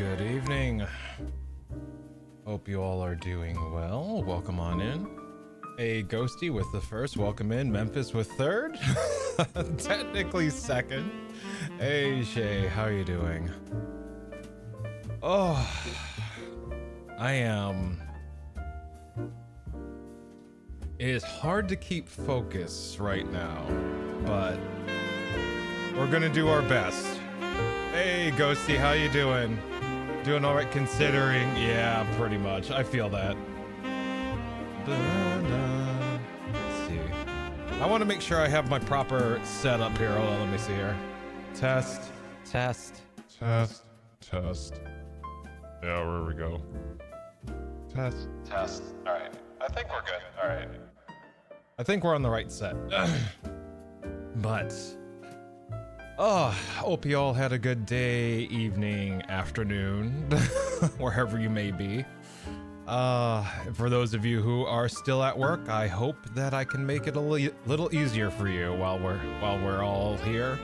Good evening. Hope you all are doing well. Welcome on in. Hey, Ghosty with the first. Welcome in. Memphis with third. Technically second. Hey, Shay. How are you doing? Oh, I am. It is hard to keep focus right now, but we're gonna do our best. Hey, Ghosty, how you doing? Doing all right considering? Yeah, pretty much. I feel that. Let's see. I want to make sure I have my proper setup here. Hold on, let me see here. Test. Test. Test. Test. Yeah, where we go? Test. Test. All right. I think we're good. All right. I think we're on the right set. But... oh, hope you all had a good day, evening, afternoon, wherever you may be. For those of you who are still at work, I hope that I can make it a little easier for you while we're all here.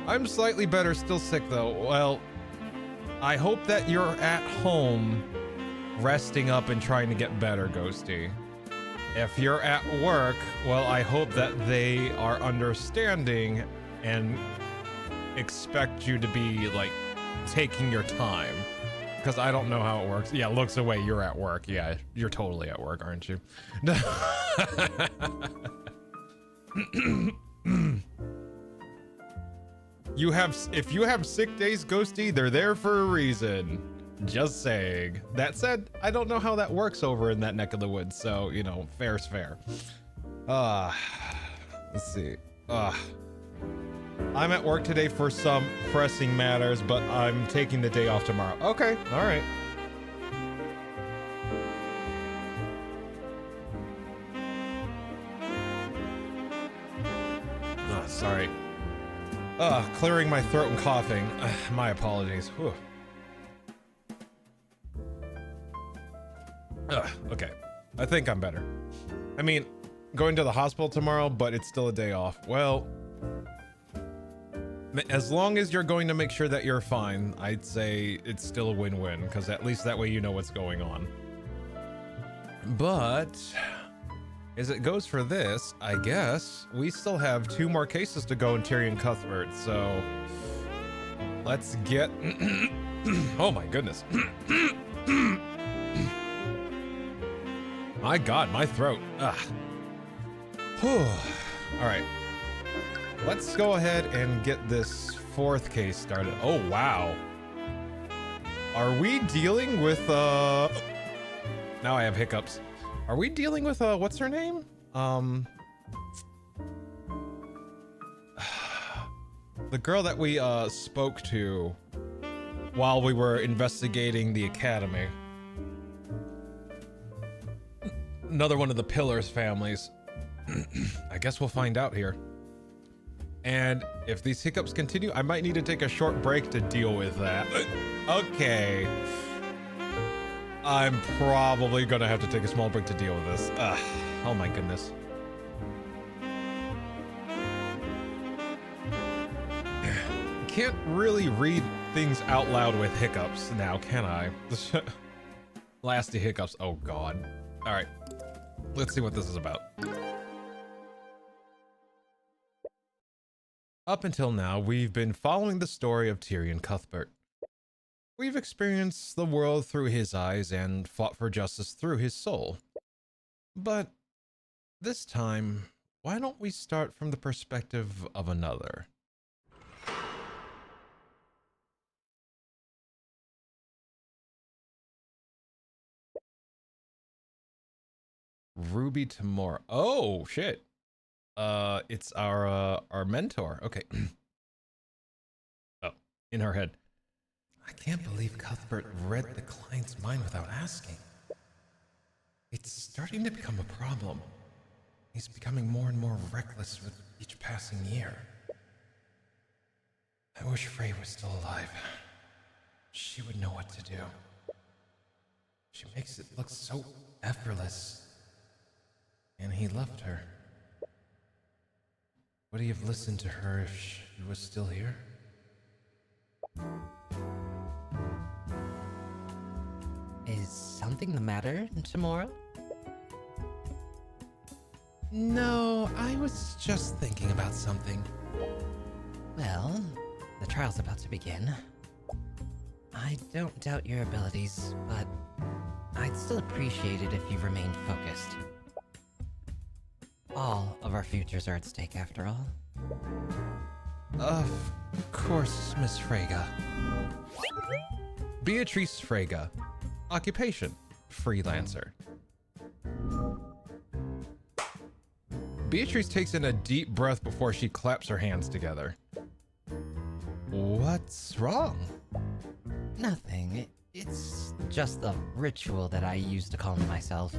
I'm slightly better, still sick though. Well, I hope that you're at home resting up and trying to get better, Ghosty. If you're at work, well, I hope that they are understanding and expect you to be like taking your time, because I don't know how it works. Yeah, looks away, you're at work. Yeah, you're totally at work, aren't you? If you have sick days, Ghosty, they're there for a reason. Just saying. That said, I don't know how that works over in that neck of the woods, so you know, fair's fair. Let's see. I'm at work today for some pressing matters, but I'm taking the day off tomorrow. Okay, all right. Sorry. Clearing my throat and coughing. My apologies. Whew. Okay. I think I'm better. I mean, going to the hospital tomorrow, but it's still a day off. Well, as long as you're going to make sure that you're fine, I'd say it's still a win-win, because at least that way you know what's going on. But as it goes for this, I guess we still have 2 more cases to go in Tyrion Cuthbert, so let's get... oh my goodness. My God, my throat. Ugh. Whew. All right. Let's go ahead and get this 4th case started. Oh, wow. Are we dealing with, now I have hiccups. Are we dealing with, what's her name? The girl that we, spoke to while we were investigating the academy. Another one of the Pillars families. I guess we'll find out here. And if these hiccups continue, I might need to take a short break to deal with that. Okay. I'm probably gonna have to take a small break to deal with this. Oh my goodness. Can't really read things out loud with hiccups now, can I? Lasty hiccups. Oh God. All right. Let's see what this is about. Up until now, we've been following the story of Tyrion Cuthbert. We've experienced the world through his eyes and fought for justice through his soul. But this time, why don't we start from the perspective of another? Ruby Tamora. Oh, shit. It's our mentor. Okay. Oh, in her head. I can't believe Cuthbert read the client's mind without asking. It's starting to become a problem. He's becoming more and more reckless with each passing year. I wish Frey was still alive. She would know what to do. She makes it look so effortless. And he loved her. Would he have listened to her if she was still here? something the matter tomorrow? No, I was just thinking about something. Well, the trial's about to begin. I don't doubt your abilities, but I'd still appreciate it if you remained focused. All of our futures are at stake, after all. Of course, Miss Frege. Beatrice Frege. Occupation: freelancer. Beatrice takes in a deep breath before she claps her hands together. What's wrong? Nothing. It's just a ritual that I use to calm myself.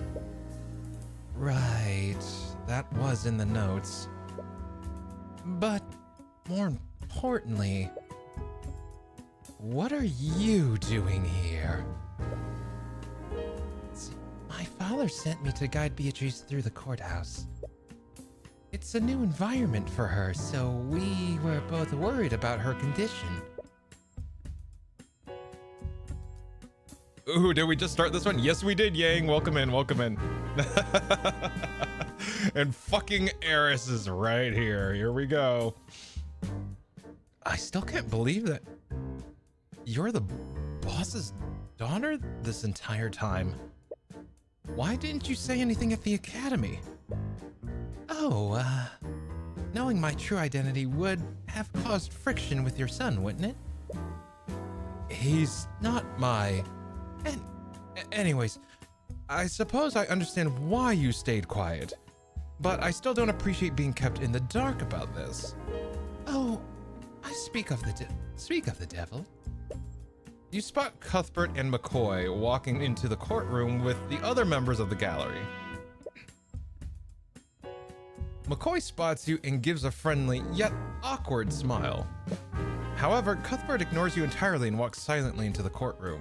Right, that was in the notes. But more importantly, what are you doing here? See, my father sent me to guide Beatrice through the courthouse. It's a new environment for her, so we were both worried about her condition. Ooh, did we just start this one? Yes, we did, Yang. Welcome in, welcome in. And fucking Eris is right here. Here we go. I still can't believe that you're the boss's daughter this entire time. Why didn't you say anything at the academy? Oh, knowing my true identity would have caused friction with your son, wouldn't it? He's Not my... Anyways, I suppose I understand why you stayed quiet, but I still don't appreciate being kept in the dark about this. Oh, I speak of the devil. You spot Cuthbert and McCoy walking into the courtroom with the other members of the gallery. McCoy spots you and gives a friendly, yet awkward smile. However, Cuthbert ignores you entirely and walks silently into the courtroom.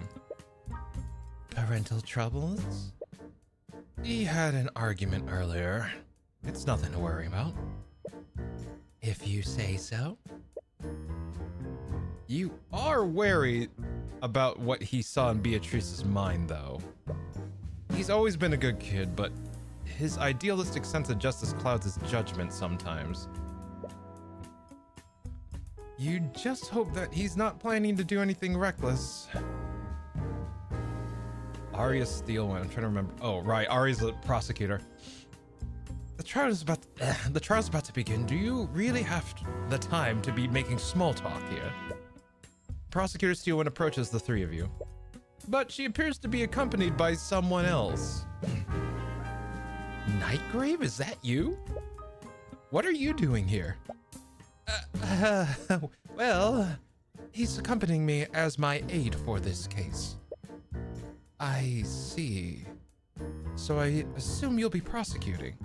Parental troubles? He had an argument earlier. It's nothing to worry about. If you say so. You are wary about what he saw in Beatrice's mind, though. He's always been a good kid, but his idealistic sense of justice clouds his judgment sometimes. You just hope that he's not planning to do anything reckless. Arya Steelwind, I'm trying to remember. Oh, right, Arya's the prosecutor. The trial's about to begin. Do you really have the time to be making small talk here? Prosecutor Steelwind approaches the three of you, but she appears to be accompanied by someone else. Nightgrave, is that you? What are you doing here? Well, he's accompanying me as my aide for this case. I see. So I assume you'll be prosecuting.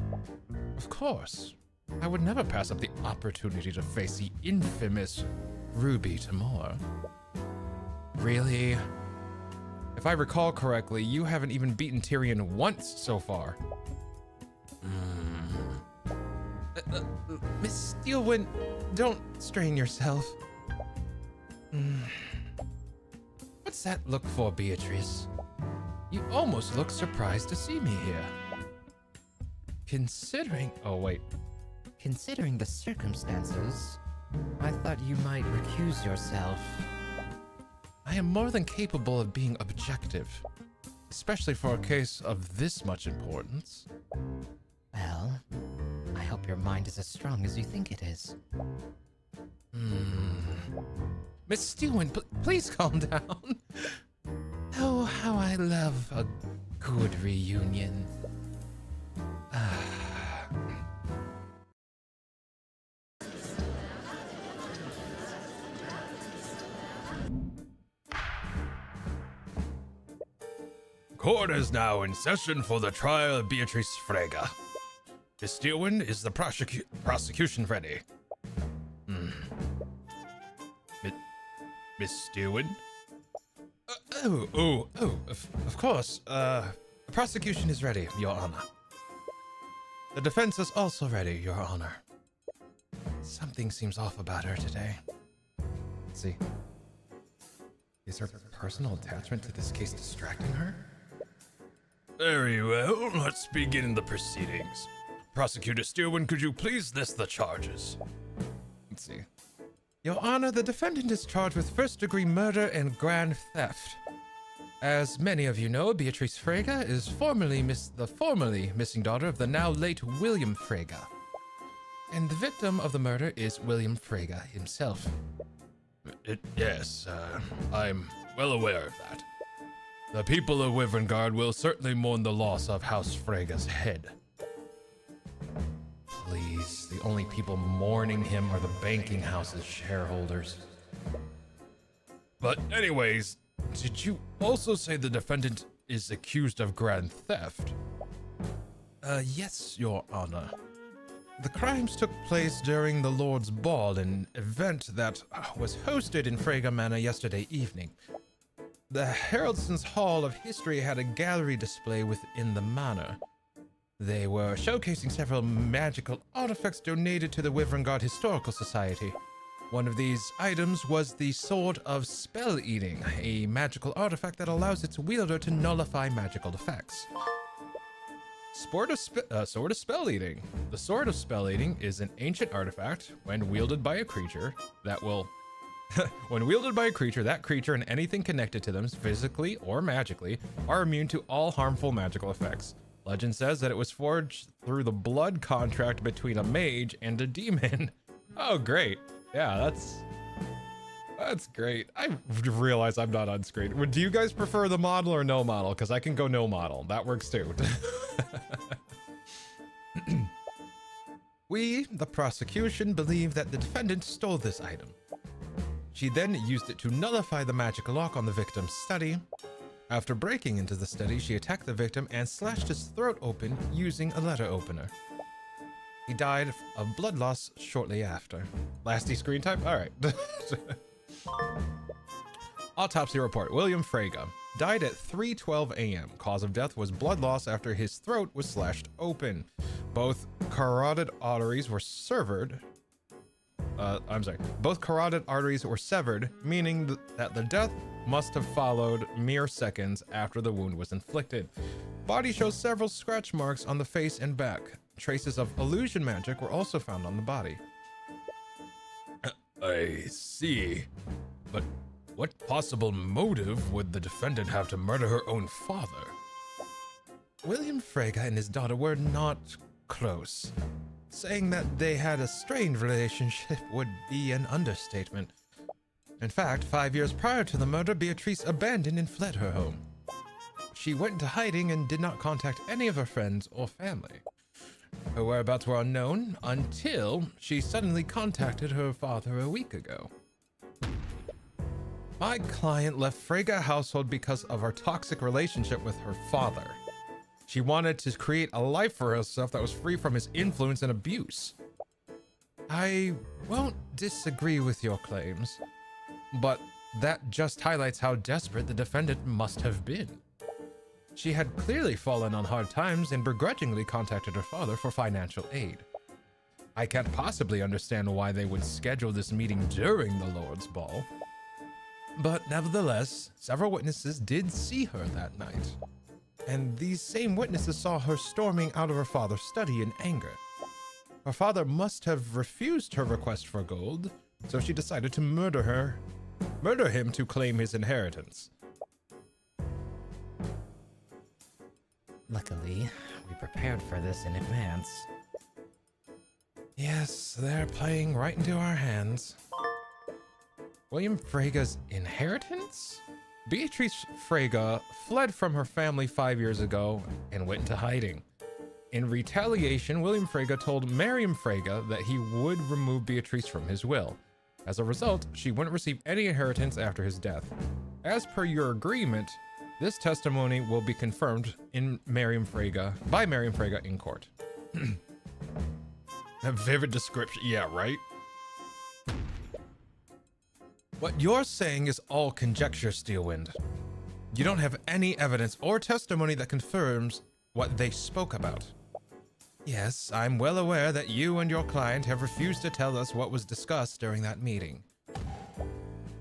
Of course. I would never pass up the opportunity to face the infamous Ruby Tamor. Really? If I recall correctly, you haven't even beaten Tyrion once so far. Miss Steelwind, don't strain yourself. What's that look for, Beatrice? You almost look surprised to see me here. Considering... Oh, wait. Considering the circumstances, I thought you might recuse yourself. I am more than capable of being objective, especially for a case of this much importance. Well, I hope your mind is as strong as you think it is. Miss Steelwind, please calm down. Oh, how I love a good reunion. Court is now in session for the trial of Beatrice Frege. Miss Steelwind, is the prosecution ready? Miss Steelwind? Of course. The prosecution is ready, Your Honor. The defense is also ready, Your Honor. Something seems off about her today. Let's see. Is her personal attachment to this case distracting her? Very well, let's begin the proceedings. Prosecutor Steelwind, could you please list the charges? Let's see. Your Honor, the defendant is charged with first-degree murder and grand theft. As many of you know, Beatrice Frege is the formerly missing daughter of the now late William Frege. And the victim of the murder is William Frege himself. Yes, I'm well aware of that. The people of Wyverngard will certainly mourn the loss of House Frege's head. Please, the only people mourning him are the banking house's shareholders. But anyways, did you also say the defendant is accused of grand theft? Yes, Your Honor. The crimes took place during the Lord's Ball, an event that was hosted in Frege Manor yesterday evening. The Haraldson's Hall of History had a gallery display within the manor. They were showcasing several magical artifacts donated to the Wyverngard Historical Society. One of these items was the Sword of Spell Eating, a magical artifact that allows its wielder to nullify magical effects. Sword of Spell Eating. The Sword of Spell Eating is an ancient artifact when wielded by a creature that will... when wielded by a creature, that creature and anything connected to them, physically or magically, are immune to all harmful magical effects. Legend says that it was forged through the blood contract between a mage and a demon. Oh, great. Yeah, that's great. I realize I'm not on screen. Do you guys prefer the model or no model? Because I can go no model. That works too. We, the prosecution, believe that the defendant stole this item. She then used it to nullify the magical lock on the victim's study. After breaking into the study, she attacked the victim and slashed his throat open using a letter opener. He died of blood loss shortly after. Lasty screen time? All right. Autopsy report. William Frege died at 3:12 a.m. Cause of death was blood loss after his throat was slashed open. Both carotid arteries were severed. Both carotid arteries were severed, meaning that the death must have followed mere seconds after the wound was inflicted. Body shows several scratch marks on the face and back. Traces of illusion magic were also found on the body. I see. But what possible motive would the defendant have to murder her own father? William Frege and his daughter were not close. Saying that they had a strained relationship would be an understatement. In fact, 5 years prior to the murder, Beatrice abandoned and fled her home. She went into hiding and did not contact any of her friends or family. Her whereabouts were unknown until she suddenly contacted her father a week ago. My client left Frege household because of her toxic relationship with her father. She wanted to create a life for herself that was free from his influence and abuse. I won't disagree with your claims, but that just highlights how desperate the defendant must have been. She had clearly fallen on hard times and begrudgingly contacted her father for financial aid. I can't possibly understand why they would schedule this meeting during the Lord's Ball. But nevertheless, several witnesses did see her that night. And these same witnesses saw her storming out of her father's study in anger. Her father must have refused her request for gold, so she decided to murder him to claim his inheritance. Luckily, we prepared for this in advance. Yes, they're playing right into our hands. William Frege's inheritance? Beatrice Frege fled from her family 5 years ago and went into hiding. In retaliation, William Frege told Miriam Frege that he would remove Beatrice from his will. As a result, she wouldn't receive any inheritance after his death. As per your agreement, this testimony will be confirmed by Miriam Frege in court. A vivid description. Yeah, right? What you're saying is all conjecture, Steelwind. You don't have any evidence or testimony that confirms what they spoke about. Yes, I'm well aware that you and your client have refused to tell us what was discussed during that meeting.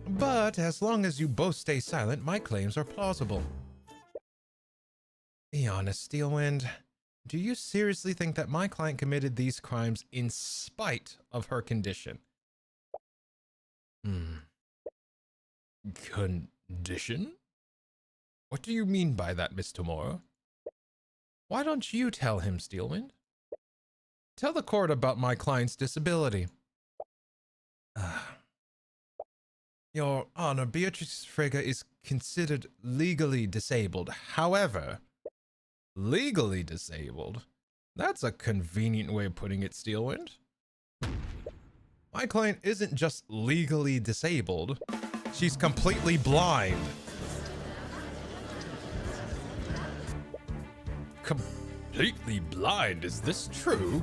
But as long as you both stay silent, my claims are plausible. Be honest, Steelwind. Do you seriously think that my client committed these crimes in spite of her condition? Condition? What do you mean by that, Miss Tamora? Why don't you tell him, Steelwind? Tell the court about my client's disability. Your Honor, Beatrice Frege is considered legally disabled. However, legally disabled? That's a convenient way of putting it, Steelwind. My client isn't just legally disabled, she's completely blind. Completely blind? Is this true?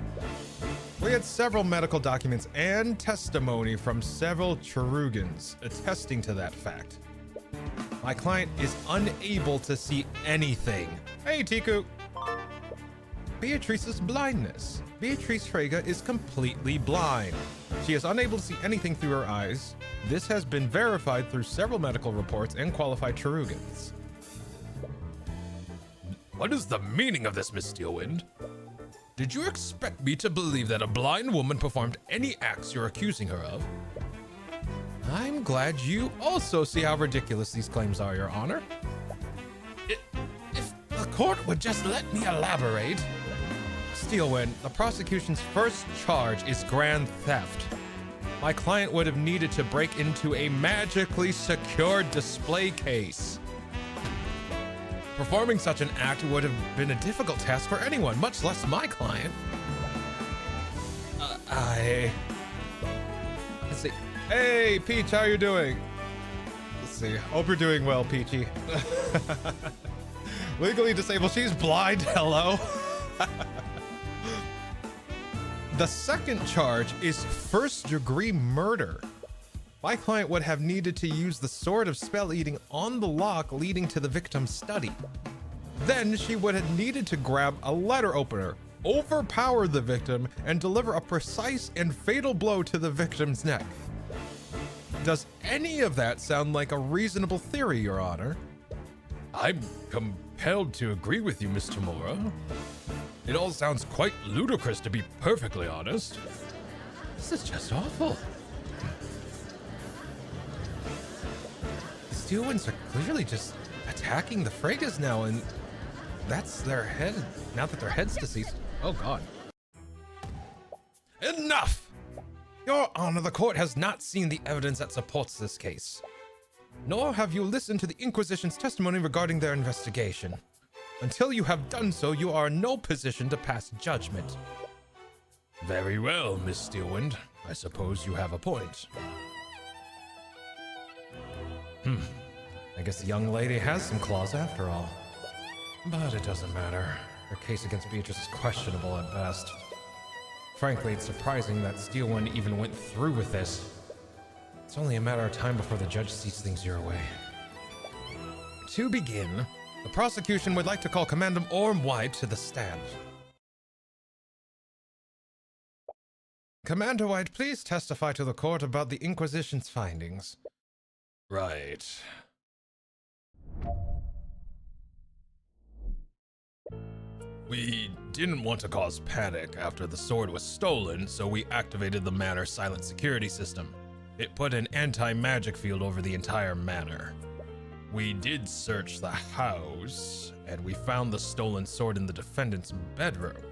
We had several medical documents and testimony from several Cherugans attesting to that fact. My client is unable to see anything. Hey, Tiku. Beatrice's blindness. Beatrice Frege is completely blind. She is unable to see anything through her eyes. This has been verified through several medical reports and qualified Cherugans. What is the meaning of this, Miss Steelwind? Did you expect me to believe that a blind woman performed any acts you're accusing her of? I'm glad you also see how ridiculous these claims are, Your Honor. If the court would just let me elaborate. Steelwind, the prosecution's first charge is grand theft. My client would have needed to break into a magically secured display case. Performing such an act would have been a difficult task for anyone, much less my client. Let's see. Hey, Peach, how are you doing? Let's see. Hope you're doing well, Peachy. Legally disabled. She's blind. Hello. The second charge is first-degree murder. My client would have needed to use the sword of spell eating on the lock leading to the victim's study. Then she would have needed to grab a letter opener, overpower the victim, and deliver a precise and fatal blow to the victim's neck. Does any of that sound like a reasonable theory, Your Honor? I'm compelled to agree with you, Miss Tamora. It all sounds quite ludicrous, to be perfectly honest. This is just awful. The Steelwinds are clearly just attacking the Fregas now, and that's their head, now that their head's deceased. Oh, God. Enough! Your Honor, the court has not seen the evidence that supports this case. Nor have you listened to the Inquisition's testimony regarding their investigation. Until you have done so, you are in no position to pass judgment. Very well, Miss Steelwind. I suppose you have a point. I guess the young lady has some claws after all. But it doesn't matter. Her case against Beatrice is questionable at best. Frankly, it's surprising that Steelwind even went through with this. It's only a matter of time before the judge sees things your way. To begin, the prosecution would like to call Commander Orm White to the stand. Commander White, please testify to the court about the Inquisition's findings. Right. We didn't want to cause panic after the sword was stolen, so we activated the manor's silent security system. It put an anti-magic field over the entire manor. We did search the house, and we found the stolen sword in the defendant's bedroom.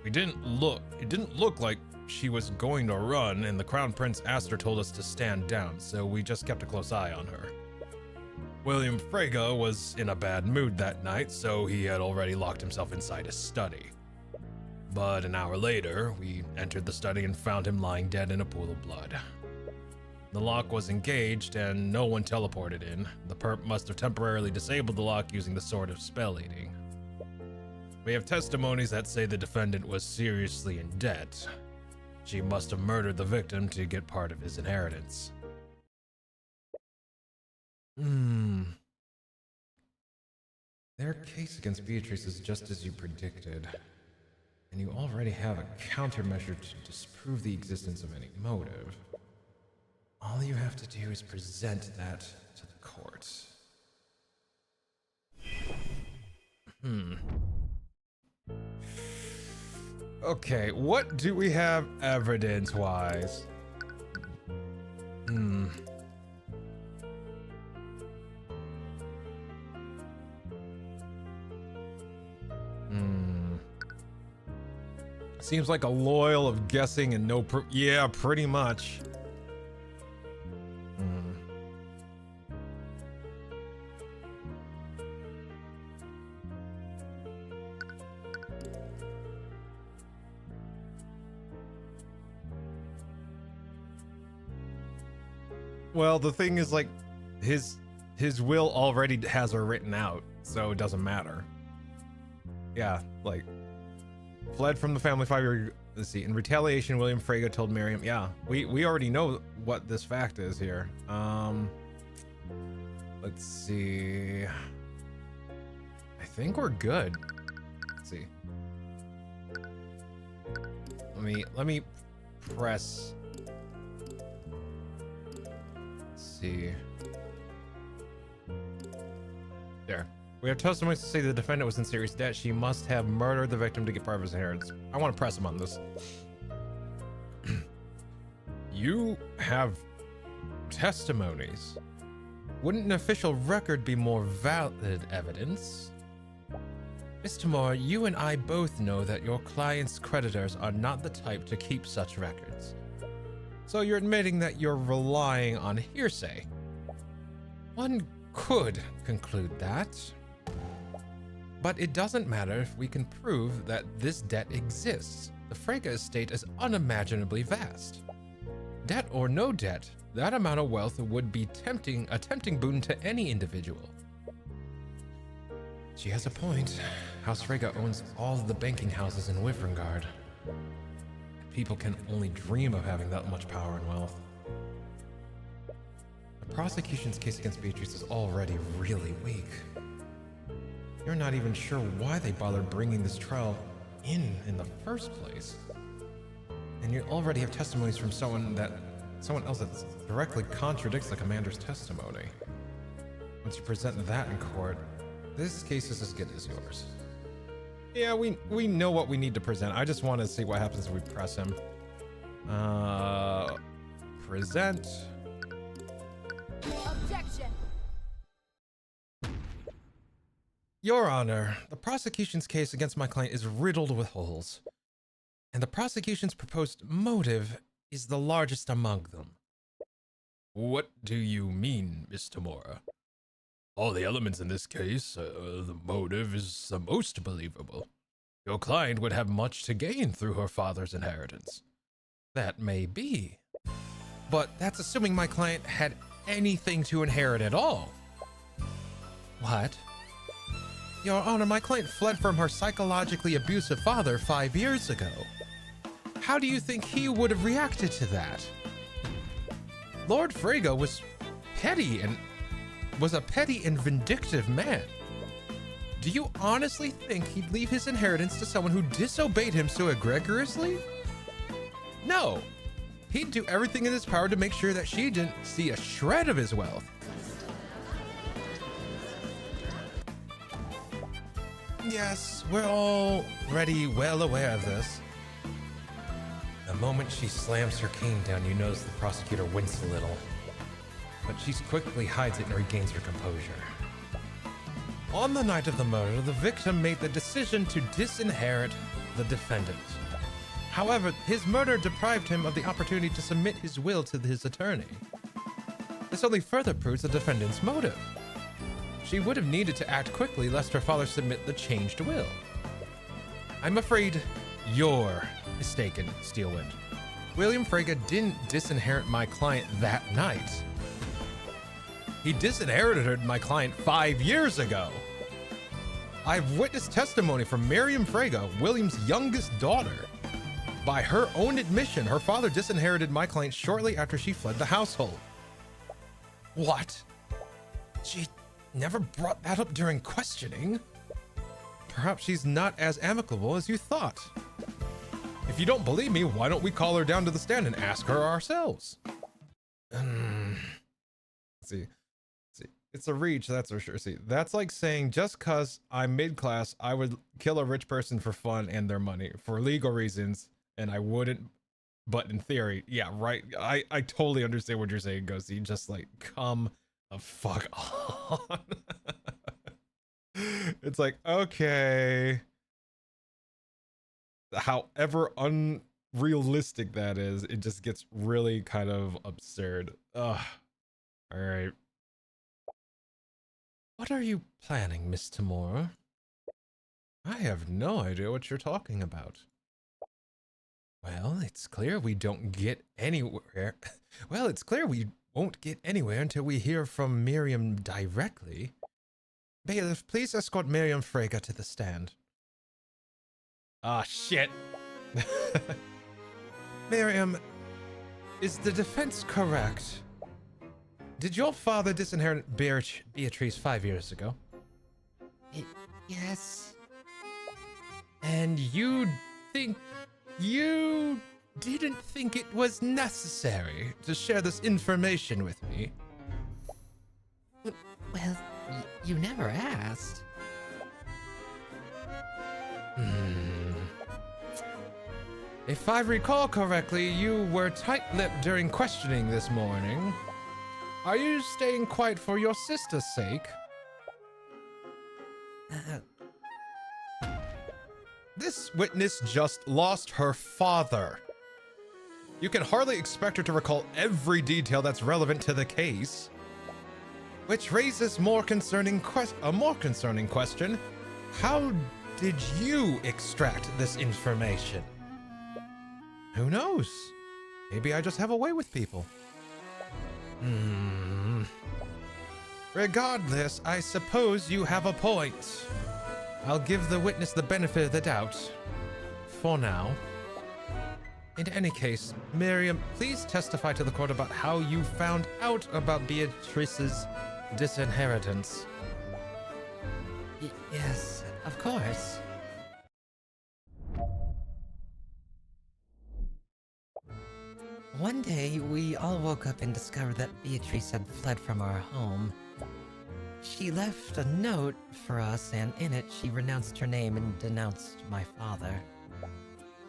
It didn't look like she was going to run, and the Crown Prince Aster told us to stand down, so we just kept a close eye on her. William Frege was in a bad mood that night, so he had already locked himself inside his study. But an hour later, we entered the study and found him lying dead in a pool of blood. The lock was engaged and no one teleported in. The perp must have temporarily disabled the lock using the sword of spell eating. We have testimonies that say the defendant was seriously in debt. She must have murdered the victim to get part of his inheritance. Their case against Beatrice is just as you predicted. And you already have a countermeasure to disprove the existence of any motive. All you have to do is present that to the court. Okay, what do we have evidence-wise? Seems like a loyal of guessing and no proof. Yeah, pretty much. Well, the thing is, like, his will already has her written out, so it doesn't matter. Yeah, like, fled from the family 5 years. Let's see. In retaliation, William Frege told Miriam. Yeah, we already know what this fact is here. Let's see. I think we're good. Let's see. Let me press. See. There. We have testimonies to say the defendant was in serious debt. She must have murdered the victim to get part of his inheritance. I want to press him on this. You have testimonies. Wouldn't an official record be more valid evidence? Mr. Moore, you and I both know that your client's creditors are not the type to keep such records. So you're admitting that you're relying on hearsay. One could conclude that. But it doesn't matter if we can prove that this debt exists. The Frege estate is unimaginably vast. Debt or no debt, that amount of wealth would be a tempting boon to any individual. She has a point. House Frege owns all of the banking houses in Wyverngard. People can only dream of having that much power and wealth. The prosecution's case against Beatrice is already really weak. You're not even sure why they bothered bringing this trial in the first place. And you already have testimonies from someone else that directly contradicts the commander's testimony. Once you present that in court, this case is as good as yours. Yeah, we know what we need to present. I just want to see what happens if we press him. Present. Objection. Your Honor, the prosecution's case against my client is riddled with holes. And the prosecution's proposed motive is the largest among them. What do you mean, Mr. Mora? All the elements in this case, the motive is the most believable. Your client would have much to gain through her father's inheritance. That may be. But that's assuming my client had anything to inherit at all. What? Your Honor, my client fled from her psychologically abusive father 5 years ago. How do you think he would have reacted to that? Lord Frege was a petty and vindictive man. Do you honestly think he'd leave his inheritance to someone who disobeyed him so egregiously? No. He'd do everything in his power to make sure that she didn't see a shred of his wealth. Yes, we're already well aware of this. The moment she slams her cane down, you notice the prosecutor wince a little. But she quickly hides it and regains her composure. On the night of the murder, the victim made the decision to disinherit the defendant. However, his murder deprived him of the opportunity to submit his will to his attorney. This only further proves the defendant's motive. She would have needed to act quickly lest her father submit the changed will. I'm afraid you're mistaken, Steelwind. William Frege didn't disinherit my client that night. He disinherited my client 5 years ago. I've witnessed testimony from Miriam Frege, William's youngest daughter. By her own admission, her father disinherited my client shortly after she fled the household. What? She never brought that up during questioning. Perhaps she's not as amicable as you thought. If you don't believe me, why don't we call her down to the stand and ask her ourselves? Let's see. It's a reach, that's for sure. See, that's like saying just cause I'm mid-class, I would kill a rich person for fun and their money for legal reasons, and I wouldn't. But in theory, yeah, right. I totally understand what you're saying, Ghosty. Just like, come the fuck on. It's like, okay. However unrealistic that is, it just gets really kind of absurd. Ugh. All right. What are you planning, Miss Tamora? I have no idea what you're talking about. Well, it's clear we don't get anywhere. Well, it's clear we won't get anywhere until we hear from Miriam directly. Bailiff, please escort Miriam Frege to the stand. Ah, shit. Miriam, is the defense correct? Did your father disinherit Beatrice 5 years ago? Yes. And you didn't think it was necessary to share this information with me? Well, you never asked. If I recall correctly, you were tight-lipped during questioning this morning. Are you staying quiet for your sister's sake? This witness just lost her father. You can hardly expect her to recall every detail that's relevant to the case. Which raises a more concerning question. How did you extract this information? Who knows? Maybe I just have a way with people. Regardless, I suppose you have a point. I'll give the witness the benefit of the doubt. For now. In any case, Miriam, please testify to the court about how you found out about Beatrice's disinheritance. Yes, of course. One day, we all woke up and discovered that Beatrice had fled from our home. She left a note for us, and in it, she renounced her name and denounced my father.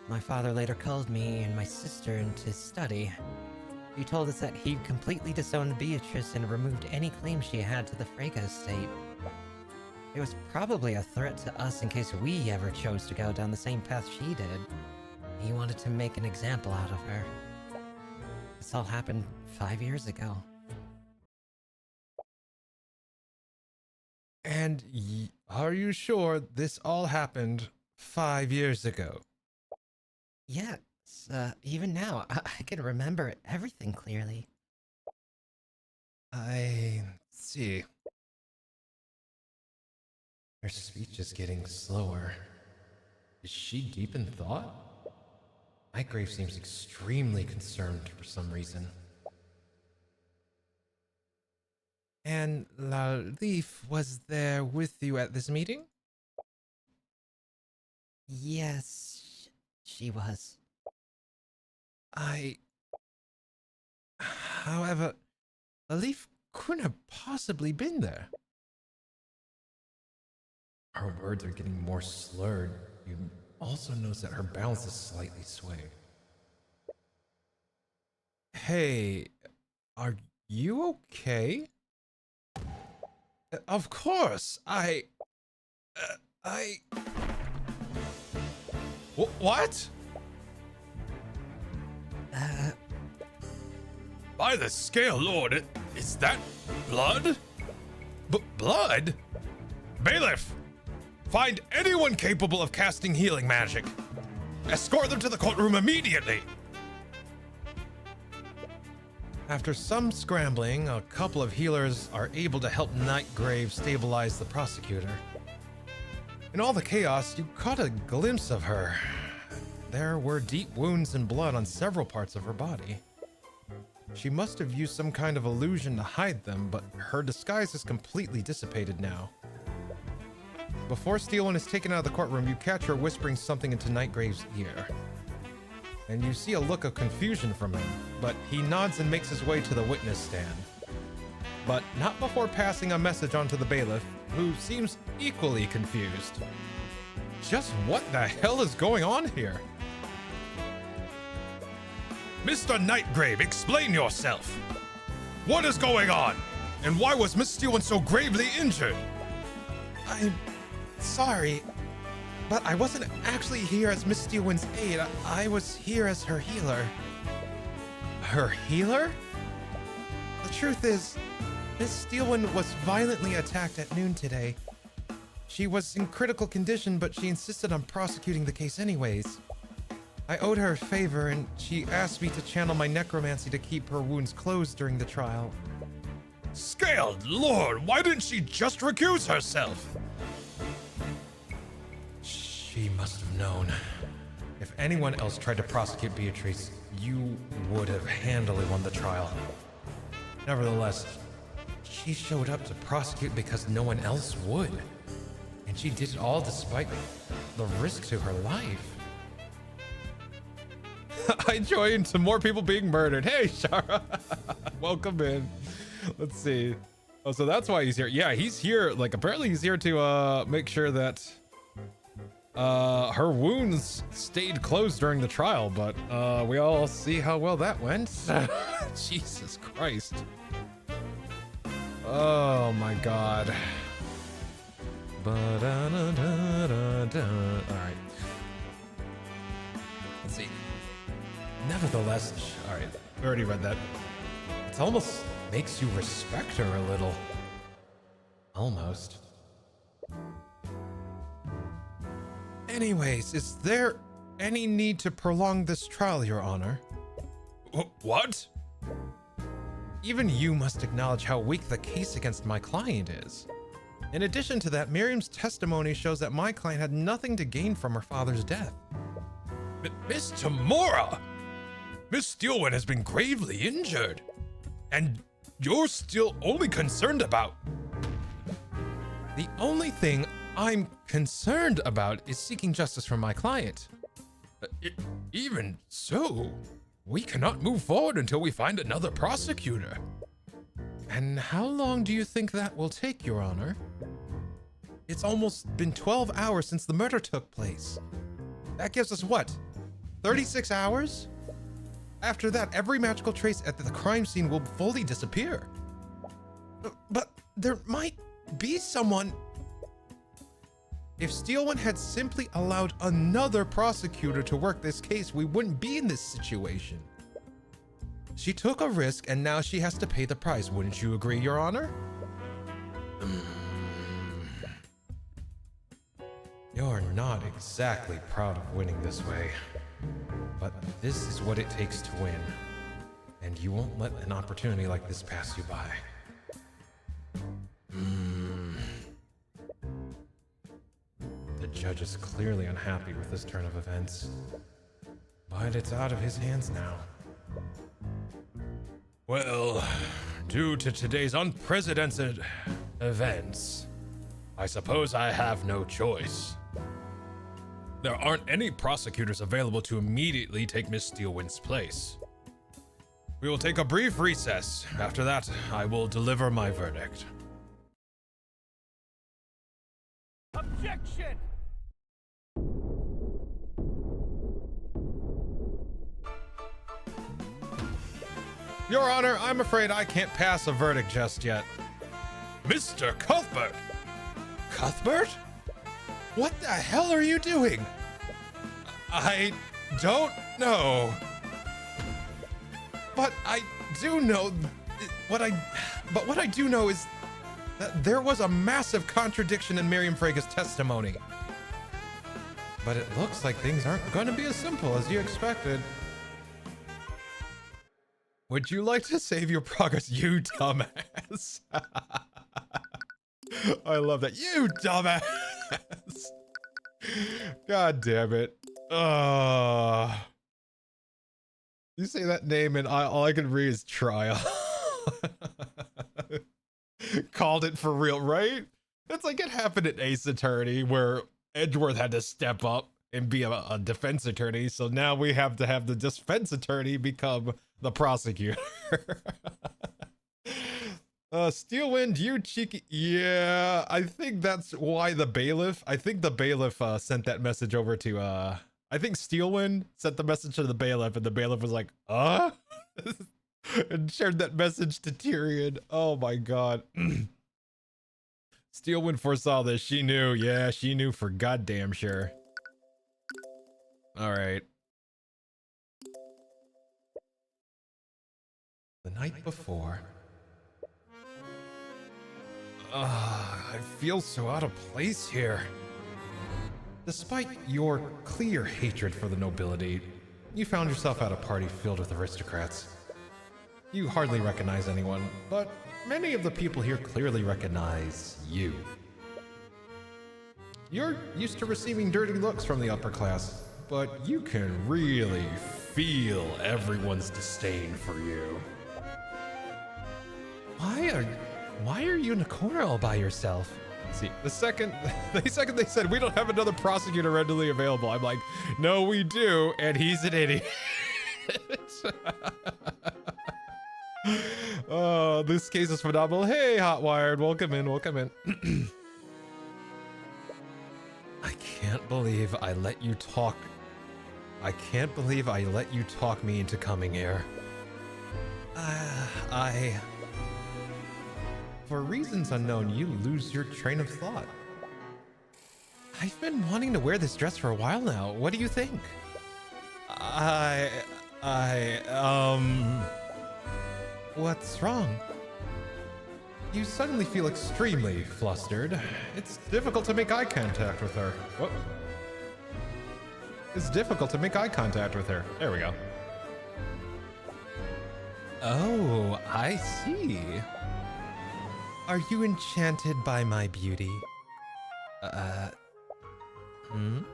My father later called me and my sister into study. He told us that he'd completely disowned Beatrice and removed any claim she had to the Frege estate. It was probably a threat to us in case we ever chose to go down the same path she did. He wanted to make an example out of her. This all happened 5 years ago. And are you sure this all happened 5 years ago? Yes, even now, I can remember everything clearly. I see. Her speech is getting slower. Is she deep in thought? Nightgrave seems extremely concerned for some reason. And Lastiel was there with you at this meeting? Yes, she was. However, Lastiel couldn't have possibly been there. Her words are getting more slurred. You also notice that her balance is slightly swayed. Hey, are you okay? Of course, What? By the scale, Lord, is that blood? Blood? Bailiff, find anyone capable of casting healing magic. Escort them to the courtroom immediately. After some scrambling, a couple of healers are able to help Nightgrave stabilize the prosecutor. In all the chaos, you caught a glimpse of her. There were deep wounds and blood on several parts of her body. She must have used some kind of illusion to hide them, but her disguise is completely dissipated now. Before Steelman is taken out of the courtroom, you catch her whispering something into Nightgrave's ear. And you see a look of confusion from him, but he nods and makes his way to the witness stand. but not before passing a message on to the bailiff, who seems equally confused. Just what the hell is going on here? Mr. Nightgrave, explain yourself. What is going on? And why was Miss Steelman so gravely injured? I'm sorry, but I wasn't actually here as Miss Steelman's aide. I was here as her healer. Her healer? The truth is, Miss Steelman was violently attacked at noon today. She was in critical condition, but she insisted on prosecuting the case anyways. I owed her a favor, and she asked me to channel my necromancy to keep her wounds closed during the trial. Scaled Lord, why didn't she just recuse herself? She must have known. If anyone else tried to prosecute Beatrice, you would have handily won the trial. Nevertheless, she showed up to prosecute because no one else would. And she did it all despite the risk to her life. I joined some more people being murdered. Hey, Shara. Welcome in. Let's see. Oh, so that's why he's here. Yeah, he's here. Like, apparently he's here to make sure that her wounds stayed closed during the trial, but we all see how well that went. Jesus Christ. Oh my God. All right. Let's see. Nevertheless, all right, I already read that. It almost makes you respect her a little. Almost. Anyways, is there any need to prolong this trial, Your Honor? What? Even you must acknowledge how weak the case against my client is. In addition to that, Miriam's testimony shows that my client had nothing to gain from her father's death. Miss Tamora! Miss Steelman has been gravely injured. And you're still only concerned about... The only thing I'm concerned about is seeking justice for my client. Even so, we cannot move forward until we find another prosecutor. And how long do you think that will take, Your Honor? It's almost been 12 hours since the murder took place. That gives us what? 36 hours? After that, every magical trace at the crime scene will fully disappear. But there might be someone... If Steelman had simply allowed another prosecutor to work this case, we wouldn't be in this situation. She took a risk and now she has to pay the price. Wouldn't you agree, Your Honor? You're not exactly proud of winning this way, but this is what it takes to win. And you won't let an opportunity like this pass you by. The judge is clearly unhappy with this turn of events, but it's out of his hands now. Well, due to today's unprecedented events, I suppose I have no choice. There aren't any prosecutors available to immediately take Miss Steelwind's place. We will take a brief recess. After that, I will deliver my verdict. Objection! Your Honor, I'm afraid I can't pass a verdict just yet. Mr. Cuthbert! Cuthbert? What the hell are you doing? I don't know. But I do know what I do know is that there was a massive contradiction in Miriam Frega's testimony. But it looks like things aren't going to be as simple as you expected. Would you like to save your progress, you dumbass? I love that. You dumbass. God damn it. You say that name and all I can read is trial. Called it for real, right? It's like it happened at Ace Attorney where Edgeworth had to step up and be a defense attorney. So now we have to have the defense attorney become the prosecutor. Steelwind, you cheeky. Yeah, I think that's why the bailiff. I think the bailiff sent that message over to. I think Steelwind sent the message to the bailiff, and the bailiff was like, and shared that message to Tyrion. Oh my god. Steelwind foresaw this. She knew. Yeah, she knew for goddamn sure. All right. The night before. I feel so out of place here. Despite your clear hatred for the nobility, you found yourself at a party filled with aristocrats. You hardly recognize anyone, but many of the people here clearly recognize you. You're used to receiving dirty looks from the upper class, but you can really feel everyone's disdain for you. Why are you in a corner all by yourself? See, the second they said we don't have another prosecutor readily available, I'm like, no, we do, and he's an idiot. Oh, this case is phenomenal. Hey, Hotwired, welcome in, welcome in. I can't believe I let you talk. I can't believe I let you talk me into coming here. For reasons unknown, you lose your train of thought. I've been wanting to wear this dress for a while now. What do you think? What's wrong? You suddenly feel extremely flustered. It's difficult to make eye contact with her. Whoop. It's difficult to make eye contact with her. There we go. Oh, I see. Are you enchanted by my beauty? Come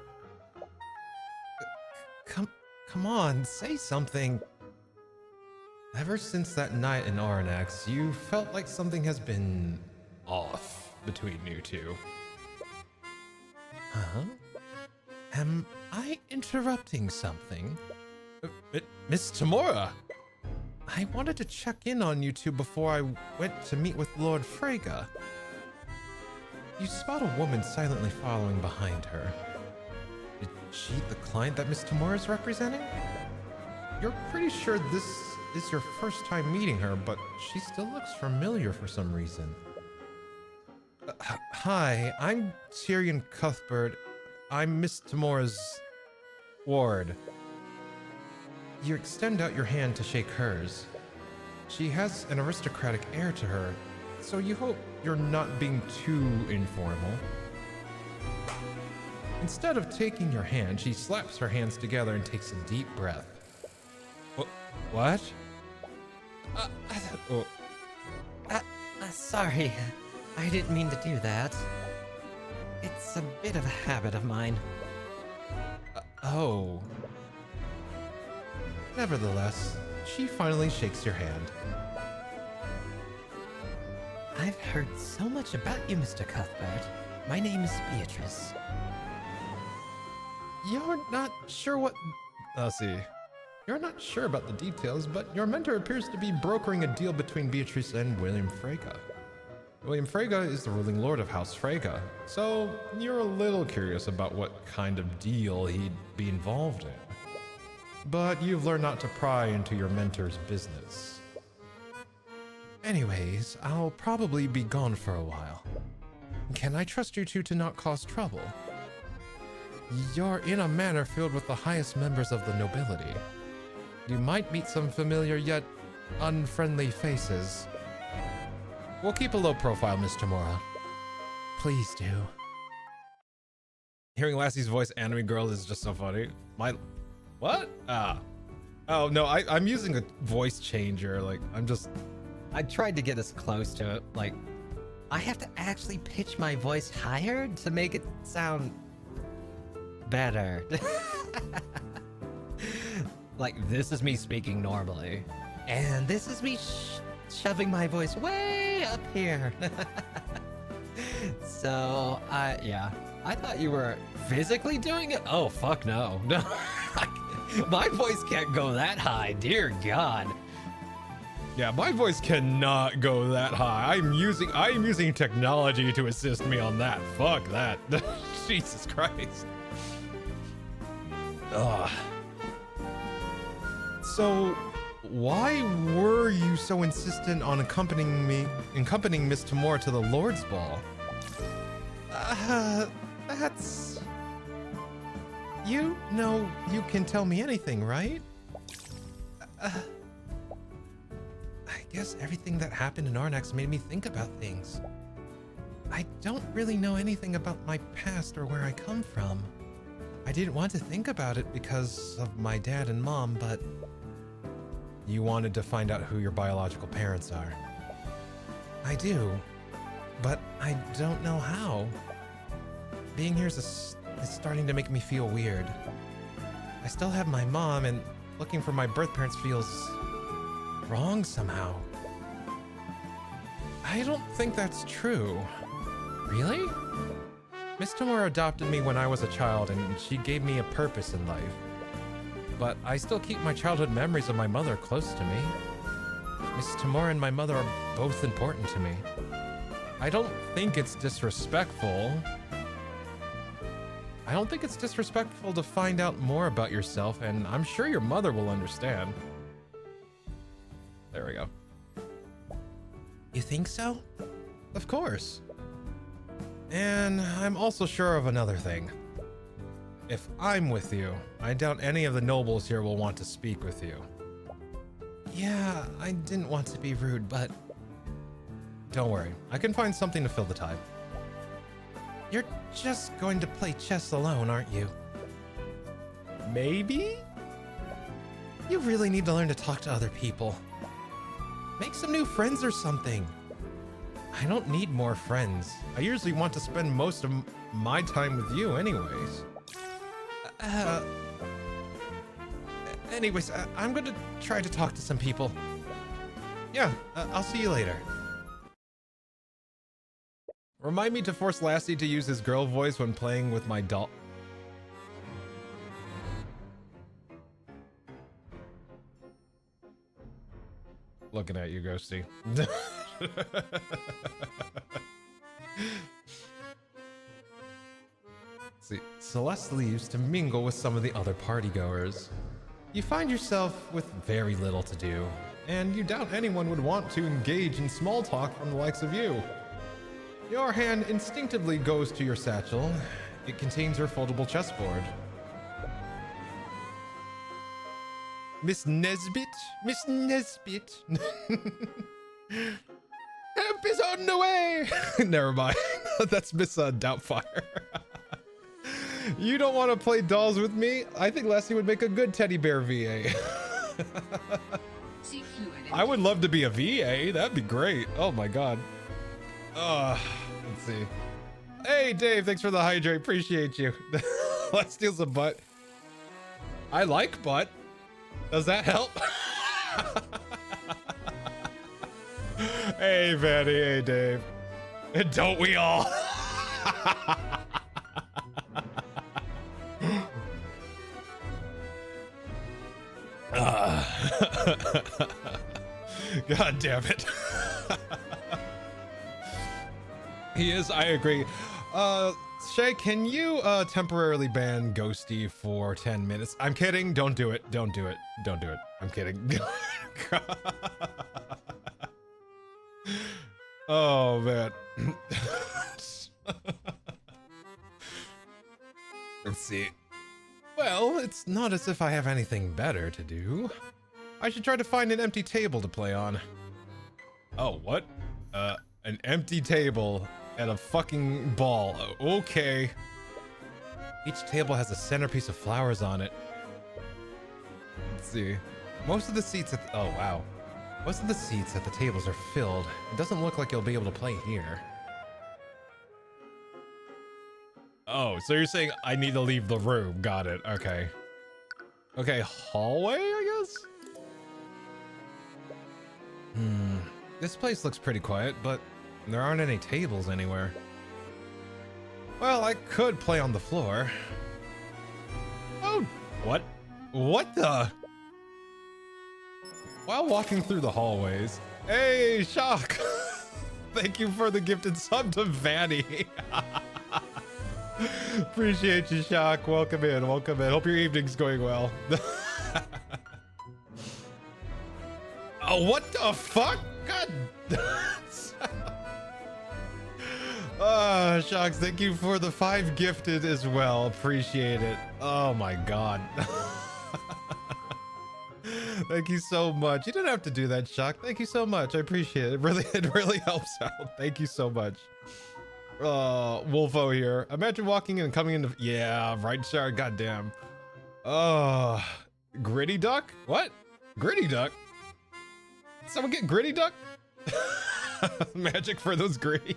on, say something. Ever since that night in Aranax, you felt like something has been off between you two. Huh? Am I interrupting something? Miss Tamora! I wanted to check in on you two before I went to meet with Lord Freyga. You spot a woman silently following behind her. Is she the client that Miss Tamora is representing? You're pretty sure this is your first time meeting her, but she still looks familiar for some reason. Hi, I'm Tyrion Cuthbert. I'm Miss Tamora's ward. You extend out your hand to shake hers. She has an aristocratic air to her, so you hope you're not being too informal. Instead of taking your hand, she slaps her hands together and takes a deep breath. What? Sorry. I didn't mean to do that. It's a bit of a habit of mine. Oh. Nevertheless, she finally shakes your hand. I've heard so much about you, Mr. Cuthbert. My name is Beatrice. You're not sure what... see. You're not sure about the details, but your mentor appears to be brokering a deal between Beatrice and William Freyga. William Freyga is the ruling lord of House Freyga, so you're a little curious about what kind of deal he'd be involved in. But you've learned not to pry into your mentor's business. Anyways, I'll probably be gone for a while. Can I trust you two to not cause trouble? You're in a manor filled with the highest members of the nobility. You might meet some familiar yet unfriendly faces. We'll keep a low profile, Miss Tamora. Please do. Hearing Lassie's voice, anime girl, is just so funny. What? Oh no, I'm using a voice changer. Like, I tried to get as close to it. Like, I have to actually pitch my voice higher to make it sound better. Like, this is me speaking normally. And this is me shoving my voice way up here. So, yeah. I thought you were physically doing it. Oh, fuck no. No. My voice can't go that high. Dear God. Yeah, my voice cannot go that high. I'm using technology to assist me on that. Fuck that. Jesus Christ. Ugh. So, why were you so insistent on accompanying Miss Tamora to the Lord's Ball? That's... You know you can tell me anything, right? I guess everything that happened in Arnax made me think about things. I don't really know anything about my past or where I come from. I didn't want to think about it because of my dad and mom, but... You wanted to find out who your biological parents are. I do, but I don't know how. Being here is starting to make me feel weird. I still have my mom, and looking for my birth parents feels wrong somehow. I don't think that's true. Really? Miss Tamora adopted me when I was a child, and she gave me a purpose in life. But I still keep my childhood memories of my mother close to me. Miss Tamora and my mother are both important to me. I don't think it's disrespectful. I don't think it's disrespectful to find out more about yourself, and I'm sure your mother will understand. There we go. You think so? Of course. And I'm also sure of another thing. If I'm with you, I doubt any of the nobles here will want to speak with you. Yeah, I didn't want to be rude, but... Don't worry, I can find something to fill the time. You're just going to play chess alone, aren't you? Maybe? You really need to learn to talk to other people. Make some new friends or something. I don't need more friends. I usually want to spend most of my time with you anyways. Anyways, I'm going to try to talk to some people. Yeah, I'll see you later. Remind me to force Lassie to use his girl voice when playing with my doll. Looking at you, Ghosty. See, Celeste leaves to mingle with some of the other partygoers. You find yourself with very little to do, and you doubt anyone would want to engage in small talk from the likes of you. Your hand instinctively goes to your satchel. It contains your foldable chessboard. Miss Nesbit? Miss Nesbit? Help is on the way! Never mind. That's Miss Doubtfire. You don't want to play dolls with me? I think Lassie would make a good teddy bear VA. I would love to be a VA. That'd be great. Oh my god. Let's see. Hey, Dave, thanks for the hydrate. Appreciate you. Let's steal some butt. I like butt. Does that help? Hey, Vanny. Hey, Dave. And don't we all? God damn it. He is, I agree. Shay, can you temporarily ban Ghosty for 10 minutes? I'm kidding. Don't do it. Don't do it. Don't do it. I'm kidding. Oh, man. Let's see. Well, it's not as if I have anything better to do. I should try to find an empty table to play on. Oh, what? An empty table at a fucking ball. Okay. Each table has a centerpiece of flowers on it. Let's see. Most of the seats at the, oh, wow. Most of the seats at the tables are filled. It doesn't look like you'll be able to play here. Oh, so you're saying I need to leave the room. Got it. Okay. Okay, hallway, I guess? This place looks pretty quiet, but there aren't any tables anywhere. Well, I could play on the floor. Oh, what? What the? while walking through the hallways. Hey, Shock! Thank you for the gifted sub to Vanny. Appreciate you, Shock. Welcome in, welcome in. Hope your evening's going well. Oh, what the fuck? God. Shocks, thank you for the 5 gifted as well. Appreciate it. Oh my god. Thank you so much. You didn't have to do that, Shock. Thank you so much. I appreciate it. It really helps out. Thank you so much. Wolfo here. Imagine walking in and coming into, yeah, right, Shark. Goddamn. Gritty duck? What? Gritty duck? Someone get gritty duck? Magic for those gritty.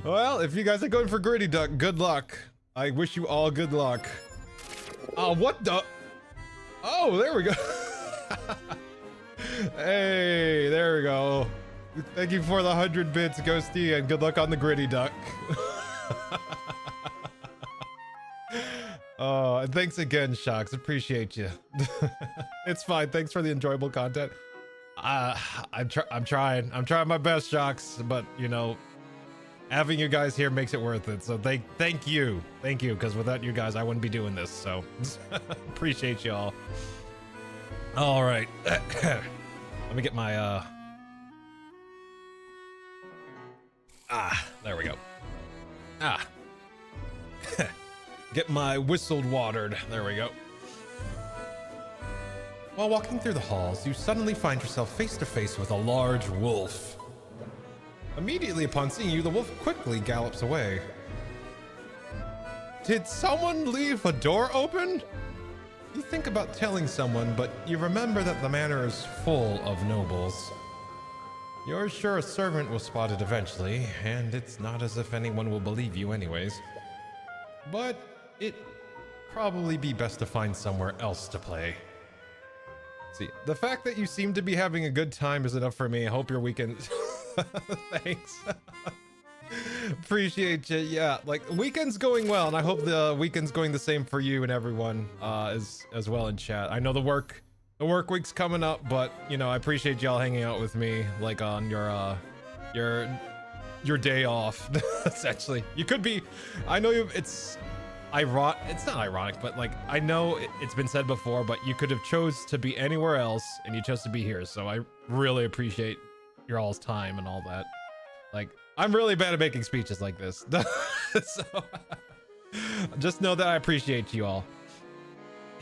Well, if you guys are going for gritty duck, good luck. I wish you all good luck. Oh, what the? Oh, there we go. Hey, there we go. Thank you for the 100 bits, Ghosty, and good luck on the gritty duck. Oh, and thanks again, Shocks. Appreciate you. It's fine. Thanks for the enjoyable content. I'm trying my best, Shocks, but you know, having you guys here makes it worth it. So thank you, because without you guys, I wouldn't be doing this. So appreciate y'all. All right, let me get my there we go. Get my whistled watered. There we go. While walking through the halls, you suddenly find yourself face to face with a large wolf. Immediately upon seeing you, the wolf quickly gallops away. Did someone leave a door open? You think about telling someone, but you remember that the manor is full of nobles. You're sure a servant was spotted eventually, and it's not as if anyone will believe you anyways. But it'd probably be best to find somewhere else to play. See, the fact that you seem to be having a good time is enough for me. I hope your weekend... Thanks. Appreciate you. Yeah, like, weekend's going well, and I hope the weekend's going the same for you and everyone as well in chat. I know the work week's coming up, but, you know, I appreciate y'all hanging out with me, like, on your day off, essentially. You could be... I know it's not ironic, but like, I know it's been said before, but you could have chose to be anywhere else and you chose to be here. So I really appreciate your all's time and all that. Like, I'm really bad at making speeches like this. So just know that I appreciate you all.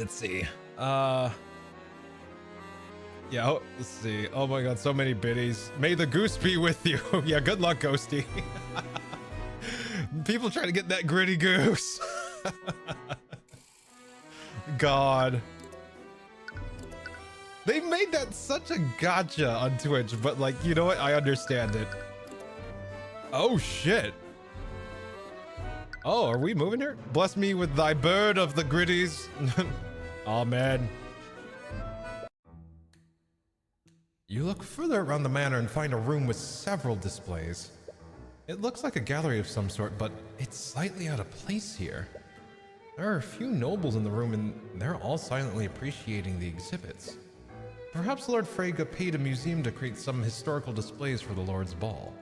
Let's see. Yeah, let's see. Oh my god, so many biddies. May the goose be with you. Yeah, good luck, Ghosty. People trying to get that gritty goose. God, they made that such a gotcha on Twitch, but like, you know what, I understand it. Oh shit. Oh, are we moving here? Bless me with thy bird of the gritties. Amen. You look further around the manor and find a room with several displays. It looks like a gallery of some sort, but it's slightly out of place here. There are a few nobles in the room, and they're all silently appreciating the exhibits. Perhaps Lord Freyga paid a museum to create some historical displays for the Lord's Ball.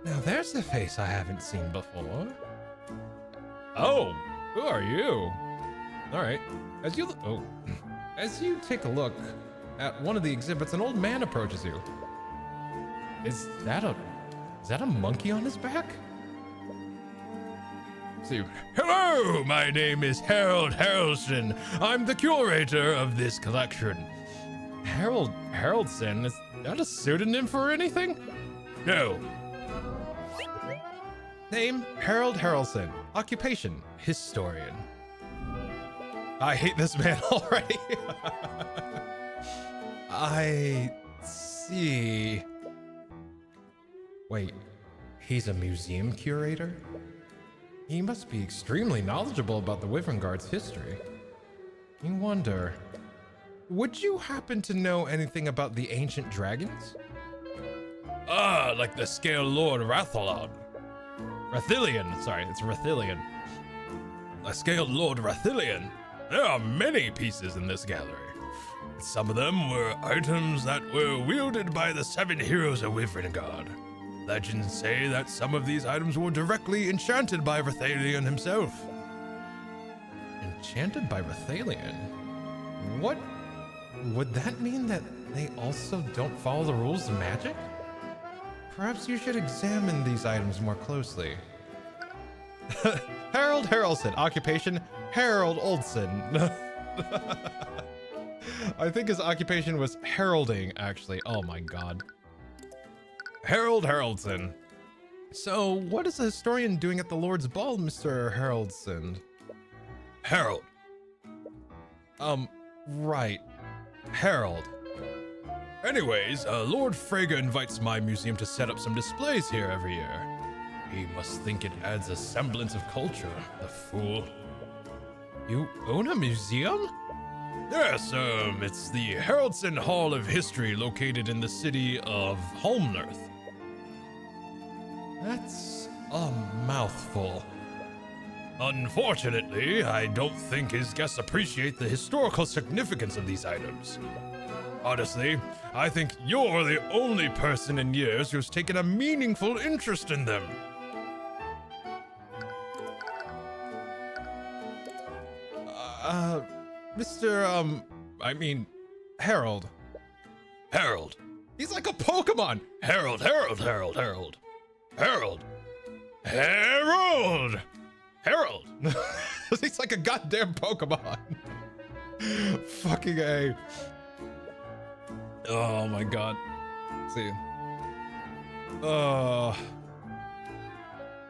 Now there's a face I haven't seen before. Oh, who are you? All right, as you take a look at one of the exhibits, an old man approaches you. Is that a monkey on his back? See, hello, my name is Harold Harrelson. I'm the curator of this collection. Harold Harrelson? Is that a pseudonym for anything? No. Name, Harold Harrelson. Occupation, historian. I hate this man already. I see. Wait, he's a museum curator? He must be extremely knowledgeable about the Wyvern Guard's history. You wonder, would you happen to know anything about the ancient dragons? Ah, like the Scale Lord Rathilion. Sorry, it's Rathilion. The Scaled Lord Rathilion. There are many pieces in this gallery. Some of them were items that were wielded by the 7 heroes of Wyverngard. Legends say that some of these items were directly enchanted by Rathalion himself. Enchanted by Rathalion? What? Would that mean that they also don't follow the rules of magic? Perhaps you should examine these items more closely. Harold Harrelson, occupation Harold Oldson. I think his occupation was heralding, actually. Oh my god. Harold Harrelson. So, what is a historian doing at the Lord's Ball, Mr. Harrelson? Harold. Right. Harold. Anyways, Lord Frege invites my museum to set up some displays here every year. He must think it adds a semblance of culture, the fool. You own a museum? Yes, it's the Haraldson Hall of History located in the city of Holmnerth. That's a mouthful. Unfortunately, I don't think his guests appreciate the historical significance of these items. Honestly, I think you're the only person in years who's taken a meaningful interest in them. Harold. Harold. He's like a Pokemon. Harold. Harold. He's like a goddamn Pokemon. Fucking A. Oh my god. Let's see.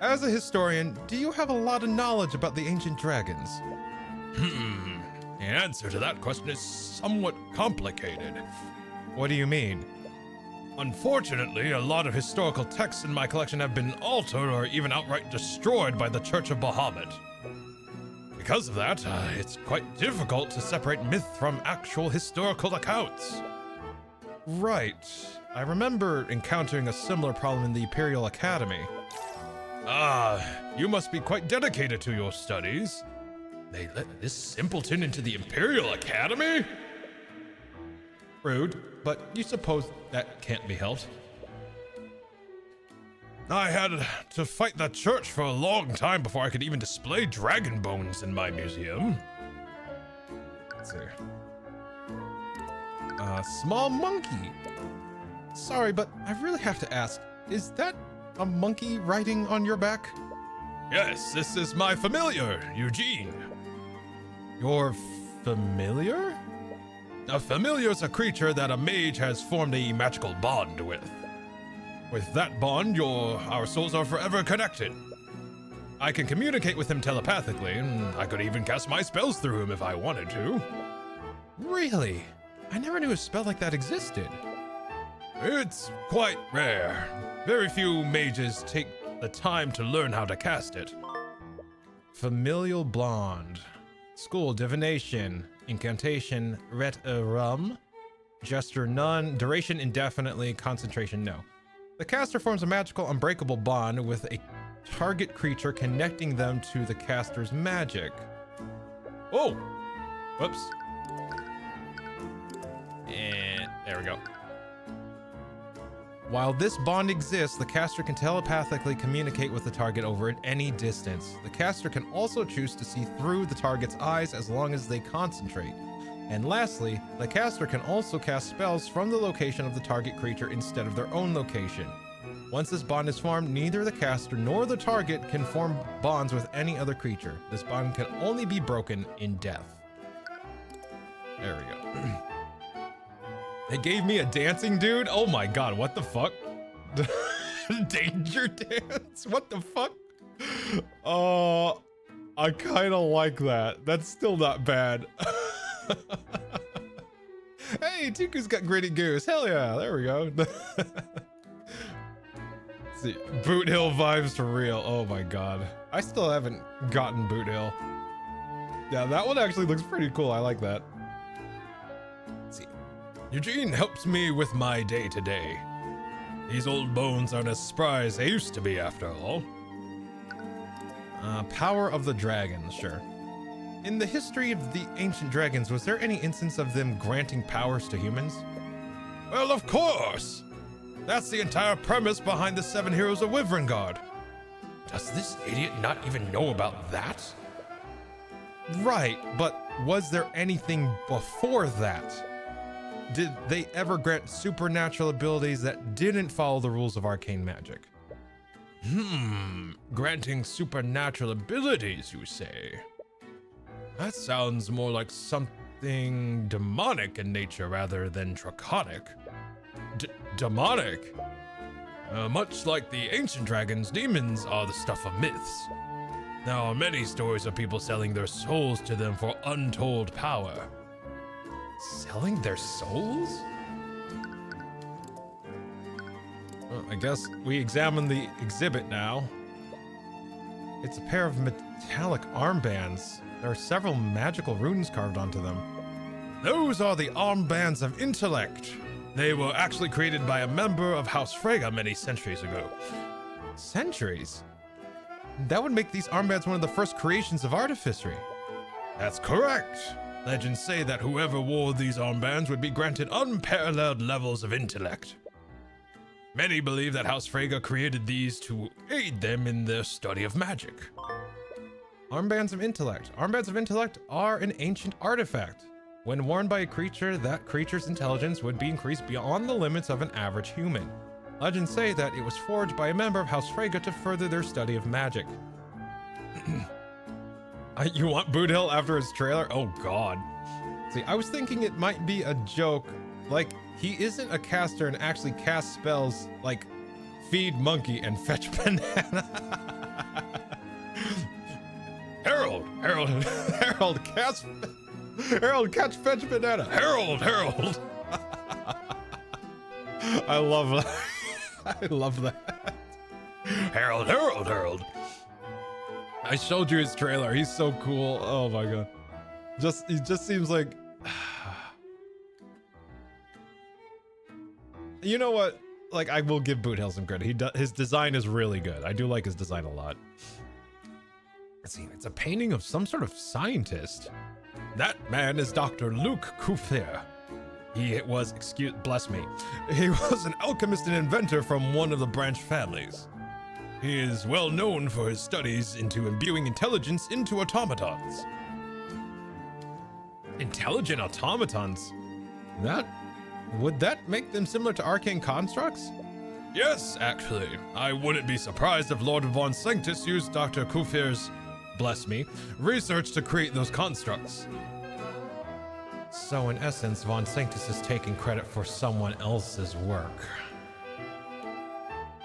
As a historian, do you have a lot of knowledge about the ancient dragons? The answer to that question is somewhat complicated. What do you mean? Unfortunately, a lot of historical texts in my collection have been altered or even outright destroyed by the Church of Bahamut. Because of that, it's quite difficult to separate myth from actual historical accounts. Right. I remember encountering a similar problem in the Imperial Academy. You must be quite dedicated to your studies. They let this simpleton into the Imperial Academy? Rude, but you suppose that can't be helped. I had to fight the church for a long time before I could even display dragon bones in my museum. Let's see. Small monkey. Sorry, but I really have to ask, is that a monkey riding on your back? Yes, this is my familiar, Eugene. Your familiar? A familiar is a creature that a mage has formed a magical bond with. With that bond, our souls are forever connected. I can communicate with him telepathically, and I could even cast my spells through him if I wanted to. Really? I never knew a spell like that existed. It's quite rare. Very few mages take the time to learn how to cast it. Familial blonde. School divination. Incantation ret rum. Gesture none. Duration indefinitely. Concentration no. The caster forms a magical unbreakable bond with a target creature, connecting them to the caster's magic. Oh! Whoops. And there we go. While this bond exists, the caster can telepathically communicate with the target over at any distance. The caster can also choose to see through the target's eyes as long as they concentrate. And lastly, the caster can also cast spells from the location of the target creature instead of their own location. Once this bond is formed, neither the caster nor the target can form bonds with any other creature. This bond can only be broken in death. There we go. They gave me a dancing dude? Oh my god, what the fuck? Danger dance? What the fuck? I kind of like that. That's still not bad. Hey, Tuku's got Gritty Goose. Hell yeah, there we go. Let's see, Boot Hill vibes for real. Oh my god. I still haven't gotten Boot Hill. Yeah, that one actually looks pretty cool. I like that. Let's see. Eugene helps me with my day-to-day. These old bones aren't as spry as they used to be, after all. Power of the Dragon, sure. In the history of the ancient dragons, was there any instance of them granting powers to humans? Well, of course! That's the entire premise behind the 7 Heroes of Wyverngard. Does this idiot not even know about that? Right, but was there anything before that? Did they ever grant supernatural abilities that didn't follow the rules of arcane magic? Granting supernatural abilities, you say? That sounds more like something demonic in nature rather than draconic. Demonic? Much like the ancient dragons, demons are the stuff of myths. There are many stories of people selling their souls to them for untold power. Selling their souls? Well, I guess we examine the exhibit now. It's a pair of metallic armbands. There are several magical runes carved onto them. Those are the armbands of intellect. They were actually created by a member of House Freyja many centuries ago. Centuries? That would make these armbands one of the first creations of artificery. That's correct. Legends say that whoever wore these armbands would be granted unparalleled levels of intellect. Many believe that House Freyja created these to aid them in their study of magic. Armbands of intellect. Armbands of intellect are an ancient artifact. When worn by a creature, that creature's intelligence would be increased beyond the limits of an average human. Legends say that it was forged by a member of House Freyja to further their study of magic. You want Boot Hill after his trailer? Oh god. See, I was thinking it might be a joke, like he isn't a caster and actually casts spells like feed monkey and fetch banana. Harold, catch fetch banana. Harold. I love that. I love that. Harold. I showed you his trailer. He's so cool. Oh my god. He just seems like. You know what? Like, I will give Boot Hill some credit. His design is really good. I do like his design a lot. Let's see. It's a painting of some sort of scientist. That man is Dr. Luke Cuthbert. He was an alchemist and inventor from one of the branch families. He is well known for his studies into imbuing intelligence into automatons. Intelligent automatons? Would that make them similar to arcane constructs? Yes, actually. I wouldn't be surprised if Lord Von Sanctus used Dr. Cuthbert's, research to create those constructs. So in essence, Von Sanctus is taking credit for someone else's work.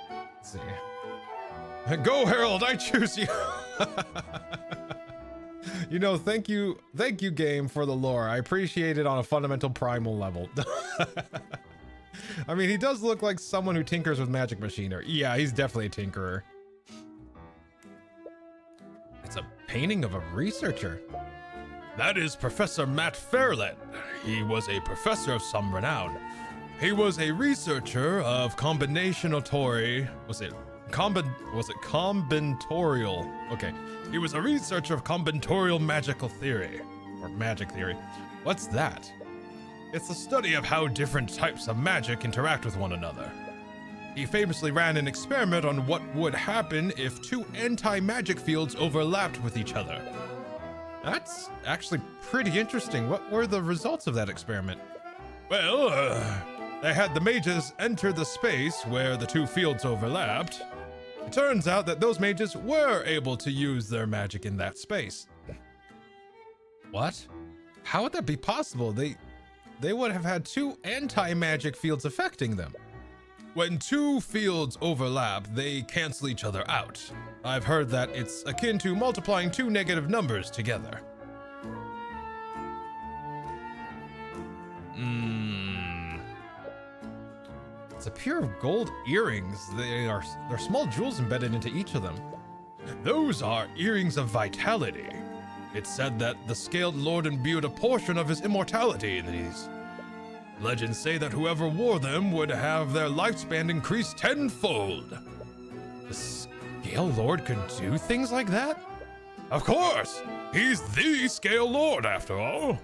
Let's see. Go, Harold, I choose you. You know, thank you, game, for the lore. I appreciate it on a fundamental primal level. I mean, he does look like someone who tinkers with magic machinery. Yeah, he's definitely a tinkerer. It's a painting of a researcher. That is Professor Matt Fairland. He was a professor of some renown. He was a researcher of combinatorial. Okay. He was a researcher of combinatorial magical theory. Or magic theory. What's that? It's the study of how different types of magic interact with one another. He famously ran an experiment on what would happen if two anti-magic fields overlapped with each other. That's actually pretty interesting. What were the results of that experiment? Well, they had the mages enter the space where the two fields overlapped. It turns out that those mages were able to use their magic in that space. What? How would that be possible? They would have had two anti-magic fields affecting them. When two fields overlap, they cancel each other out. I've heard that it's akin to multiplying two negative numbers together. It's a pair of gold earrings. They're small jewels embedded into each of them. Those are earrings of vitality. It's said that the Scaled Lord imbued a portion of his immortality in these. Legends say that whoever wore them would have their lifespan increased tenfold. The Scaled Lord could do things like that? Of course! He's the Scale Lord, after all!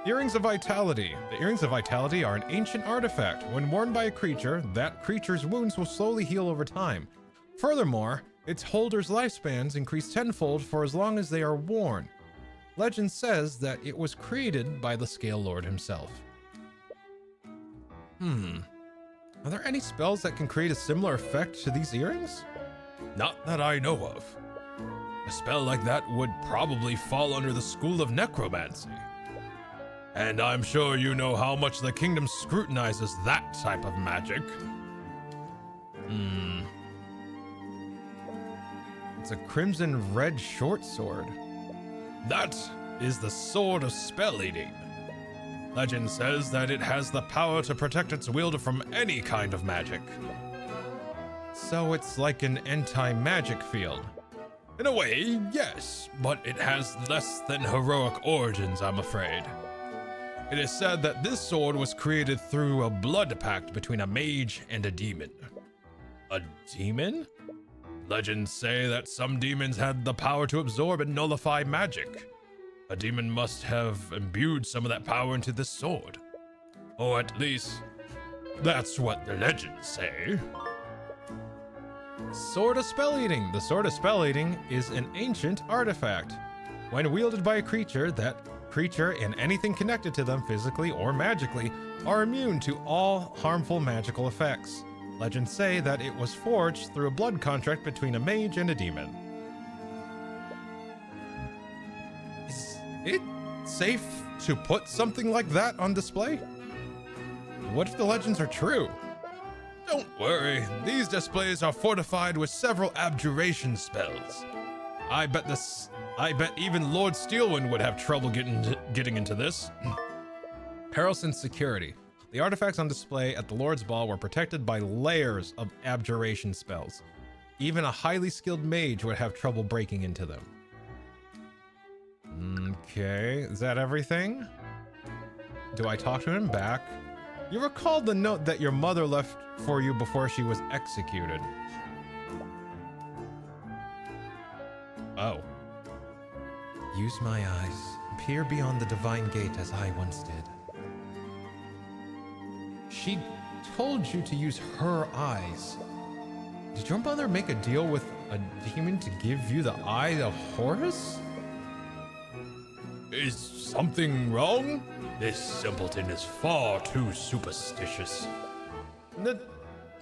Earrings of Vitality. The Earrings of Vitality are an ancient artifact. When worn by a creature, that creature's wounds will slowly heal over time. Furthermore, its holder's lifespans increase tenfold for as long as they are worn. Legend says that it was created by the Scale Lord himself. Are there any spells that can create a similar effect to these earrings? Not that I know of. A spell like that would probably fall under the school of necromancy. And I'm sure you know how much the kingdom scrutinizes that type of magic. It's a crimson red short sword. That is the Sword of Spell Eating. Legend says that it has the power to protect its wielder from any kind of magic. So it's like an anti-magic field. In a way, yes, but it has less than heroic origins, I'm afraid. It is said that this sword was created through a blood pact between a mage and a demon. A demon? Legends say that some demons had the power to absorb and nullify magic. A demon must have imbued some of that power into this sword. Or at least, that's what the legends say. Sword of Spell Eating. The Sword of Spell Eating is an ancient artifact. When wielded by a creature, that creature and anything connected to them physically or magically are immune to all harmful magical effects. Legends say that it was forged through a blood contract between a mage and a demon. Is it safe to put something like that on display? What if the legends are true? Don't worry, these displays are fortified with several abjuration spells. I bet even Lord Steelwind would have trouble getting into this. Harrelson's security. The artifacts on display at the Lord's Ball were protected by layers of abjuration spells. Even a highly skilled mage would have trouble breaking into them. Okay, is that everything? Do I talk to him back? You recalled the note that your mother left for you before she was executed. Oh. Use my eyes. Peer beyond the divine gate as I once did. She told you to use her eyes. Did your mother make a deal with a demon to give you the eye of Horus? Is something wrong? This simpleton is far too superstitious.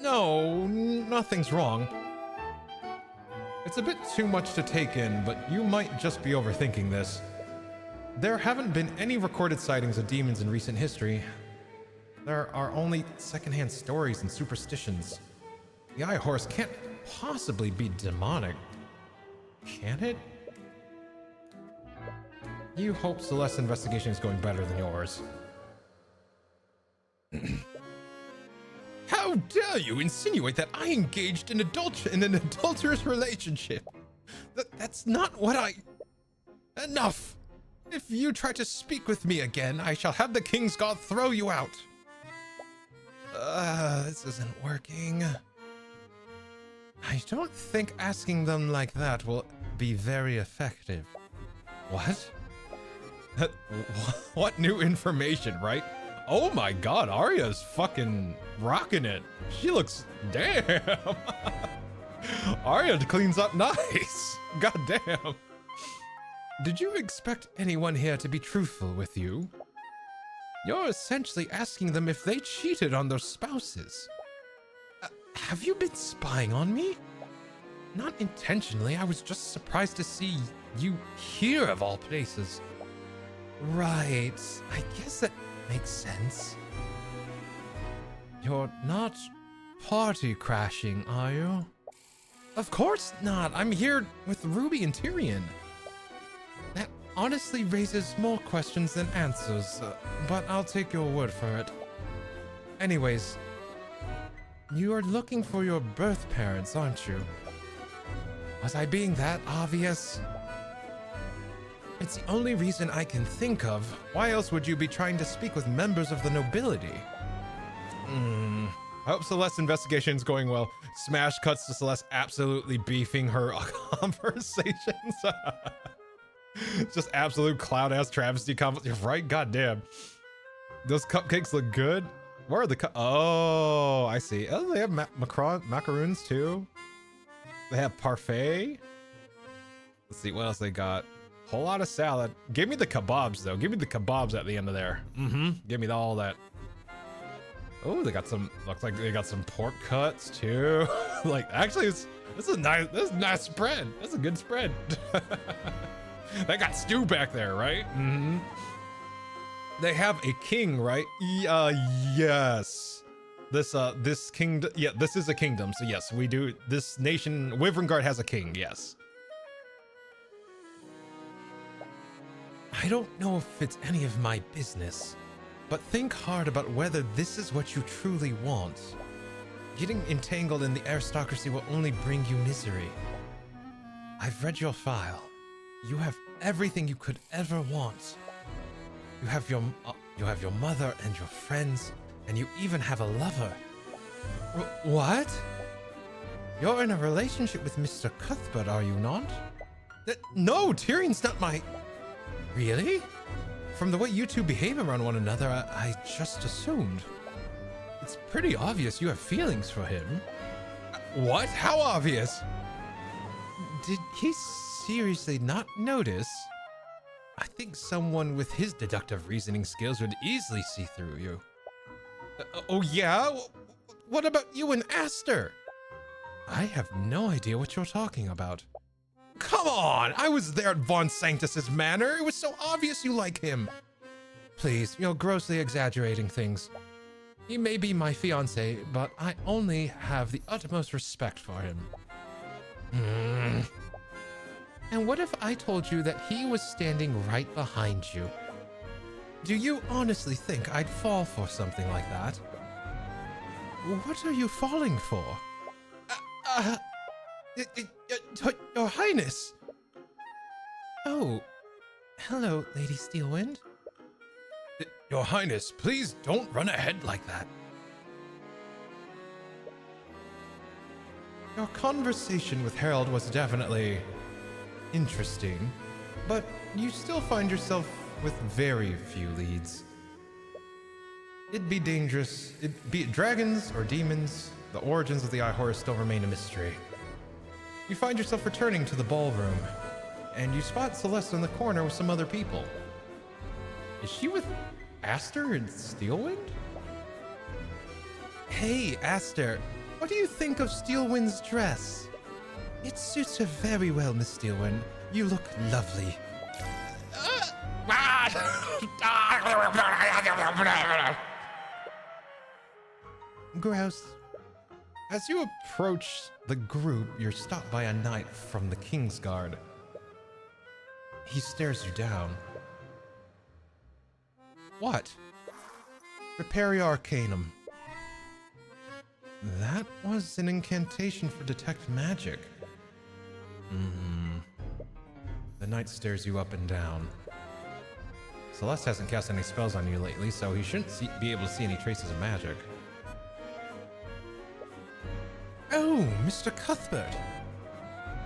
No, nothing's wrong. It's a bit too much to take in, but you might just be overthinking this. There haven't been any recorded sightings of demons in recent history. There are only secondhand stories and superstitions. The Eye of Horus can't possibly be demonic, can it? You hope Celeste's investigation is going better than yours. How dare you insinuate that I engaged in an adulterous relationship? That's not what I... Enough! If you try to speak with me again, I shall have the King's God throw you out. This isn't working. I don't think asking them like that will be very effective. What? What new information, right? Oh my god, Arya's fucking rocking it. She looks... Damn! Arya cleans up nice. God damn. Did you expect anyone here to be truthful with you? You're essentially asking them if they cheated on their spouses. Have you been spying on me? Not intentionally, I was just surprised to see you here of all places. Right, I guess that makes sense. You're not party crashing, are you? Of course not, I'm here with Ruby and Tyrion. That honestly raises more questions than answers, but I'll take your word for it. Anyways, you are looking for your birth parents, aren't you? Was I being that obvious? It's the only reason I can think of. Why else would you be trying to speak with members of the nobility? I hope Celeste's investigation is going well. Smash cuts to Celeste absolutely beefing her conversations. Just absolute clown-ass travesty conversation, right? Goddamn. Those cupcakes look good. Where are the Oh, I see. Oh, they have macaroons too. They have parfait. Let's see what else they got. Whole lot of salad. Give me the kebabs though. Give me the kebabs at the end of there. Give me all that. Oh, they got some. Looks like they got some pork cuts too. Like, actually, this is a nice spread. That's a good spread. They got stew back there, right? They have a king, right? Yes. This kingdom. Yeah, this is a kingdom. So yes, we do. This nation, Wyverngard has a king. Yes. I don't know if it's any of my business, but think hard about whether this is what you truly want. Getting entangled in the aristocracy will only bring you misery. I've read your file. You have everything you could ever want. You have your mother and your friends, and you even have a lover. What? You're in a relationship with Mr. Cuthbert, are you not? No, Tyrion's not my... Really? From the way you two behave around one another, I just assumed. It's pretty obvious you have feelings for him. What? How obvious? Did he seriously not notice? I think someone with his deductive reasoning skills would easily see through you. Oh yeah? What about you and Aster? I have no idea what you're talking about. Come on! I was there at Von Sanctus's manor. It was so obvious you like him. Please, you're grossly exaggerating things. He may be my fiancé, but I only have the utmost respect for him. And what if I told you that he was standing right behind you? Do you honestly think I'd fall for something like that? What are you falling for? Your Highness! Oh, hello, Lady Steelwind. Your Highness, please don't run ahead like that. Your conversation with Harold was definitely interesting, but you still find yourself with very few leads. It'd be dangerous. Be it dragons or demons, the origins of the Eye Horror still remain a mystery. You find yourself returning to the ballroom, and you spot Celeste in the corner with some other people. Is she with Aster and Steelwind? Hey, Aster, what do you think of Steelwind's dress? It suits her very well, Miss Steelwind. You look lovely. Gross. As you approach the group, you're stopped by a knight from the Kingsguard. He stares you down. What? Prepare your Arcanum. That was an incantation for detect magic. The knight stares you up and down. Celeste hasn't cast any spells on you lately, so he shouldn't be able to see any traces of magic. Oh, Mr. Cuthbert.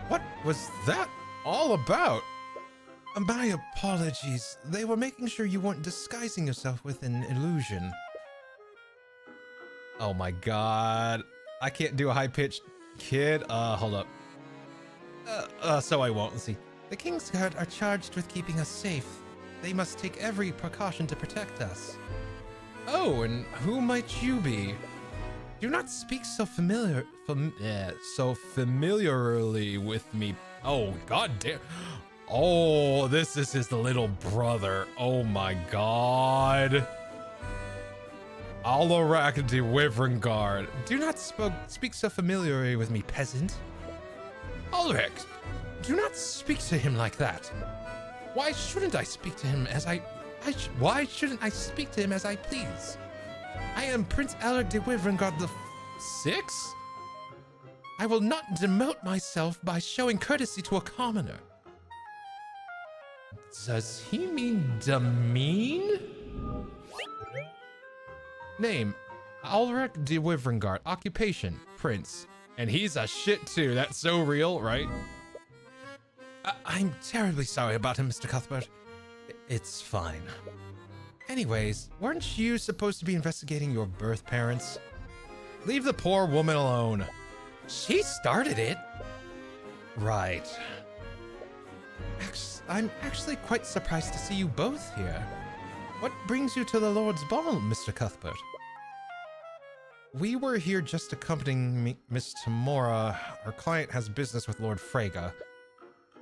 What was that all about? My apologies. They were making sure you weren't disguising yourself with an illusion. Oh my god. I can't do a high-pitched kid. Hold up. So I won't. Let's see. The Kingsguard are charged with keeping us safe. They must take every precaution to protect us. Oh, and who might you be? Do not speak so familiarly with me. Oh, god damn. Oh, this is his little brother. Oh my god. Alarak de Wyverngard. Do not speak so familiarly with me, peasant. Ulrich, do not speak to him like that. Why shouldn't I speak to him as why shouldn't I speak to him as I please? I am Prince Alaric de Wyverngard the Sixth. I will not demote myself by showing courtesy to a commoner. Does he mean demean? Name, Ulrich de Wyverngard, occupation, prince. And he's a shit too, that's so real, right? I'm terribly sorry about him, Mr. Cuthbert. It's fine. Anyways, weren't you supposed to be investigating your birth parents? Leave the poor woman alone. She started it. Right. I'm actually quite surprised to see you both here. What brings you to the Lord's Ball, Mr. Cuthbert? We were here just accompanying Miss Tamora. Her client has business with Lord Frege.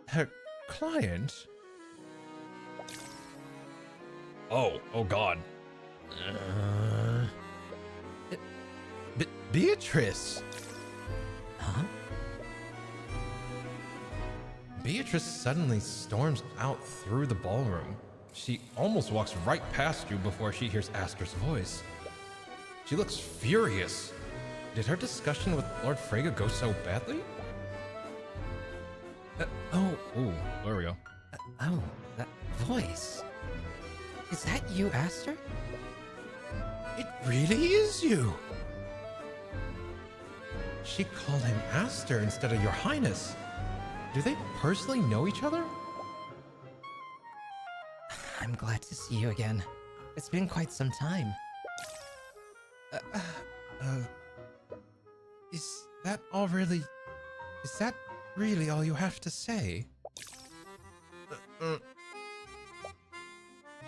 Her client? Oh God. Beatrice! Huh? Beatrice suddenly storms out through the ballroom. She almost walks right past you before she hears Aster's voice. She looks furious. Did her discussion with Lord Frege go so badly? There we go. Oh, that voice. Is that you, Aster? It really is you. She called him Aster instead of Your Highness. Do they personally know each other? I'm glad to see you again. It's been quite some time. Is that really all you have to say?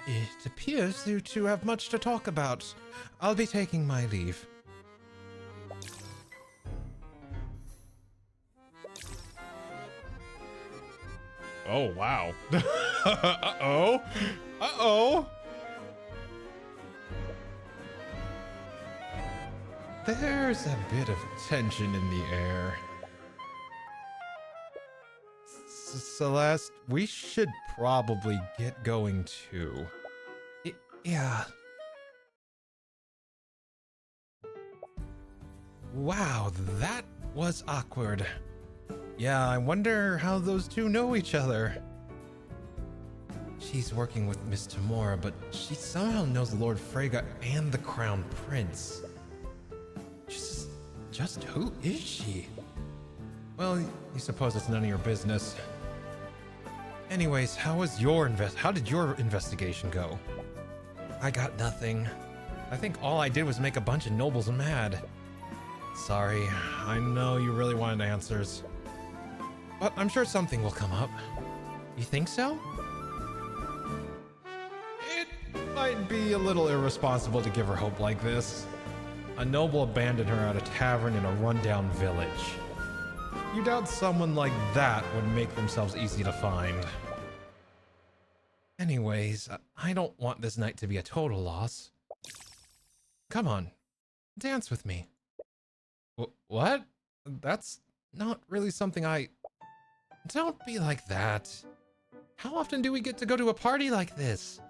It appears you two have much to talk about. I'll be taking my leave. Oh, wow. Uh-oh. Uh-oh. There's a bit of tension in the air. Celeste, we should probably get going too. Yeah. Wow, that was awkward. Yeah, I wonder how those two know each other. She's working with Miss Tamora, but she somehow knows Lord Frege and the Crown Prince. Just who is she? Well, you suppose it's none of your business. Anyways, how did your investigation go? I got nothing. I think all I did was make a bunch of nobles mad. Sorry, I know you really wanted answers. But I'm sure something will come up. You think so? It might be a little irresponsible to give her hope like this. A noble abandoned her at a tavern in a rundown village. You doubt someone like that would make themselves easy to find. Anyways, I don't want this night to be a total loss. Come on, dance with me. What? That's not really something Don't be like that. How often do we get to go to a party like this?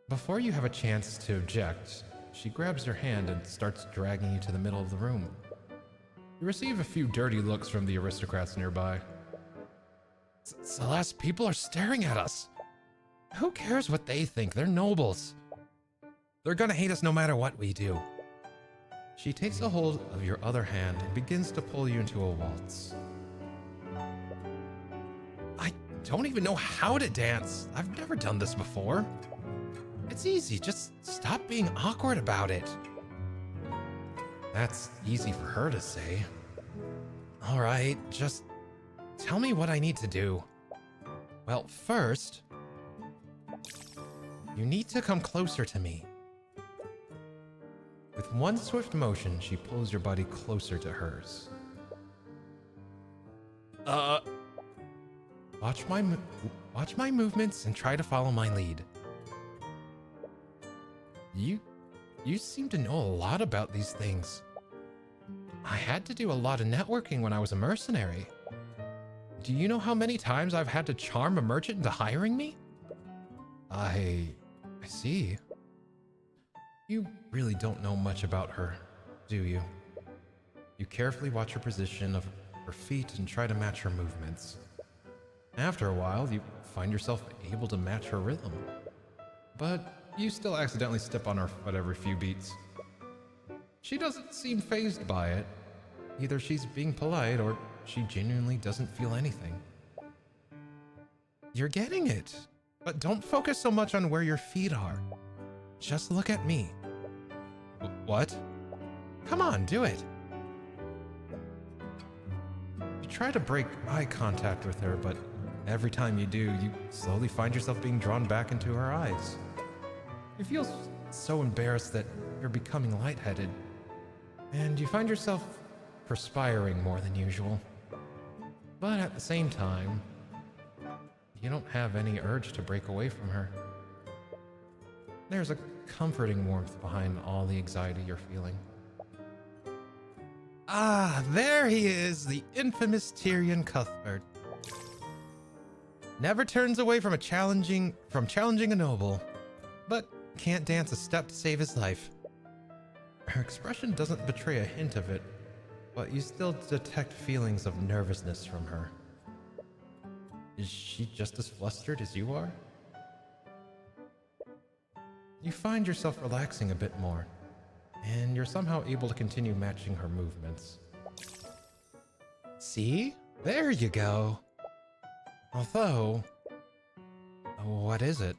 Before you have a chance to object, she grabs your hand and starts dragging you to the middle of the room. You receive a few dirty looks from the aristocrats nearby. Celeste, people are staring at us. Who cares what they think? They're nobles. They're gonna hate us no matter what we do. She takes a hold of your other hand and begins to pull you into a waltz. I don't even know how to dance. I've never done this before. It's easy, just stop being awkward about it. That's easy for her to say. All right, just tell me what I need to do. Well, first, you need to come closer to me. With one swift motion, she pulls your body closer to hers. Watch my movements and try to follow my lead. You seem to know a lot about these things. I had to do a lot of networking when I was a mercenary. Do you know how many times I've had to charm a merchant into hiring me? I see. You really don't know much about her, do you? You carefully watch her position of her feet and try to match her movements. After a while, you find yourself able to match her rhythm. But you still accidentally step on her foot every few beats. She doesn't seem fazed by it. Either she's being polite or she genuinely doesn't feel anything. You're getting it, but don't focus so much on where your feet are. Just look at me. What? Come on, do it. You try to break eye contact with her, but every time you do, you slowly find yourself being drawn back into her eyes. You feel so embarrassed that you're becoming lightheaded, and you find yourself perspiring more than usual. But at the same time, you don't have any urge to break away from her. There's a comforting warmth behind all the anxiety you're feeling. Ah, there he is, the infamous Tyrion Cuthbert. Never turns away from challenging a noble, but can't dance a step to save his life. Her expression doesn't betray a hint of it, but you still detect feelings of nervousness from her. Is she just as flustered as you are? You find yourself relaxing a bit more, and you're somehow able to continue matching her movements. See? There you go. Although, what is it?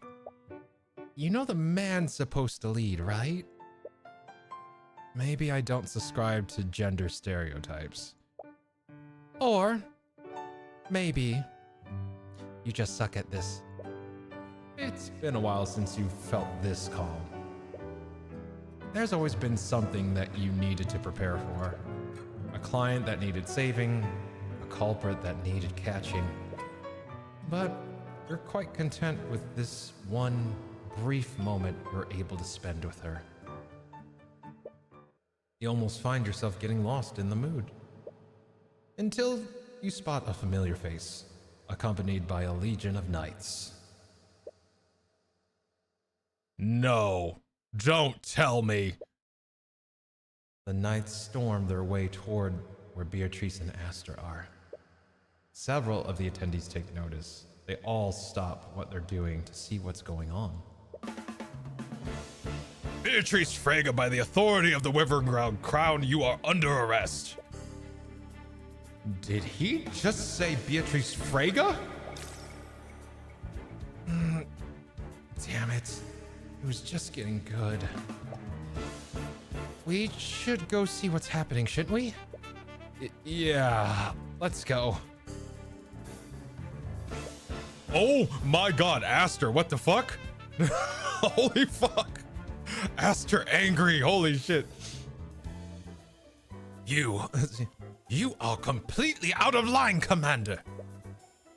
You know the man's supposed to lead, right? Maybe I don't subscribe to gender stereotypes. Or maybe you just suck at this. It's been a while since you felt this calm. There's always been something that you needed to prepare for. A client that needed saving, a culprit that needed catching. But you're quite content with this one brief moment you're able to spend with her. You almost find yourself getting lost in the mood. Until you spot a familiar face, accompanied by a legion of knights. No, don't tell me. The knights storm their way toward where Beatrice and Aster are. Several of the attendees take notice. They all stop what they're doing to see what's going on. Beatrice Frege, by the authority of the Wyvern Crown, you are under arrest. Did he just say Beatrice Frege? Damn it. It was just getting good. We should go see what's happening, shouldn't we? Yeah, let's go. Oh my god, Aster, what the fuck? Holy fuck. Aster angry, holy shit. You are completely out of line, Commander.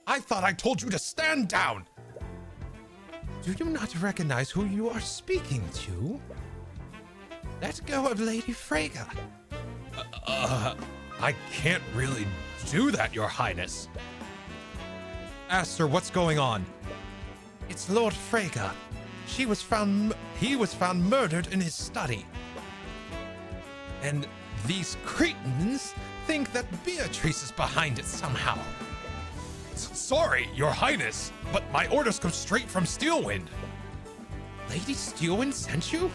I thought I told you to stand down. Do you not recognize who you are speaking to? Let go of Lady Frege. I can't really do that, Your Highness. Aster, what's going on? It's Lord Frege. He was found murdered in his study. And these cretins think that Beatrice is behind it somehow. Sorry, Your Highness, but my orders come straight from Steelwind. Lady Steelwind sent you?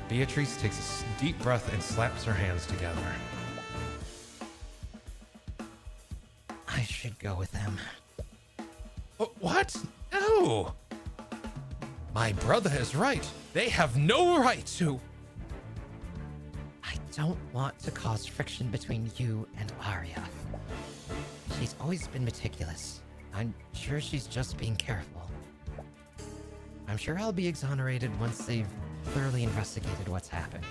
Beatrice takes a deep breath and slaps her hands together. I should go with them. What? No! My brother is right. They have no right to. I don't want to cause friction between you and Arya. She's always been meticulous. I'm sure she's just being careful. I'm sure I'll be exonerated once they've thoroughly investigated what's happened.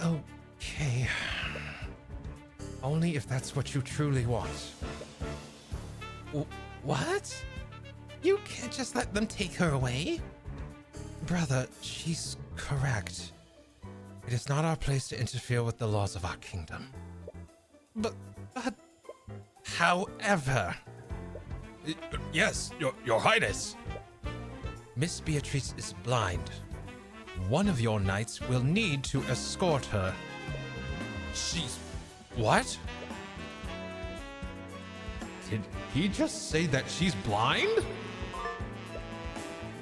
Okay. Only if that's what you truly want. What? You can't just let them take her away? Brother, she's correct. It is not our place to interfere with the laws of our kingdom. But however... Yes, Your Highness. Miss Beatrice is blind. One of your knights will need to escort her. She's... What? Did he just say that she's blind?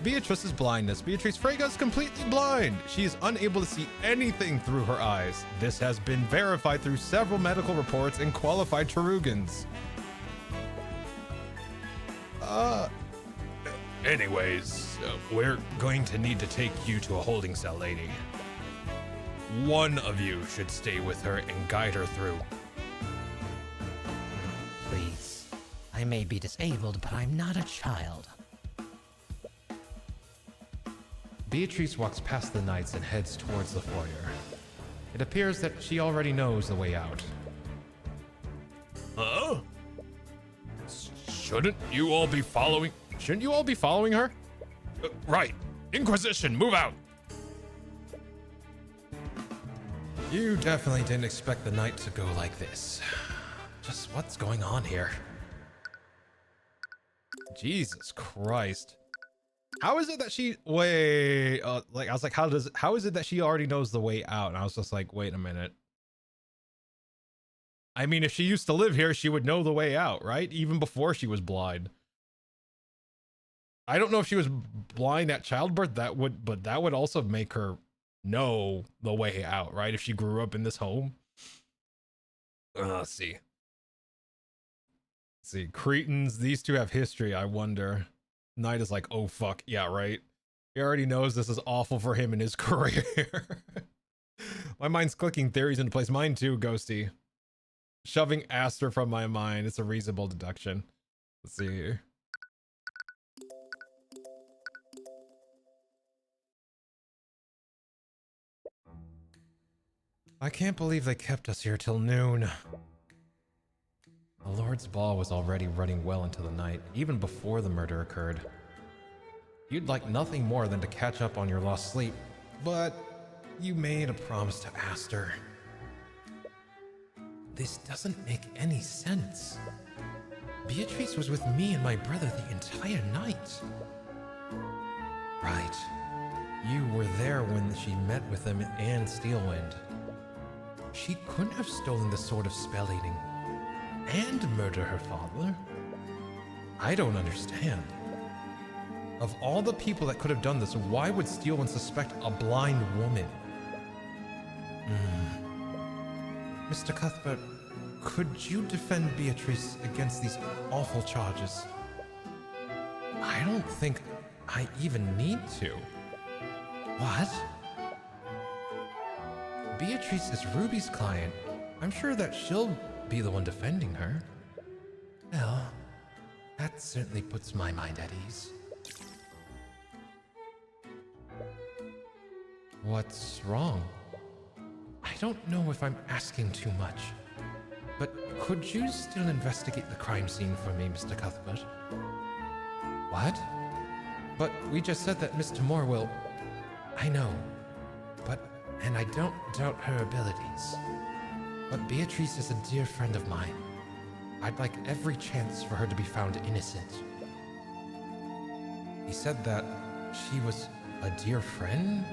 Beatrice's blindness. Beatrice Frege is completely blind. She is unable to see anything through her eyes. This has been verified through several medical reports and qualified Tarugans. Anyways, we're going to need to take you to a holding cell, lady. One of you should stay with her and guide her through. Please. I may be disabled, but I'm not a child. Beatrice walks past the knights and heads towards the foyer. It appears that she already knows the way out. Huh? Shouldn't you all be following her? Right. Inquisition, move out. You definitely didn't expect the night to go like this. Just what's going on here? Jesus Christ. How is it that she like I was like, how is it that she already knows the way out? And I was just like, wait a minute. I mean, if she used to live here, she would know the way out, right? Even before she was blind. I don't know if she was blind at childbirth, but that would also make her know the way out, right? If she grew up in this home. Let's see. Cretans, these two have history, I wonder. Knight is like, oh fuck, yeah, right. He already knows this is awful for him in his career. My mind's clicking theories into place. Mine too, Ghosty. Shoving Aster from my mind. It's a reasonable deduction. Let's see here. I can't believe they kept us here till noon. The Lord's Ball was already running well into the night, even before the murder occurred. You'd like nothing more than to catch up on your lost sleep, but you made a promise to Aster. This doesn't make any sense. Beatrice was with me and my brother the entire night. Right. You were there when she met with him and Steelwind. She couldn't have stolen the Sword of Spell Eating and murder her father. I don't understand. Of all the people that could have done this, why would Steelwind suspect a blind woman? Mr. Cuthbert, could you defend Beatrice against these awful charges? I don't think I even need to. What? Beatrice is Ruby's client. I'm sure that she'll be the one defending her. Well, that certainly puts my mind at ease. What's wrong? I don't know if I'm asking too much, but could you still investigate the crime scene for me, Mr. Cuthbert? What? But we just said that Miss Tamor will... I know, and I don't doubt her abilities. But Beatrice is a dear friend of mine. I'd like every chance for her to be found innocent. He said that she was a dear friend?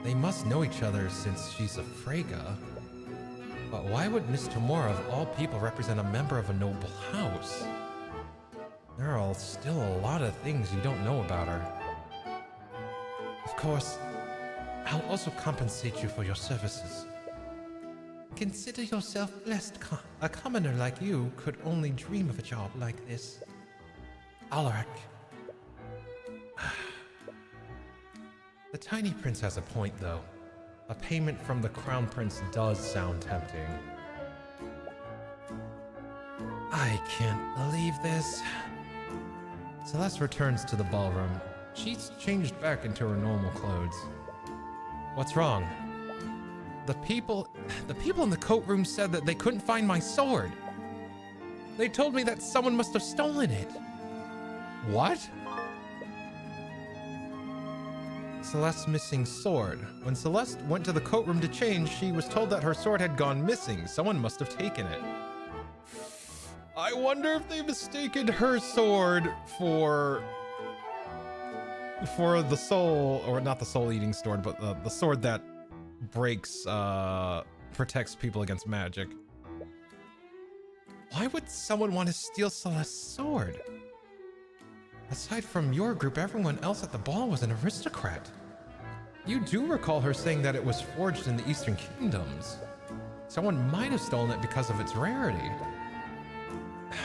They must know each other since she's a Frege. But why would Miss Tamora of all people represent a member of a noble house? There are still a lot of things you don't know about her. Of course, I'll also compensate you for your services. Consider yourself blessed. A commoner like you could only dream of a job like this. Alaric. The Tiny Prince has a point, though. A payment from the Crown Prince does sound tempting. I can't believe this. Celeste returns to the ballroom. She's changed back into her normal clothes. What's wrong? The people in the coat room said that they couldn't find my sword. They told me that someone must have stolen it. What? Celeste's missing sword. When Celeste went to the coat room to change, she was told that her sword had gone missing. Someone must have taken it. I wonder if they mistaken her sword for the soul, or not the soul-eating sword, but the sword that protects people against magic. Why would someone want to steal Celeste's sword? Aside from your group, everyone else at the ball was an aristocrat. You do recall her saying that it was forged in the Eastern Kingdoms. Someone might have stolen it because of its rarity.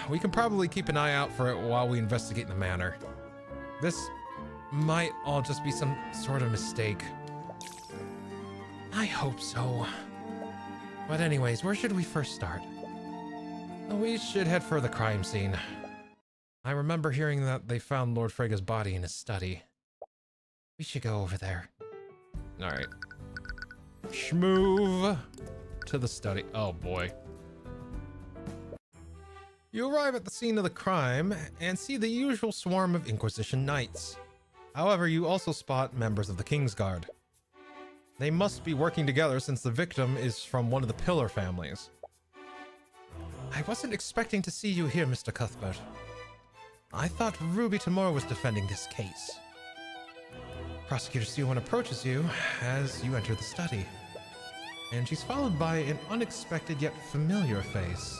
We can probably keep an eye out for it while we investigate the manor. This might all just be some sort of mistake. I hope so. But anyways, where should we first start? We should head for the crime scene. I remember hearing that they found Lord Frega's body in his study. We should go over there. All right. Schmoove to the study. Oh boy. You arrive at the scene of the crime and see the usual swarm of Inquisition knights. However, you also spot members of the Kingsguard. They must be working together since the victim is from one of the Pillar families. I wasn't expecting to see you here, Mr. Cuthbert. I thought Ruby Tamora was defending this case. Prosecutor Steelman approaches you as you enter the study, and she's followed by an unexpected yet familiar face.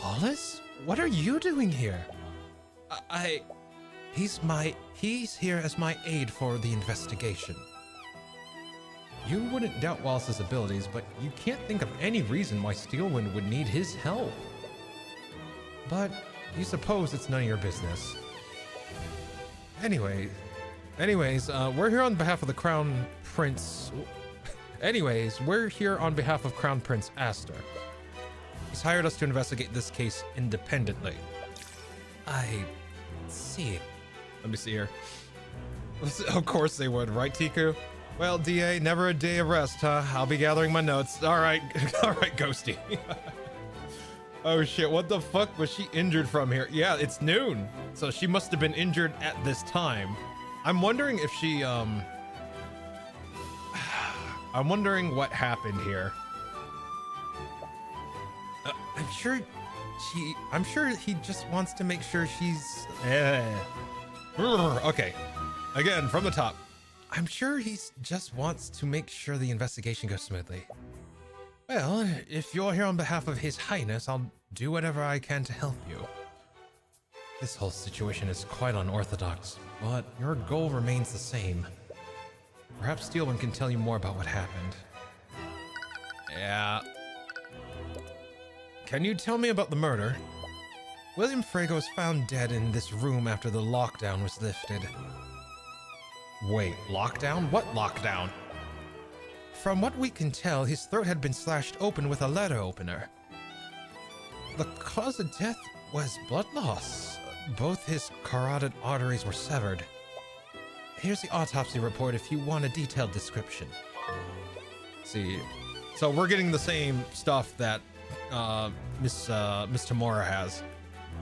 Wallace? What are you doing here? He's here as my aide for the investigation. You wouldn't doubt Wallace's abilities, but you can't think of any reason why Steelwind would need his help. But you suppose it's none of your business. Anyways, we're here on behalf of the Crown Prince. We're here on behalf of Crown Prince Aster. He's hired us to investigate this case independently. I see. Let me see here. Of course they would, right, Tiku? Well, DA, never a day of rest, huh? I'll be gathering my notes. All right, Ghosty. Oh shit, what the fuck was she injured from here? Yeah, it's noon, so she must have been injured at this time. I'm wondering if she, I'm wondering what happened here. I'm sure he just wants to make sure she's, okay. Again, from the top. I'm sure he just wants to make sure the investigation goes smoothly. Well, if you're here on behalf of His Highness, I'll do whatever I can to help you. This whole situation is quite unorthodox, but your goal remains the same. Perhaps Steelman can tell you more about what happened. Yeah. Can you tell me about the murder? William Frege was found dead in this room after the lockdown was lifted. Wait, lockdown? What lockdown? From what we can tell, his throat had been slashed open with a letter opener. The cause of death was blood loss. Both his carotid arteries were severed. Here's the autopsy report if you want a detailed description. See, so we're getting the same stuff that Miss Tamora has.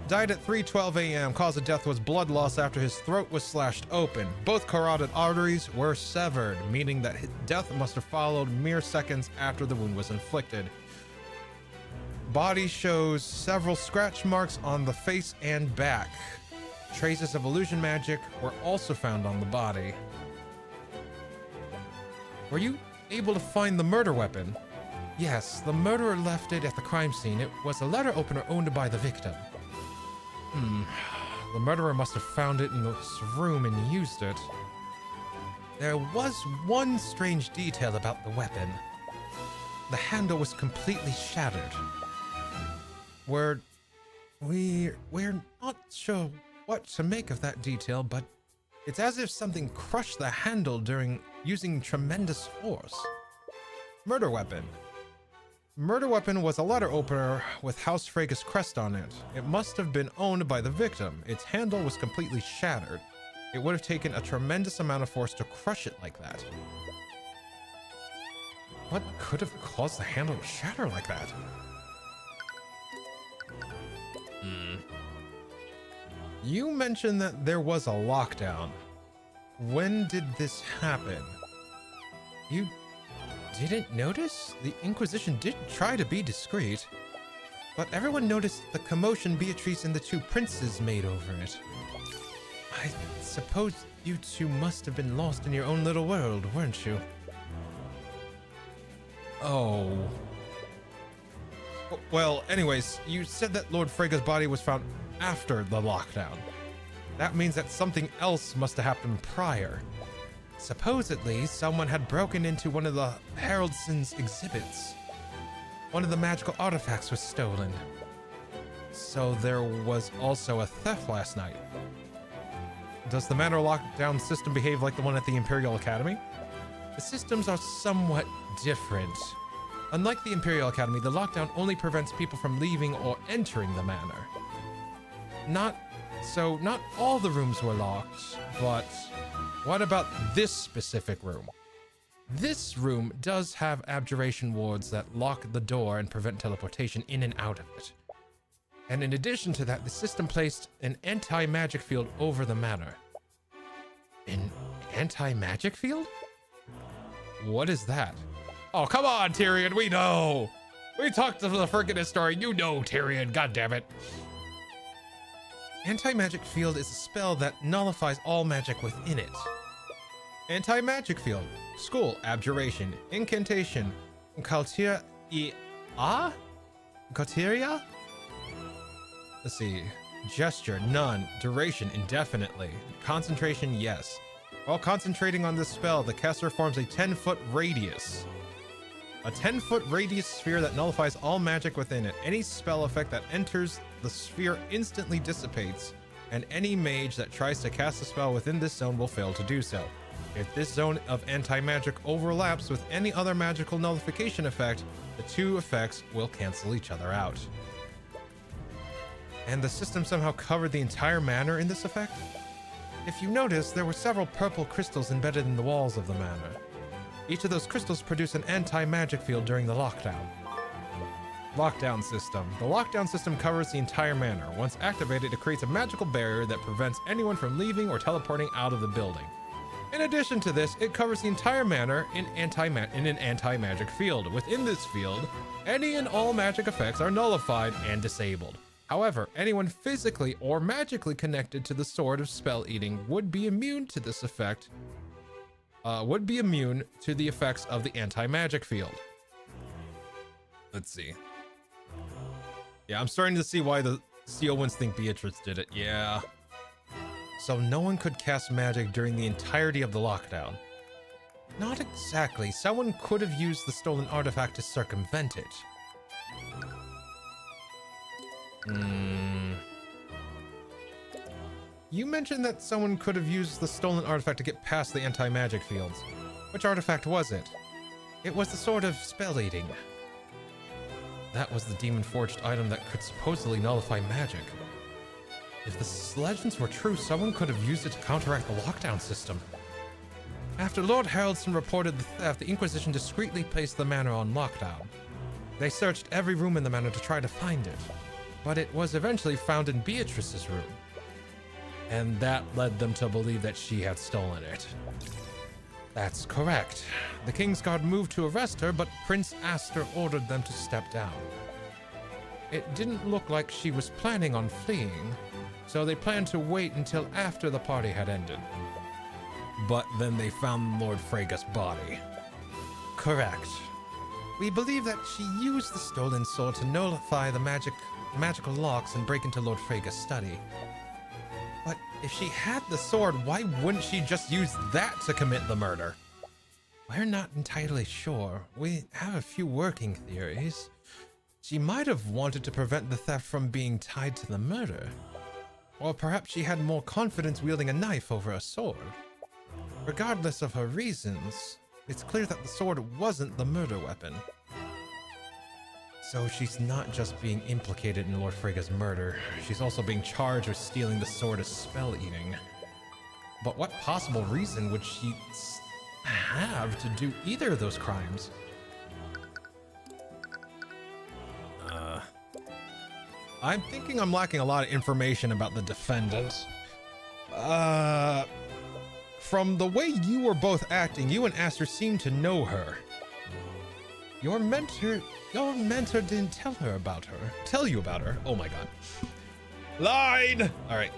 Died at 3:12 a.m. Cause of death was blood loss after his throat was slashed open. Both carotid arteries were severed, meaning that his death must have followed mere seconds after the wound was inflicted. Body shows several scratch marks on the face and back. Traces of illusion magic were also found on the body. Were you able to find the murder weapon? Yes, the murderer left it at the crime scene. It was a letter opener owned by the victim. The murderer must have found it in this room and used it. There was one strange detail about the weapon. The handle was completely shattered. We're not sure what to make of that detail, but it's as if something crushed the handle during using tremendous force. Murder weapon. Murder weapon was a letter opener with House Frege's crest on it. It must have been owned by the victim. Its handle was completely shattered. It would have taken a tremendous amount of force to crush it like that. What could have caused the handle to shatter like that? You mentioned that there was a lockdown. When did this happen? You didn't notice? The Inquisition did try to be discreet, but everyone noticed the commotion Beatrice and the two princes made over it. I suppose you two must have been lost in your own little world, weren't you? Oh. Well, anyways, you said that Lord Frega's body was found after the lockdown. That means that something else must have happened prior. Supposedly, someone had broken into one of the Haraldson's exhibits. One of the magical artifacts was stolen. So there was also a theft last night. Does the manor lockdown system behave like the one at the Imperial Academy? The systems are somewhat different. Unlike the Imperial Academy, the lockdown only prevents people from leaving or entering the manor. Not all the rooms were locked, but what about this specific room? This room does have abjuration wards that lock the door and prevent teleportation in and out of it. And in addition to that, the system placed an anti-magic field over the manor. An anti-magic field? What is that? Oh, come on, Tyrion, we know! We talked to the freaking historian, you know, Tyrion, goddammit. Anti-magic field is a spell that nullifies all magic within it. Anti-magic field. School, abjuration, incantation, Kalteria. Let's see. Gesture, none. Duration, indefinitely. Concentration, yes. While concentrating on this spell, the caster forms a 10-foot radius. A 10-foot radius sphere that nullifies all magic within it. Any spell effect that enters the sphere instantly dissipates, and any mage that tries to cast a spell within this zone will fail to do so. If this zone of anti-magic overlaps with any other magical nullification effect, the two effects will cancel each other out. And the system somehow covered the entire manor in this effect? If you notice, there were several purple crystals embedded in the walls of the manor. Each of those crystals produce an anti-magic field during the lockdown. Lockdown system. The lockdown system covers the entire manor. Once activated, it creates a magical barrier that prevents anyone from leaving or teleporting out of the building. In addition to this, it covers the entire manor in an anti-magic field. Within this field, any and all magic effects are nullified and disabled. However, anyone physically or magically connected to the Sword of Spell Eating would be immune to this effect. Would be immune to the effects of the anti-magic field. Let's see. Yeah, I'm starting to see why the Seowins think Beatrice did it. Yeah. So no one could cast magic during the entirety of the lockdown. Not exactly. Someone could have used the stolen artifact to circumvent it. You mentioned that someone could have used the stolen artifact to get past the anti-magic fields. Which artifact was it? It was the Sword of Spell Eating. That was the demon-forged item that could supposedly nullify magic. If the legends were true, someone could have used it to counteract the lockdown system. After Lord Haraldson reported the theft, the Inquisition discreetly placed the manor on lockdown. They searched every room in the manor to try to find it, but it was eventually found in Beatrice's room. And that led them to believe that she had stolen it. That's correct. The Kingsguard moved to arrest her, but Prince Aster ordered them to step down. It didn't look like she was planning on fleeing, so they planned to wait until after the party had ended. But then they found Lord Frega's body. Correct. We believe that she used the stolen sword to nullify the magical locks and break into Lord Frega's study. But if she had the sword, why wouldn't she just use that to commit the murder? We're not entirely sure. We have a few working theories. She might have wanted to prevent the theft from being tied to the murder. Or perhaps she had more confidence wielding a knife over a sword. Regardless of her reasons, it's clear that the sword wasn't the murder weapon. So she's not just being implicated in Lord Frega's murder, she's also being charged with stealing the Sword of Spell Eating. But what possible reason would she have to do either of those crimes? I'm thinking I'm lacking a lot of information about the defendant. From the way you were both acting, you and Aster seemed to know her. Your mentor didn't tell you about her. Oh my god. Line! Alright.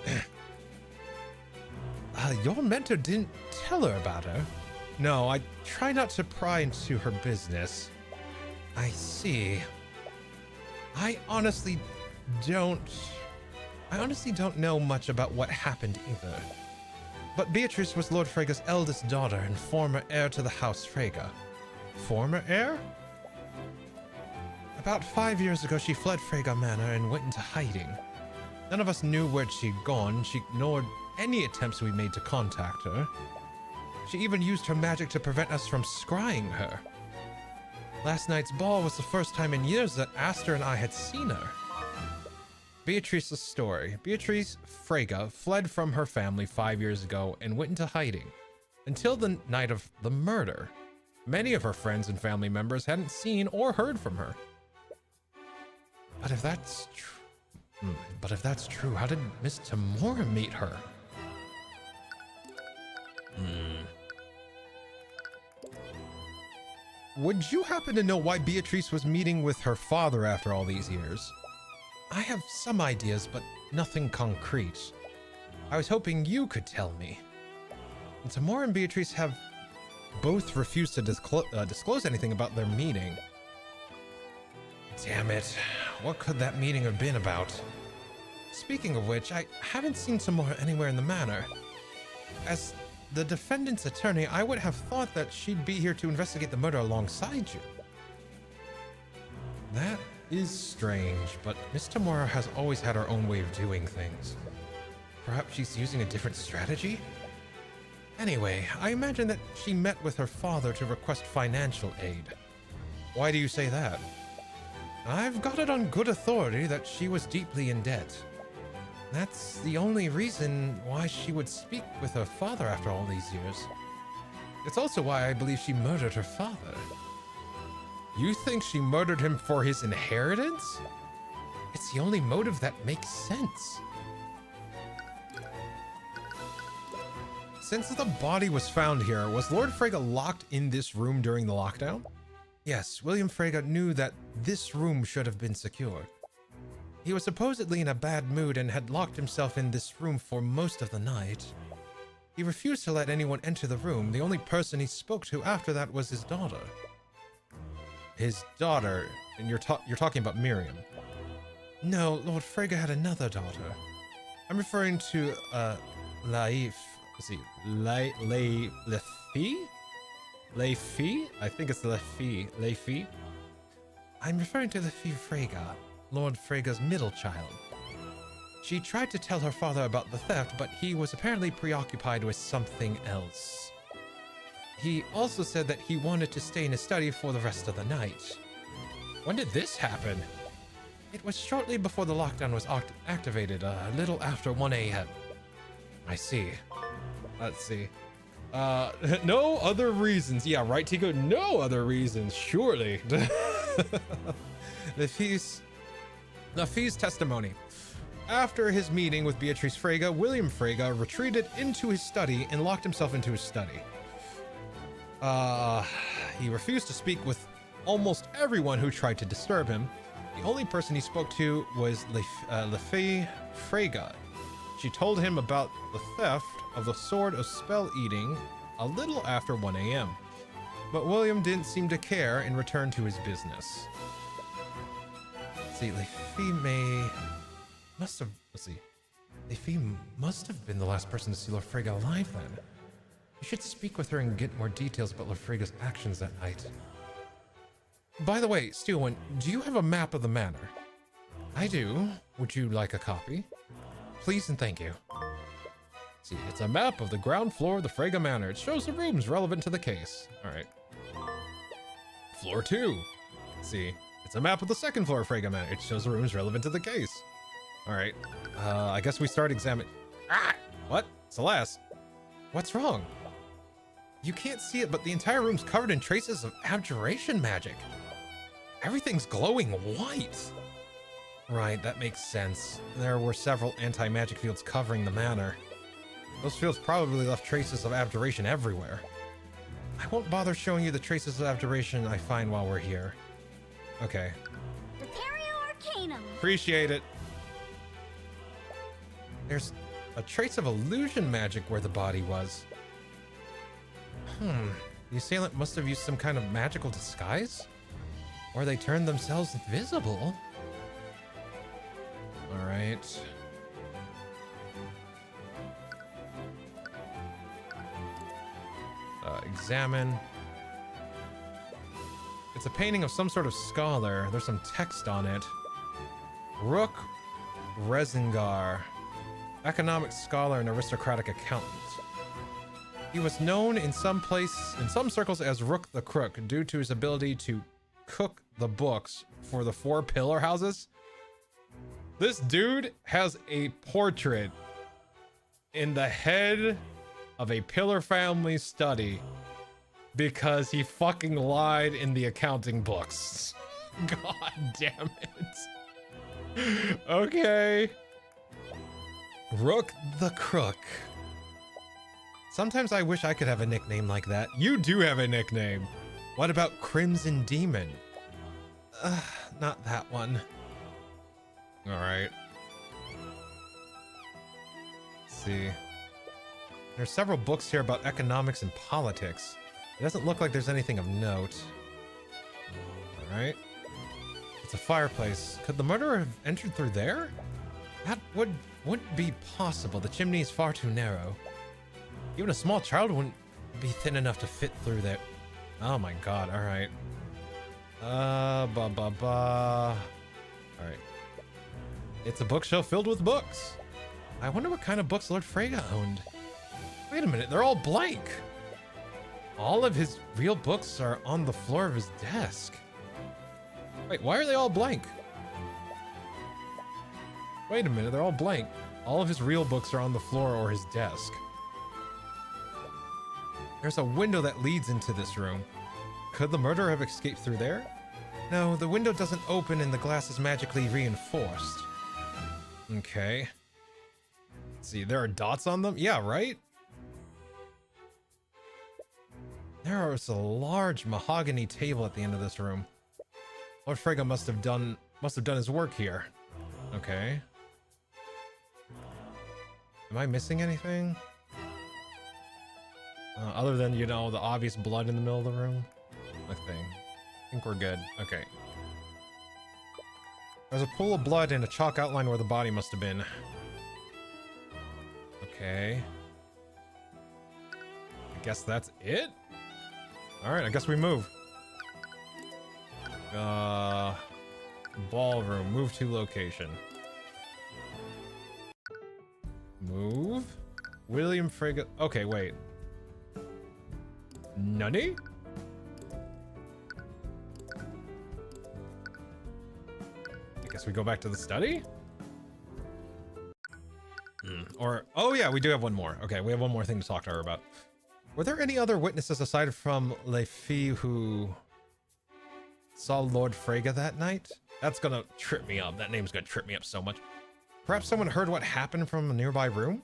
Your mentor didn't tell her about her? No, I try not to pry into her business. I see. I honestly don't know much about what happened either. But Beatrice was Lord Frega's eldest daughter and former heir to the House Frega. Former heir? About 5 years ago, she fled Frega Manor and went into hiding. None of us knew where she'd gone. She ignored any attempts we made to contact her. She even used her magic to prevent us from scrying her. Last night's ball was the first time in years that Aster and I had seen her. Beatrice's story. Beatrice Frega fled from her family 5 years ago and went into hiding until the night of the murder. Many of her friends and family members hadn't seen or heard from her. But if that's true, how did Miss Tamora meet her? Would you happen to know why Beatrice was meeting with her father after all these years? I have some ideas, but nothing concrete. I was hoping you could tell me. And Tamora and Beatrice have both refused to disclose anything about their meeting. Damn it. What could that meeting have been about? Speaking of which, I haven't seen Tamora anywhere in the manor. As the defendant's attorney, I would have thought that she'd be here to investigate the murder alongside you. That is strange, but Miss Tamora has always had her own way of doing things. Perhaps she's using a different strategy? Anyway, I imagine that she met with her father to request financial aid. Why do you say that? I've got it on good authority that she was deeply in debt. That's the only reason why she would speak with her father after all these years. It's also why I believe she murdered her father. You think she murdered him for his inheritance? It's the only motive that makes sense. Since the body was found here, was Lord Frega locked in this room during the lockdown? Yes, William Frega knew that this room should have been secured. He was supposedly in a bad mood and had locked himself in this room for most of the night. He refused to let anyone enter the room. The only person he spoke to after that was his daughter. His daughter? And you're talking about Miriam. No, Lord Frega had another daughter. I'm referring to, Laif. Let's see. Lefie? Lefie? I think it's Lefie. Lefie? I'm referring to Lefie Frega, Lord Frega's middle child. She tried to tell her father about the theft, but he was apparently preoccupied with something else. He also said that he wanted to stay in his study for the rest of the night. When did this happen? It was shortly before the lockdown was activated, a little after 1 a.m. I see. Let's see. No other reasons. Yeah, right, Tico? No other reasons, surely. Lefie's testimony. After his meeting with Beatrice Frega, William Frega retreated into his study and locked himself into his study. He refused to speak with almost everyone who tried to disturb him. The only person he spoke to was Lefie Frega. She told him about the theft of the Sword of Spell Eating a little after 1 a.m. But William didn't seem to care and returned to his business. Let's see, Lefie must have been the last person to see Lord Frega alive then. You should speak with her and get more details about Lord Frega's actions that night. By the way, Steelwind, do you have a map of the manor? I do. Would you like a copy? Please and thank you. See, it's a map of the ground floor of the Frega Manor. It shows the rooms relevant to the case. All right. Floor 2. See, it's a map of the second floor of Frega Manor. It shows the rooms relevant to the case. All right. I guess we start examining. Ah! What? Celeste? What's wrong? You can't see it, but the entire room's covered in traces of abjuration magic. Everything's glowing white. Right, that makes sense. There were several anti-magic fields covering the manor. Those fields probably left traces of abjuration everywhere. I won't bother showing you the traces of abjuration I find while we're here. Okay. Arcanum. Appreciate it. There's a trace of illusion magic where the body was. The assailant must have used some kind of magical disguise? Or they turned themselves invisible? right. Examine. It's a painting of some sort of scholar. There's some text on it. Rook Rezengar, economic scholar and aristocratic accountant. He was known in some circles as Rook the Crook due to his ability to cook the books for the 4 pillar houses. This dude has a portrait in the head of a pillar family study because he fucking lied in the accounting books. God damn it. Okay. Rook the Crook. Sometimes I wish I could have a nickname like that. You do have a nickname. What about Crimson Demon? Not that one. All right. Let's see. There's several books here about economics and politics. It doesn't look like there's anything of note. All right. It's a fireplace. Could the murderer have entered through there? That wouldn't be possible. The chimney is far too narrow. Even a small child wouldn't be thin enough to fit through there. Oh my god, alright. All right. It's a bookshelf filled with books. I wonder what kind of books Lord Frege owned. Wait a minute, they're all blank. All of his real books are on the floor of his desk. Wait, why are they all blank? Wait a minute, they're all blank. All of his real books are on the floor or his desk. There's a window that leads into this room. Could the murderer have escaped through there? No, the window doesn't open and the glass is magically reinforced. Okay. Let's see, there are dots on them? Yeah, right? There is a large mahogany table at the end of this room. Lord Frege must have done his work here. Okay. Am I missing anything? Other than, you know, the obvious blood in the middle of the room? Nothing. I think we're good. Okay. There's a pool of blood and a chalk outline where the body must have been. Okay. I guess that's it? Alright, I guess we move. Ballroom. Move to location. Move. William Frege. Okay, wait. Nani? I guess we go back to the study? Or, oh yeah, we do have one more. Okay, we have one more thing to talk to her about. Were there any other witnesses aside from Les Filles who saw Lord Frege that night? That's gonna trip me up. That name's gonna trip me up so much. Perhaps someone heard what happened from a nearby room?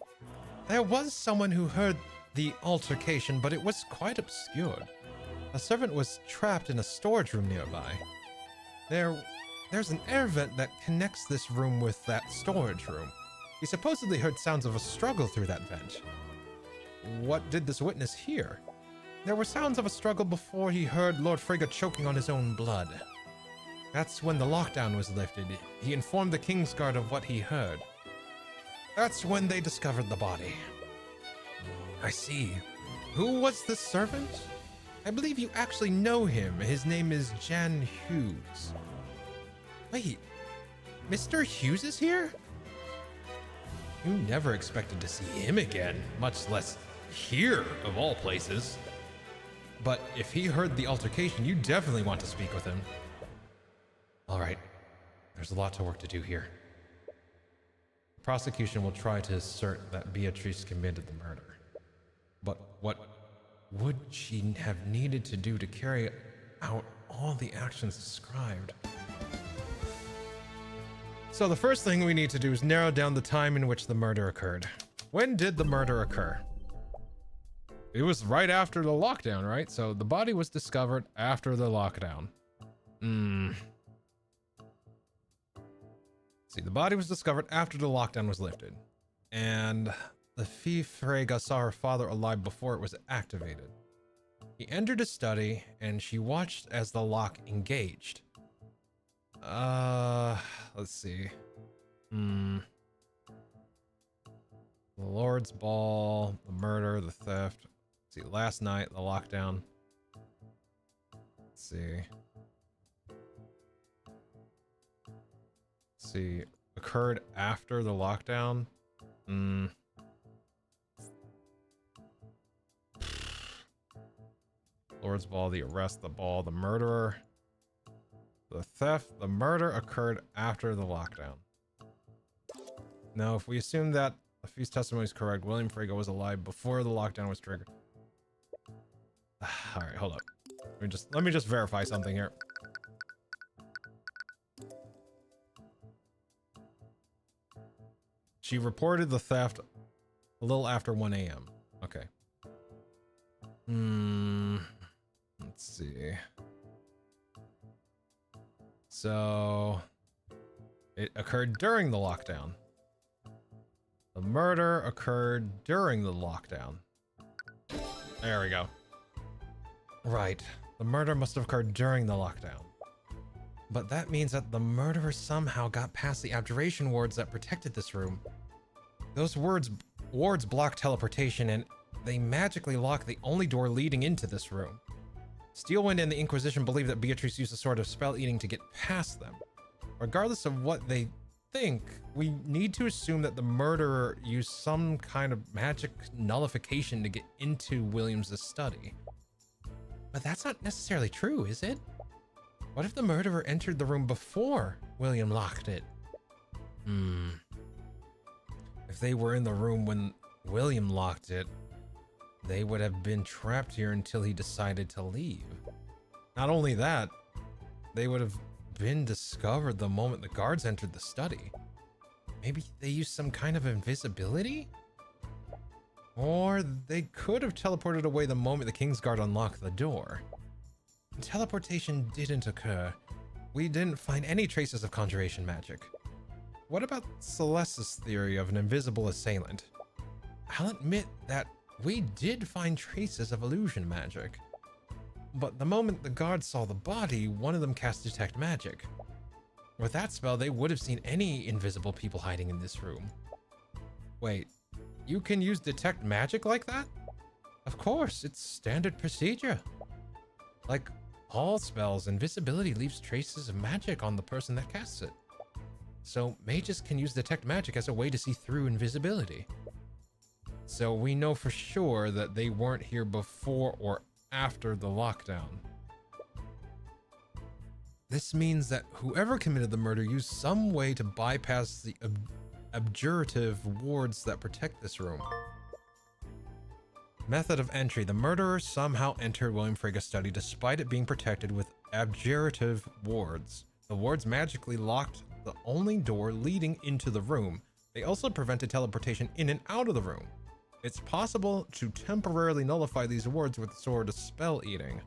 There was someone who heard the altercation, but it was quite obscured. A servant was trapped in a storage room nearby. There's an air vent that connects this room with that storage room. He supposedly heard sounds of a struggle through that vent. What did this witness hear? There were sounds of a struggle before he heard Lord Frege choking on his own blood. That's when the lockdown was lifted. He informed the Kingsguard of what he heard. That's when they discovered the body. I see. Who was the servant? I believe you actually know him. His name is Jan Hughes. Wait, Mr. Hughes is here? You never expected to see him again, much less here, of all places. But if he heard the altercation, you definitely want to speak with him. All right, there's a lot to work to do here. The prosecution will try to assert that Beatrice committed the murder. But what would she have needed to do to carry out all the actions described? So the first thing we need to do is narrow down the time in which the murder occurred. When did the murder occur? It was right after the lockdown, right? So the body was discovered after the lockdown. See, the body was discovered after the lockdown was lifted. And the fille Frege saw her father alive before it was activated. He entered his study and she watched as the lock engaged. Let's see. Hmm. The Lord's Ball, the murder, the theft. Let's see, last night, the lockdown. Let's see. Let's see. Occurred after the lockdown. Hmm. Lord's Ball, the arrest, the ball, the murderer. The theft, the murder occurred after the lockdown. Now, if we assume that the feast testimony is correct, William Frege was alive before the lockdown was triggered. All right, hold up. Let me just verify something here. She reported the theft a little after 1 a.m. Okay. Let's see. So it occurred during the lockdown. The murder occurred during the lockdown. There we go. Right. The murder must have occurred during the lockdown. But that means that the murderer somehow got past the abjuration wards that protected this room. Those wards block teleportation, and they magically lock the only door leading into this room. Steelwind and the Inquisition believe that Beatrice used a sort of spell eating to get past them. Regardless of what they think, we need to assume that the murderer used some kind of magic nullification to get into William's study. But that's not necessarily true, is it? What if the murderer entered the room before William locked it? If they were in the room when William locked it, they would have been trapped here until he decided to leave. Not only that, they would have been discovered the moment the guards entered the study. Maybe they used some kind of invisibility? Or they could have teleported away the moment the Kingsguard unlocked the door. Teleportation didn't occur. We didn't find any traces of conjuration magic. What about Celeste's theory of an invisible assailant? I'll admit that we did find traces of illusion magic. But the moment the guards saw the body, one of them cast Detect Magic. With that spell, they would have seen any invisible people hiding in this room. Wait, you can use Detect Magic like that? Of course, it's standard procedure. Like all spells, invisibility leaves traces of magic on the person that casts it. So mages can use Detect Magic as a way to see through invisibility. So we know for sure that they weren't here before or after the lockdown. This means that whoever committed the murder used some way to bypass the abjurative wards that protect this room. Method of entry. The murderer somehow entered William Frege's study despite it being protected with abjurative wards. The wards magically locked the only door leading into the room. They also prevented teleportation in and out of the room. It's possible to temporarily nullify these wards with a sort of spell eating.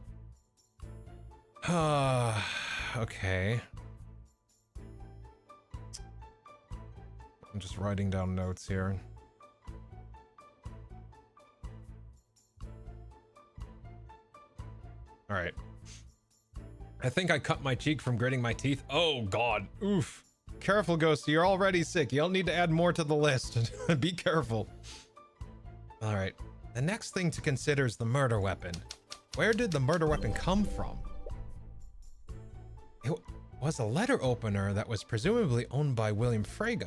Okay. I'm just writing down notes here. All right. I think I cut my cheek from gritting my teeth. Oh God, oof. Careful, Ghosty, you're already sick. You don't need to add more to the list. Be careful. All right, the next thing to consider is the murder weapon. Where did the murder weapon come from? It was a letter opener that was presumably owned by William Frege.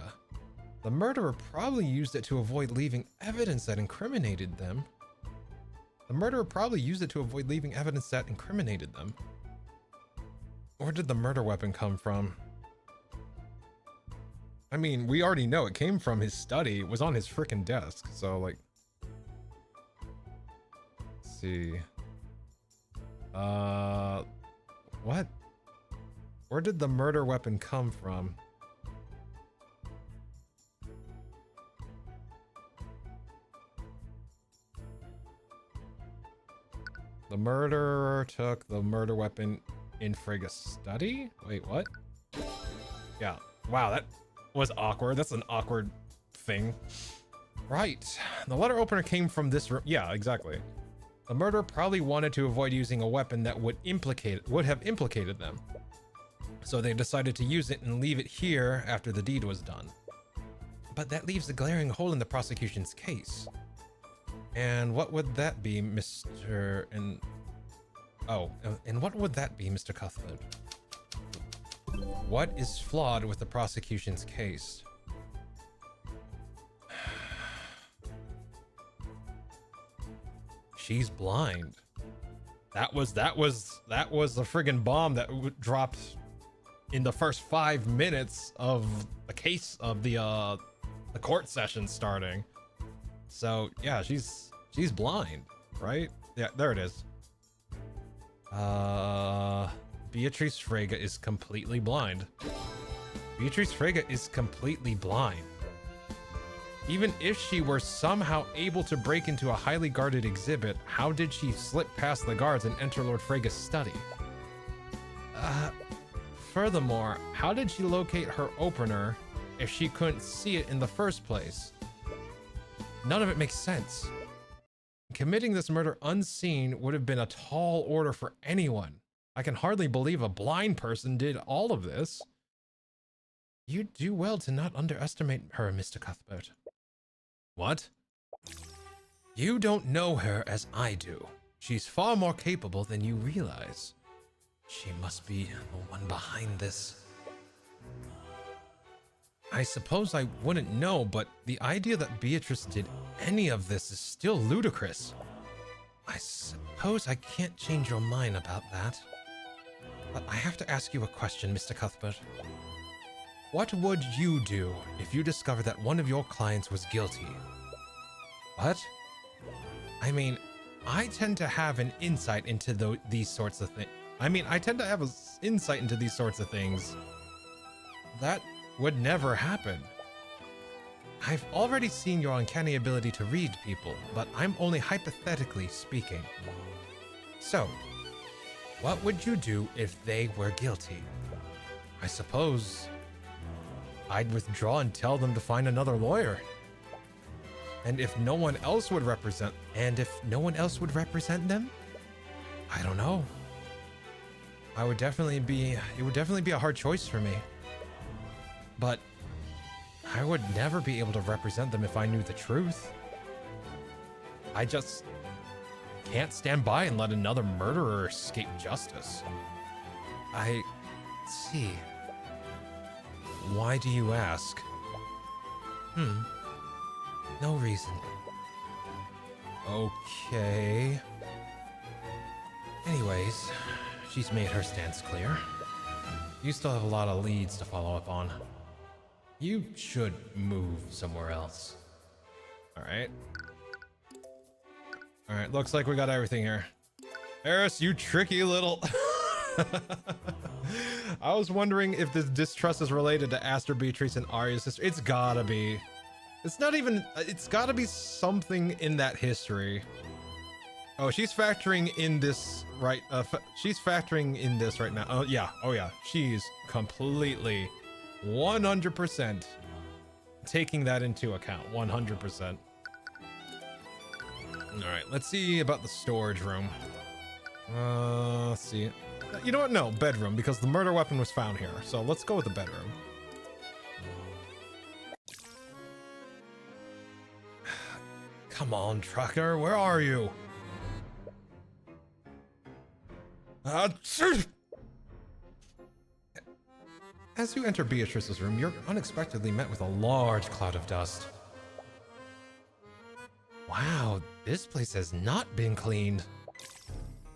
The murderer probably used it to avoid leaving evidence that incriminated them. Where did the murder weapon come from? I mean, we already know it came from his study. It was on his frickin' desk, so like... Let's see... What? Where did the murder weapon come from? The murderer took the murder weapon in Frege's study? Wait, what? Yeah. Wow, that was awkward. That's an awkward thing. Right. The letter opener came from this room. Yeah, exactly. The murderer probably wanted to avoid using a weapon that would have implicated them. So they decided to use it and leave it here after the deed was done. but that leaves a glaring hole in the prosecution's case. And what would that be, Mr. and... Oh, and what would that be, Mr. Cuthbert? What is flawed with the prosecution's case? She's blind. That was the friggin' bomb that dropped in the first 5 minutes of the case of the court session starting. So yeah, she's blind, right? Yeah, there it is. Beatrice Frege is completely blind. Beatrice Frege is completely blind. Even if she were somehow able to break into a highly guarded exhibit, how did she slip past the guards and enter Lord Frege's study? Furthermore, how did she locate her opener if she couldn't see it in the first place? None of it makes sense. Committing this murder unseen would have been a tall order for anyone. I can hardly believe a blind person did all of this. You do well to not underestimate her, Mr. Cuthbert. What? You don't know her as I do. She's far more capable than you realize. She must be the one behind this. I suppose I wouldn't know, but the idea that Beatrice did any of this is still ludicrous. I suppose I can't change your mind about that. But I have to ask you a question, Mr. Cuthbert. What would you do if you discovered that one of your clients was guilty? What? I mean, I tend to have an insight into these sorts of things. I tend to have an insight into these sorts of things. That would never happen. I've already seen your uncanny ability to read people, but I'm only hypothetically speaking. So, what would you do if they were guilty? I suppose I'd withdraw and tell them to find another lawyer. And if no one else would represent them? I don't know. It would definitely be a hard choice for me. But I would never be able to represent them if I knew the truth. I just can't stand by and let another murderer escape justice. I see. Why do you ask? No reason. Okay. Anyways, she's made her stance clear. You still have a lot of leads to follow up on. You should move somewhere else. Alright. Alright, looks like we got everything here. Eris, you tricky little... I was wondering if this distrust is related to Aster, Beatrice, and Arya's sister. It's gotta be. It's not even... It's gotta be something in that history. Oh, she's factoring in this right... she's factoring in this right now. Oh, yeah. Oh, yeah. She's completely... 100% taking that into account. 100%. All right, let's see about the storage room. Let's see. You know what? No, bedroom, because the murder weapon was found here. So let's go with the bedroom. Come on, trucker, where are you? As you enter Beatrice's room, you're unexpectedly met with a large cloud of dust. Wow, this place has not been cleaned.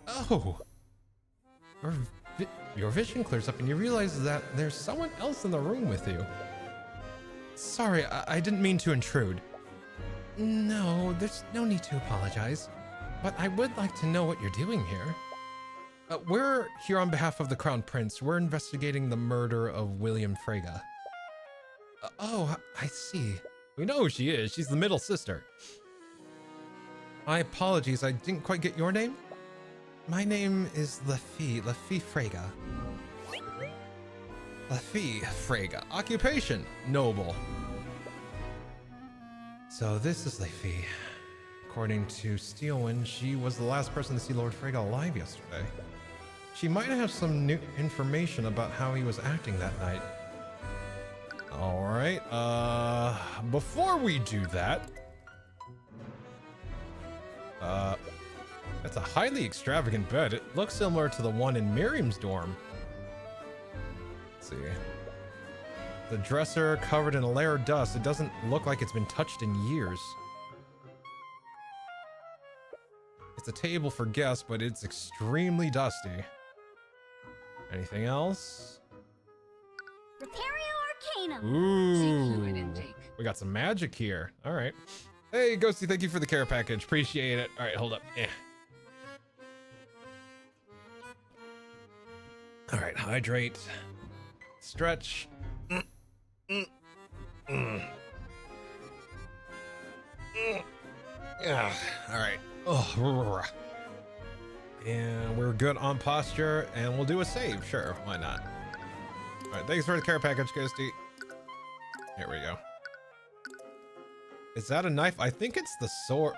Oh. Your vision clears up and you realize that there's someone else in the room with you. Sorry, I didn't mean to intrude. No, there's no need to apologize. But I would like to know what you're doing here. We're here on behalf of the Crown Prince. We're investigating the murder of William Frege. Oh, I see. We know who she is. She's the middle sister. My apologies, I didn't quite get your name? My name is Lastiel Frege. Lastiel Frege. Occupation, noble. So this is Lastiel. According to Steelwind, she was the last person to see Lord Frege alive yesterday. She might have some new information about how he was acting that night. All right. Before we do that, that's a highly extravagant bed. It looks similar to the one in Miriam's dorm. Let's see. The dresser covered in a layer of dust. It doesn't look like it's been touched in years. It's a table for guests, but it's extremely dusty. Anything else? Repario Arcanum. Ooh. We got some magic here. All right. Hey, Ghosty, thank you for the care package. Appreciate it. All right, hold up. All right, hydrate. Stretch. Yeah. All right. Oh. And we're good on posture, and we'll do a save. Sure, why not? All right, thanks for the care package, Ghosty. Here we go. Is that a knife? I think it's the sword.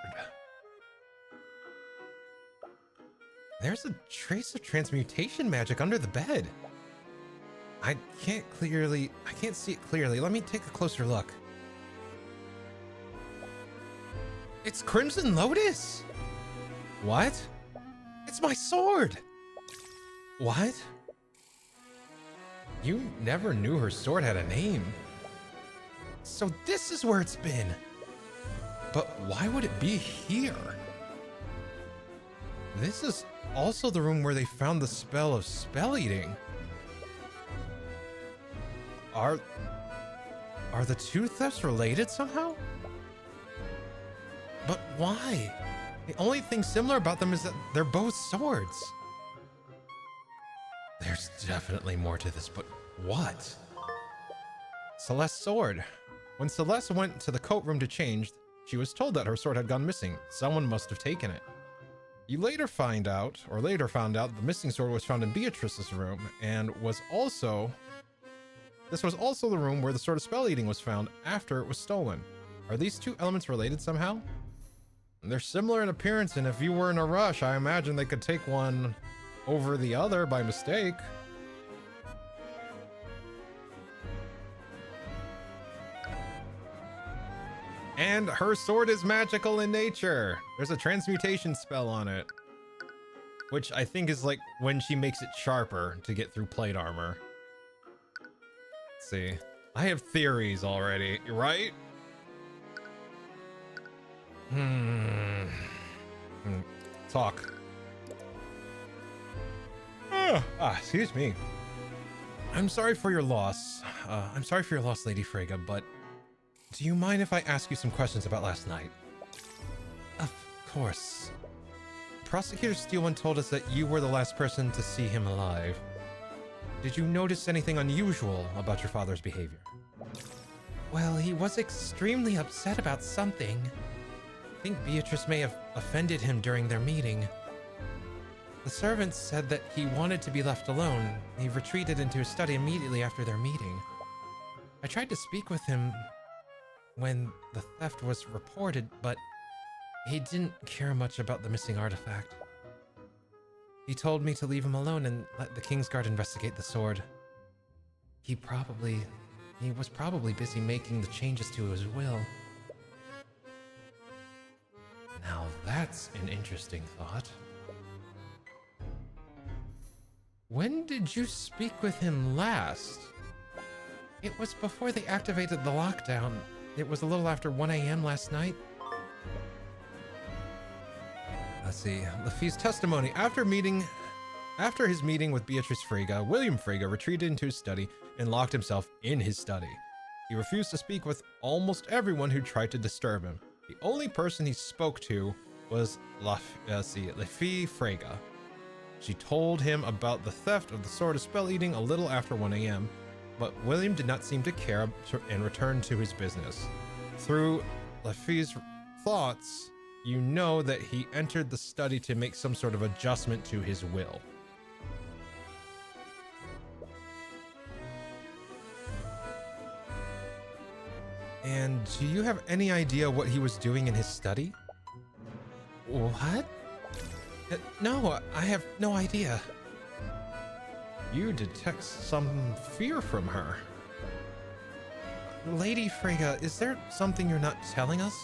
There's a trace of transmutation magic under the bed. I can't see it clearly. Let me take a closer look. It's Crimson Lotus. What? It's my sword. What? You never knew her sword had a name. So this is where it's been. But why would it be here? This is also the room where they found the spell of spell eating. Are the two thefts related somehow? But why? The only thing similar about them is that they're both swords. There's definitely more to this, but what? Celeste's sword. When Celeste went to the coat room to change, she was told that her sword had gone missing. Someone must have taken it. You later found out the missing sword was found in Beatrice's room and this was also the room where the sword of spell eating was found after it was stolen. Are these two elements related somehow? They're similar in appearance, and if you were in a rush, I imagine they could take one over the other by mistake. And her sword is magical in nature. There's a transmutation spell on it, which I think is like when she makes it sharper to get through plate armor. Let's see. I have theories already, right? Talk. Excuse me. I'm sorry for your loss. Lady Freyga, but do you mind if I ask you some questions about last night? Of course. Prosecutor Steelman told us that you were the last person to see him alive. Did you notice anything unusual about your father's behavior? Well, he was extremely upset about something. I think Beatrice may have offended him during their meeting. The servants said that he wanted to be left alone. He retreated into his study immediately after their meeting. I tried to speak with him when the theft was reported, but he didn't care much about the missing artifact. He told me to leave him alone and let the Kingsguard investigate the sword. He was probably busy making the changes to his will. Now that's an interesting thought. When did you speak with him last? It was before they activated the lockdown. It was a little after 1 a.m. last night. Let's see. Lafitte's testimony. After his meeting with Beatrice Freyga, William Freyga retreated into his study and locked himself in his study. He refused to speak with almost everyone who tried to disturb him. The only person he spoke to was Lafitte Freyga. She told him about the theft of the sword of spell eating a little after 1 a.m., but William did not seem to care and returned to his business. Through Lafitte's thoughts, you know that he entered the study to make some sort of adjustment to his will. And do you have any idea what he was doing in his study? What? No, I have no idea. You detect some fear from her. Lady Freyga, is there something you're not telling us?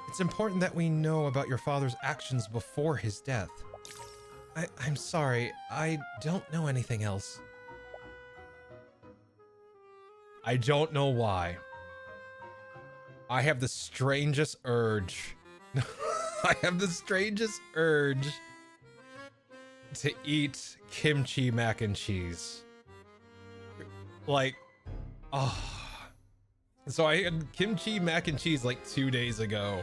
It's important that we know about your father's actions before his death. I'm sorry, I don't know anything else. I don't know why. I have the strangest urge. I have the strangest urge to eat kimchi mac and cheese. Like, oh. So I had kimchi mac and cheese like 2 days ago.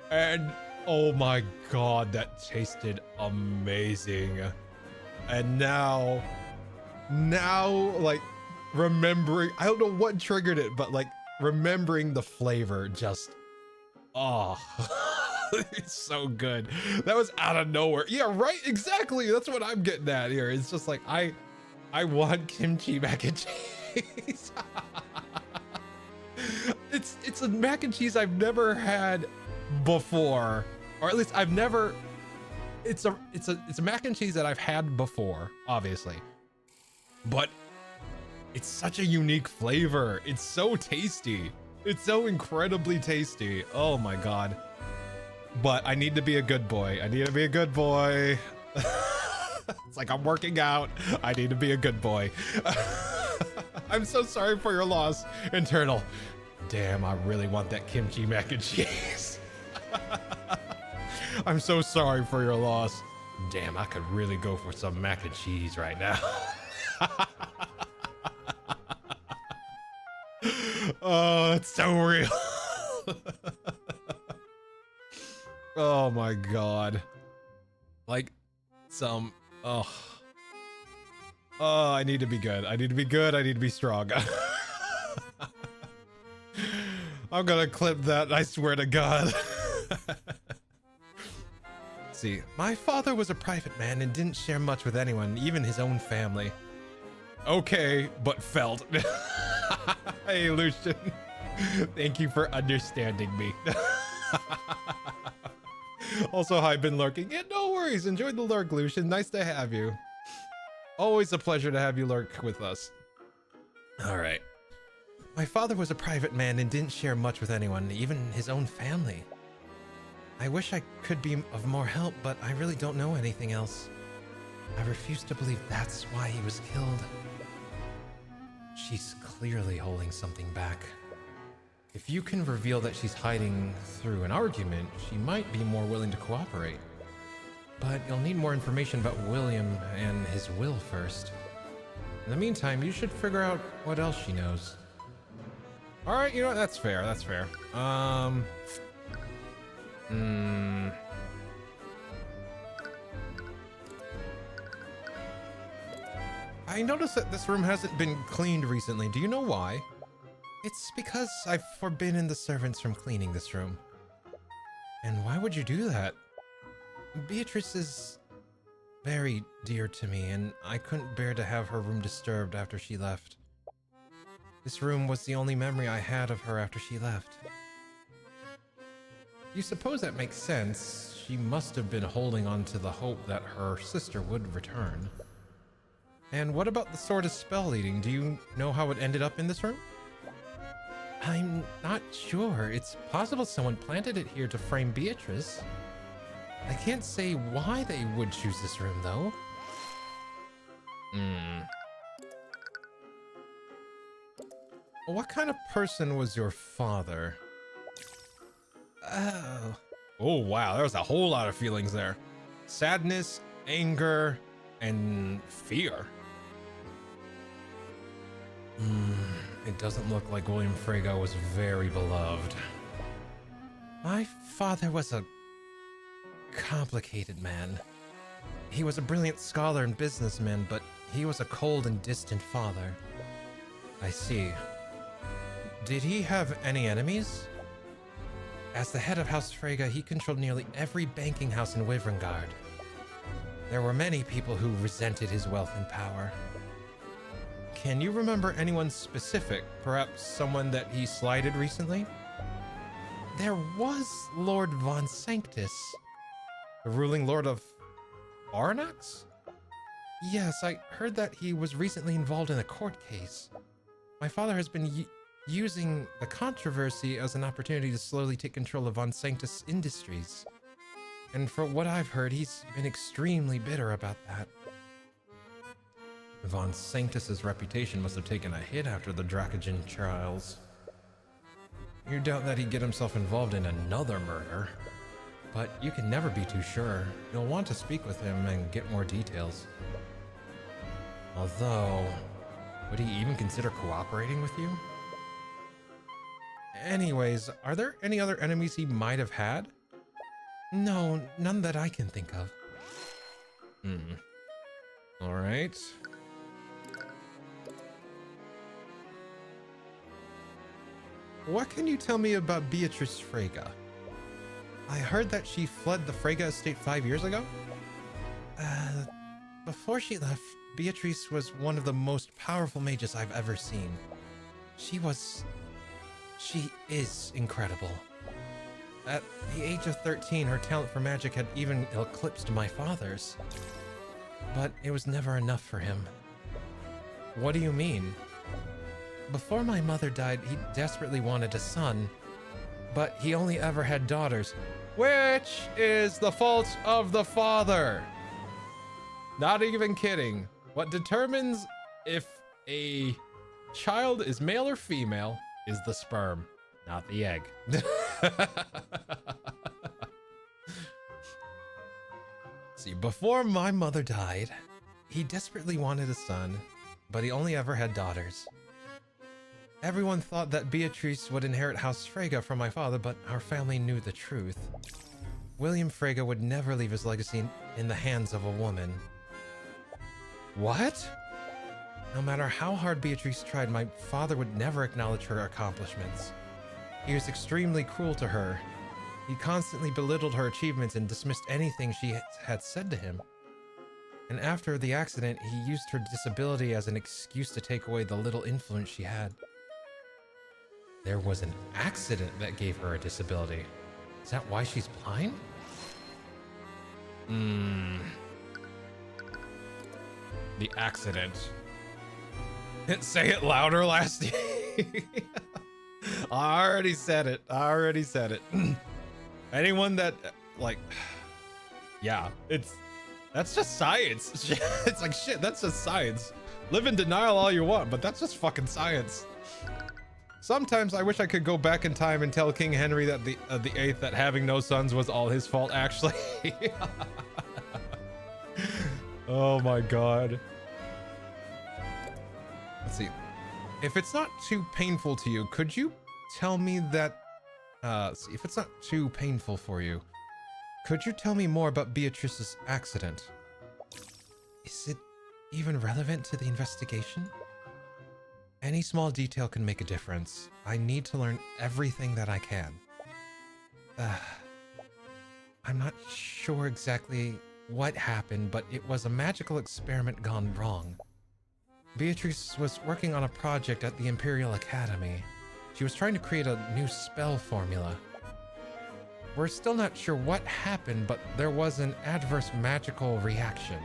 And oh my god, that tasted amazing. And now like remembering, I don't know what triggered it, but like remembering the flavor just, oh, it's so good. That was out of nowhere. Yeah, right, exactly. That's what I'm getting at here. It's just like, I want kimchi mac and cheese. It's a mac and cheese I've never had before, or at least I've never, it's a mac and cheese that I've had before, obviously, but it's such a unique flavor. It's so tasty. It's so incredibly tasty. Oh my god. But I need to be a good boy. I need to be a good boy. It's like I'm working out. I need to be a good boy. I'm so sorry for your loss, Internal. Damn, I really want that kimchi mac and cheese. I'm so sorry for your loss. Damn, I could really go for some mac and cheese right now. Oh, it's so real. Oh my god. Like some, oh, I need to be good. I need to be good. I need to be strong. I'm gonna clip that, I swear to God. See, my father was a private man and didn't share much with anyone, even his own family. Okay, but felt. Hey, Lucian. Thank you for understanding me. Also, hi, been lurking. Yeah, no worries. Enjoyed the lurk, Lucian. Nice to have you. Always a pleasure to have you lurk with us. All right. My father was a private man and didn't share much with anyone, even his own family. I wish I could be of more help, but I really don't know anything else. I refuse to believe that's why he was killed. She's clearly holding something back. If you can reveal that she's hiding through an argument, she might be more willing to cooperate. But you'll need more information about William and his will first. In the meantime, you should figure out what else she knows. All right, you know what? That's fair. That's fair. I noticed that this room hasn't been cleaned recently. Do you know why? It's because I've forbidden the servants from cleaning this room. And why would you do that? Beatrice is very dear to me, and I couldn't bear to have her room disturbed after she left. This room was the only memory I had of her after she left. You suppose that makes sense. She must have been holding on to the hope that her sister would return. And what about the sword of spell leading? Do you know how it ended up in this room? I'm not sure. It's possible someone planted it here to frame Beatrice. I can't say why they would choose this room, though. What kind of person was your father? Oh, wow. There was a whole lot of feelings there. Sadness, anger, and fear. It doesn't look like William Freyga was very beloved. My father was a complicated man. He was a brilliant scholar and businessman, but he was a cold and distant father. I see. Did he have any enemies? As the head of House Freyga, he controlled nearly every banking house in Wyverngard. There were many people who resented his wealth and power. Can you remember anyone specific? Perhaps someone that he slighted recently? There was Lord Von Sanctus, the ruling lord of Arnax? Yes, I heard that he was recently involved in a court case. My father has been using the controversy as an opportunity to slowly take control of Von Sanctus Industries. And for what I've heard, he's been extremely bitter about that. Von Sanctus's reputation must have taken a hit after the Dracogen trials. You doubt that he'd get himself involved in another murder, but you can never be too sure. You'll want to speak with him and get more details. Although, would he even consider cooperating with you? Anyways, are there any other enemies he might have had? No, none that I can think of. All right. What can you tell me about Beatrice Frege? I heard that she fled the Frege estate 5 years ago? Before she left, Beatrice was one of the most powerful mages I've ever seen. She is incredible. At the age of 13, her talent for magic had even eclipsed my father's. But it was never enough for him. What do you mean? Before my mother died, he desperately wanted a son, but he only ever had daughters. Which is the fault of the father? Not even kidding. What determines if a child is male or female is the sperm, not the egg. See, before my mother died, he desperately wanted a son, but he only ever had daughters. Everyone thought that Beatrice would inherit House Frege from my father, but our family knew the truth. William Frege would never leave his legacy in the hands of a woman. What? No matter how hard Beatrice tried, my father would never acknowledge her accomplishments. He was extremely cruel to her. He constantly belittled her achievements and dismissed anything she had said to him. And after the accident, he used her disability as an excuse to take away the little influence she had. There was an accident that gave her a disability. Is that why she's blind? The accident. Say it louder, Lastiel. I already said it. Anyone that, like, yeah, that's just science. It's like, shit, that's just science. Live in denial all you want, but that's just fucking science. Sometimes I wish I could go back in time and tell King Henry that the VIII that having no sons was all his fault, actually. Oh my god. Let's see. If it's not too painful to you, could you tell me that... see, if it's not too painful for you, could you tell me more about Beatrice's accident? Is it even relevant to the investigation? Any small detail can make a difference. I need to learn everything that I can. I'm not sure exactly what happened, but it was a magical experiment gone wrong. Beatrice was working on a project at the Imperial Academy. She was trying to create a new spell formula. We're still not sure what happened, but there was an adverse magical reaction.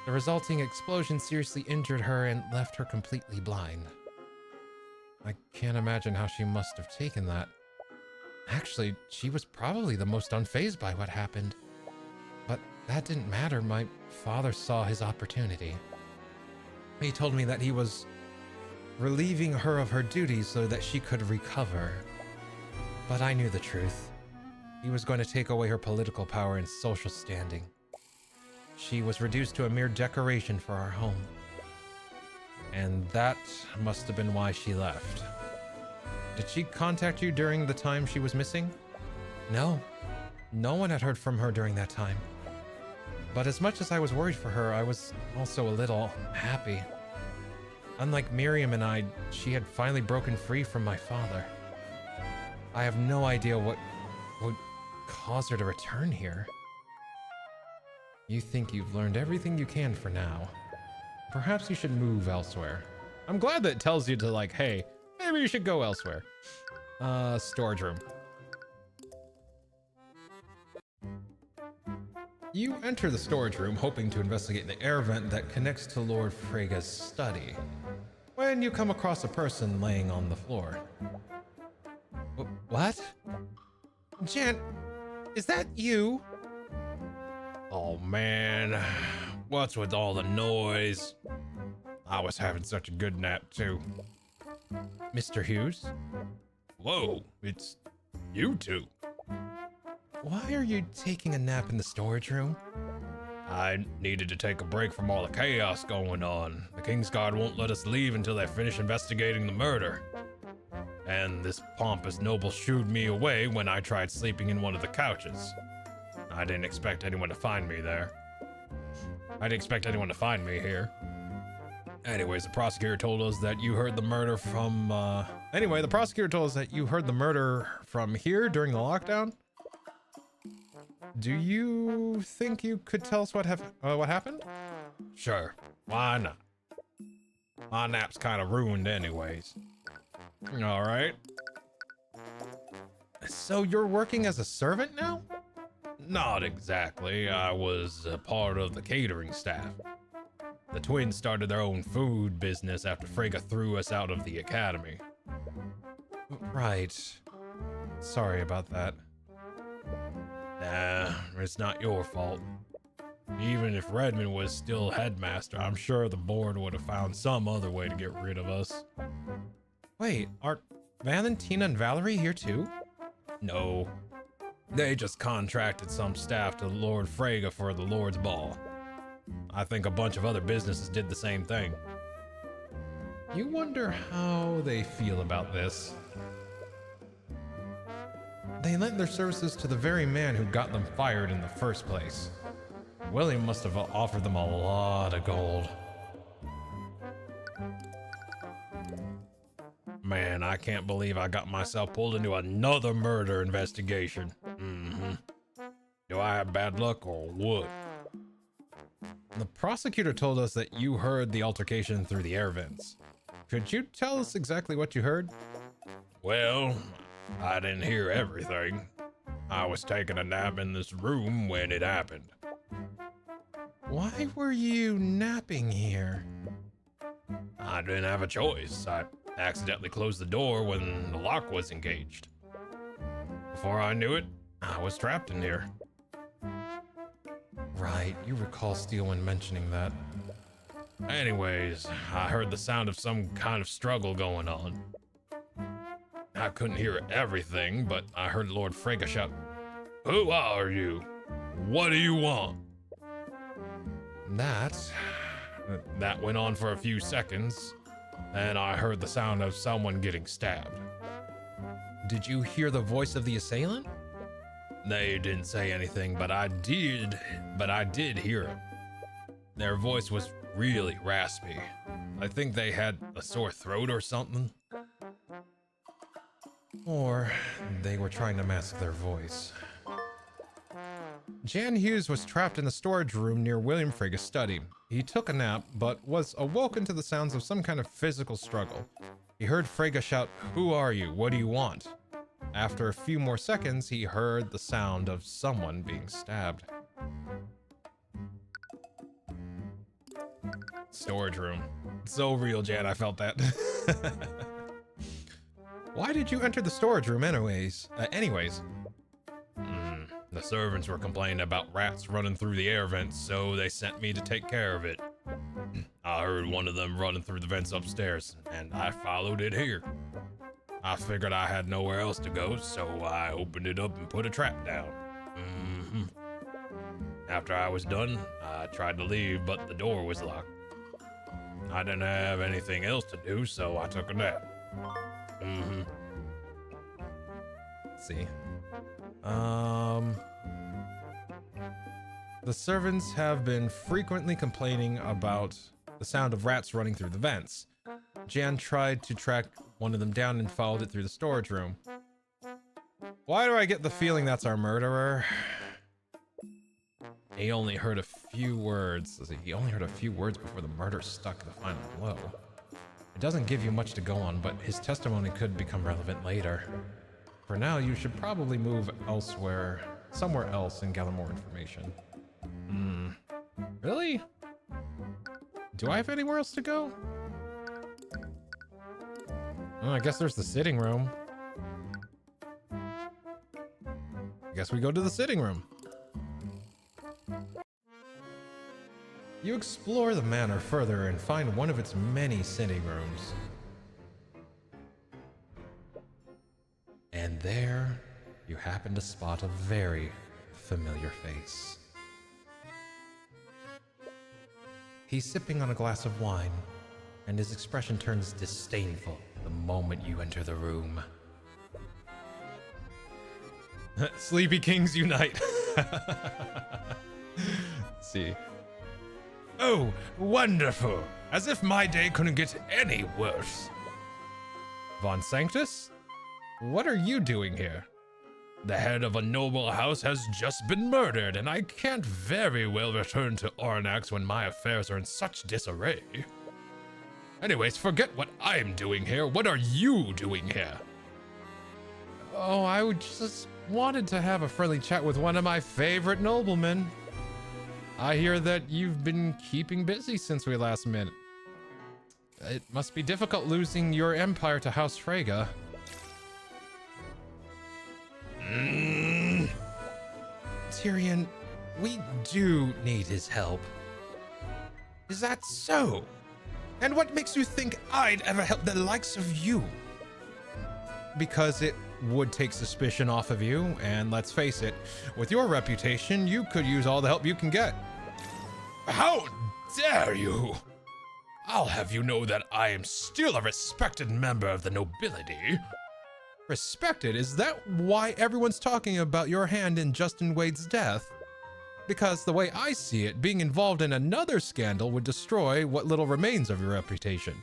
The resulting explosion seriously injured her and left her completely blind. I can't imagine how she must have taken that. Actually, she was probably the most unfazed by what happened. But that didn't matter. My father saw his opportunity. He told me that he was relieving her of her duties so that she could recover. But I knew the truth. He was going to take away her political power and social standing. She was reduced to a mere decoration for our home. And that must have been why she left. Did she contact you during the time she was missing? No. No one had heard from her during that time. But as much as I was worried for her, I was also a little happy. Unlike Miriam and I, she had finally broken free from my father. I have no idea what would cause her to return here. You think you've learned everything you can for now. Perhaps you should move elsewhere. I'm glad that it tells you to, like, hey, maybe you should go elsewhere. Storage room. You enter the storage room hoping to investigate the air vent that connects to Lord Frege's study. When and you come across a person laying on the floor. What? Jan, is that you? Oh man, what's with all the noise? I was having such a good nap too. Mr. Hughes? Whoa, it's you two. Why are you taking a nap in the storage room? I needed to take a break from all the chaos going on. The Kingsguard won't let us leave until they finish investigating the murder. And this pompous noble shooed me away when I tried sleeping in one of the couches. I didn't expect anyone to find me there. I didn't expect anyone to find me here. Anyways, the prosecutor told us that you heard the murder from, Anyway, the prosecutor told us that you heard the murder from here during the lockdown. Do you think you could tell us what happened? Sure, why not? My nap's kind of ruined anyways. All right. So you're working as a servant now? Not exactly. I was a part of the catering staff. The twins started their own food business after Frigga threw us out of the academy. Right. Sorry about that. Nah, it's not your fault. Even if Redmond was still headmaster, I'm sure the board would have found some other way to get rid of us. Wait, are Valentina and Valerie here too? No. They just contracted some staff to Lord Frege for the Lord's Ball. I think a bunch of other businesses did the same thing. You wonder how they feel about this. They lent their services to the very man who got them fired in the first place. William must have offered them a lot of gold. Man, I can't believe I got myself pulled into another murder investigation. Do I have bad luck or what? The prosecutor told us that you heard the altercation through the air vents. Could you tell us exactly what you heard? Well, I didn't hear everything. I was taking a nap in this room when it happened. Why were you napping here? I didn't have a choice. I accidentally closed the door when the lock was engaged. Before I knew it, I was trapped in here. Right, you recall Steelman mentioning that. Anyways, I heard the sound of some kind of struggle going on. I couldn't hear everything, but I heard Lord Frege shout, "Who are you? What do you want?" That went on for a few seconds, and I heard the sound of someone getting stabbed. Did you hear the voice of the assailant? They didn't say anything, but I did hear it. Their voice was really raspy. I think they had a sore throat or something. Or they were trying to mask their voice. Jan Hughes was trapped in the storage room near William Frege's study. He took a nap, but was awoken to the sounds of some kind of physical struggle. He heard Frege shout, "Who are you? What do you want?" After a few more seconds, he heard the sound of someone being stabbed. Storage room. So real, Jan, I felt that. Why did you enter the storage room anyways? The servants were complaining about rats running through the air vents, so they sent me to take care of it. I heard one of them running through the vents upstairs, and I followed it here. I figured I had nowhere else to go, so I opened it up and put a trap down. After I was done, I tried to leave, but the door was locked. I didn't have anything else to do, so I took a nap. Let's see. The servants have been frequently complaining about the sound of rats running through the vents. Jan tried to track one of them down and followed it through the storage room. Why do I get the feeling that's our murderer? He only heard a few words. He only heard a few words before the murder stuck the final blow. It doesn't give you much to go on, but his testimony could become relevant later. For now, you should probably move elsewhere, somewhere else, and gather more information. Really? Do I have anywhere else to go? Oh, I guess there's the sitting room. I guess we go to the sitting room. You explore the manor further and find one of its many sitting rooms. And there, you happen to spot a very familiar face. He's sipping on a glass of wine, and his expression turns disdainful the moment you enter the room. Sleepy Kings unite. Let's see. Oh, wonderful! As if my day couldn't get any worse. Von Sanctus? What are you doing here? The head of a noble house has just been murdered, and I can't very well return to Ornax when my affairs are in such disarray. Anyways, forget what I'm doing here. What are you doing here? Oh, I just wanted to have a friendly chat with one of my favorite noblemen. I hear that you've been keeping busy since we last met. It must be difficult losing your empire to House Freyga. Tyrion, we do need his help. Is that so? And what makes you think I'd ever help the likes of you? Because it would take suspicion off of you, and let's face it, with your reputation, you could use all the help you can get. How dare you! I'll have you know that I am still a respected member of the nobility. Respected? Is that why everyone's talking about your hand in Justin Wade's death? Because the way I see it, being involved in another scandal would destroy what little remains of your reputation.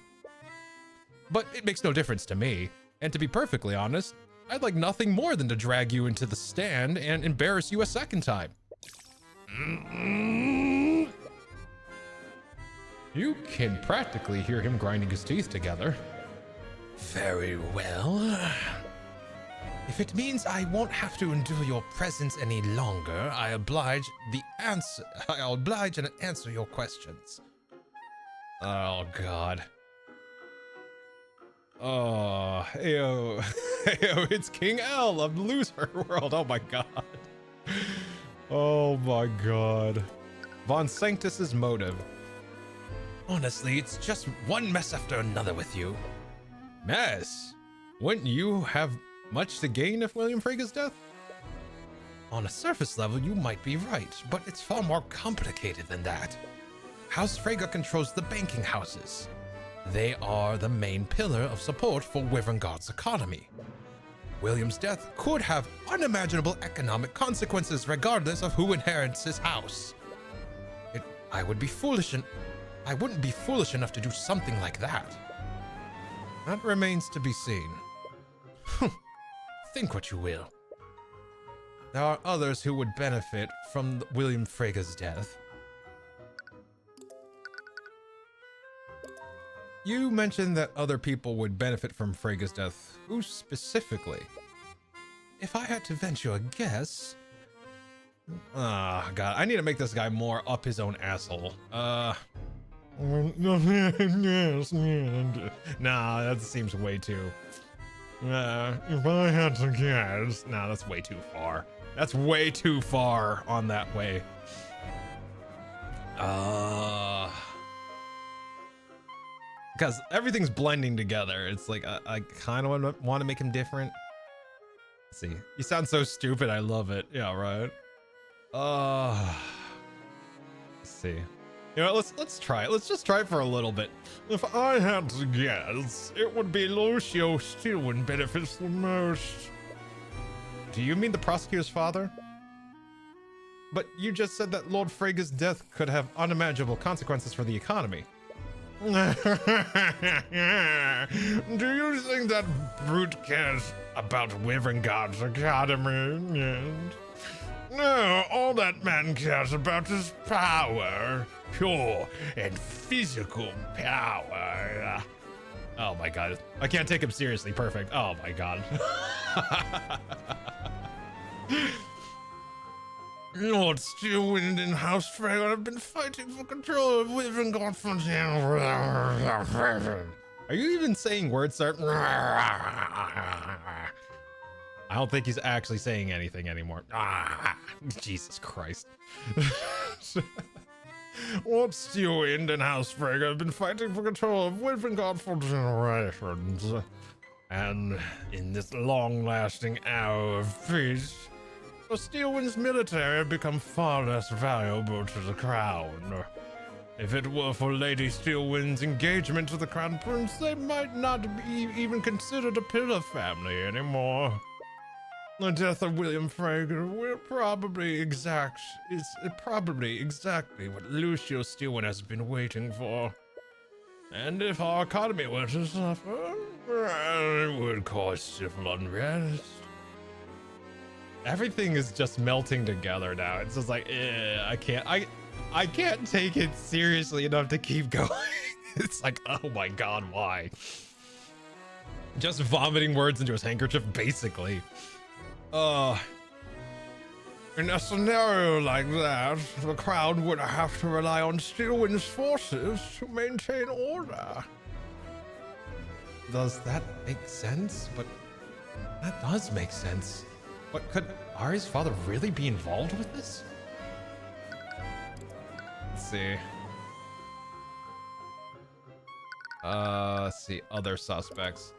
But it makes no difference to me, and to be perfectly honest, I'd like nothing more than to drag you into the stand and embarrass you a second time. You can practically hear him grinding his teeth together. Very well. If it means I won't have to endure your presence any longer, I'll oblige and answer your questions. Oh, God. Oh, ew. Ew, it's King L of Loser World. Oh, my God. Oh, my God. Von Sanctus's motive. Honestly, it's just one mess after another with you. Mess? Wouldn't you have much to gain if William Freyga's death? On a surface level, you might be right, but it's far more complicated than that. House Freyga controls the banking houses. They are the main pillar of support for Wyverngard's economy. William's death could have unimaginable economic consequences regardless of who inherits his house. I wouldn't be foolish enough to do something like that. That remains to be seen. Think what you will. There are others who would benefit from William Freyga's death. You mentioned that other people would benefit from Freyga's death. Who specifically? If I had to venture a guess... Ah, God, I need to make this guy more up his own asshole. Nah, that seems way too... if I had to guess... Nah, that's way too far. That's way too far on that way. Because everything's blending together. It's like, I kind of want to make him different. Let's see. You sound so stupid, I love it. Yeah, right? Let's see. You know what, let's try it. Let's just try it for a little bit. If I had to guess, it would be Lucio Stewin benefits the most. Do you mean the prosecutor's father? But you just said that Lord Freyga's death could have unimaginable consequences for the economy. Do you think that brute cares about Wyverngard's economy? Yes. No, all that man cares about is power. Pure and physical power. Oh my God. I can't take him seriously. Perfect. Oh my God. Lord Stewin and House Freyga have been fighting for control of Wyverngard for Are you even saying words, sir? I don't think he's actually saying anything anymore. Jesus Christ. What Stewwind and House Frigga have been fighting for control of Wyvern for generations. And in this long-lasting hour of peace, the Steelwind's military have become far less valuable to the crown. If it were for Lady Steelwind's engagement to the Crown Prince, they might not be even considered a pillar family anymore. The death of William Frager will probably exactly what Lucio Steelwind has been waiting for. And if our economy were to suffer, it would cause civil unrest. Everything is just melting together now. It's just like, I can't take it seriously enough to keep going. It's like, oh my god, why? Just vomiting words into his handkerchief, basically. In a scenario like that, the crown would have to rely on Steelwind's forces to maintain order. Does that make sense? But that does make sense. But could Ari's father really be involved with this? Let's see. Let's see, other suspects.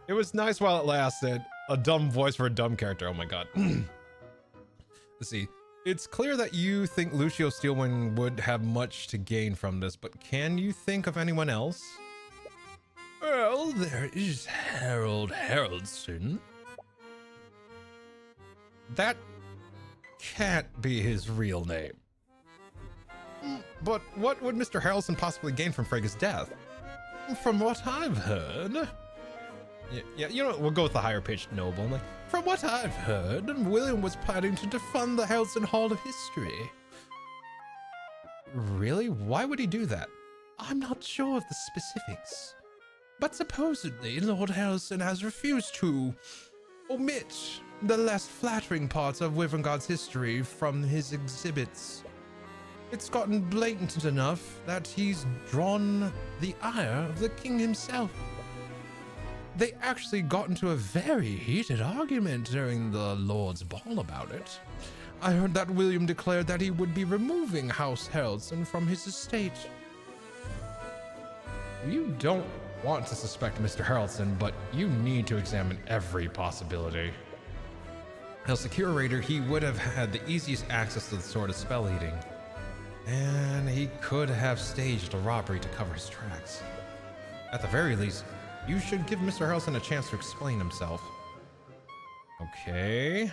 It was nice while it lasted. A dumb voice for a dumb character, oh my god. Let's see. It's clear that you think Lucio Steelwind would have much to gain from this, but can you think of anyone else? Well, there is Harold Haraldson. That can't be his real name. But what would Mr. Haraldson possibly gain from Freyga's death? From what I've heard... Yeah, you know, we'll go with the higher pitched noble. Like, from what I've heard, William was planning to defund the Haraldson Hall of History. really? Why would he do that? I'm not sure of the specifics, but supposedly Lord Haraldson has refused to omit the less flattering parts of Wyverngard's history from his exhibits. It's gotten blatant enough that he's drawn the ire of the king himself. They actually got into a very heated argument during the Lord's Ball about it. I heard that William declared that he would be removing House Haraldson from his estate. You don't want to suspect Mr. Haraldson, but you need to examine every possibility. As the curator, he would have had the easiest access to the Sword of Spell Eating, and he could have staged a robbery to cover his tracks. At the very least, you should give Mr. Haraldson a chance to explain himself. Okay.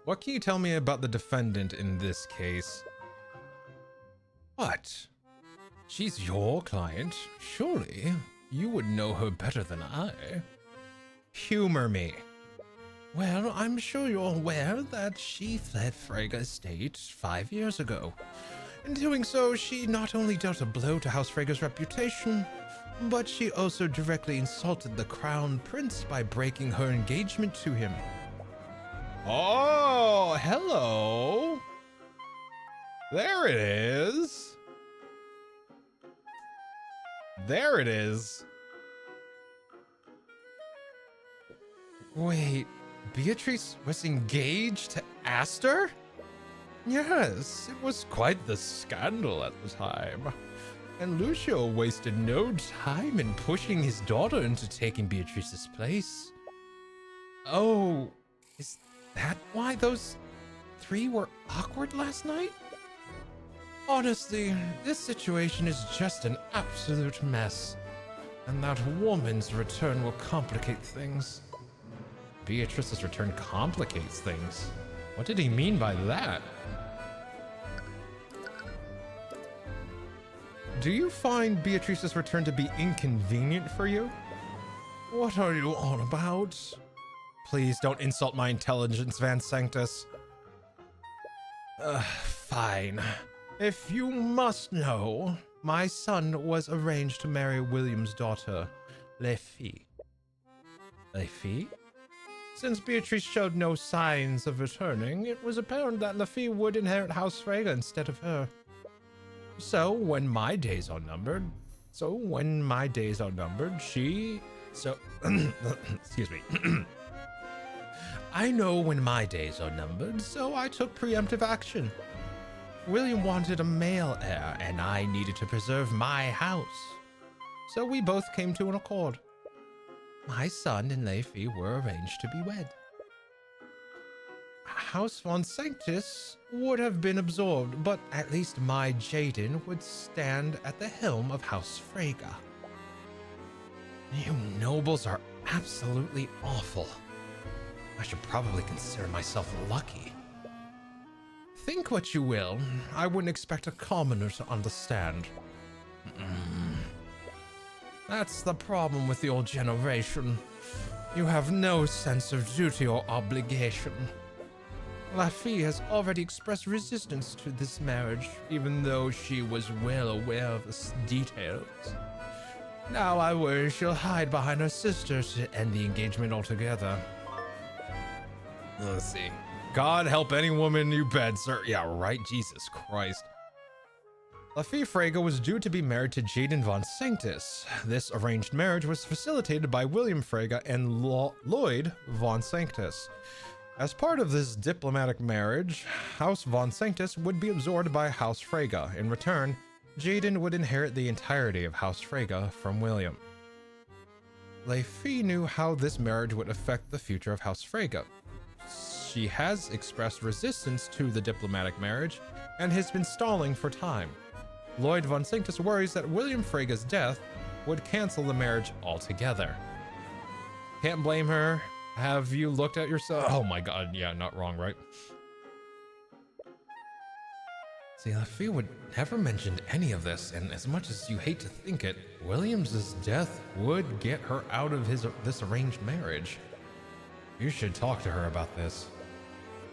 What can you tell me about the defendant in this case? What? She's your client. Surely you would know her better than I. Humor me. Well, I'm sure you're aware that she fled Freyga Estate 5 years ago. In doing so, she not only dealt a blow to House Freyga's reputation, but she also directly insulted the Crown Prince by breaking her engagement to him. Oh, hello. There it is. There it is. Wait, Beatrice was engaged to Aster? Yes, it was quite the scandal at the time. And Lucio wasted no time in pushing his daughter into taking Beatrice's place. Oh, is that why those three were awkward last night? Honestly, this situation is just an absolute mess. And that woman's return will complicate things. Beatrice's return complicates things. What did he mean by that? Do you find Beatrice's return to be inconvenient for you? What are you on about? Please don't insult my intelligence, Van Sanctus. Fine. If you must know, my son was arranged to marry William's daughter, Lefi. Lefi? Since Beatrice showed no signs of returning, it was apparent that Lafitte would inherit House Frega instead of her. So when my days are numbered, excuse me. I know when my days are numbered, so I took preemptive action. William wanted a male heir, and I needed to preserve my house. So we both came to an accord. My son and Lafitte were arranged to be wed. House Von Sanctus would have been absorbed, but at least my Jaden would stand at the helm of House Frega. You nobles are absolutely awful. I should probably consider myself lucky. Think what you will, I wouldn't expect a commoner to understand. That's the problem with the old generation. You have no sense of duty or obligation. Lafitte has already expressed resistance to this marriage, even though she was well aware of the details. Now I worry she'll hide behind her sister to end the engagement altogether. Let's see. God help any woman you bed, sir. Yeah, right, Jesus Christ. Lafitte Frega was due to be married to Jaden Von Sanctus. This arranged marriage was facilitated by William Frega and Lloyd Von Sanctus. As part of this diplomatic marriage, House Von Sanctus would be absorbed by House Frega. In return, Jaden would inherit the entirety of House Frega from William. Lafitte knew how this marriage would affect the future of House Frega. She has expressed resistance to the diplomatic marriage and has been stalling for time. Lloyd Von Sanctus worries that William Frega's death would cancel the marriage altogether. Can't blame her. Have you looked at yourself? Oh my god, yeah, not wrong, right? See, Lafitte would never mention any of this, and as much as you hate to think it, William's death would get her out of this arranged marriage. You should talk to her about this.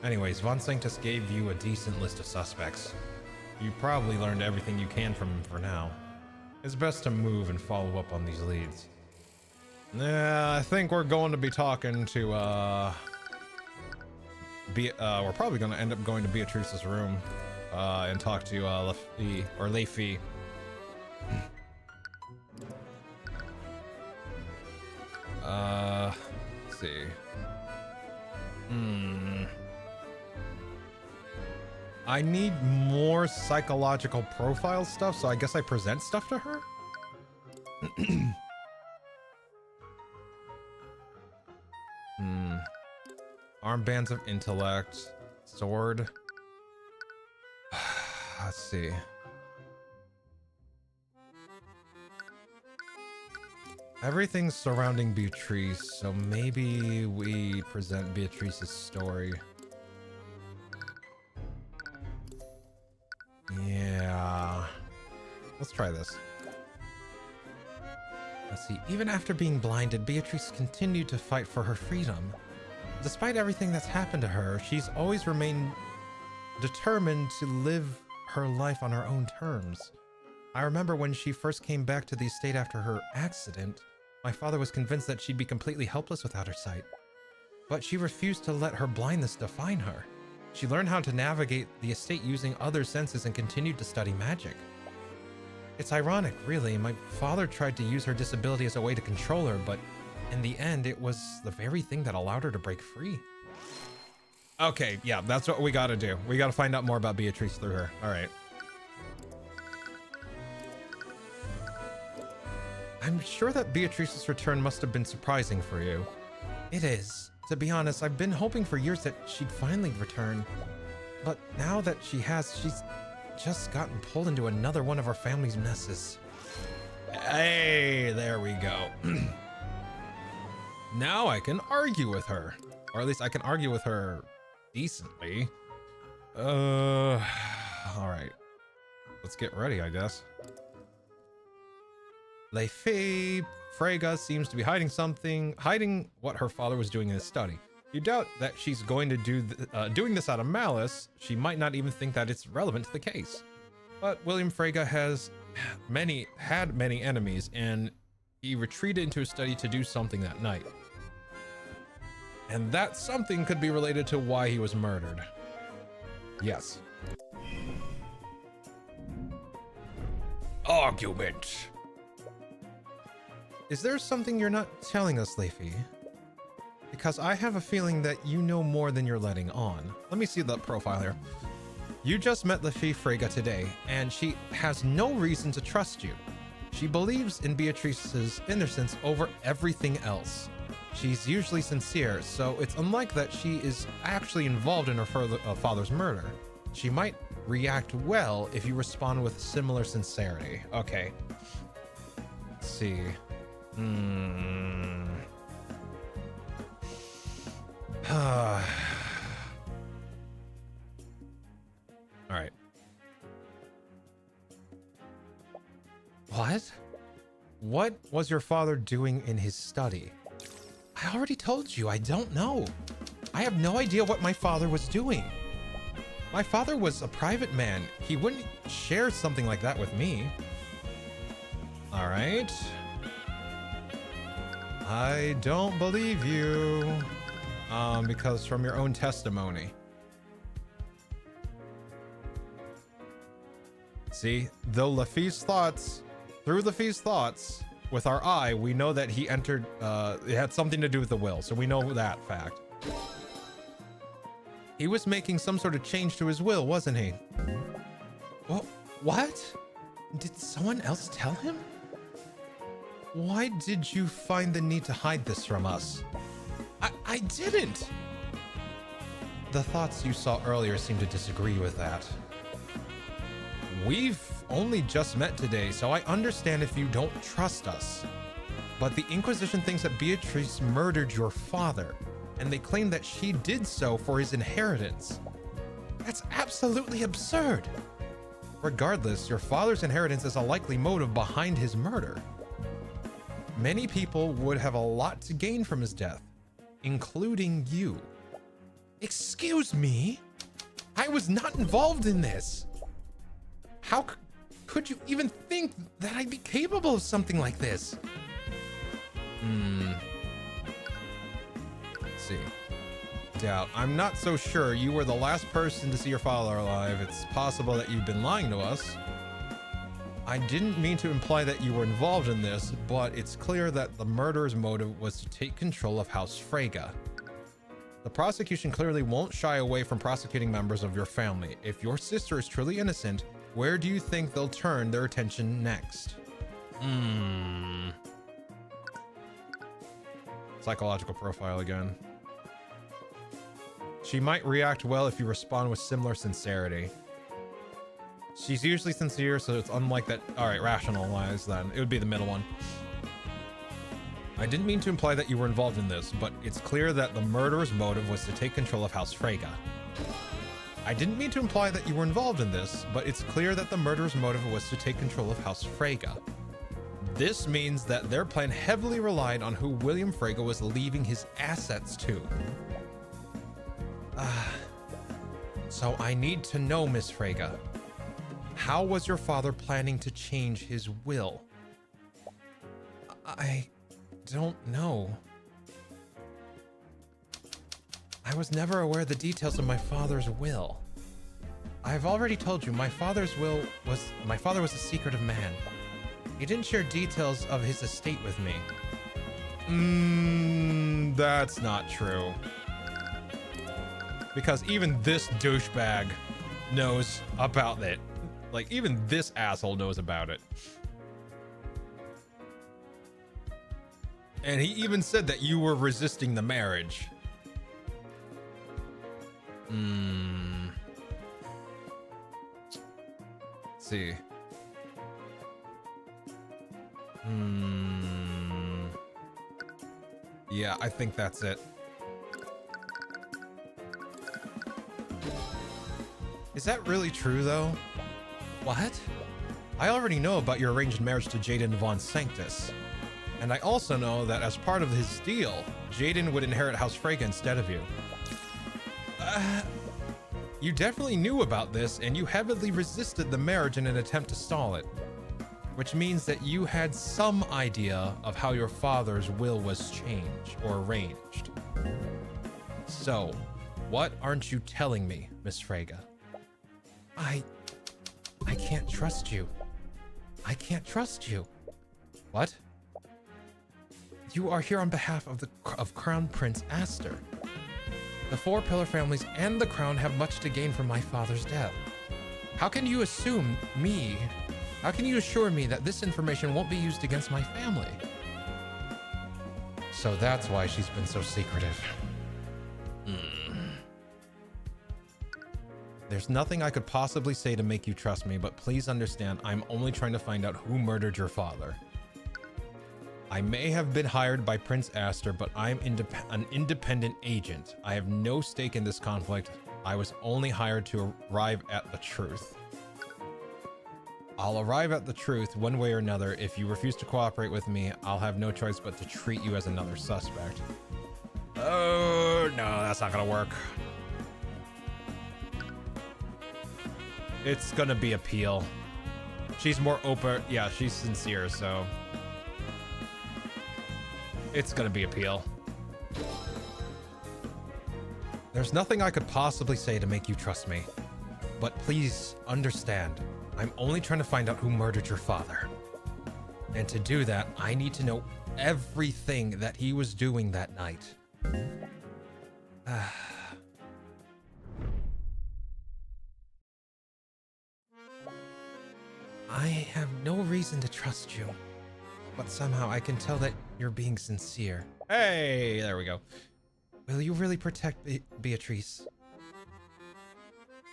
Anyways, Von Sanctus gave you a decent list of suspects. You probably learned everything you can from him for now. It's best to move and follow up on these leads. I think we're going to be talking to, we're probably going to end up going to Beatrice's room, and talk to, Lafitte. Let's see. I need more psychological profile stuff, so I guess I present stuff to her? Armbands of intellect. Sword. Let's see. Everything's surrounding Beatrice, so maybe we present Beatrice's story. Yeah. Let's try this. Let's see. Even after being blinded, Beatrice continued to fight for her freedom. Despite everything that's happened to her, she's always remained determined to live her life on her own terms. I remember when she first came back to the estate after her accident, my father was convinced that she'd be completely helpless without her sight. But she refused to let her blindness define her. She learned how to navigate the estate using other senses and continued to study magic. It's ironic, really. My father tried to use her disability as a way to control her, but in the end, it was the very thing that allowed her to break free. Okay, yeah, that's what we gotta do. We gotta find out more about Beatrice through her. All right. I'm sure that Beatrice's return must have been surprising for you. It is. To be honest, I've been hoping for years that she'd finally return. But now that she has, she's just gotten pulled into another one of our family's messes. Hey, there we go. Now I can argue with her. Or at least I can argue with her decently. All right. Let's get ready, I guess. Lafitte Frega seems to be hiding what her father was doing in his study. You doubt that she's going to doing this out of malice. She might not even think that it's relevant to the case. But William Frega had many enemies, and he retreated into his study to do something that night. And that something could be related to why he was murdered. Yes. Argument. Is there something you're not telling us, Leafy? Because I have a feeling that you know more than you're letting on. Let me see the profile here. You just met Leafy Frege today, and she has no reason to trust you. She believes in Beatrice's innocence over everything else. She's usually sincere, so it's unlikely that she is actually involved in her father's murder. She might react well if you respond with similar sincerity. Okay. Let's see. All right. What was your father doing in his study? I already told you, I don't know. I have no idea what my father was doing. My father was a private man. He wouldn't share something like that with me. All right. I don't believe you. Because from your own testimony. See, through Leafy's thoughts, with our eye, we know that he entered, it had something to do with the will, so we know that fact. He was making some sort of change to his will, wasn't he? Well, what? Did someone else tell him? Why did you find the need to hide this from us? I didn't! The thoughts you saw earlier seem to disagree with that. We've only just met today, so I understand if you don't trust us. But the Inquisition thinks that Beatrice murdered your father, and they claim that she did so for his inheritance. That's absolutely absurd. Regardless, your father's inheritance is a likely motive behind his murder. Many people would have a lot to gain from his death, including you. Excuse me? I was not involved in this. How could you even think that I'd be capable of something like this? Let's see. Doubt. I'm not so sure. You were the last person to see your father alive. It's possible that you've been lying to us. I didn't mean to imply that you were involved in this, but it's clear that the murderer's motive was to take control of House Frege. The prosecution clearly won't shy away from prosecuting members of your family. If your sister is truly innocent, where do you think they'll turn their attention next? Psychological profile again. She might react well if you respond with similar sincerity. She's usually sincere, so it's unlike that. All right, rationalize then. It would be the middle one. I didn't mean to imply that you were involved in this, but it's clear that the murderer's motive was to take control of House Frege. I didn't mean to imply that you were involved in this, but it's clear that the murderer's motive was to take control of House Frege. This means that their plan heavily relied on who William Frege was leaving his assets to. So I need to know, Miss Frege. How was your father planning to change his will? I don't know. I was never aware of the details of my father's will. I've already told you, my father was a secretive man. He didn't share details of his estate with me. That's not true. Because even this douchebag knows about it. Like, even this asshole knows about it. And he even said that you were resisting the marriage. Let's see. Yeah, I think that's it. Is that really true, though? What? I already know about your arranged marriage to Jaden von Sanctus. And I also know that as part of his deal, Jaden would inherit House Frege instead of you. You definitely knew about this, and you heavily resisted the marriage in an attempt to stall it. Which means that you had some idea of how your father's will was changed or arranged. So, what aren't you telling me, Miss Frege? I can't trust you. I can't trust you. What? You are here on behalf of Crown Prince Aster. The Four Pillar families and the crown have much to gain from my father's death. How can you assure me that this information won't be used against my family? So that's why she's been so secretive. There's nothing I could possibly say to make you trust me, but please understand, I'm only trying to find out who murdered your father. I may have been hired by Prince Aster, but I'm an independent agent. I have no stake in this conflict. I was only hired to arrive at the truth. I'll arrive at the truth one way or another. If you refuse to cooperate with me, I'll have no choice but to treat you as another suspect. Oh, no, that's not gonna work. It's gonna be appeal. She's more open. Yeah, she's sincere, so it's gonna be appeal. There's nothing I could possibly say to make you trust me, but please understand, I'm only trying to find out who murdered your father. And to do that, I need to know everything that he was doing that night. I have no reason to trust you, but somehow I can tell that you're being sincere. Hey, there we go. Will you really protect Beatrice?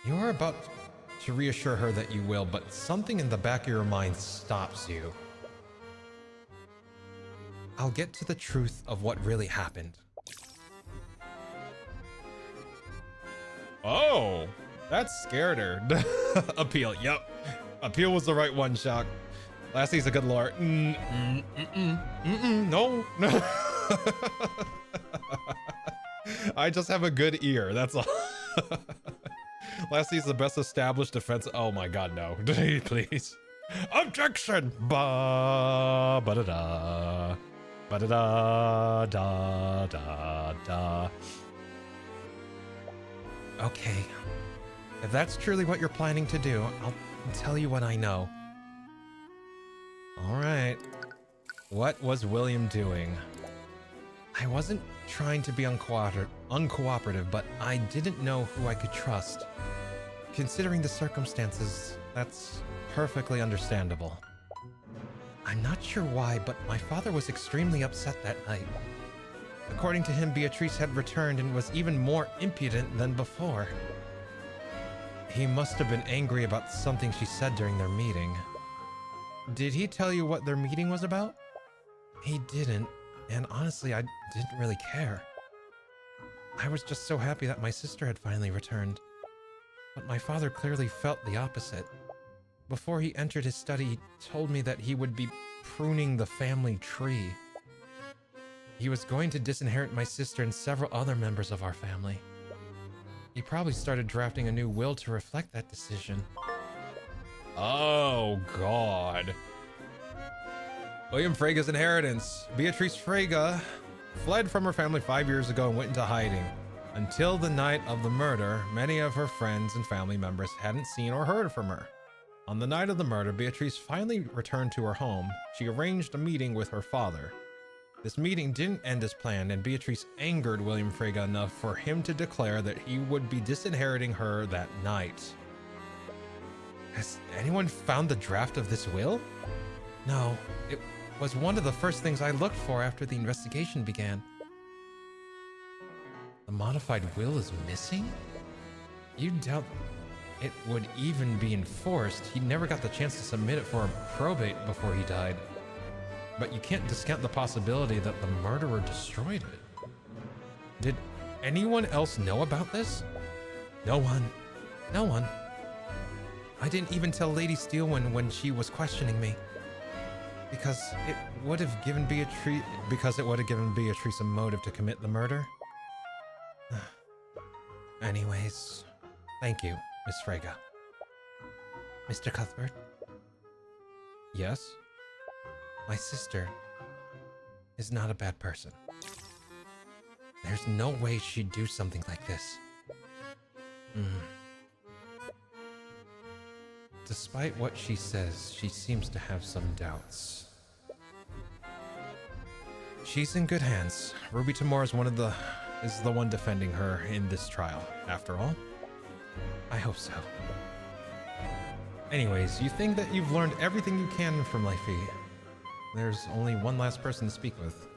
You are about to reassure her that you will, but something in the back of your mind stops you. I'll get to the truth of what really happened. Oh, that scared her. Appeal, yep. Appeal was the right one, Shock. Lastie's a good lore. No. I just have a good ear, that's all. Lastie's the best established defense. Oh my god, no. Please. Objection! Ba-da-da. Ba-da-da. Da-da-da. Okay. If that's truly what you're planning to do, I'll tell you what I know. All right. What was William doing? I wasn't trying to be uncooperative, but I didn't know who I could trust. Considering the circumstances, that's perfectly understandable. I'm not sure why, but my father was extremely upset that night. According to him, Beatrice had returned and was even more impudent than before. He must have been angry about something she said during their meeting. Did he tell you what their meeting was about? He didn't, and honestly, I didn't really care. I was just so happy that my sister had finally returned. But my father clearly felt the opposite. Before he entered his study, he told me that he would be pruning the family tree. He was going to disinherit my sister and several other members of our family. He probably started drafting a new will to reflect that decision. Oh, God. William Frege's inheritance. Beatrice Frege fled from her family 5 years ago and went into hiding. Until the night of the murder, many of her friends and family members hadn't seen or heard from her. On the night of the murder, Beatrice finally returned to her home. She arranged a meeting with her father. This meeting didn't end as planned, and Beatrice angered William Frege enough for him to declare that he would be disinheriting her that night. Has anyone found the draft of this will? No, it was one of the first things I looked for after the investigation began. The modified will is missing? You doubt it would even be enforced. He never got the chance to submit it for a probate before he died. But you can't discount the possibility that the murderer destroyed it. Did anyone else know about this? No one. No one. I didn't even tell Lady Steelwind when she was questioning me. Because it would have given Beatrice a motive to commit the murder. Anyways, thank you, Miss Frege. Mr. Cuthbert? Yes? My sister is not a bad person. There's no way she'd do something like this. Despite what she says, she seems to have some doubts. She's in good hands. Ruby Tamora is the one defending her in this trial, after all. I hope so. Anyways, you think that you've learned everything you can from Lifey. There's only one last person to speak with.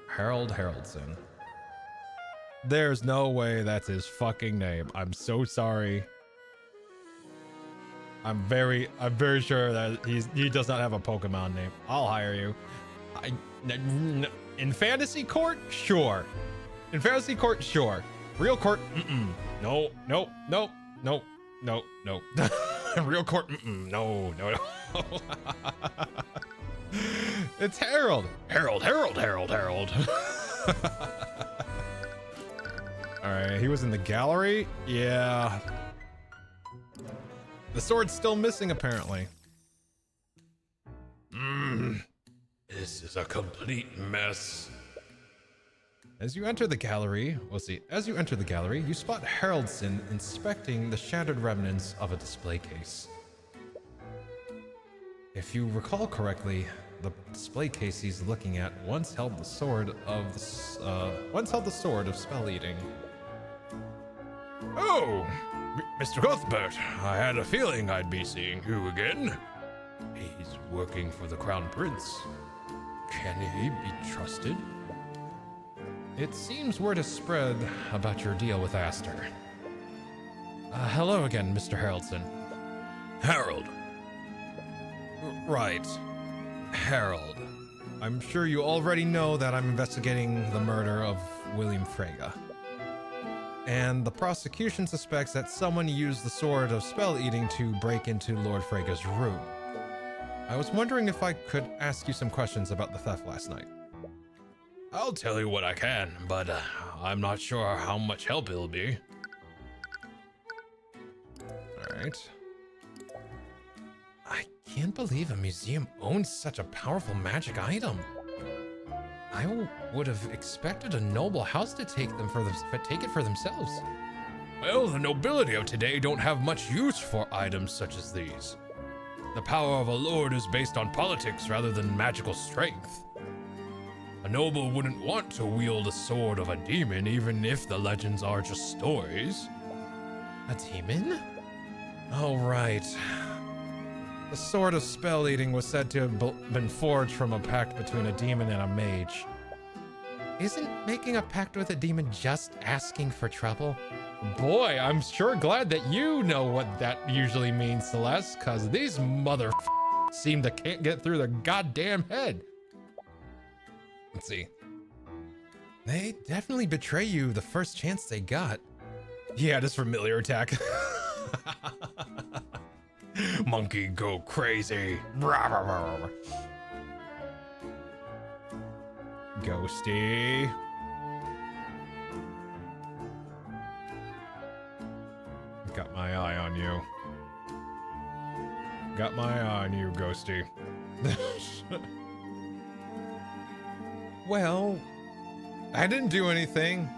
Harold Haroldson. There's no way that's his fucking name. I'm so sorry. I'm very sure that he does not have a Pokemon name. I'll hire you. In fantasy court, sure. In fantasy court, sure. Real court, no. Real court, no. It's Harold. Harold. All right, he was in the gallery. Yeah. The sword's still missing, apparently. This is a complete mess. As you enter the gallery, you spot Haroldson inspecting the shattered remnants of a display case. If you recall correctly, the display case he's looking at once held the sword of spell eating. Oh, Mr. Cuthbert, I had a feeling I'd be seeing you again. He's working for the Crown Prince. Can he be trusted? It seems word has spread about your deal with Aster. Hello again, Mr. Haroldson. Harold. Right. Harold. I'm sure you already know that I'm investigating the murder of William Frege. And the prosecution suspects that someone used the sword of spell eating to break into Lord Frege's room. I was wondering if I could ask you some questions about the theft last night. I'll tell you what I can, but I'm not sure how much help it'll be. All right. I can't believe a museum owns such a powerful magic item. I would have expected a noble house to take it for themselves. Well, the nobility of today don't have much use for items such as these. The power of a lord is based on politics rather than magical strength. A noble wouldn't want to wield a sword of a demon even if the legends are just stories. A demon? Oh, right. The sword of spell eating was said to have been forged from a pact between a demon and a mage. Isn't making a pact with a demon just asking for trouble? Boy, I'm sure glad that you know what that usually means, Celeste, because these seem to can't get through their goddamn head. Let's see. They definitely betray you the first chance they got. Yeah, just familiar attack. Monkey go crazy. Ghosty. Got my eye on you. Got my eye on you, Ghosty. Well, I didn't do anything.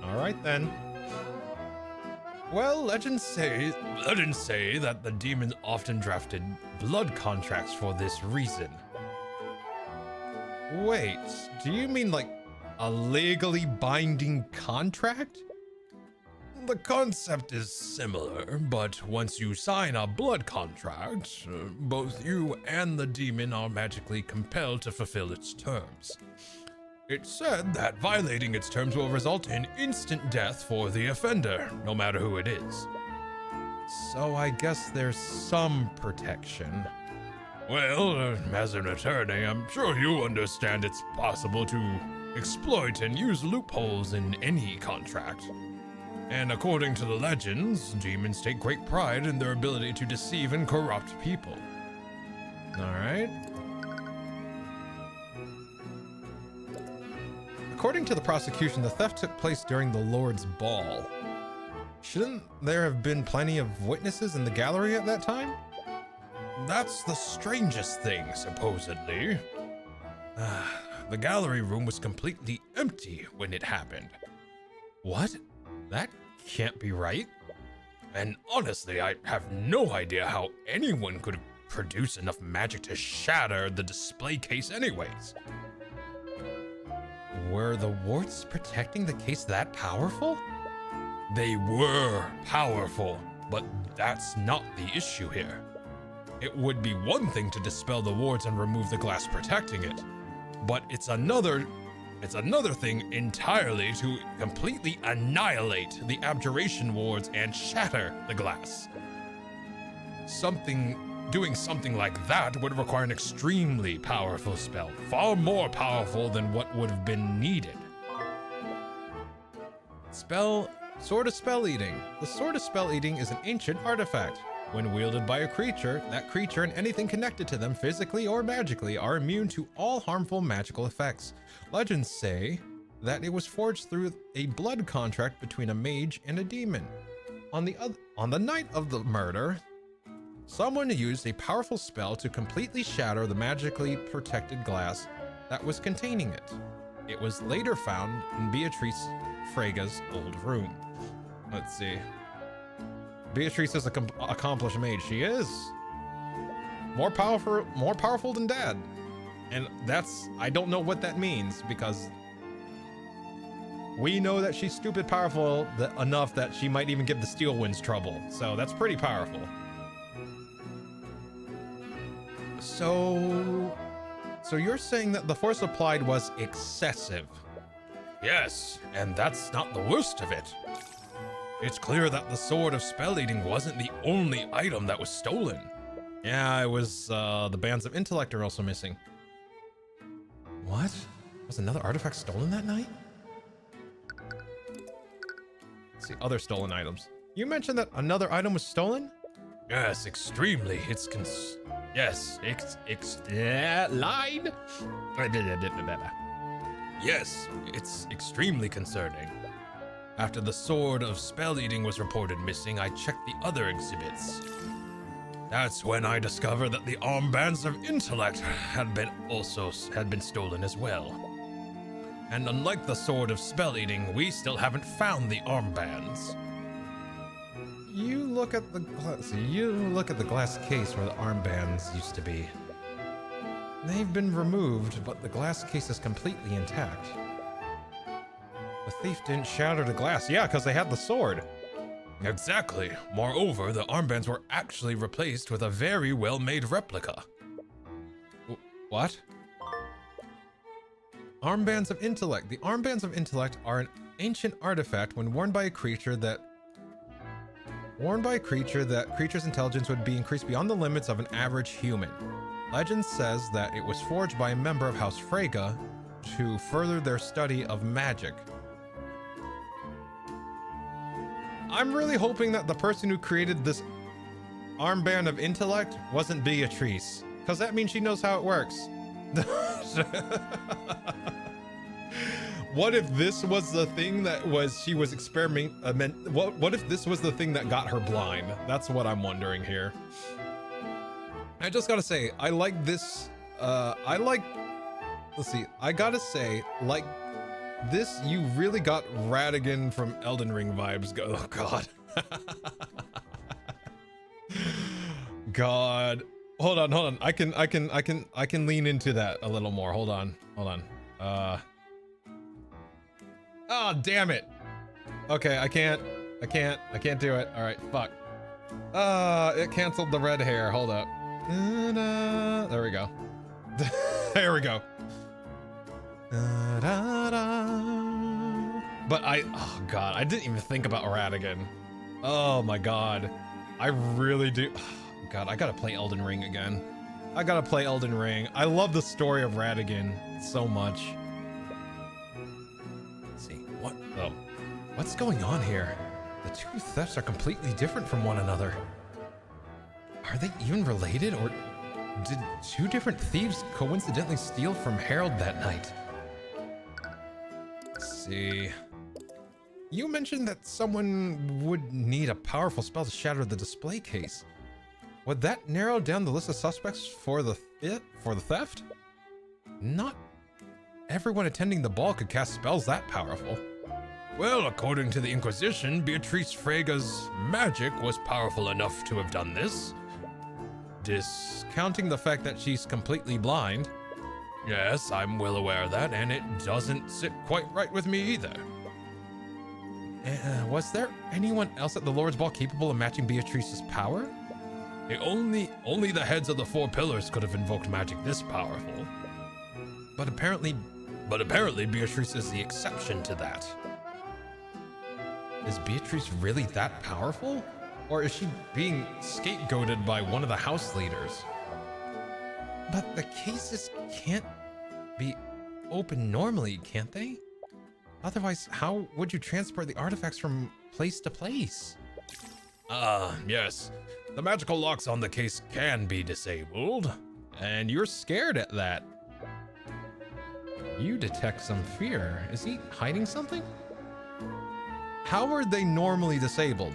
All right then. Well, legends say that the demons often drafted blood contracts for this reason. Wait, do you mean like a legally binding contract? The concept is similar, but once you sign a blood contract, both you and the demon are magically compelled to fulfill its terms. It's said that violating its terms will result in instant death for the offender, no matter who it is. So I guess there's some protection. Well, as an attorney, I'm sure you understand it's possible to exploit and use loopholes in any contract. And according to the legends, demons take great pride in their ability to deceive and corrupt people. All right. According to the prosecution, the theft took place during the Lord's Ball. Shouldn't there have been plenty of witnesses in the gallery at that time? that's the strangest thing, supposedly. The gallery room was completely empty when it happened. What? That can't be right. And honestly, I have no idea how anyone could produce enough magic to shatter the display case anyways. Were the wards protecting the case that powerful? They were powerful, but that's not the issue here. It would be one thing to dispel the wards and remove the glass protecting it, but it's another thing entirely to completely annihilate the abjuration wards and shatter the glass. Doing something like that would require an extremely powerful spell, far more powerful than what would have been needed. Sword of Spell Eating. The Sword of Spell Eating is an ancient artifact. When wielded by a creature, that creature and anything connected to them physically or magically are immune to all harmful magical effects. Legends say that it was forged through a blood contract between a mage and a demon. On the night of the murder, someone used a powerful spell to completely shatter the magically protected glass that was containing it. It was later found in Beatrice Frega's old room. Let's see. Beatrice is an accomplished mage. She is more powerful than Dad, and I don't know what that means, because we know that she's stupid powerful enough that she might even give the Steel Winds trouble. So that's pretty powerful. So you're saying that the force applied was excessive? Yes, and that's not the worst of it. It's clear that the Sword of Spell Eating wasn't the only item that was stolen. Yeah, it was, the Bands of Intellect are also missing. What? Was another artifact stolen that night? Let's see, other stolen items. You mentioned that another item was stolen? Yes, extremely. Lied? Yes, it's extremely concerning. After the Sword of Spell Eating was reported missing, I checked the other exhibits. That's when I discovered that the Armbands of Intellect had been stolen as well. And unlike the Sword of Spell Eating, we still haven't found the armbands. You look at the glass case where the armbands used to be. They've been removed, but the glass case is completely intact. The thief didn't shatter the glass. Yeah, because they had the sword. Exactly. Moreover, the armbands were actually replaced with a very well-made replica. What? Armbands of Intellect. The Armbands of Intellect are an ancient artifact when worn by a creature that creature's intelligence would be increased beyond the limits of an average human. Legend says that it was forged by a member of House Frega to further their study of magic. I'm really hoping that the person who created this Armband of Intellect wasn't Beatrice, because that means she knows how it works. What if this was the thing that she was what if this was the thing that got her blind? That's what I'm wondering here. I just gotta say, I like this, let's see, I gotta say, like, this, you really got Radigan from Elden Ring vibes. Oh God. God. Hold on. I can lean into that a little more. Hold on. Oh, damn it. Okay, I can't do it. All right, fuck. It canceled the red hair. Hold up. There we go. There we go. But oh God, I didn't even think about Radigan. Oh my God. I really do. Oh God, I gotta play Elden Ring again. I love the story of Radigan so much. Let's see, what's going on here? The two thefts are completely different from one another. Are they even related, or did two different thieves coincidentally steal from Harold that night? Let's see. You mentioned that someone would need a powerful spell to shatter the display case. Would that narrow down the list of suspects for the theft? Not everyone attending the ball could cast spells that powerful. Well, according to the Inquisition, Beatrice Frega's magic was powerful enough to have done this. Discounting the fact that she's completely blind. Yes, I'm well aware of that, and it doesn't sit quite right with me either. Was there anyone else at the Lord's Ball capable of matching Beatrice's power? Only the heads of the 4 pillars could have invoked magic this powerful. But apparently Beatrice is the exception to that. Is Beatrice really that powerful? Or is she being scapegoated by one of the house leaders? But the cases can't be open normally, can't they? Otherwise, how would you transport the artifacts from place to place? Yes. The magical locks on the case can be disabled. And you're scared at that. You detect some fear. Is he hiding something? How are they normally disabled?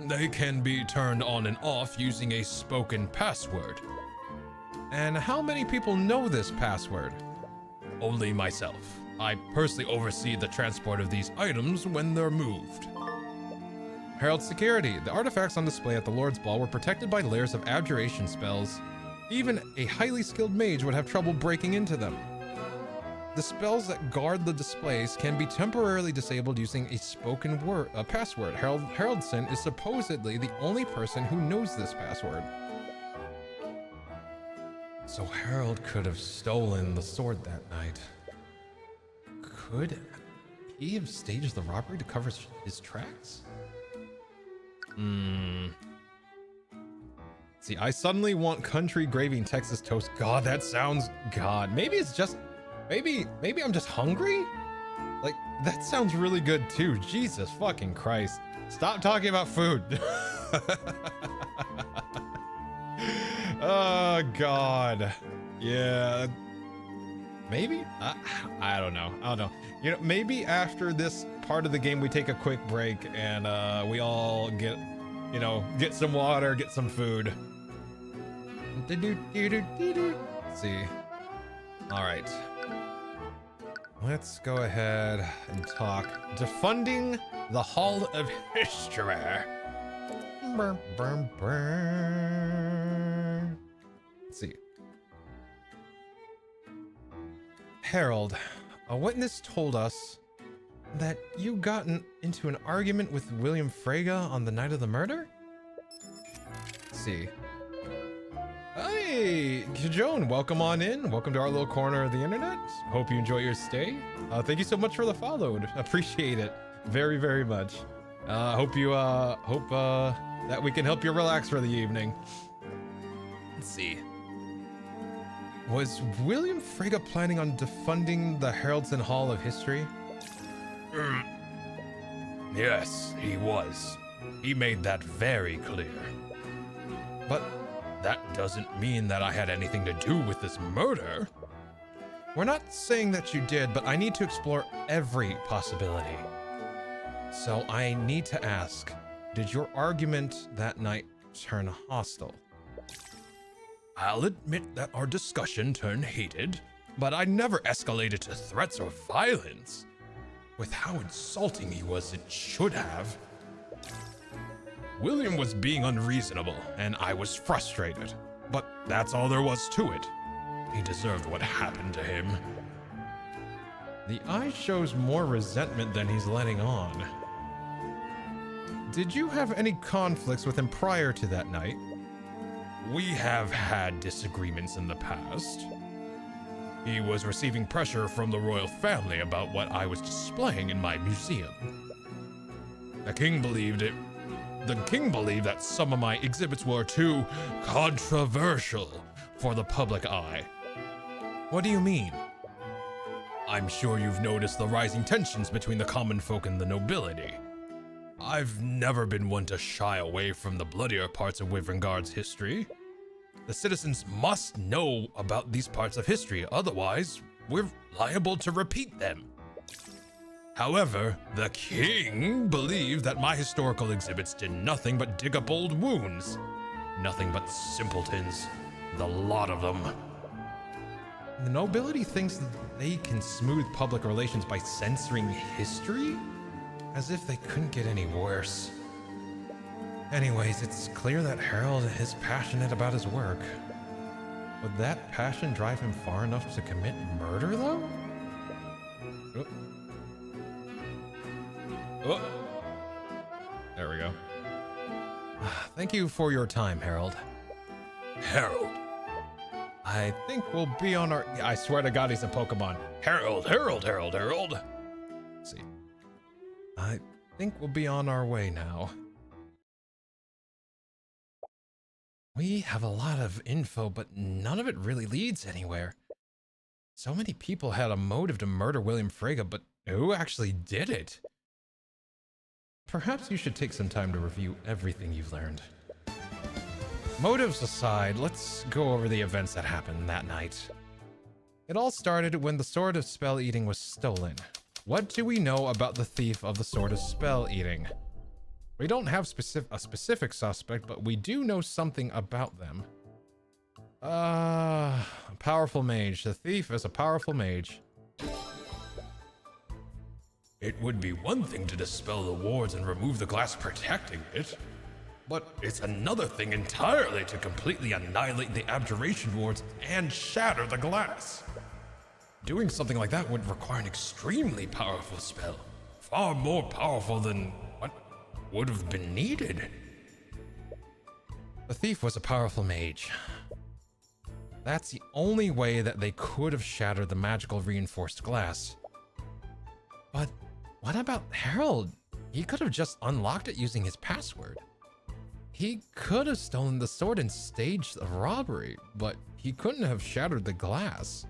They can be turned on and off using a spoken password. And how many people know this password? Only myself. I personally oversee the transport of these items when they're moved. Herald security. The artifacts on display at the Lord's Ball were protected by layers of abjuration spells. Even a highly skilled mage would have trouble breaking into them. The spells that guard the displays can be temporarily disabled using a password. Haraldson is supposedly the only person who knows this password. So Harold could have stolen the sword that night. Could he have staged the robbery to cover his tracks? See, I suddenly want country gravy and Texas toast. God, that sounds... God, maybe it's just... Maybe I'm just hungry? Like, that sounds really good too. Jesus fucking Christ. Stop talking about food. Oh, God. Yeah. Maybe? I don't know. You know, maybe after this part of the game, we take a quick break and we all get some water, get some food. Let's see. All right. Let's go ahead and talk defunding the Hall of History. Let's see. Harold, a witness told us that you got into an argument with William Frege on the night of the murder? Let's see. Hey, Joan, welcome on in. Welcome to our little corner of the internet. Hope you enjoy your stay. Thank you so much for the follow. Appreciate it very, very much. Hope that we can help you relax for the evening. Let's see. Was William Frege planning on defunding the Haraldson Hall of History? Yes, he was. He made that very clear. But that doesn't mean that I had anything to do with this murder. We're not saying that you did, but I need to explore every possibility. So I need to ask, did your argument that night turn hostile? I'll admit that our discussion turned heated, but I never escalated to threats or violence. With how insulting he was, it should have. William was being unreasonable, and I was frustrated. But that's all there was to it. He deserved what happened to him. The eye shows more resentment than he's letting on. Did you have any conflicts with him prior to that night? We have had disagreements in the past. He was receiving pressure from the royal family about what I was displaying in my museum. The king believed that some of my exhibits were too controversial for the public eye. What do you mean? I'm sure you've noticed the rising tensions between the common folk and the nobility. I've never been one to shy away from the bloodier parts of Wyverngard's history. The citizens must know about these parts of history, otherwise we're liable to repeat them. However, the king believed that my historical exhibits did nothing but dig up old wounds. Nothing but simpletons. The lot of them. The nobility thinks that they can smooth public relations by censoring history? As if they couldn't get any worse. Anyways, it's clear that Harold is passionate about his work. Would that passion drive him far enough to commit murder, though? Oh. Oh. There we go. Thank you for your time, Harold. Harold. I think we'll be on our... I swear to God, he's a Pokemon. Harold. Let's see. I think we'll be on our way now. We have a lot of info, but none of it really leads anywhere. So many people had a motive to murder William Frege, but who actually did it? Perhaps you should take some time to review everything you've learned. Motives aside, let's go over the events that happened that night. It all started when the Sword of Spell Eating was stolen. What do we know about the thief of the Sword of Spell Eating? We don't have a specific suspect, but we do know something about them. A powerful mage. The thief is a powerful mage. It would be one thing to dispel the wards and remove the glass protecting it, but it's another thing entirely to completely annihilate the abjuration wards and shatter the glass. Doing something like that would require an extremely powerful spell, far more powerful than what would have been needed. The thief was a powerful mage. That's the only way that they could have shattered the magical reinforced glass. But what about Harold? He could have just unlocked it using his password. He could have stolen the sword and staged a robbery, but he couldn't have shattered the glass.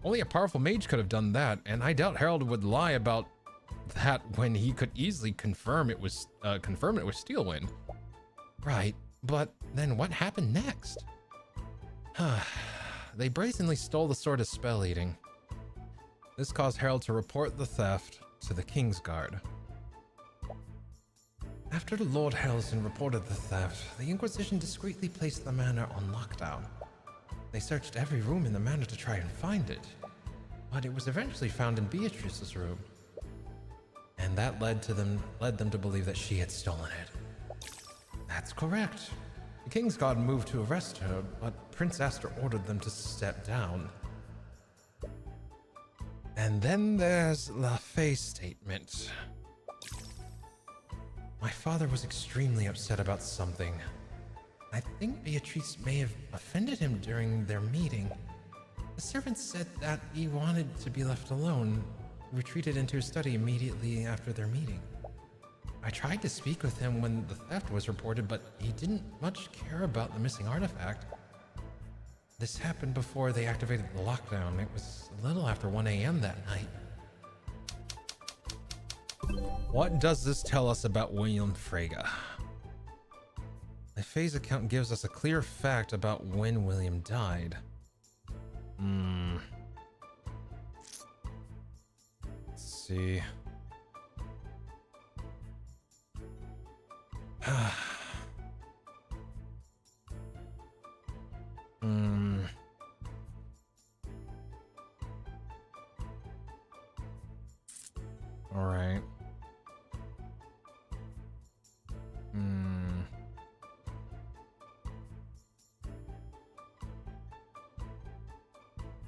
Only a powerful mage could have done that, and I doubt Harold would lie about that when he could easily confirm it was Steelwind. Right, but then what happened next? They brazenly stole the Sword of Spell Eating. This caused Harold to report the theft to the King's Guard. After Lord Harrelson reported the theft, the Inquisition discreetly placed the manor on lockdown. They searched every room in the manor to try and find it, but it was eventually found in Beatrice's room. And that led them to believe that she had stolen it. That's correct. The King's Guard moved to arrest her, but Prince Aster ordered them to step down. And then there's LaFay's statement. My father was extremely upset about something. I think Beatrice may have offended him during their meeting. The servant said that he wanted to be left alone, retreated into his study immediately after their meeting. I tried to speak with him when the theft was reported, but he didn't much care about the missing artifact. This happened before they activated the lockdown. It was a little after 1 a.m. that night. What does this tell us about William Frege? LaFay's account gives us a clear fact about when William died. Let's see. All right.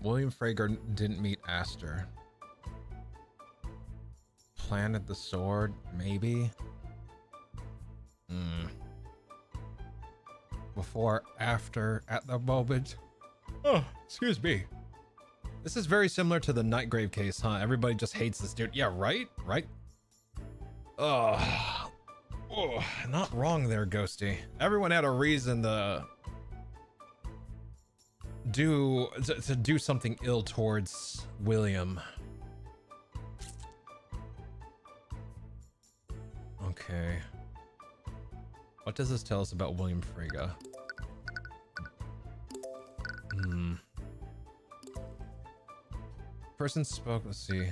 William Frege didn't meet Aster. Planted the sword, maybe? Before, after, at the moment? Oh, excuse me. This is very similar to the Nightgrave case, huh? Everybody just hates this dude. Yeah, right? Right? Oh, not wrong there, Ghosty. Everyone had a reason to do something ill towards William. Okay. What does this tell us about William Frege? Person spoke, let's see.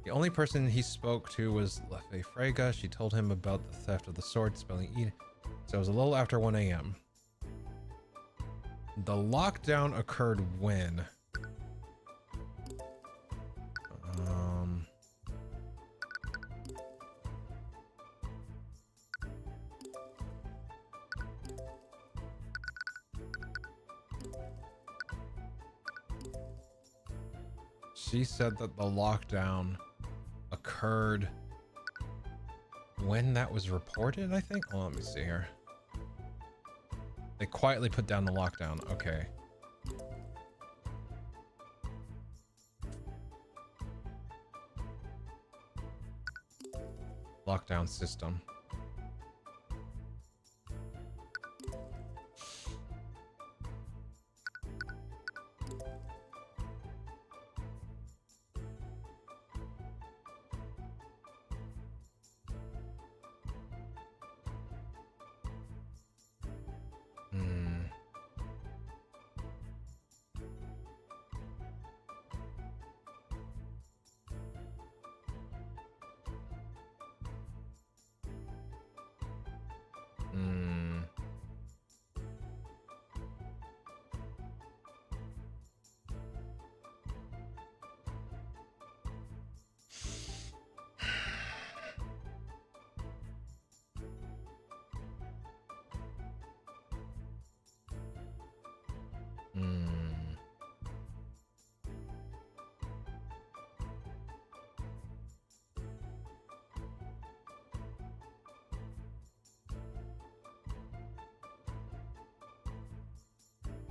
The only person he spoke to was LaFay Frege. She told him about the theft of the sword, spelling E. So it was a little after 1 a.m. The lockdown occurred when? She said that the lockdown occurred when that was reported, I think. Oh, let me see here. They quietly put down the lockdown. Okay. Lockdown system.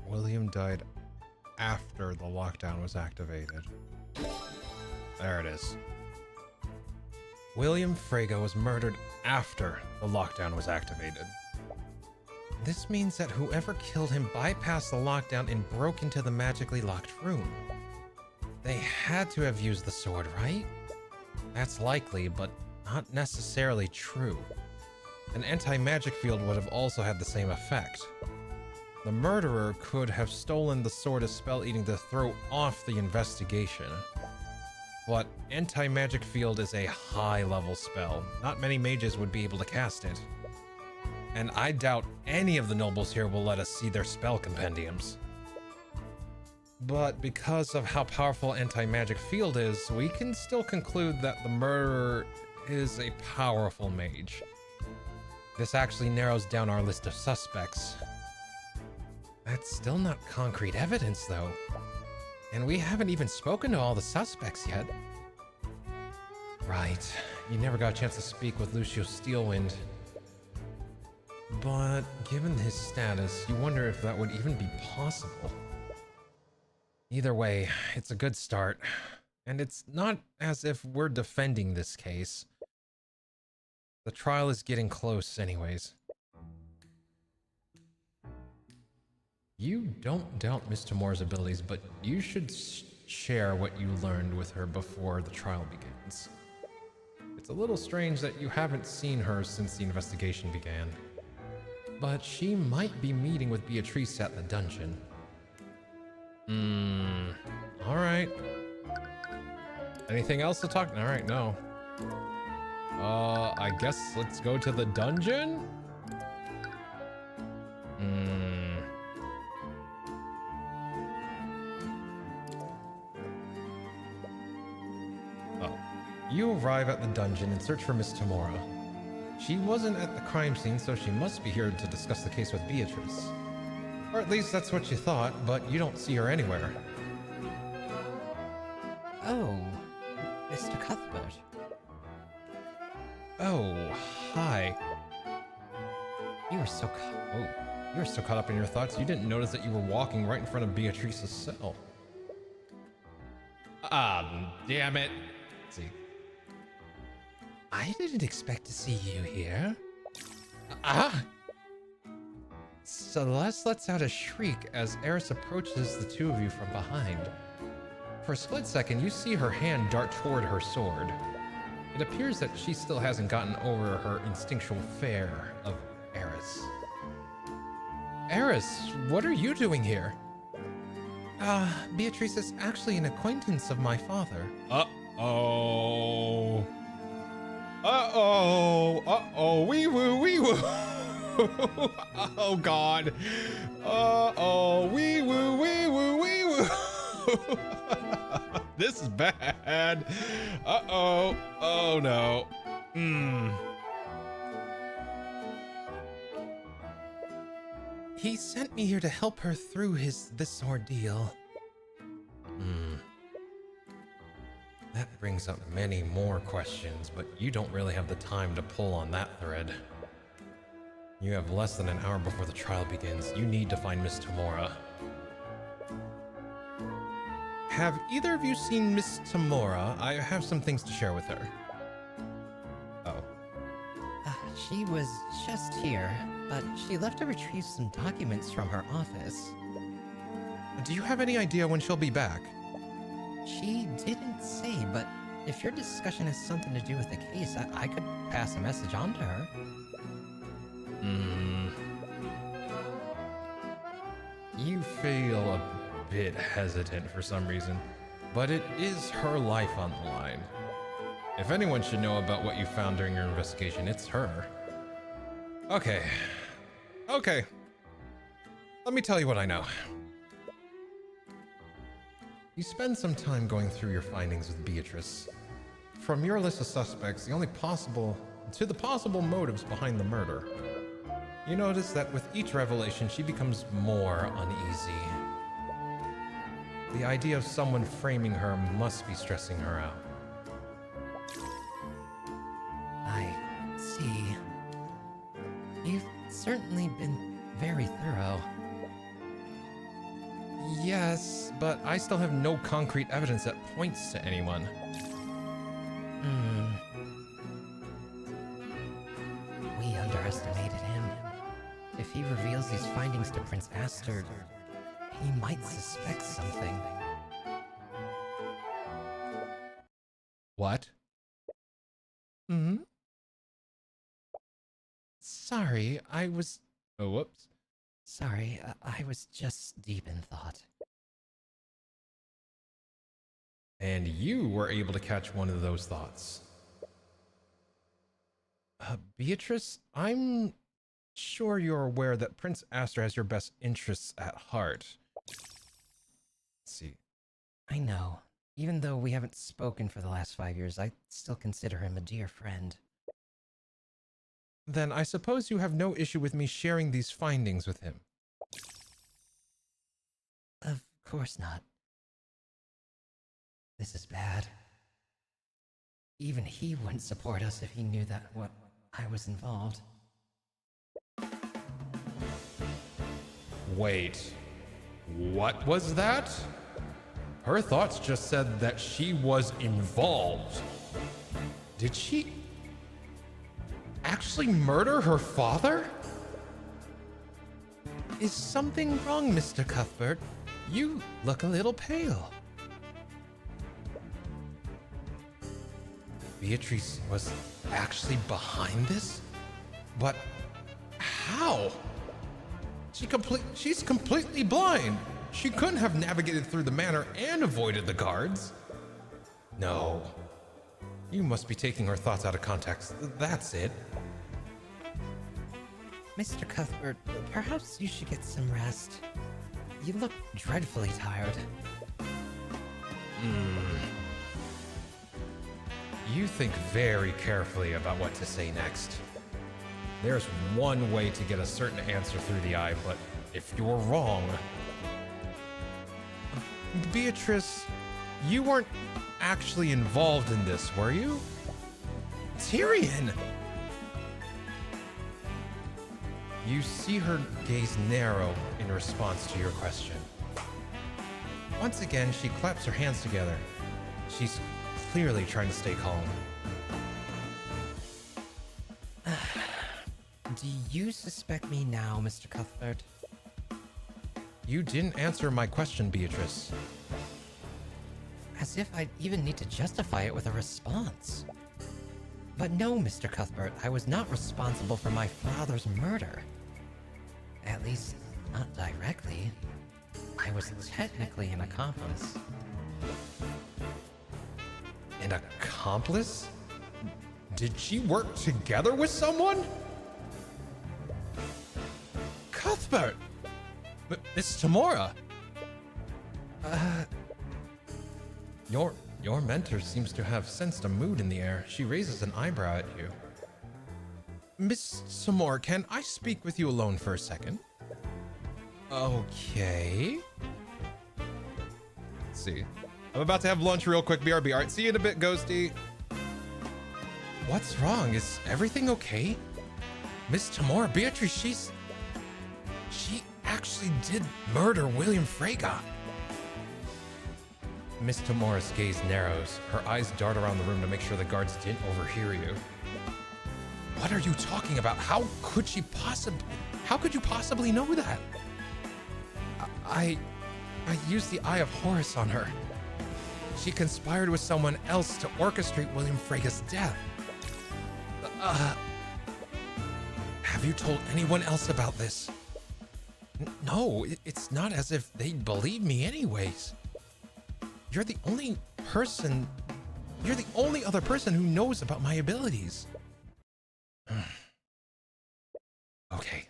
William died after the lockdown was activated. There it is. William Frege was murdered after the lockdown was activated. This means that whoever killed him bypassed the lockdown and broke into the magically locked room. They had to have used the sword, right? That's likely, but not necessarily true. An anti-magic field would have also had the same effect. The murderer could have stolen the sword as spell eating to throw off the investigation. But anti-magic field is a high-level spell. Not many mages would be able to cast it. And I doubt any of the nobles here will let us see their spell compendiums. But because of how powerful anti-magic field is, we can still conclude that the murderer is a powerful mage. This actually narrows down our list of suspects. That's still not concrete evidence, though. And we haven't even spoken to all the suspects yet. Right. You never got a chance to speak with Lucio Steelwind. But given his status, you wonder if that would even be possible. Either way, it's a good start. And it's not as if we're defending this case. The trial is getting close anyways. You don't doubt Miss Tamora's abilities, but you should share what you learned with her before the trial begins. It's a little strange that you haven't seen her since the investigation began. But she might be meeting with Beatrice at the dungeon. Alright. Anything else to talk? Alright, no. I guess let's go to the dungeon? You arrive at the dungeon and search for Miss Tamora. She wasn't at the crime scene, so she must be here to discuss the case with Beatrice. Or at least that's what you thought, but you don't see her anywhere. Oh, Mr. Cuthbert. Oh, hi. You were so You were so caught up in your thoughts, you didn't notice that you were walking right in front of Beatrice's cell. Damn it. Let's see. I didn't expect to see you here. Celeste lets out a shriek as Eris approaches the two of you from behind. For a split second, you see her hand dart toward her sword. It appears that she still hasn't gotten over her instinctual fear of Eris. Eris, what are you doing here? Beatrice is actually an acquaintance of my father. Uh-oh. Uh-oh. Uh-oh. Wee-woo, wee-woo. Oh God. Oh, wee woo, wee woo, wee woo. This is bad. Uh-oh. Oh no. He sent me here to help her through this ordeal. That brings up many more questions, but you don't really have the time to pull on that thread. You have less than an hour before the trial begins. You need to find Miss Tamora. Have either of you seen Miss Tamora? I have some things to share with her. Oh. She was just here, but she left to retrieve some documents from her office. Do you have any idea when she'll be back? She didn't say, but if your discussion has something to do with the case, I could pass a message on to her. You feel a bit hesitant for some reason, but it is her life on the line. If anyone should know about what you found during your investigation, it's her. Okay. Let me tell you what I know. You spend some time going through your findings with Beatrice. From your list of suspects, the possible motives behind the murder. You notice that with each revelation, she becomes more uneasy. The idea of someone framing her must be stressing her out. I see. You've certainly been very thorough. Yes, but I still have no concrete evidence that points to anyone. We underestimated him. If he reveals these findings to Prince Aster, he might suspect something. What? Sorry, I was... Oh, whoops. Sorry, I was just deep in thought. And you were able to catch one of those thoughts. Beatrice, I'm sure you're aware that Prince Aster has your best interests at heart. Let's see. I know. Even though we haven't spoken for the last 5 years, I still consider him a dear friend. Then I suppose you have no issue with me sharing these findings with him. Of course not. This is bad. Even he wouldn't support us if he knew that I was involved. Wait, what was that? Her thoughts just said that she was involved. Did she actually murder her father? Is something wrong, Mr. Cuthbert? You look a little pale. Beatrice was actually behind this? But how? She's completely blind. She couldn't have navigated through the manor and avoided the guards. No. You must be taking her thoughts out of context. That's it. Mr. Cuthbert, perhaps you should get some rest. You look dreadfully tired. You think very carefully about what to say next. There's one way to get a certain answer through the eye, but if you're wrong... Beatrice, you weren't actually involved in this, were you? Tyrion! You see her gaze narrow in response to your question. Once again, she claps her hands together. She's clearly trying to stay calm. Do you suspect me now, Mr. Cuthbert? You didn't answer my question, Beatrice. As if I'd even need to justify it with a response. But no, Mr. Cuthbert, I was not responsible for my father's murder. At least, not directly. I was technically an accomplice. An accomplice? Did she work together with someone? Cuthbert! Miss Tamora! Your mentor seems to have sensed a mood in the air. She raises an eyebrow at you. Miss Tamora, can I speak with you alone for a second? Okay. Let's see. I'm about to have lunch real quick, BRB. All right, see you in a bit, Ghosty. What's wrong? Is everything okay? Miss Tamora, Beatrice, she actually did murder William Frega. Miss Tamora's gaze narrows. Her eyes dart around the room to make sure the guards didn't overhear you. What are you talking about? How could you possibly know that? I used the Eye of Horus on her. She conspired with someone else to orchestrate William Frega's death. Have you told anyone else about this? No, it's not as if they'd believe me anyways. You're the only other person who knows about my abilities. Okay,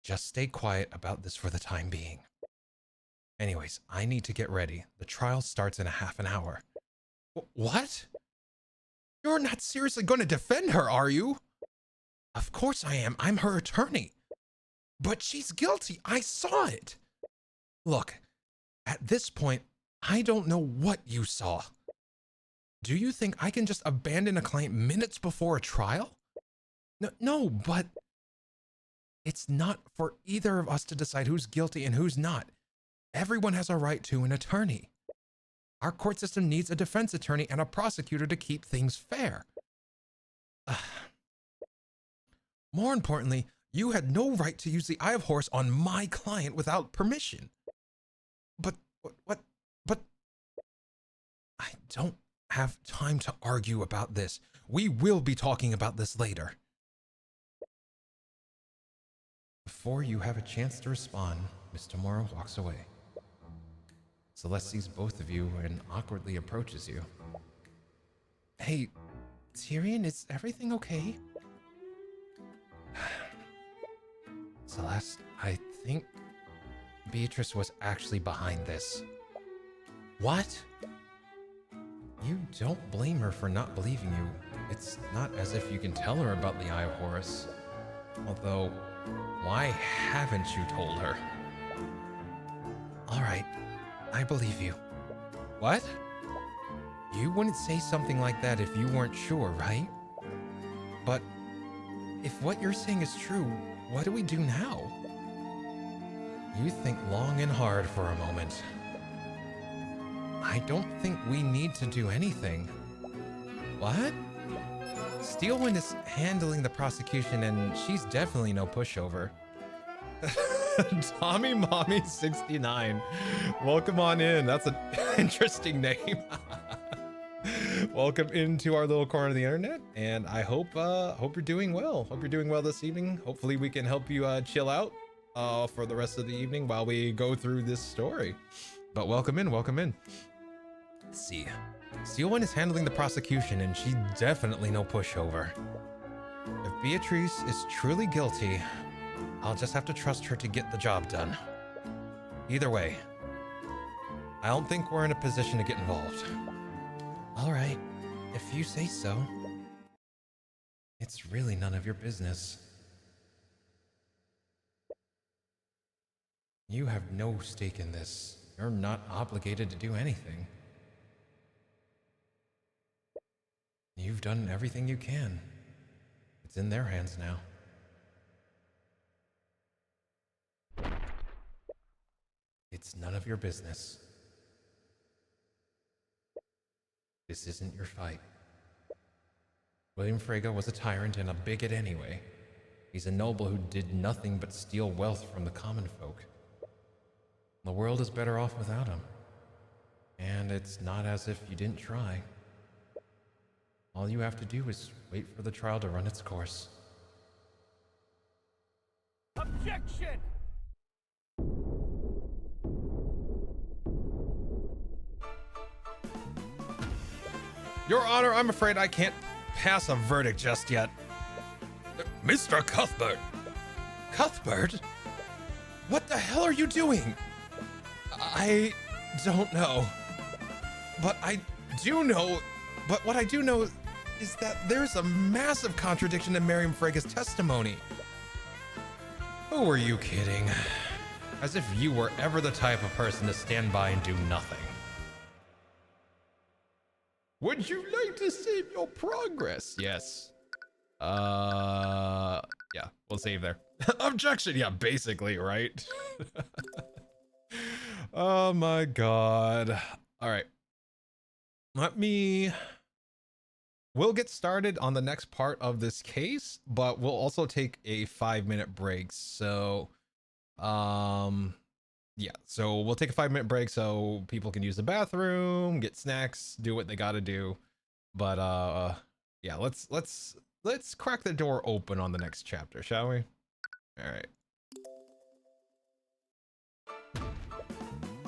just stay quiet about this for the time being. Anyways, I need to get ready. The trial starts in a half an hour. What? You're not seriously going to defend her, are you? Of course I am. I'm her attorney. But she's guilty. I saw it. Look, at this point, I don't know what you saw. Do you think I can just abandon a client minutes before a trial? No, but it's not for either of us to decide who's guilty and who's not. Everyone has a right to an attorney. Our court system needs a defense attorney and a prosecutor to keep things fair. More importantly, you had no right to use the Eye of Horus on my client without permission. But I don't have time to argue about this. We will be talking about this later. Before you have a chance to respond, Miss Tamora walks away. Celeste sees both of you and awkwardly approaches you. Hey, Tyrion, is everything okay? Celeste, I think Beatrice was actually behind this. What? You don't blame her for not believing you. It's not as if you can tell her about the Eye of Horus. Although, why haven't you told her? All right, I believe you. What? You wouldn't say something like that if you weren't sure, right? But if what you're saying is true, what do we do now? You think long and hard for a moment. I don't think we need to do anything. What? Steelwind is handling the prosecution and she's definitely no pushover. Tommy Mommy 69. Welcome on in. That's an interesting name. Welcome into our little corner of the internet, and I hope you're doing well. Hope you're doing well this evening. Hopefully we can help you chill out for the rest of the evening while we go through this story. But welcome in, welcome in. Let's see. Steelwind is handling the prosecution, and she's definitely no pushover. If Beatrice is truly guilty, I'll just have to trust her to get the job done. Either way, I don't think we're in a position to get involved. All right, if you say so. It's really none of your business. You have no stake in this. You're not obligated to do anything. You've done everything you can. It's in their hands now. It's none of your business. This isn't your fight. William Frega was a tyrant and a bigot anyway. He's a noble who did nothing but steal wealth from the common folk. The world is better off without him. And it's not as if you didn't try. All you have to do is wait for the trial to run its course. Objection! Your Honor, I'm afraid I can't pass a verdict just yet. Mr. Cuthbert! Cuthbert? What the hell are you doing? I don't know. But I do know, but what I do know is that there's a massive contradiction in Miriam Frega's testimony. Who are you kidding? As if you were ever the type of person to stand by and do nothing. Would you like to save your progress? Yes. Yeah, we'll save there. Objection, yeah, basically, right? Oh my god. All right. We'll get started on the next part of this case, but we'll also take a 5-minute break. So, yeah, so we'll take a 5-minute break so people can use the bathroom, get snacks, do what they got to do. But, yeah, let's crack the door open on the next chapter, shall we? All right.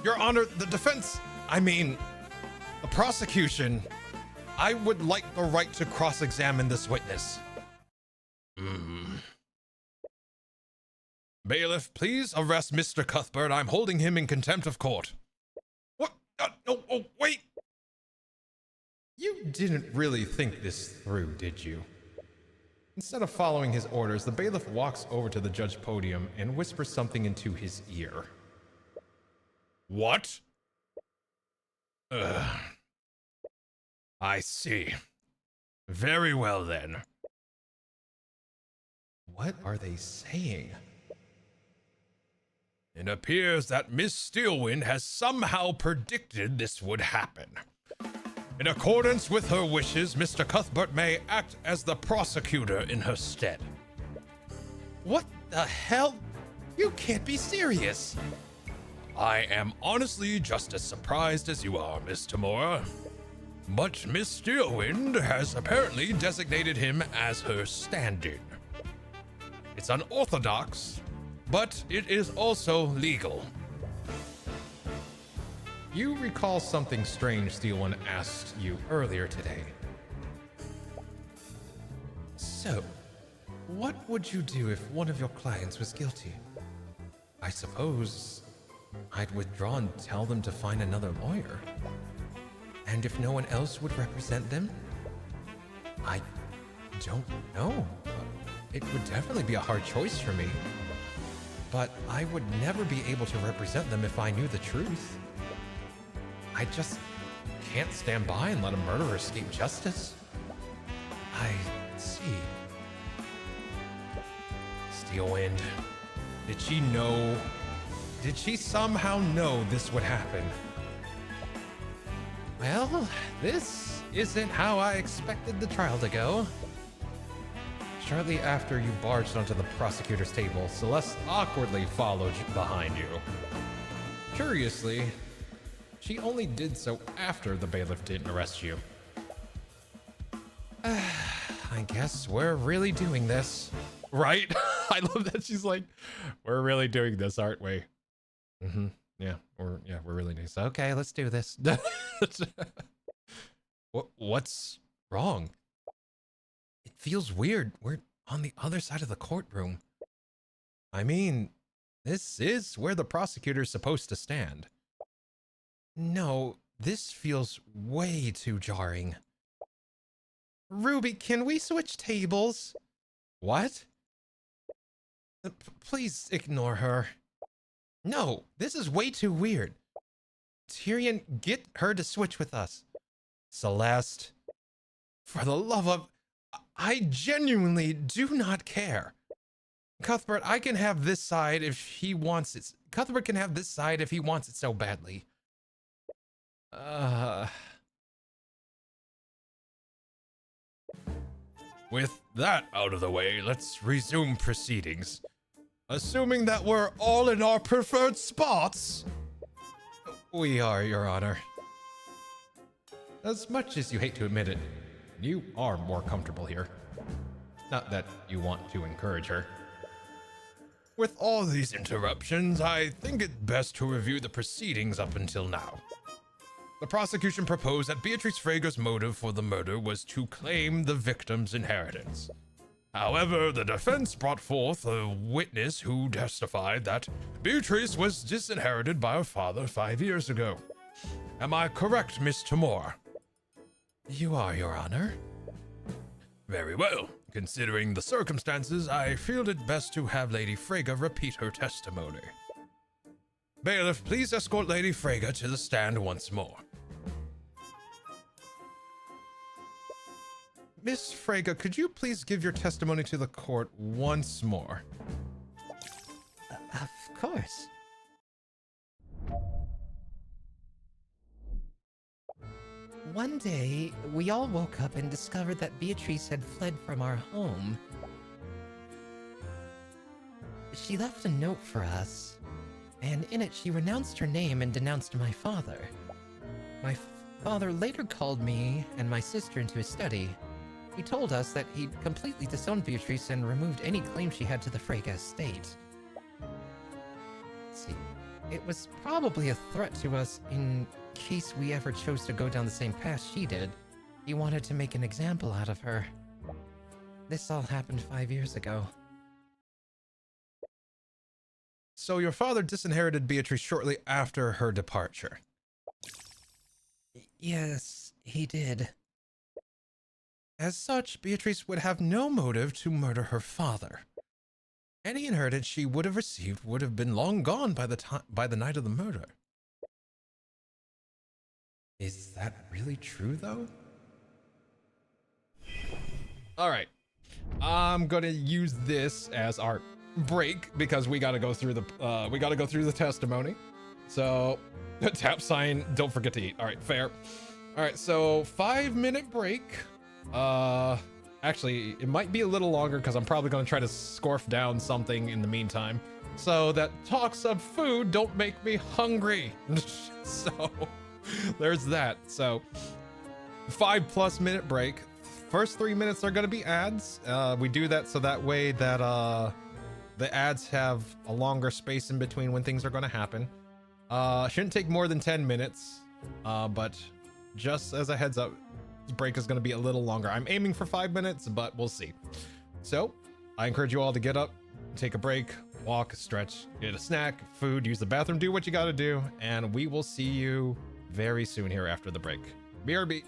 Your Honor, the defense, the prosecution, I would like the right to cross-examine this witness. Bailiff, please arrest Mr. Cuthbert. I'm holding him in contempt of court. What? No, oh, wait. You didn't really think this through, did you? Instead of following his orders, the bailiff walks over to the judge's podium and whispers something into his ear. What? I see. Very well, then. What are they saying? It appears that Miss Steelwind has somehow predicted this would happen. In accordance with her wishes, Mr. Cuthbert may act as the prosecutor in her stead. What the hell? You can't be serious. I am honestly just as surprised as you are, Miss Tamora. But Miss Steelwind has apparently designated him as her stand-in. It's unorthodox, but it is also legal. You recall something strange Steelwind asked you earlier today. So, what would you do if one of your clients was guilty? I suppose I'd withdraw and tell them to find another lawyer. And if no one else would represent them? I don't know. It would definitely be a hard choice for me. But I would never be able to represent them if I knew the truth. I just can't stand by and let a murderer escape justice. I see. Steelwind, did she know? Did she somehow know this would happen? Well, this isn't how I expected the trial to go. Shortly after you barged onto the prosecutor's table, Celeste awkwardly followed behind you. Curiously, she only did so after the bailiff didn't arrest you. I guess we're really doing this. Right? I love that she's like, we're really doing this, aren't we? Mm-hmm. Yeah, we're really doing this. Okay, let's do this. What's wrong? It feels weird. We're on the other side of the courtroom. I mean, this is where the prosecutor's supposed to stand. No, this feels way too jarring. Ruby, can we switch tables? What? Please ignore her. No, this is way too weird. Tyrion, get her to switch with us. Celeste, for the love of... I genuinely do not care. Cuthbert, I can have this side if he wants it. Cuthbert can have this side if he wants it so badly. With that out of the way, let's resume proceedings. Assuming that we're all in our preferred spots. We are, Your Honor. As much as you hate to admit it, you are more comfortable here. Not that you want to encourage her. With all these interruptions, I think it best to review the proceedings up until now. The prosecution proposed that Beatrice Frega's motive for the murder was to claim the victim's inheritance. However, the defense brought forth a witness who testified that Beatrice was disinherited by her father 5 years ago. Am I correct, Miss Tamor? You are, Your Honor. Very well. Considering the circumstances, I feel it best to have Lady Freyga repeat her testimony. Bailiff, please escort Lady Freyga to the stand once more. Miss Freyga, could you please give your testimony to the court once more? Of course. One day, we all woke up and discovered that Beatrice had fled from our home. She left a note for us, and in it she renounced her name and denounced my father. My father later called me and my sister into his study. He told us that he'd completely disowned Beatrice and removed any claim she had to the Freyga estate. Let's see, it was probably a threat to us in case we ever chose to go down the same path she did. He wanted to make an example out of her. This all happened 5 years ago. So your father disinherited Beatrice shortly after her departure. Yes, he did. As such, Beatrice would have no motive to murder her father. Any inheritance she would have received would have been long gone by the night of the murder. Is that really true, though? All right, I'm gonna use this as our break because we gotta go through the testimony. So, tap sign. Don't forget to eat. All right, fair. All right, so 5-minute break. Actually, it might be a little longer because I'm probably going to try to scarf down something in the meantime. So that talks of food don't make me hungry. So there's that. So 5+ minute break. First 3 minutes are going to be ads. We do that so that way that the ads have a longer space in between when things are going to happen. Shouldn't take more than 10 minutes. But just as a heads up, this break is going to be a little longer. I'm aiming for 5 minutes, but we'll see. So I encourage you all to get up, take a break, walk, stretch, get a snack, food, use the bathroom, do what you got to do, and we will see you very soon here after the break. BRB.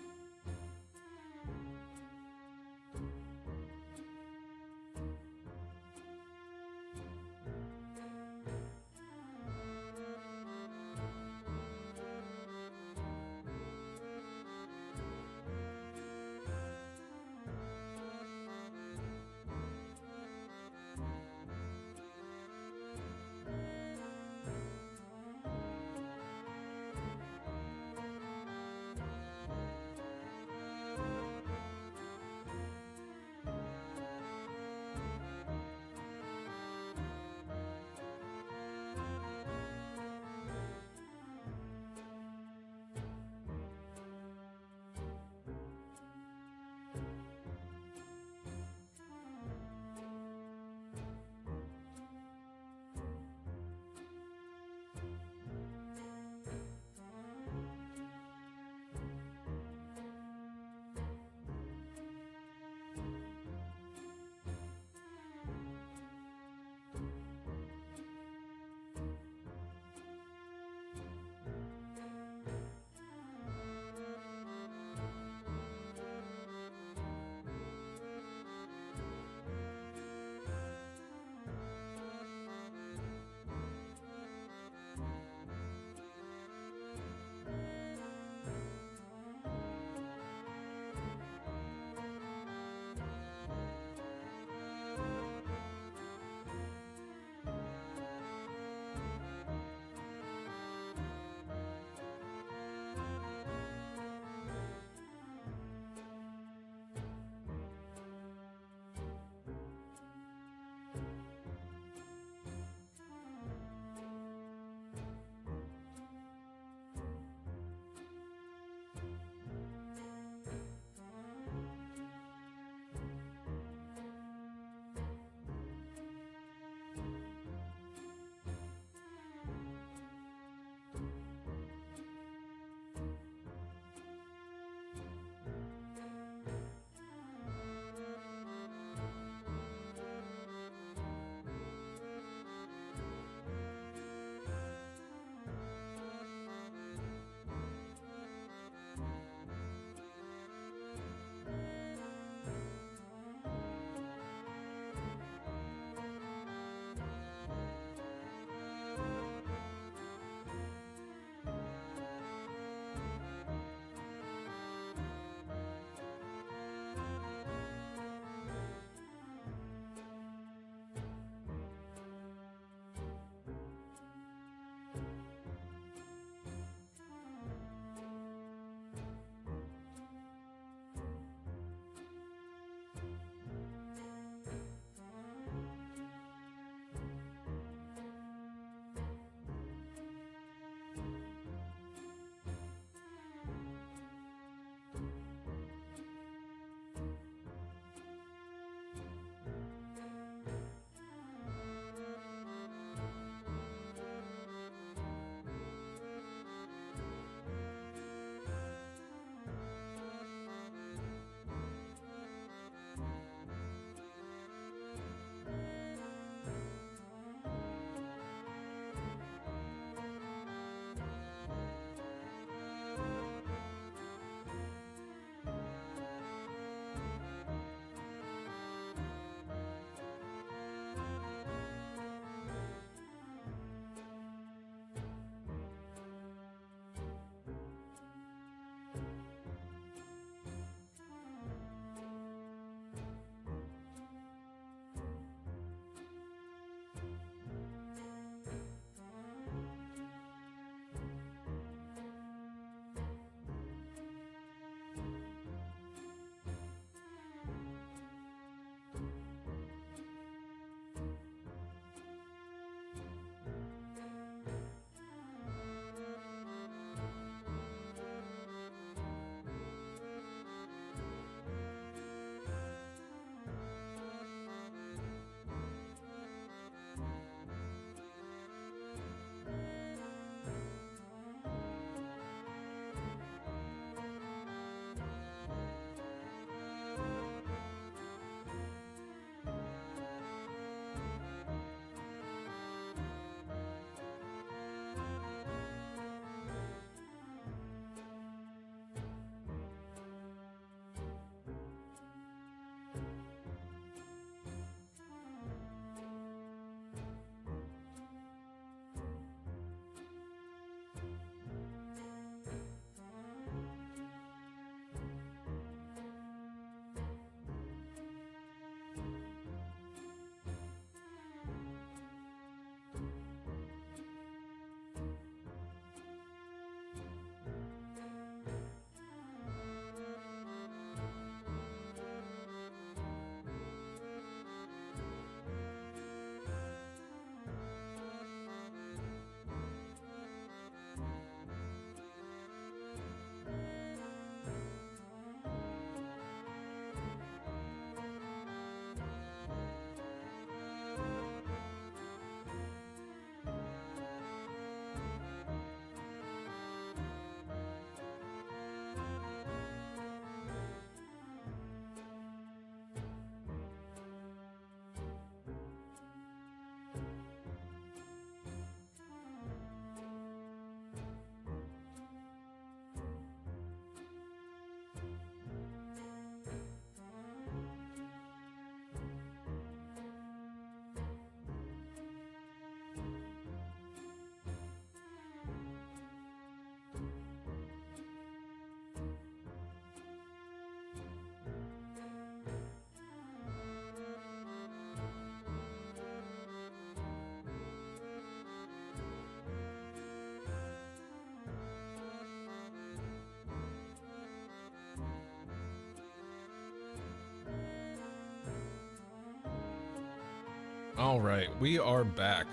All right, we are back.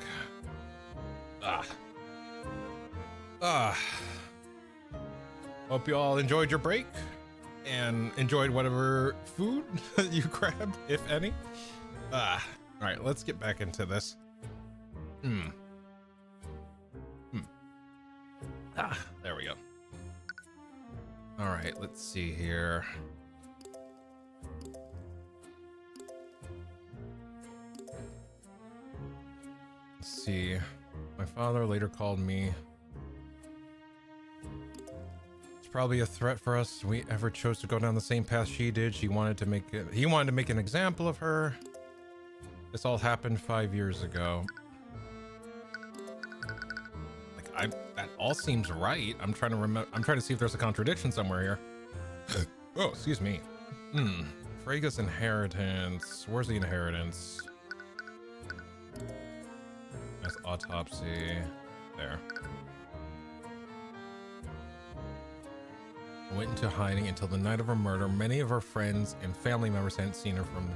Hope you all enjoyed your break and enjoyed whatever food you grabbed, if any. All right, let's get back into this. There we go. All right, let's see here. Let's see. My father later called me. It's probably a threat for us. We ever chose to go down the same path she did. He wanted to make an example of her. This all happened 5 years ago. That all seems right. I'm trying to remember. I'm trying to see if there's a contradiction somewhere here. Oh, excuse me. Frega's inheritance. Where's the inheritance? That's autopsy. There. Went into hiding until the night of her murder. Many of her friends and family members hadn't seen her from.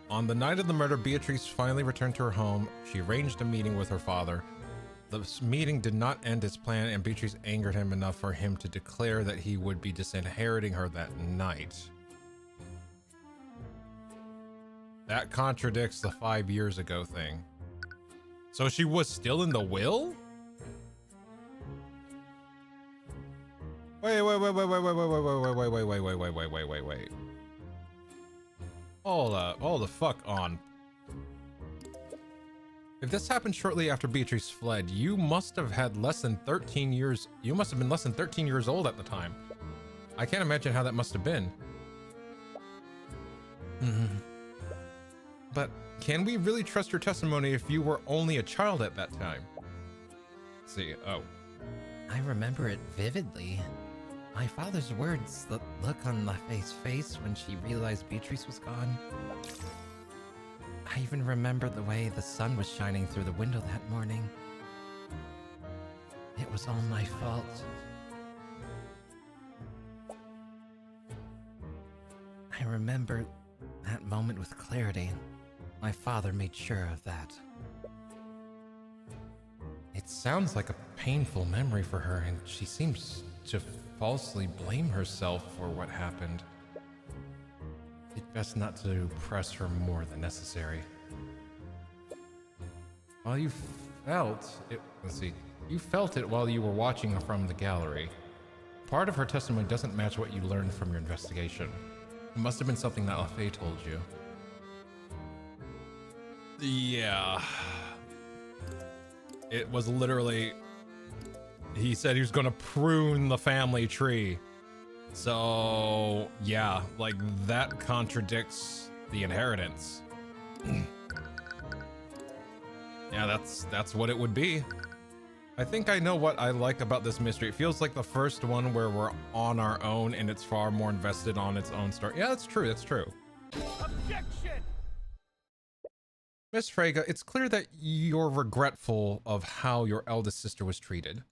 On the night of the murder, Beatrice finally returned to her home. She arranged a meeting with her father. The meeting did not end as planned, and Beatrice angered him enough for him to declare that he would be disinheriting her that night. That contradicts the 5 years ago thing. So she was still in the will? Wait. Hold the fuck on. If this happened shortly after Beatrice fled, you must have had less than 13 years. You must have been less than 13 years old at the time. I can't imagine how that must have been. But can we really trust your testimony if you were only a child at that time? Let's see. Oh. I remember it vividly. My father's words, the look on LaFay's face when she realized Beatrice was gone. I even remember the way the sun was shining through the window that morning. It was all my fault. I remember that moment with clarity. My father made sure of that. It sounds like a painful memory for her, and she seems to falsely blame herself for what happened. It's best not to press her more than necessary. While you felt it, you felt it while you were watching her from the gallery. Part of her testimony doesn't match what you learned from your investigation. It must have been something that LaFay told you. Yeah. It was literally, he said he was going to prune the family tree. So, yeah, like that contradicts the inheritance. Yeah, that's what it would be. I think I know what I like about this mystery. It feels like the first one where we're on our own and it's far more invested on its own story. Yeah, that's true. That's true. Objection! Miss Frege, it's clear that you're regretful of how your eldest sister was treated.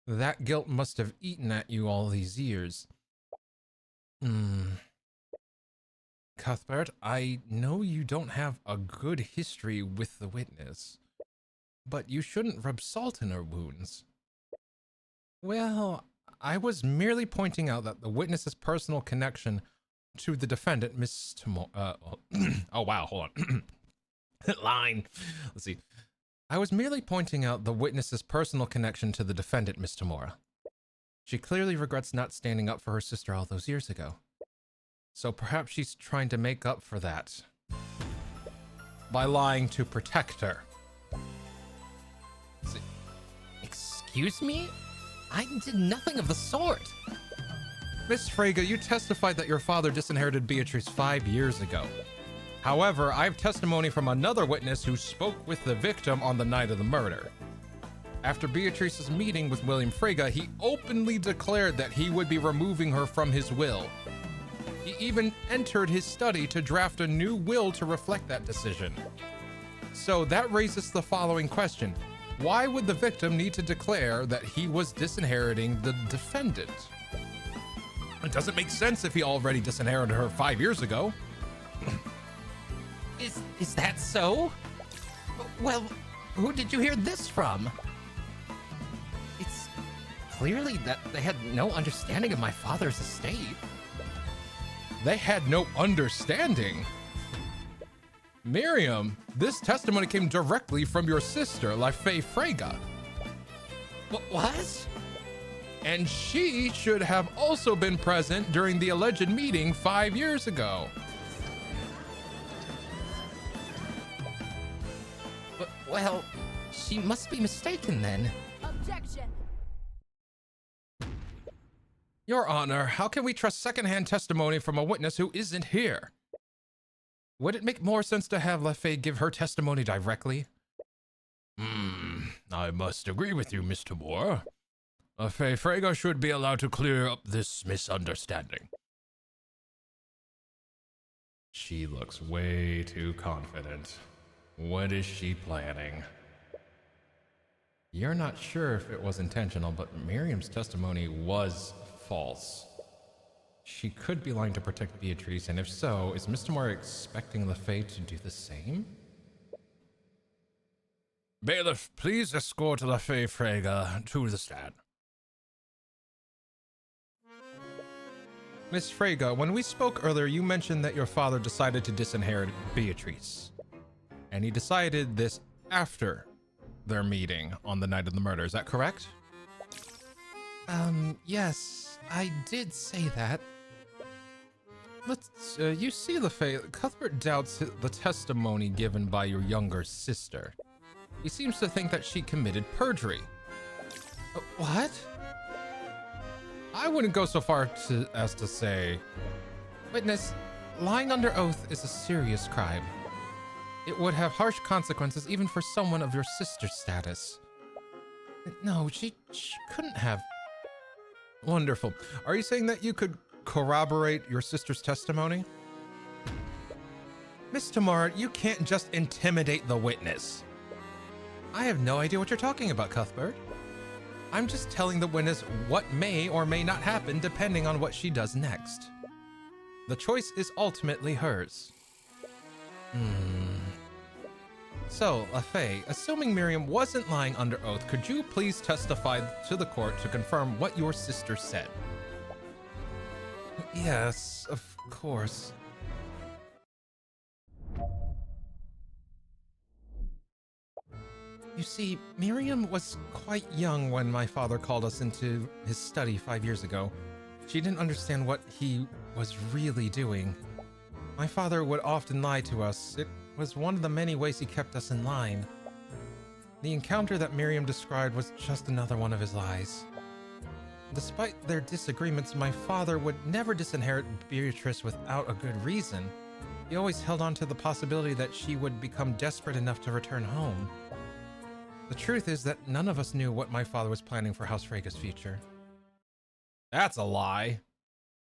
That guilt must have eaten at you all these years. Cuthbert, I know you don't have a good history with the witness, but you shouldn't rub salt in her wounds. Well, I was merely pointing out that the witness's personal connection to the defendant, Miss oh wow, hold on. Line. Let's see. I was merely pointing out the witness's personal connection to the defendant, Miss Tamora. She clearly regrets not standing up for her sister all those years ago. So perhaps she's trying to make up for that by lying to protect her. See. Excuse me? I did nothing of the sort. Miss Frege, you testified that your father disinherited Beatrice 5 years ago. However, I have testimony from another witness who spoke with the victim on the night of the murder. After Beatrice's meeting with William Frege, he openly declared that he would be removing her from his will. He even entered his study to draft a new will to reflect that decision. So that raises the following question. Why would the victim need to declare that he was disinheriting the defendant? It doesn't make sense if he already disinherited her 5 years ago. Is that so? Well, who did you hear this from? It's clearly that they had no understanding of my father's estate. They had no understanding. Miriam, this testimony came directly from your sister, Lastiel Freyga. What? And she should have also been present during the alleged meeting 5 years ago. Well, she must be mistaken then. Objection. Your Honor, how can we trust secondhand testimony from a witness who isn't here? Would it make more sense to have Lastiel give her testimony directly? I must agree with you, Mr. Moore. Lastiel Freyga should be allowed to clear up this misunderstanding. She looks way too confident. What is she planning? You're not sure if it was intentional, but Miriam's testimony was false. She could be lying to protect Beatrice, and if so, is Mr. Moore expecting Lastiel to do the same? Bailiff, please escort Lastiel Freyga to the stand. Miss Freyga, when we spoke earlier, you mentioned that your father decided to disinherit Beatrice. And he decided this after their meeting on the night of the murder, is that correct? Yes, I did say that. You see, Lastiel, Cuthbert doubts the testimony given by your younger sister. He seems to think that she committed perjury. What? I wouldn't go so far as to say, witness, lying under oath is a serious crime. It would have harsh consequences even for someone of your sister's status. No, she couldn't have. Wonderful. Are you saying that you could corroborate your sister's testimony? Miss Tamara, you can't just intimidate the witness. I have no idea what you're talking about, Cuthbert. I'm just telling the witness what may or may not happen depending on what she does next. The choice is ultimately hers. So, Lastiel, assuming Miriam wasn't lying under oath, could you please testify to the court to confirm what your sister said? Yes, of course. You see, Miriam was quite young when my father called us into his study 5 years ago. She didn't understand what he was really doing. My father would often lie to us. It was one of the many ways he kept us in line. The encounter that Miriam described was just another one of his lies. Despite their disagreements, my father would never disinherit Beatrice without a good reason. He always held on to the possibility that she would become desperate enough to return home. The truth is that none of us knew what my father was planning for House Freyga's future. That's a lie.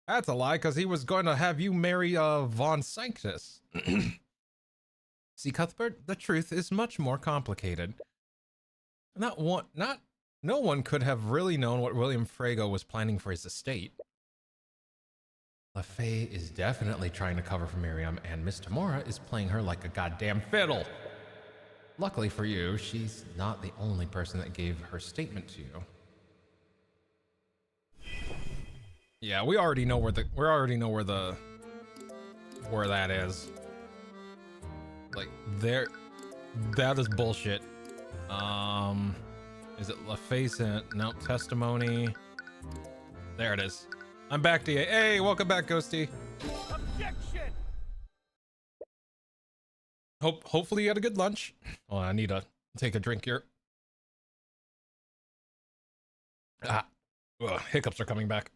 That's a lie, because he was going to have you marry Von Sanctus. See, Cuthbert, the truth is much more complicated. No one could have really known what William Freyga was planning for his estate. Lastiel is definitely trying to cover for Miriam, and Miss Tamora is playing her like a goddamn fiddle. Luckily for you, she's not the only person that gave her statement to you. Yeah, we already know where that is. Like there, that is bullshit. Is it LaFace? No, testimony. There it is. I'm back to you. Hey, welcome back, Ghosty. Objection! Hopefully you had a good lunch. Oh, I need to take a drink here. Hiccups are coming back.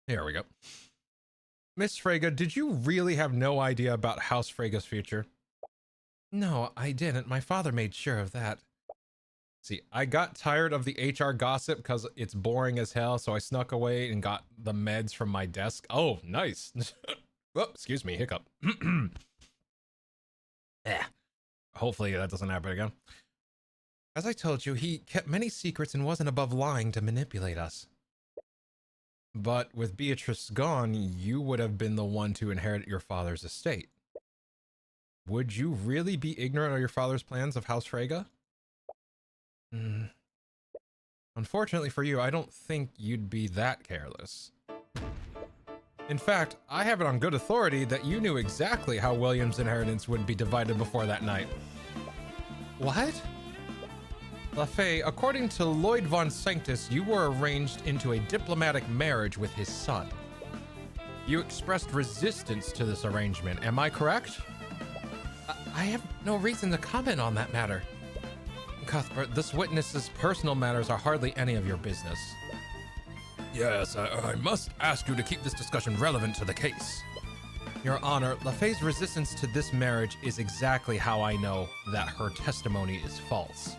Here we go. Miss Freyga, did you really have no idea about House Freyga's future? No, I didn't. My father made sure of that. See, I got tired of the HR gossip because it's boring as hell, so I snuck away and got the meds from my desk. Oh, nice. Oh, excuse me, hiccup. Hopefully that doesn't happen again. As I told you, he kept many secrets and wasn't above lying to manipulate us. But with Beatrice gone, you would have been the one to inherit your father's estate. would you really be ignorant of your father's plans of House Freyga? Unfortunately for you, I don't think you'd be that careless. In fact, I have it on good authority that you knew exactly how William's inheritance would be divided before that night. What? LaFay, according to Lloyd von Sanctus, you were arranged into a diplomatic marriage with his son. You expressed resistance to this arrangement, am I correct? I have no reason to comment on that matter. Cuthbert, this witness's personal matters are hardly any of your business. Yes, I must ask you to keep this discussion relevant to the case. Your Honor, LaFay's resistance to this marriage is exactly how I know that her testimony is false.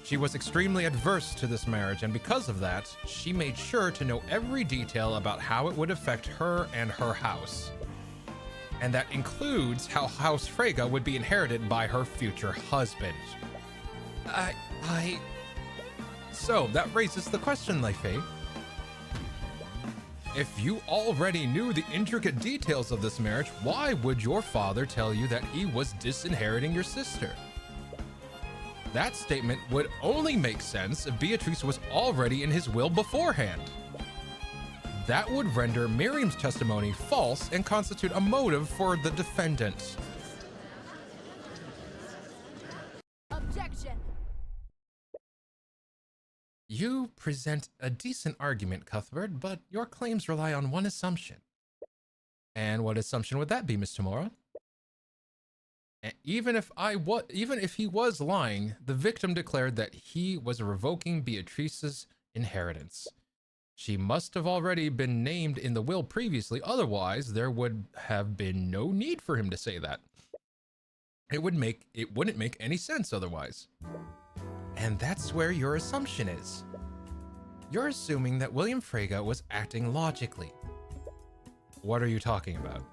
She was extremely adverse to this marriage, and because of that, she made sure to know every detail about how it would affect her and her house. And that includes how House Freyga would be inherited by her future husband. So, that raises the question, LaFay. If you already knew the intricate details of this marriage, why would your father tell you that he was disinheriting your sister? That statement would only make sense if Beatrice was already in his will beforehand. That would render Miriam's testimony false and constitute a motive for the defendant. Objection. You present a decent argument, Cuthbert, but your claims rely on one assumption. And what assumption would that be, Miss Tamora? Even if he was lying, the victim declared that he was revoking Beatrice's inheritance. She must have already been named in the will previously, otherwise there would have been no need for him to say that. It wouldn't make any sense otherwise. And that's where your assumption is. You're assuming that William Freyga was acting logically. What are you talking about?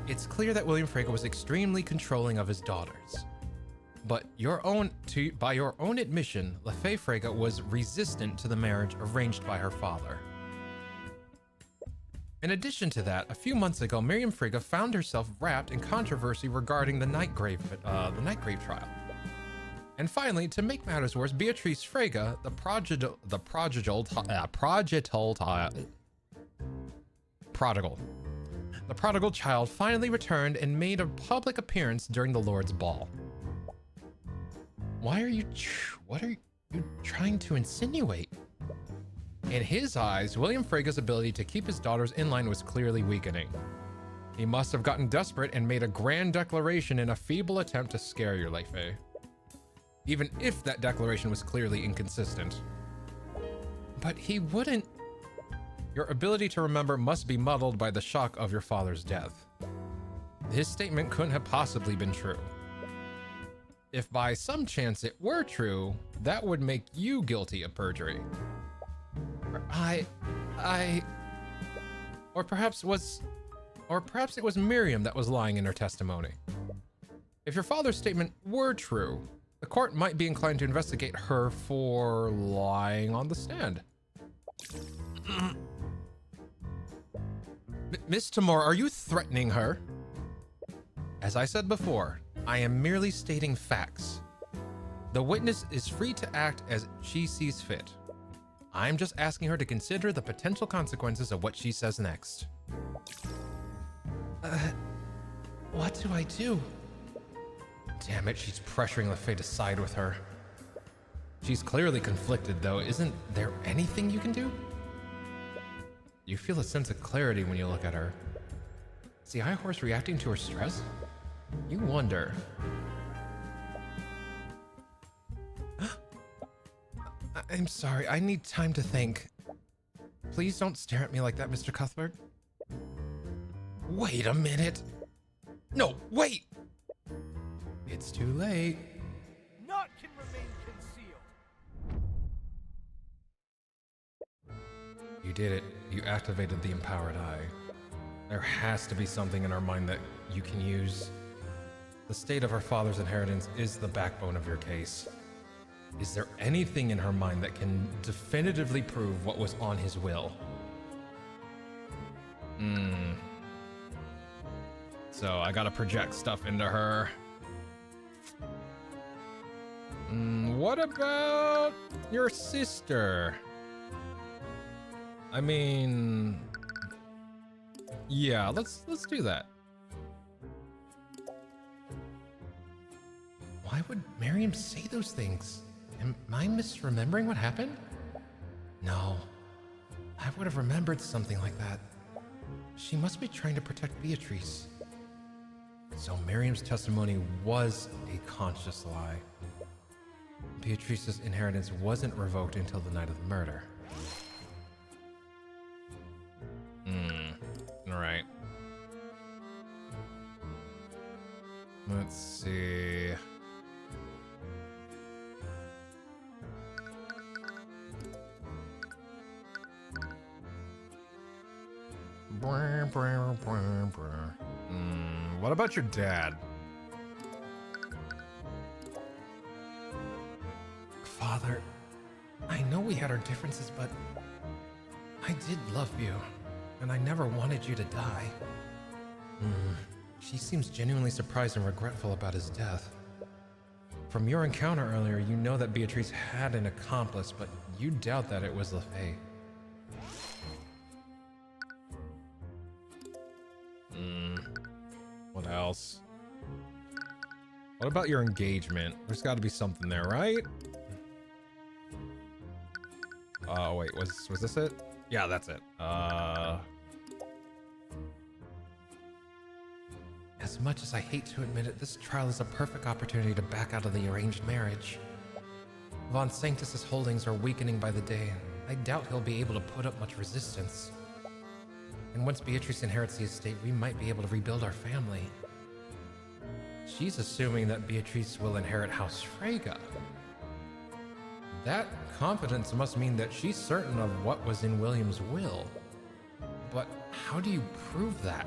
It's clear that William Freyga was extremely controlling of his daughters. But by your own admission, LaFay Freyga was resistant to the marriage arranged by her father. In addition to that, a few months ago, Miriam Freyga found herself wrapped in controversy regarding the Nightgrave trial. And finally, to make matters worse, Beatrice Freyga, the prodigal child, finally returned and made a public appearance during the Lord's Ball. What are you trying to insinuate? In his eyes, William Freyga's ability to keep his daughters in line was clearly weakening. He must have gotten desperate and made a grand declaration in a feeble attempt to scare you, LaFay. Even if that declaration was clearly inconsistent. But he wouldn't. Your ability to remember must be muddled by the shock of your father's death. His statement couldn't have possibly been true. If by some chance it were true, that would make you guilty of perjury. Or perhaps it was Miriam that was lying in her testimony. If your father's statement were true, the court might be inclined to investigate her for lying on the stand. Miss Tamora, are you threatening her? As I said before, I am merely stating facts. The witness is free to act as she sees fit. I'm just asking her to consider the potential consequences of what she says next. What do I do? Damn it, she's pressuring LaFay to side with her. She's clearly conflicted, though. Isn't there anything you can do? You feel a sense of clarity when you look at her. Is the High Horse reacting to her stress? You wonder. I'm sorry, I need time to think. Please don't stare at me like that, Mr. Cuthbert. Wait a minute. No, wait! It's too late. Naught can remain concealed. You did it. You activated the empowered eye. There has to be something in our mind that you can use. The state of her father's inheritance is the backbone of your case. Is there anything in her mind that can definitively prove what was on his will? So I gotta project stuff into her. What about your sister? I mean, yeah, let's do that. Why would Miriam say those things? Am I misremembering what happened? No, I would have remembered something like that. She must be trying to protect Beatrice. So Miriam's testimony was a conscious lie. Beatrice's inheritance wasn't revoked until the night of the murder. All right. Let's see. What about your dad? Father, I know we had our differences, but I did love you, and I never wanted you to die. She seems genuinely surprised and regretful about his death. From your encounter earlier, you know that Beatrice had an accomplice, but you doubt that it was LaFay. What else? What about your engagement? There's got to be something there, right? Oh, wait, was this it? Yeah, that's it. As much as I hate to admit it, this trial is a perfect opportunity to back out of the arranged marriage. Von Sanctus's holdings are weakening by the day. I doubt he'll be able to put up much resistance. And once Beatrice inherits the estate, we might be able to rebuild our family. She's assuming that Beatrice will inherit House Freyga. That confidence must mean that she's certain of what was in William's will. But how do you prove that?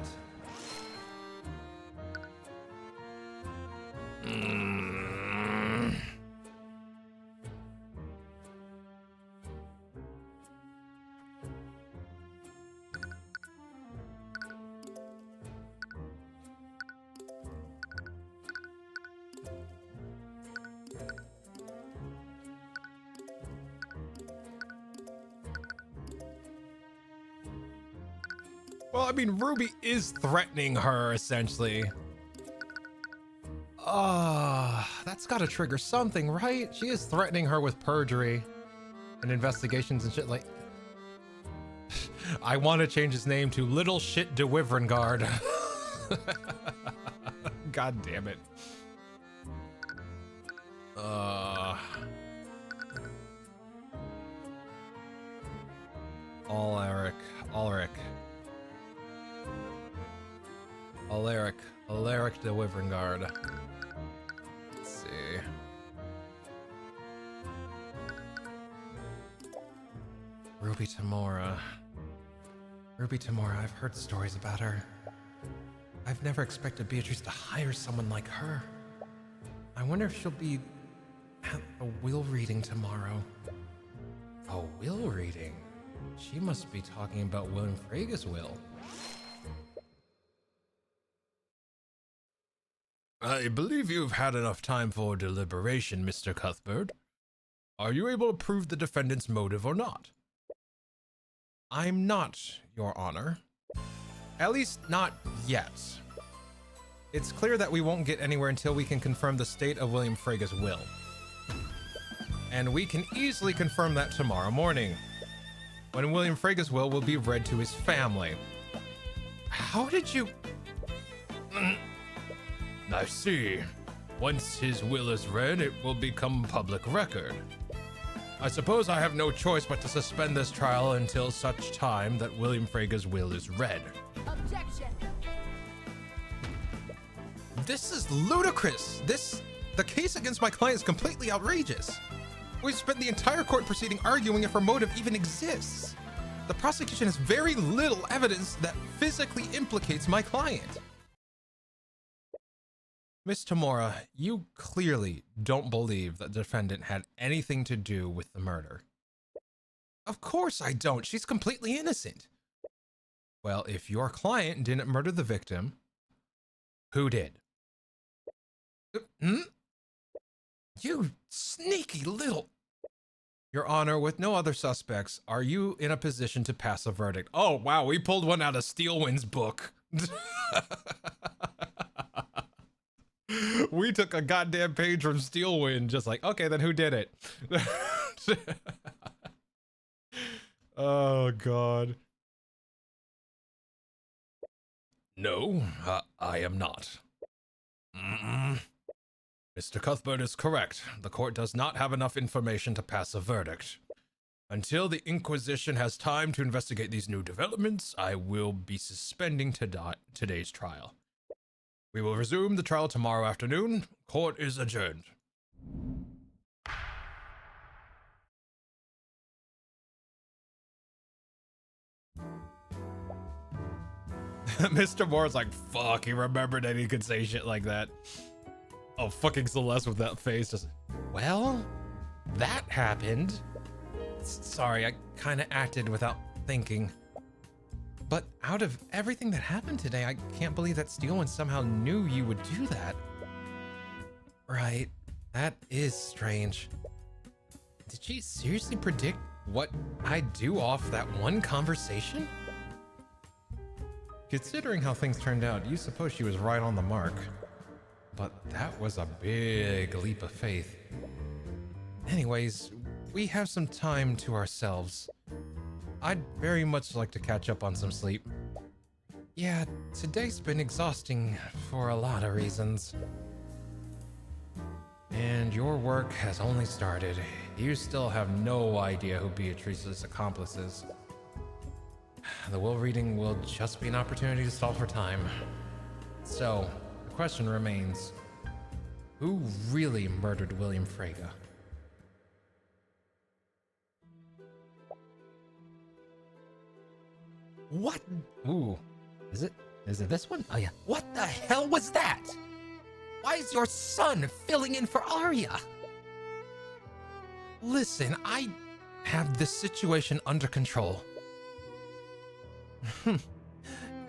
Well, I mean, Ruby is threatening her, essentially. That's gotta trigger something, right? She is threatening her with perjury and investigations and shit like... I want to change his name to Little Shit de Wyverngard. God damn it. Alaric de Wyverngard. Let's see. Ruby Tamora. I've heard stories about her. I've never expected Beatrice to hire someone like her. I wonder if she'll be at a will reading tomorrow. A will reading? She must be talking about William Freyga's will. I believe you've had enough time for deliberation, Mr. Cuthbert. Are you able to prove the defendant's motive or not? I'm not, Your Honor. At least not yet. It's clear that we won't get anywhere until we can confirm the state of William Freyga's will. And we can easily confirm that tomorrow morning, when William Freyga's will be read to his family. How did you... I see. Once his will is read, it will become public record. I suppose I have no choice but to suspend this trial until such time that William Freyga's will is read. Objection. This is ludicrous. The case against my client is completely outrageous. We've spent the entire court proceeding arguing if her motive even exists. The prosecution has very little evidence that physically implicates my client. Miss Tamora, you clearly don't believe that the defendant had anything to do with the murder. Of course I don't. She's completely innocent. Well, if your client didn't murder the victim, Who did? Hmm? You sneaky little... Your Honor, with no other suspects, are you in a position to pass a verdict? Oh, wow, we pulled one out of Steelwind's book. We took a goddamn page from Steelwind, just like, okay, then who did it? Oh, God. No, I am not. Mr. Cuthbert is correct. The court does not have enough information to pass a verdict. Until the Inquisition has time to investigate these new developments, I will be suspending today's trial. We will resume the trial tomorrow afternoon. Court is adjourned. Mr. Moore's like, fuck, he remembered that he could say shit like that. Oh, fucking Celeste with that face just, well, that happened. Sorry, I kind of acted without thinking. But out of everything that happened today, I can't believe that Steelwind somehow knew you would do that. Right, that is strange. Did she seriously predict what I'd do off that one conversation? Considering how things turned out, you suppose she was right on the mark. But that was a big leap of faith. Anyways, we have some time to ourselves. I'd very much like to catch up on some sleep. Yeah, today's been exhausting for a lot of reasons. And your work has only started. You still have no idea who Beatrice's accomplice is. The will reading will just be an opportunity to stall for time. So, the question remains, who really murdered William Frege? What? Ooh, is it this one? Oh yeah. What the hell was that? Why is your son filling in for Arya? Listen, I have this situation under control.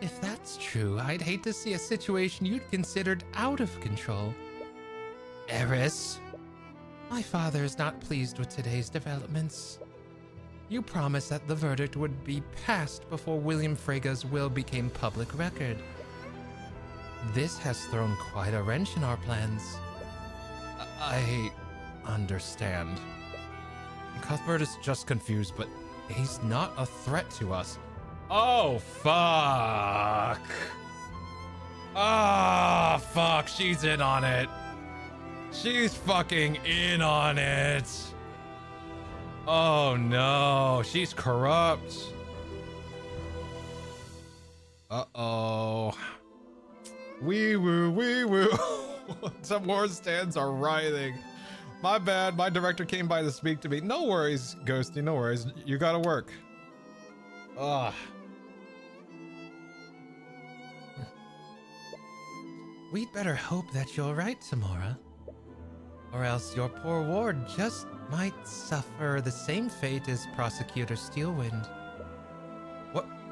If that's true, I'd hate to see a situation you'd considered out of control. Eris, my father is not pleased with today's developments. You promised that the verdict would be passed before William Frege's will became public record. This has thrown quite a wrench in our plans. I understand. Cuthbert is just confused, but he's not a threat to us. Oh, fuck. Ah, fuck, she's in on it. She's fucking in on it. Oh no, she's corrupt. Uh-oh. Wee woo, wee woo. Some more stands are writhing. My bad, my director came by to speak to me. No worries, Ghosty, no worries. You gotta work. Ugh. We'd better hope that you're right, Tamora. Or else your poor ward just might suffer the same fate as Prosecutor Steelwind.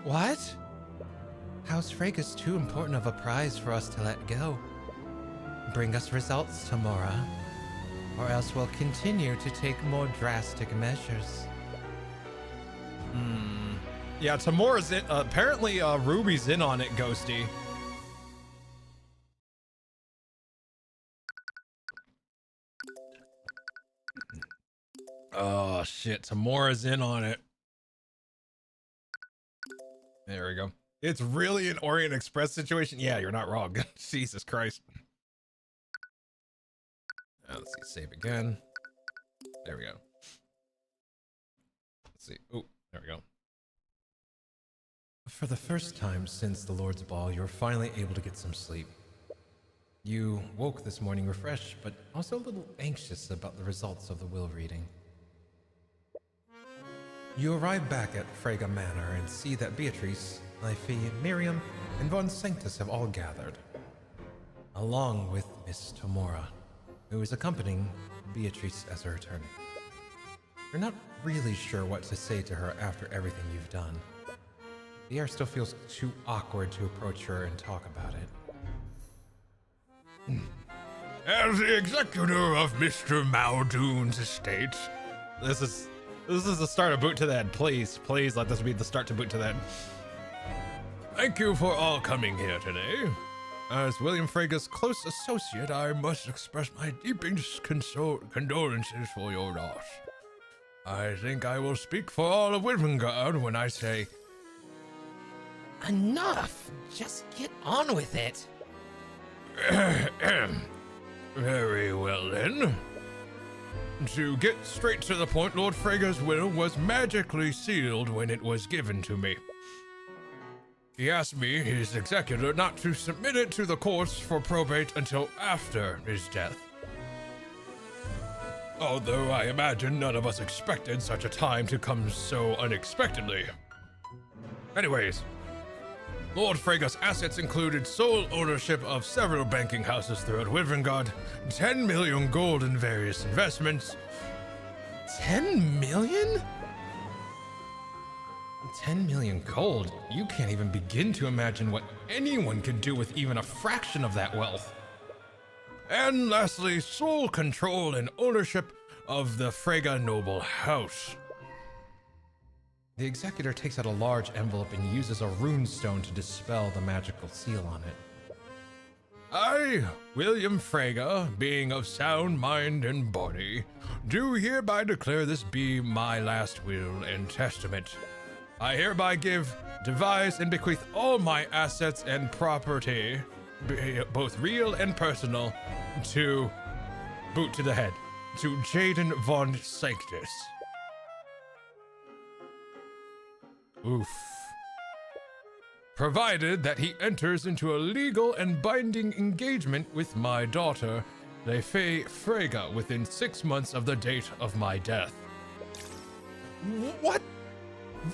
What? House Frege is too important of a prize for us to let go. Bring us results, Tamora, or else we'll continue to take more drastic measures. Yeah, Tamora's in. Apparently, Ruby's in on it, Ghosty. Oh shit, Tamora's in on it. There we go. It's really an Orient Express situation. Yeah, you're not wrong. Jesus Christ. Let's see, save again. There we go. Let's see. Oh, there we go. For the first time since the Lord's Ball, you're finally able to get some sleep. You woke this morning refreshed, but also a little anxious about the results of the will reading. You arrive back at Frege Manor and see that Beatrice, Ify, Miriam, and Von Sanctus have all gathered, along with Miss Tamora, who is accompanying Beatrice as her attorney. You're not really sure what to say to her after everything you've done. The air still feels too awkward to approach her and talk about it. As the executor of Mr. Maldoon's estate. This is the start of Boot to the Head. Please let this be the start to Boot to the Head. Thank you for all coming here today. As William Frega's close associate, I must express my deepest condolences for your loss. I think I will speak for all of Wivengard when I say, Enough! Just get on with it. very well then. To get straight to the point, Lord Frega's will was magically sealed when it was given to me. He asked me, his executor, not to submit it to the courts for probate until after his death. Although I imagine none of us expected such a time to come so unexpectedly. Anyways, Lord Frega's assets included sole ownership of several banking houses throughout Wivengard, 10 million gold in various investments. 10 million? 10 million gold? You can't even begin to imagine what anyone could do with even a fraction of that wealth. And lastly, sole control and ownership of the Frega noble house. The executor takes out a large envelope and uses a rune stone to dispel the magical seal on it. I, William Frega, being of sound mind and body, do hereby declare this be my last will and testament. I hereby give, devise, and bequeath all my assets and property, both real and personal, to Boot to the Head, to Jaden von Sanctus. Oof. Provided that he enters into a legal and binding engagement with my daughter, Lefay Frega, within 6 months of the date of my death. What?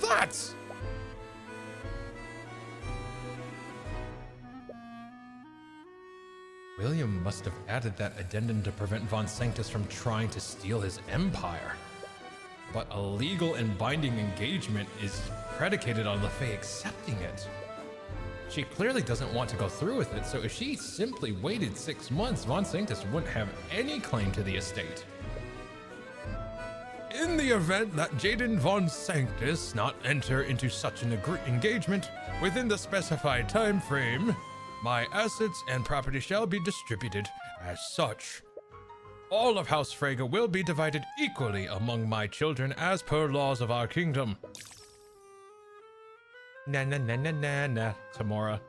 That's... William must have added that addendum to prevent Von Sanctus from trying to steal his empire. But a legal and binding engagement is predicated on Lefay accepting it. She clearly doesn't want to go through with it, so if she simply waited 6 months, Von Sanctus wouldn't have any claim to the estate. In the event that Jaden von Sanctus not enter into such an engagement within the specified time frame, my assets and property shall be distributed as such. All of House Frega will be divided equally among my children as per laws of our kingdom. Na na na na na na, Tamora.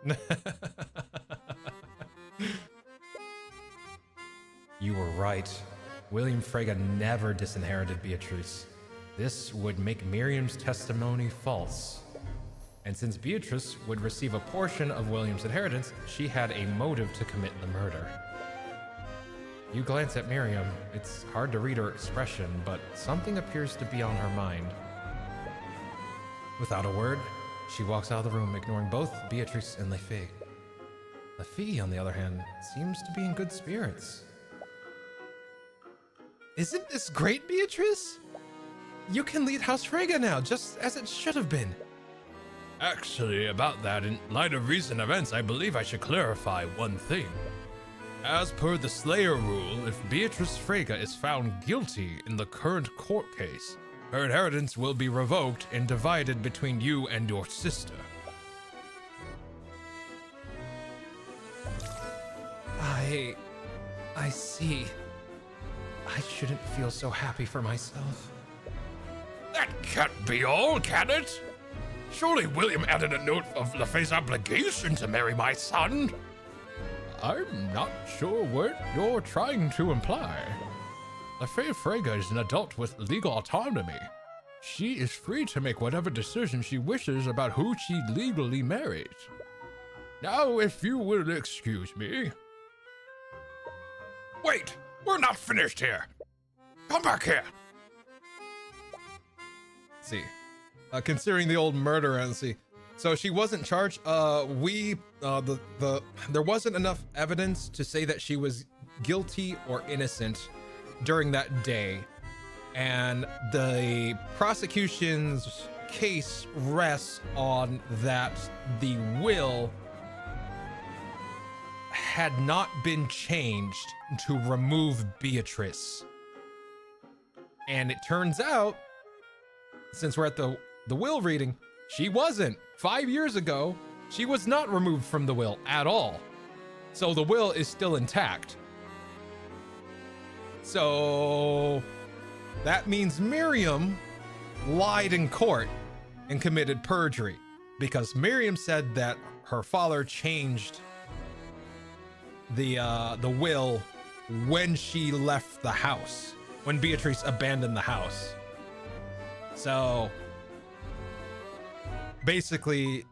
You were right. William Frega never disinherited Beatrice. This would make Miriam's testimony false. And since Beatrice would receive a portion of William's inheritance, she had a motive to commit the murder. You glance at Miriam. It's hard to read her expression, but something appears to be on her mind. Without a word, she walks out of the room, ignoring both Beatrice and Lefay. Lefay, on the other hand, seems to be in good spirits. Isn't this great, Beatrice? You can lead House Frega now, just as it should have been. Actually, about that, in light of recent events, I believe I should clarify one thing. As per the Slayer rule, if Beatrice Frega is found guilty in the current court case, her inheritance will be revoked and divided between you and your sister. I see. I shouldn't feel so happy for myself. That can't be all, can it? Surely William added a note of Lefay's obligation to marry my son. I'm not sure what you're trying to imply. Lefay Frega is an adult with legal autonomy. She is free to make whatever decision she wishes about who she legally marries. Now, if you will excuse me. Wait! We're not finished here! Come back here! Let's see. Considering the old murder and see. So she wasn't charged. There wasn't enough evidence to say that she was guilty or innocent during that day. And the prosecution's case rests on that the will had not been changed to remove Beatrice. And it turns out, since we're at the will reading, she wasn't. 5 years ago, she was not removed from the will at all. So the will is still intact. So that means Miriam lied in court and committed perjury, because Miriam said that her father changed the will when she left the house, when Beatrice abandoned the house. So basically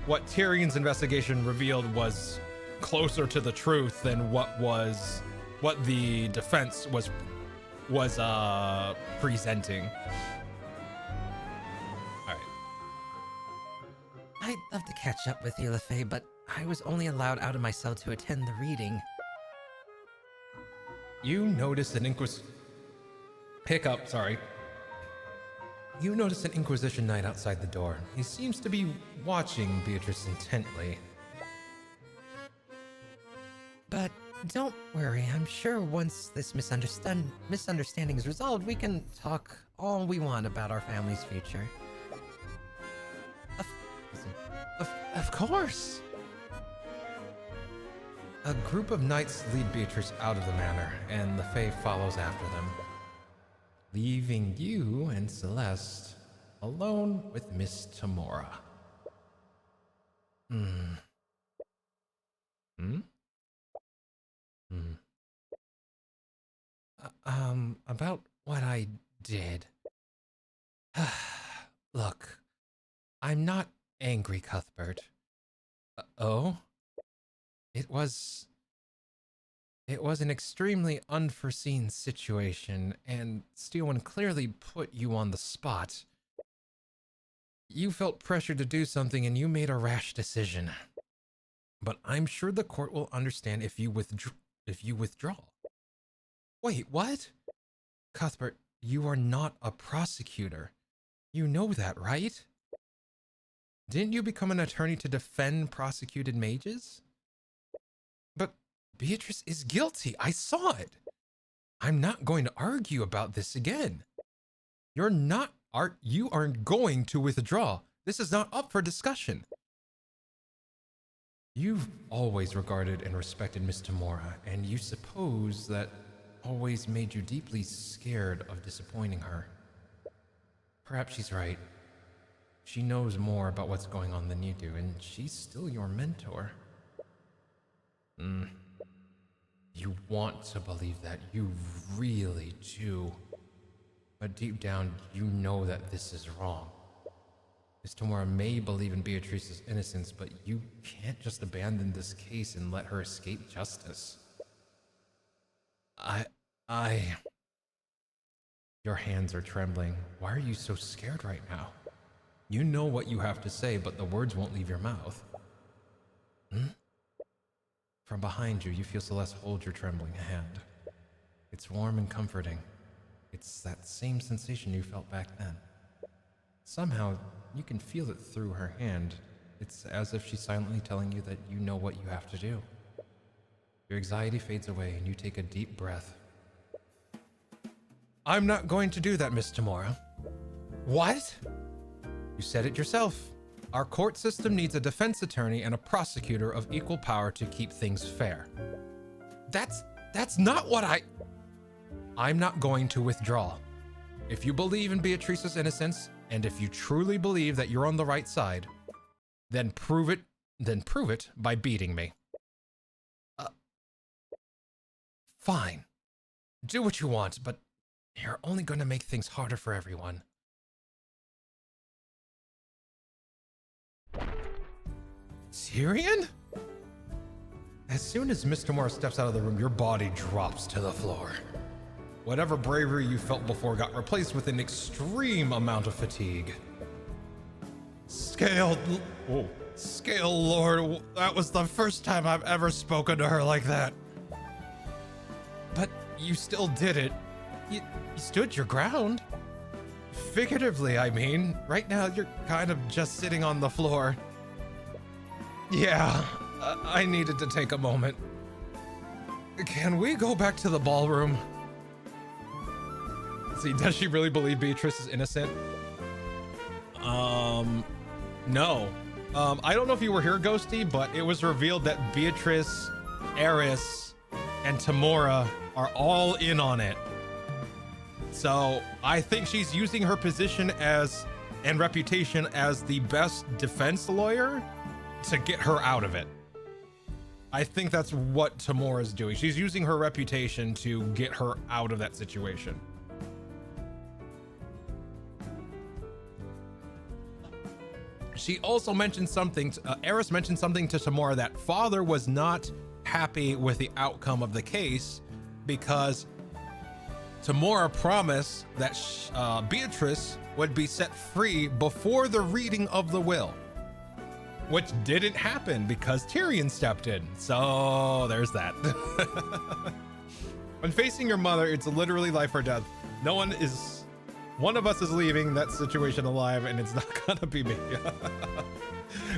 what Tyrion's investigation revealed was closer to the truth than what the defense was presenting. All right. I'd love to catch up with you, LaFay, but I was only allowed out of my cell to attend the reading. You notice an You notice an Inquisition Knight outside the door. He seems to be watching Beatrice intently. But don't worry, I'm sure once this misunderstanding is resolved, we can talk all we want about our family's future. Of course. A group of knights lead Beatrice out of the manor, and the Fae follows after them, leaving you and Celeste alone with Miss Tamora. About what I did. Look, I'm not angry, Cuthbert. Oh? It was an extremely unforeseen situation, and Steelman clearly put you on the spot. You felt pressured to do something, and you made a rash decision. But I'm sure the court will understand if you withdraw. Wait, what? Cuthbert, you are not a prosecutor. You know that, right? Didn't you become an attorney to defend prosecuted mages? But Beatrice is guilty. I saw it. I'm not going to argue about this again. You aren't going to withdraw. This is not up for discussion. You've always regarded and respected Miss Tamora, and you suppose that always made you deeply scared of disappointing her. Perhaps she's right. She knows more about what's going on than you do, and she's still your mentor. You want to believe that, you really do. But deep down, you know that this is wrong. Miss Tamora may believe in Beatrice's innocence, but you can't just abandon this case and let her escape justice. Your hands are trembling. Why are you so scared right now? You know what you have to say, but the words won't leave your mouth. From behind you, you feel Celeste hold your trembling hand. It's warm and comforting. It's that same sensation you felt back then. Somehow, you can feel it through her hand. It's as if she's silently telling you that you know what you have to do. Your anxiety fades away and you take a deep breath. I'm not going to do that, Miss Tamora. What? You said it yourself. Our court system needs a defense attorney and a prosecutor of equal power to keep things fair. That's not what I'm not going to withdraw. If you believe in Beatrice's innocence, and if you truly believe that you're on the right side, then prove it by beating me. Fine. Do what you want, but you're only going to make things harder for everyone. Tyrion? As soon as Mr. Moore steps out of the room, your body drops to the floor. Whatever bravery you felt before got replaced with an extreme amount of fatigue. Scale Lord, that was the first time I've ever spoken to her like that. But you still did it. You stood your ground. Figuratively, I mean. Right now, you're kind of just sitting on the floor. Yeah, I needed to take a moment. Can we go back to the ballroom? See, does she really believe Beatrice is innocent? No. I don't know if you were here, Ghosty, but it was revealed that Beatrice, Eris, and Tamora are all in on it. So I think she's using her position and reputation as the best defense lawyer to get her out of it. I think that's what Tamora's doing. She's using her reputation to get her out of that situation. She also mentioned something, Eris mentioned something to Tamora that Father was not happy with the outcome of the case because Tamora promised that Beatrice would be set free before the reading of the will, which didn't happen because Tyrion stepped in. So there's that. When facing your mother, it's literally life or death. One of us is leaving that situation alive, and it's not gonna be me.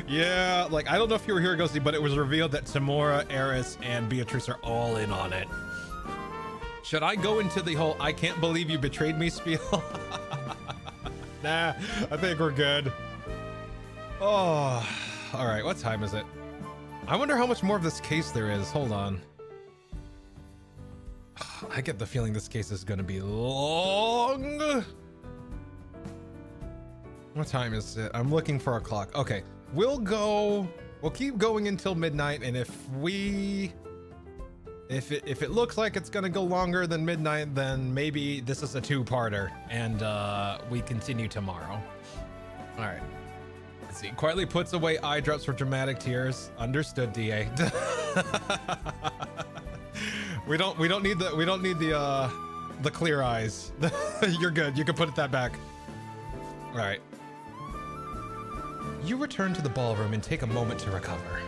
Yeah, like, I don't know if you were here, Ghosty, but it was revealed that Tamora, Eris, and Beatrice are all in on it. Should I go into the whole I can't believe you betrayed me spiel? Nah, I think we're good. Oh, all right, what time is it? I wonder how much more of this case there is. Hold on. I get the feeling this case is gonna be long. What time is it? I'm looking for a clock. Okay, we'll keep going until midnight, and if it looks like it's gonna go longer than midnight, then maybe this is a two-parter, and we continue tomorrow. All right. Let's see. Quietly puts away eye drops for dramatic tears. Understood, DA. we don't need the clear eyes. You're good. You can put that back. All right. You return to the ballroom and take a moment to recover.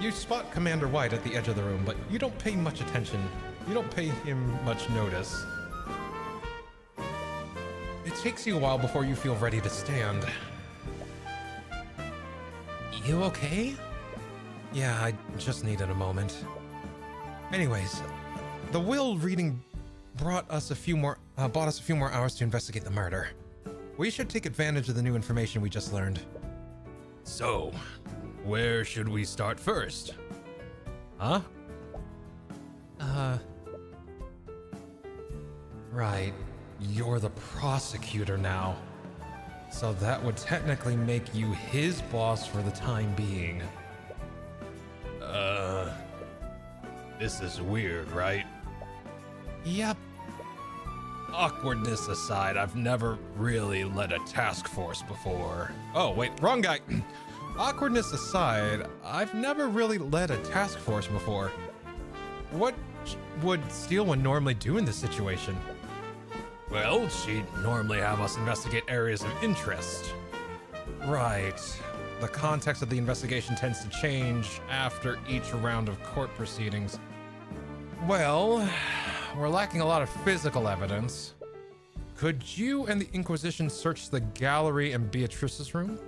You spot Commander White at the edge of the room, but you don't pay much attention. You don't pay him much notice. It takes you a while before you feel ready to stand. You okay? Yeah, I just needed a moment. Anyways, the will reading bought us a few more hours to investigate the murder. We should take advantage of the new information we just learned. So, where should we start first? Huh? Right. You're the prosecutor now. So that would technically make you his boss for the time being. This is weird, right? Yep. Awkwardness aside, I've never really led a task force before. Oh, wait, wrong guy. Awkwardness aside, I've never really led a task force before. What would Steelwind normally do in this situation? Well, she'd normally have us investigate areas of interest. Right. The context of the investigation tends to change after each round of court proceedings. Well, we're lacking a lot of physical evidence. Could you and the Inquisition search the gallery and Beatrice's room?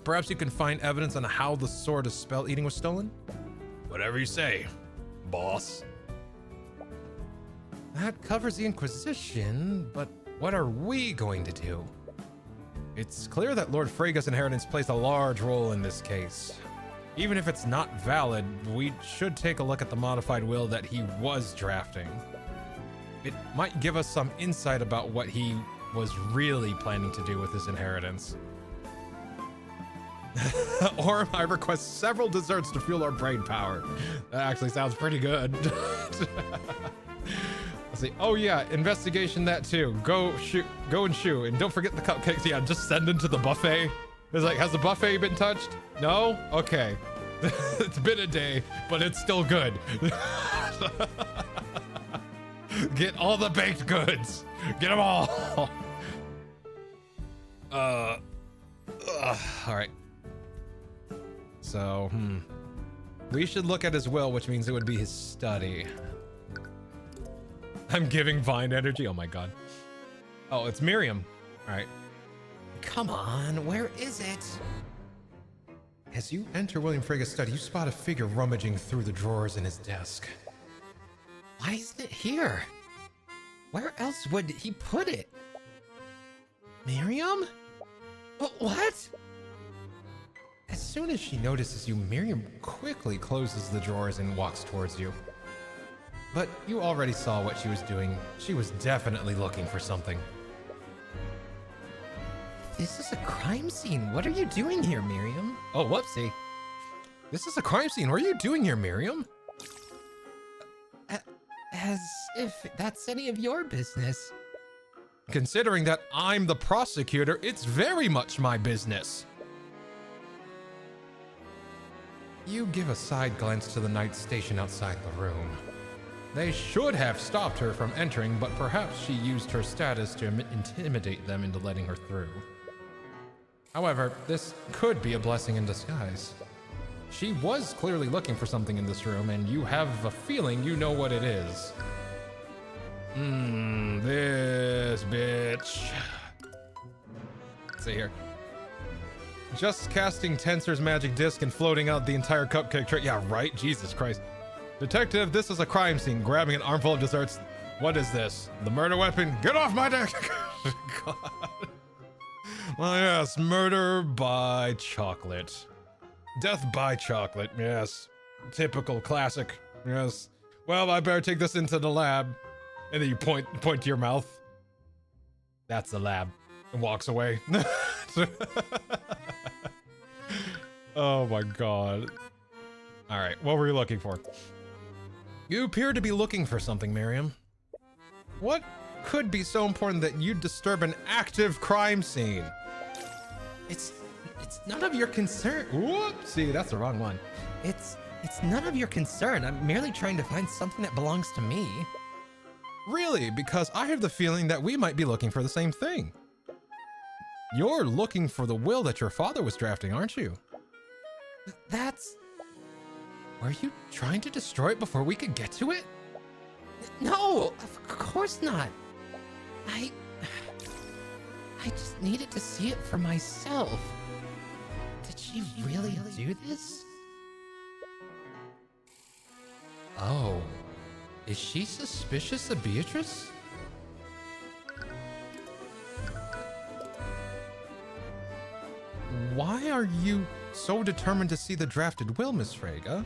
Perhaps you can find evidence on how the sword of spell eating was stolen? Whatever you say, boss. That covers the Inquisition, but what are we going to do? It's clear that Lord Frega's inheritance plays a large role in this case. Even if it's not valid, we should take a look at the modified will that he was drafting. It might give us some insight about what he was really planning to do with his inheritance. Or I request several desserts to fuel our brain power. That actually sounds pretty good. Let's see. Oh yeah, investigation that too. Go and shoot. And don't forget the cupcakes. Yeah, just send them to the buffet. It's like, has the buffet been touched? No? Okay. It's been a day, but it's still good. Get all the baked goods. Get them all. All right. So, we should look at his will, which means it would be his study. I'm giving Vine energy. Oh my god. Oh, it's Miriam. All right. Come on, where is it? As you enter William Frigga's study, you spot a figure rummaging through the drawers in his desk. Why isn't it here? Where else would he put it? Miriam? What? As soon as she notices you, Miriam quickly closes the drawers and walks towards you. But you already saw what she was doing. She was definitely looking for something. This is a crime scene. What are you doing here, Miriam? Oh, whoopsie. This is a crime scene. What are you doing here, Miriam? As if that's any of your business. Considering that I'm the prosecutor, it's very much my business. You give a side glance to the night station outside the room. They should have stopped her from entering, but perhaps she used her status to intimidate them into letting her through. However, this could be a blessing in disguise. She was clearly looking for something in this room, and you have a feeling you know what it is. This bitch. Let's see here. Just casting Tensor's magic disc and floating out the entire cupcake tray. Yeah, right? Jesus Christ. Detective, this is a crime scene. Grabbing an armful of desserts. What is this? The murder weapon? Get off my deck! God. Well, yes, murder by chocolate. Death by chocolate, yes. Typical classic, yes. Well, I better take this into the lab. And then you point to your mouth. That's the lab. And walks away. Oh my god. Alright, what were you looking for? You appear to be looking for something, Miriam. What could be so important that you'd disturb an active crime scene? It's none of your concern. Whoopsie, that's the wrong one. It's none of your concern. I'm merely trying to find something that belongs to me. Really? Because I have the feeling that we might be looking for the same thing. You're looking for the will that your father was drafting, aren't you? That's... Were you trying to destroy it before we could get to it? No, of course not. I just needed to see it for myself. Did she really do this? Oh. Is she suspicious of Beatrice? Why are you so determined to see the drafted will, Miss Frege?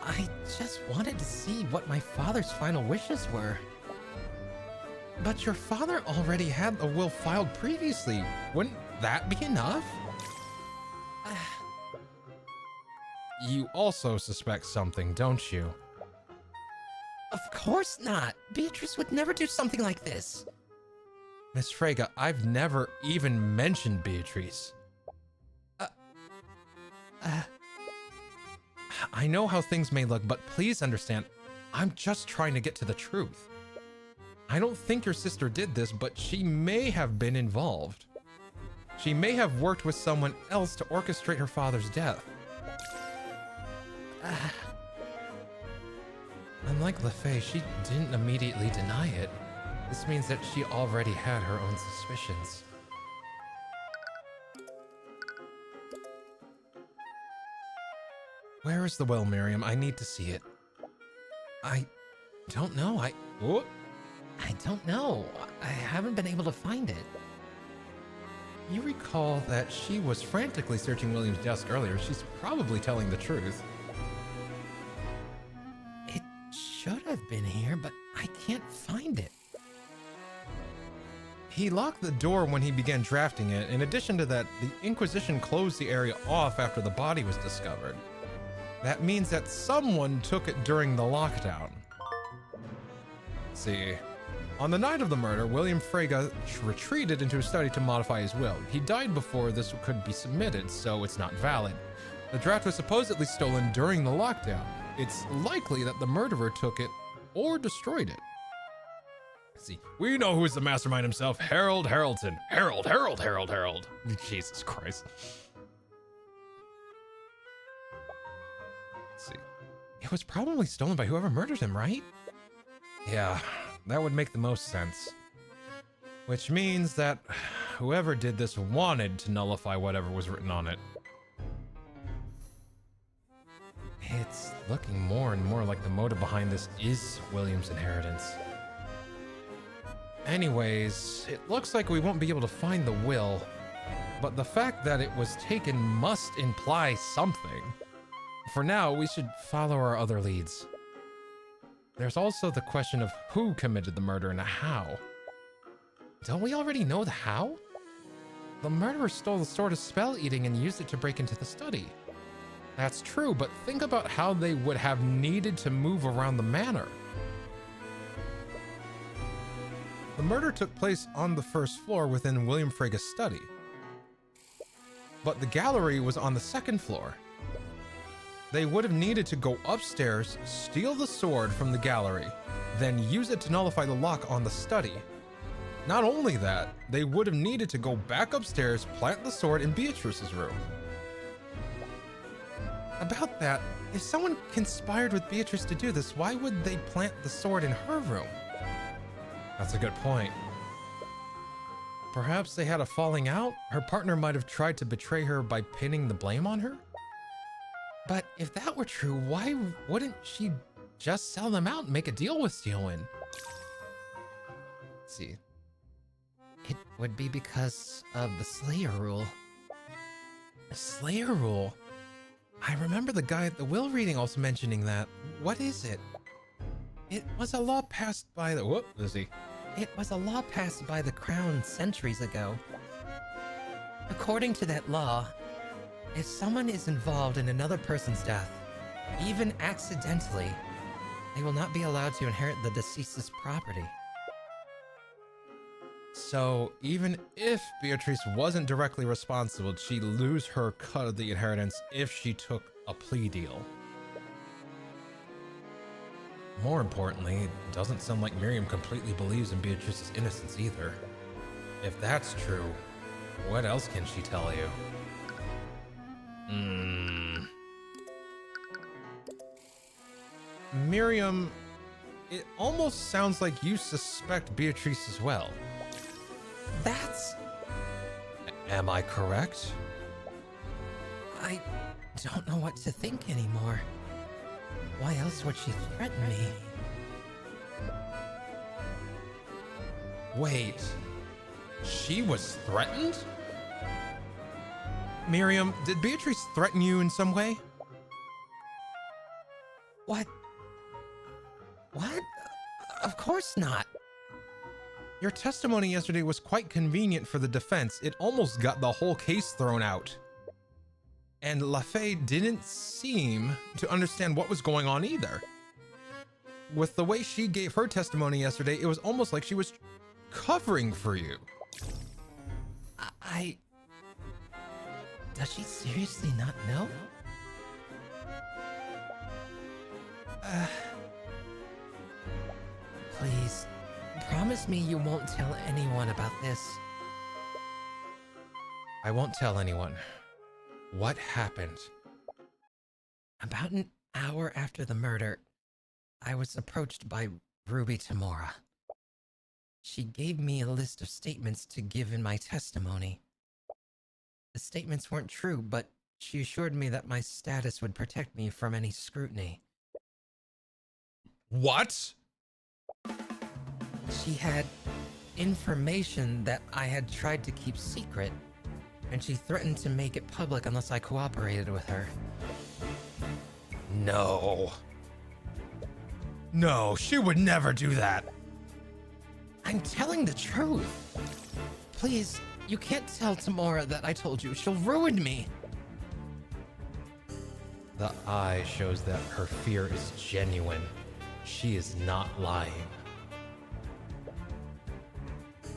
I just wanted to see what my father's final wishes were. But your father already had a will filed previously. Wouldn't that be enough? You also suspect something, don't you? Of course not. Beatrice would never do something like this. Miss Frege, I've never even mentioned Beatrice. I know how things may look, but please understand, I'm just trying to get to the truth. I don't think your sister did this, but she may have been involved. She may have worked with someone else to orchestrate her father's death. Unlike LeFay, she didn't immediately deny it. This means that she already had her own suspicions. Where is the will, Miriam? I need to see it. I don't know. I don't know. I haven't been able to find it. You recall that she was frantically searching William's desk earlier. She's probably telling the truth. It should have been here, but I can't find it. He locked the door when he began drafting it. In addition to that, the Inquisition closed the area off after the body was discovered. That means that someone took it during the lockdown. Let's see. On the night of the murder, William Frege retreated into his study to modify his will. He died before this could be submitted, so it's not valid. The draft was supposedly stolen during the lockdown. It's likely that the murderer took it or destroyed it. Let's see. We know who's the mastermind himself, Harold Haraldson. Harold. Jesus Christ. Let's see. It was probably stolen by whoever murdered him, right? Yeah, that would make the most sense. Which means that whoever did this wanted to nullify whatever was written on it. It's looking more and more like the motive behind this is William's inheritance. Anyways, it looks like we won't be able to find the will, but the fact that it was taken must imply something. For now, we should follow our other leads. There's also the question of who committed the murder and how. Don't we already know the how? The murderer stole the sword of spell eating and used it to break into the study. That's true, but think about how they would have needed to move around the manor. The murder took place on the first floor within William Frega's study. But the gallery was on the second floor. They would have needed to go upstairs, steal the sword from the gallery, then use it to nullify the lock on the study. Not only that, they would have needed to go back upstairs, plant the sword in Beatrice's room. About that, if someone conspired with Beatrice to do this, why would they plant the sword in her room? That's a good point. Perhaps they had a falling out? Her partner might have tried to betray her by pinning the blame on her? But if that were true, why wouldn't she just sell them out and make a deal with Steelwind? Let's see. It would be because of the Slayer rule. The Slayer rule? I remember the guy at the will reading also mentioning that. What is it? It was a law passed by the... Whoop, Lizzie. It was a law passed by the Crown centuries ago. According to that law, if someone is involved in another person's death, even accidentally, they will not be allowed to inherit the deceased's property. So even if Beatrice wasn't directly responsible, she'd lose her cut of the inheritance if she took a plea deal. More importantly, it doesn't sound like Miriam completely believes in Beatrice's innocence either. If that's true, what else can she tell you? Miriam, it almost sounds like you suspect Beatrice as well. That's... Am I correct? I don't know what to think anymore. Why else would she threaten me? Wait, she was threatened? Miriam, did Beatrice threaten you in some way? What? What? Of course not. Your testimony yesterday was quite convenient for the defense. It almost got the whole case thrown out. And LaFay didn't seem to understand what was going on either. With the way she gave her testimony yesterday, it was almost like she was covering for you. Does she seriously not know? Please, promise me you won't tell anyone about this. I won't tell anyone. What happened? About an hour after the murder, I was approached by Ruby Tamora. She gave me a list of statements to give in my testimony. The statements weren't true, but she assured me that my status would protect me from any scrutiny. What? She had information that I had tried to keep secret, and she threatened to make it public unless I cooperated with her. No. No, she would never do that. I'm telling the truth. Please, you can't tell Tamora that I told you. She'll ruin me. The eye shows that her fear is genuine. She is not lying.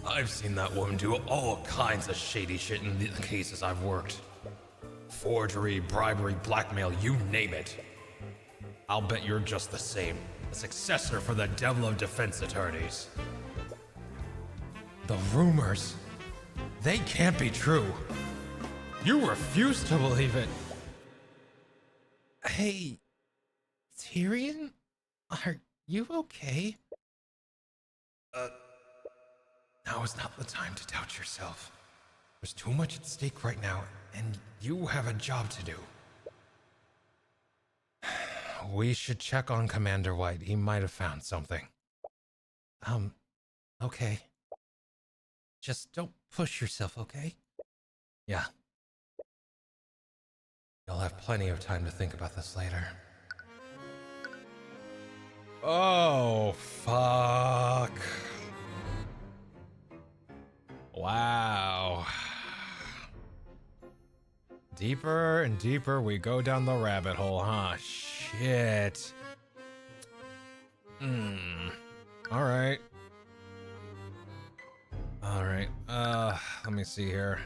I've seen that woman do all kinds of shady shit in the cases I've worked. Forgery, bribery, blackmail, you name it. I'll bet you're just the same. A successor for the devil of defense attorneys. The rumors, they can't be true. You refuse to believe it. Hey, Tyrion? Are you okay? Now is not the time to doubt yourself. There's too much at stake right now, and you have a job to do. We should check on Commander White. He might have found something. Okay. Just don't push yourself, okay? Yeah. You'll have plenty of time to think about this later. Oh, fuck. Wow. Deeper and deeper we go down the rabbit hole, huh? Shit. All right. All right. Let me see here.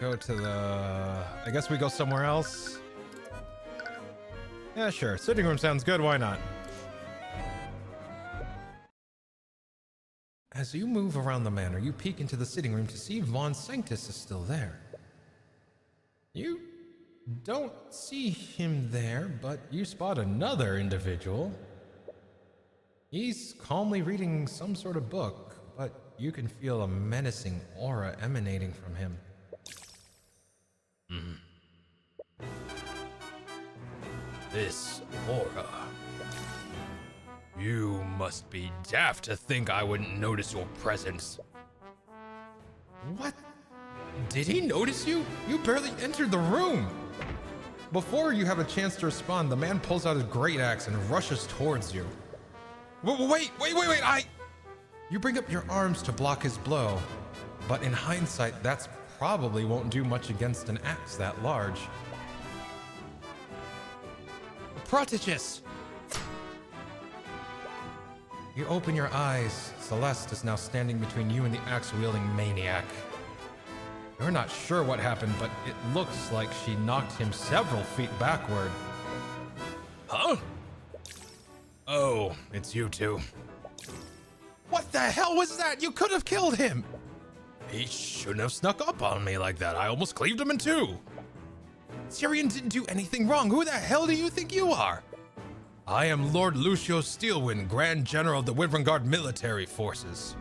Go to the... I guess we go somewhere else. Yeah, sure. Sitting room sounds good. Why not? As you move around the manor, you peek into the sitting room to see Von Sanctus is still there. You don't see him there, but you spot another individual. He's calmly reading some sort of book, but you can feel a menacing aura emanating from him. This aura. You must be daft to think I wouldn't notice your presence. What? Did he notice you? You barely entered the room. Before you have a chance to respond, the man pulls out his great axe and rushes towards you. Wait, You bring up your arms to block his blow, but in hindsight, that's probably won't do much against an axe that large. Protegus! You open your eyes. Celeste is now standing between you and the axe-wielding maniac. You're not sure what happened, but it looks like she knocked him several feet backward. Huh? Oh, it's you two. What the hell was that? You could have killed him! He shouldn't have snuck up on me like that. I almost cleaved him in two. Tyrion didn't do anything wrong. Who the hell do you think you are? I am Lord Lucio Steelwind, Grand General of the Wyvern Guard Military Forces.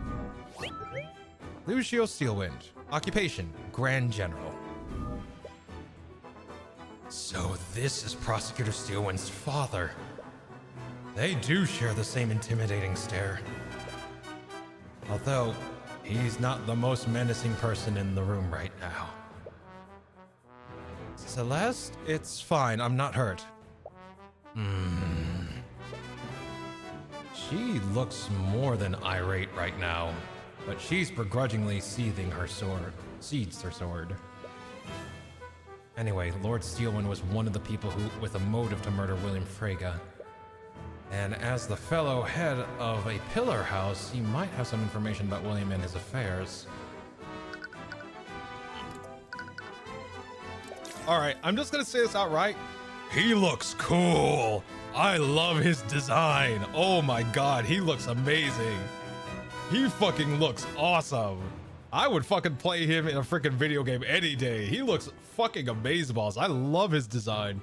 Lucio Steelwind. Occupation, Grand General. So this is Prosecutor Steelwind's father. They do share the same intimidating stare. Although, he's not the most menacing person in the room right now. Celeste, it's fine. I'm not hurt. She looks more than irate right now, but she's begrudgingly seething her sword. Seeds her sword. Anyway, Lord Steelwind was one of the people who, with a motive to murder William Frege. And as the fellow head of a pillar house, he might have some information about William and his affairs. All right, I'm just gonna say this outright. He looks cool. I love his design. Oh my god, he looks amazing. He fucking looks awesome. I would fucking play him in a freaking video game any day. He looks fucking amazeballs. I love his design.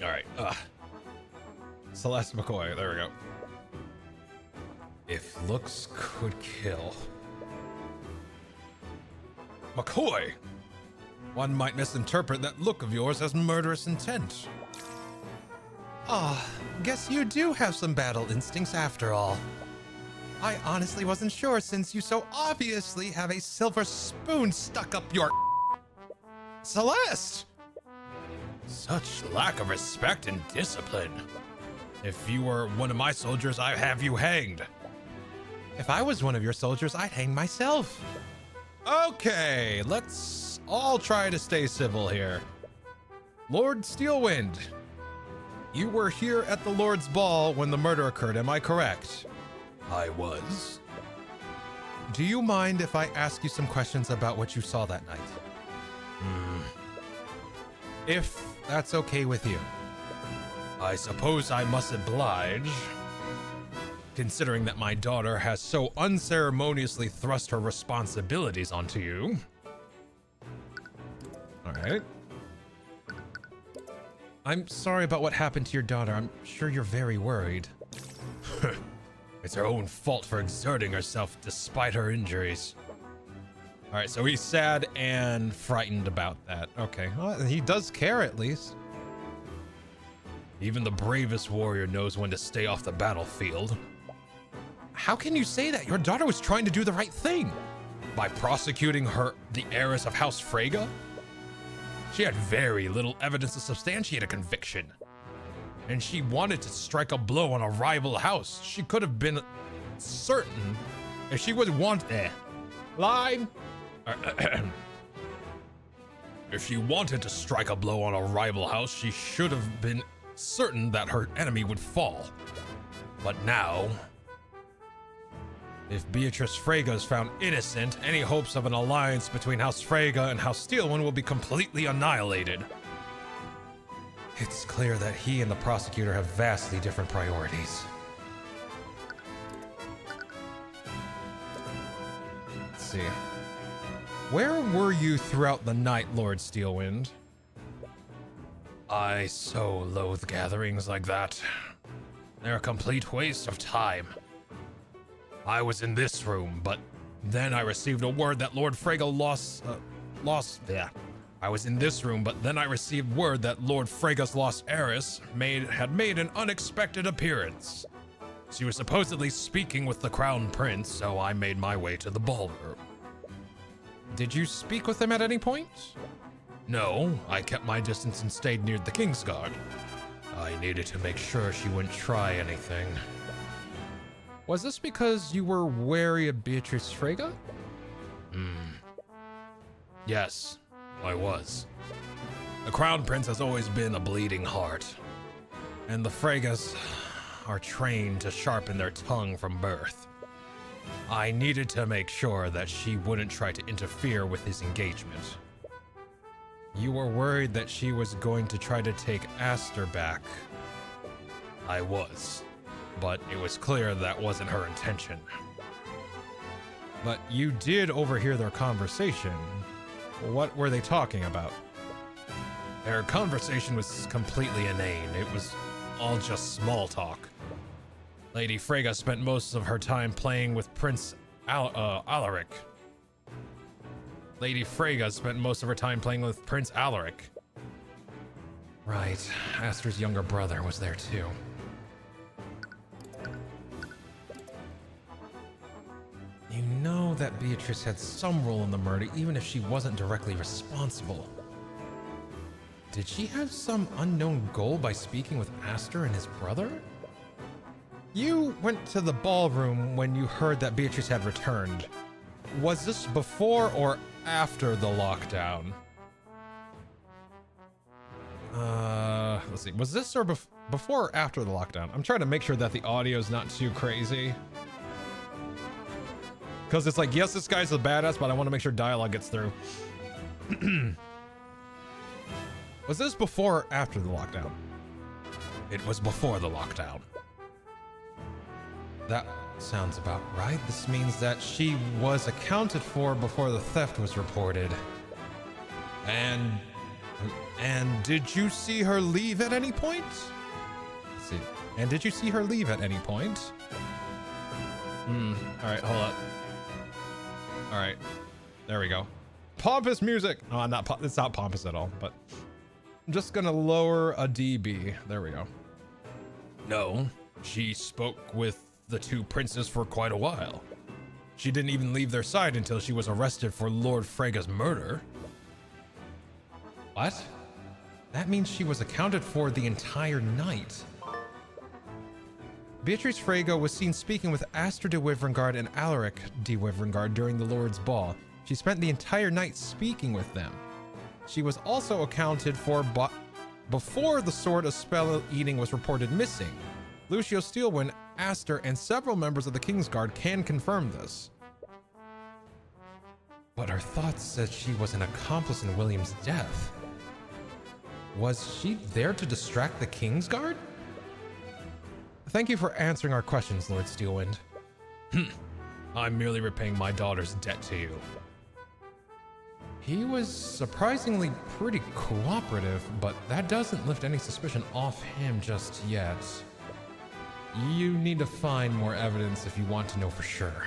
All right. Celeste McCoy. There we go. If looks could kill. McCoy! One might misinterpret that look of yours as murderous intent. Guess you do have some battle instincts after all. I honestly wasn't sure since you so obviously have a silver spoon stuck up your... Celeste! Such lack of respect and discipline. If you were one of my soldiers, I'd have you hanged. If I was one of your soldiers, I'd hang myself. Okay, let's all try to stay civil here. Lord Steelwind, you were here at the Lord's Ball when the murder occurred, am I correct? I was. Do you mind if I ask you some questions about what you saw that night? If that's okay with you. I suppose I must oblige, considering that my daughter has so unceremoniously thrust her responsibilities onto you. All right. I'm sorry about what happened to your daughter. I'm sure you're very worried. It's her own fault for exerting herself despite her injuries. All right, so he's sad and frightened about that. Okay, well, he does care at least. Even the bravest warrior knows when to stay off the battlefield. How can you say that? Your daughter was trying to do the right thing by prosecuting her, the heiress of House Freyga. She had very little evidence to substantiate a conviction, and she wanted to strike a blow on a rival house. She could have been certain if she would want line. If she wanted to strike a blow on a rival house, she should have been certain that her enemy would fall. But now, if Beatrice Freyga is found innocent, any hopes of an alliance between House Freyga and House Steelwind will be completely annihilated. It's clear that he and the prosecutor have vastly different priorities. Let's see. Where were you throughout the night, Lord Steelwind? I so loathe gatherings like that. They're a complete waste of time. I was in this room, but then I received a word that Lord Freyga I was in this room, but then I received word that Lord Freyga's lost heiress had made an unexpected appearance. She was supposedly speaking with the Crown Prince, so I made my way to the ballroom. Did you speak with him at any point? No, I kept my distance and stayed near the Kingsguard. I needed to make sure she wouldn't try anything. Was this because you were wary of Beatrice Freyga? Yes, I was. The Crown Prince has always been a bleeding heart, and the Freygas are trained to sharpen their tongue from birth. I needed to make sure that she wouldn't try to interfere with his engagement. You were worried that she was going to try to take Aster back. I was, but it was clear that wasn't her intention. But you did overhear their conversation. What were they talking about? Their conversation was completely inane. It was all just small talk. Lady Freyga spent most of her time playing with Prince Alaric. Lady Freyga spent most of her time playing with Prince Alaric. Right, Aster's younger brother was there too. You know that Beatrice had some role in the murder, even if she wasn't directly responsible. Did she have some unknown goal by speaking with Aster and his brother? You went to the ballroom when you heard that Beatrice had returned. Was this before or after the lockdown? Let's see. Was this before or after the lockdown? I'm trying to make sure that the audio is not too crazy. Because it's like, yes, this guy's a badass, but I want to make sure dialogue gets through. Was this before or after the lockdown? It was before the lockdown. That sounds about right. This means that she was accounted for before the theft was reported. And did you see her leave at any point? Let's see. And did you see her leave at any point? All right, hold up. All right, there we go. Pompous music. Oh, I'm not. It's not pompous at all. But I'm just gonna lower a dB. There we go. No, she spoke with the two princes for quite a while. She didn't even leave their side until she was arrested for Lord Freyga's murder. What? That means she was accounted for the entire night. Beatrice Freyga was seen speaking with Aster de Wyverngard and Alaric de Wyverngard during the Lord's Ball. She spent the entire night speaking with them. She was also accounted for before the Sword of Spell Eating was reported missing. Lucio Steelwind, Aster, and several members of the Kingsguard can confirm this. But her thoughts said she was an accomplice in William's death. Was she there to distract the Kingsguard? Thank you for answering our questions, Lord Steelwind. I'm merely repaying my daughter's debt to you. He was surprisingly pretty cooperative, but that doesn't lift any suspicion off him just yet. you need to find more evidence if you want to know for sure.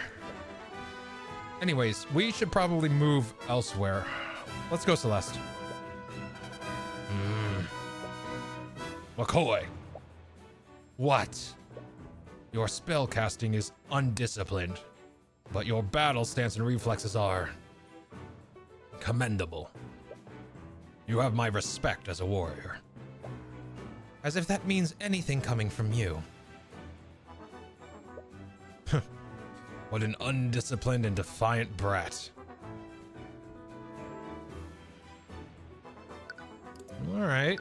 Anyways, we should probably move elsewhere. Let's go, Celeste. McCoy. What? Your spell casting is undisciplined, but your battle stance and reflexes are commendable. You have my respect as a warrior. As if that means anything coming from you. What an undisciplined and defiant brat. All right.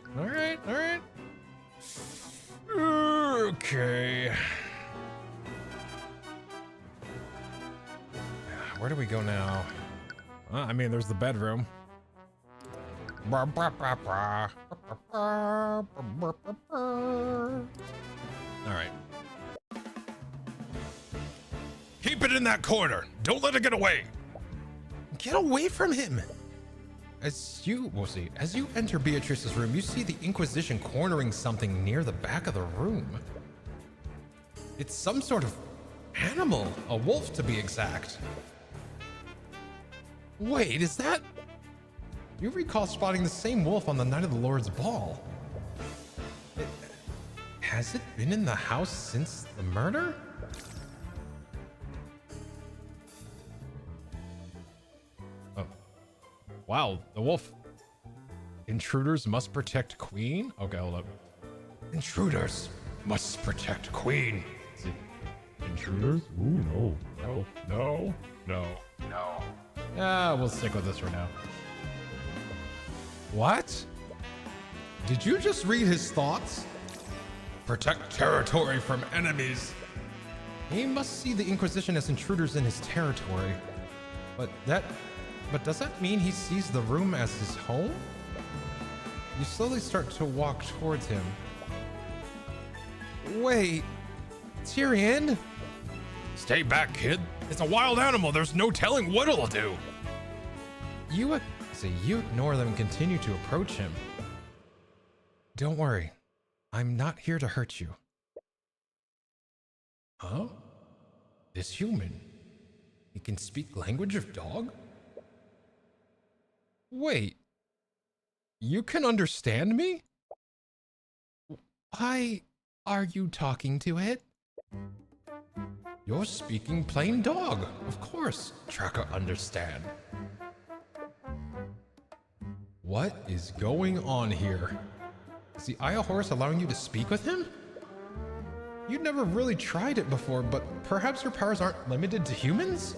Okay. Where do we go now? I mean, there's the bedroom. All right. Keep it in that corner. Don't let it get away. Get away from him. As you enter Beatrice's room, you see the Inquisition cornering something near the back of the room. It's some sort of animal, a wolf to be exact. Wait, is that... You recall spotting the same wolf on the night of the Lord's Ball. Has it been in the house since the murder? Oh. Wow, the wolf. Intruders must protect Queen? Okay, hold up. Intruders must protect Queen. Intruders? Ooh, no. We'll stick with this for now. What? Did you just read his thoughts? Protect territory from enemies. He must see the Inquisition as intruders in his territory. But does that mean he sees the room as his home? You slowly start to walk towards him. Wait, Tyrion? Stay back, kid. It's a wild animal. There's no telling what it'll do. You ignore them and continue to approach him. Don't worry. I'm not here to hurt you. Huh? This human? He can speak language of dog? Wait. You can understand me? Why are you talking to it? You're speaking plain dog. Of course, Tracker understand. What is going on here? Is the Eye of Horus allowing you to speak with him? You've never really tried it before, but perhaps your powers aren't limited to humans?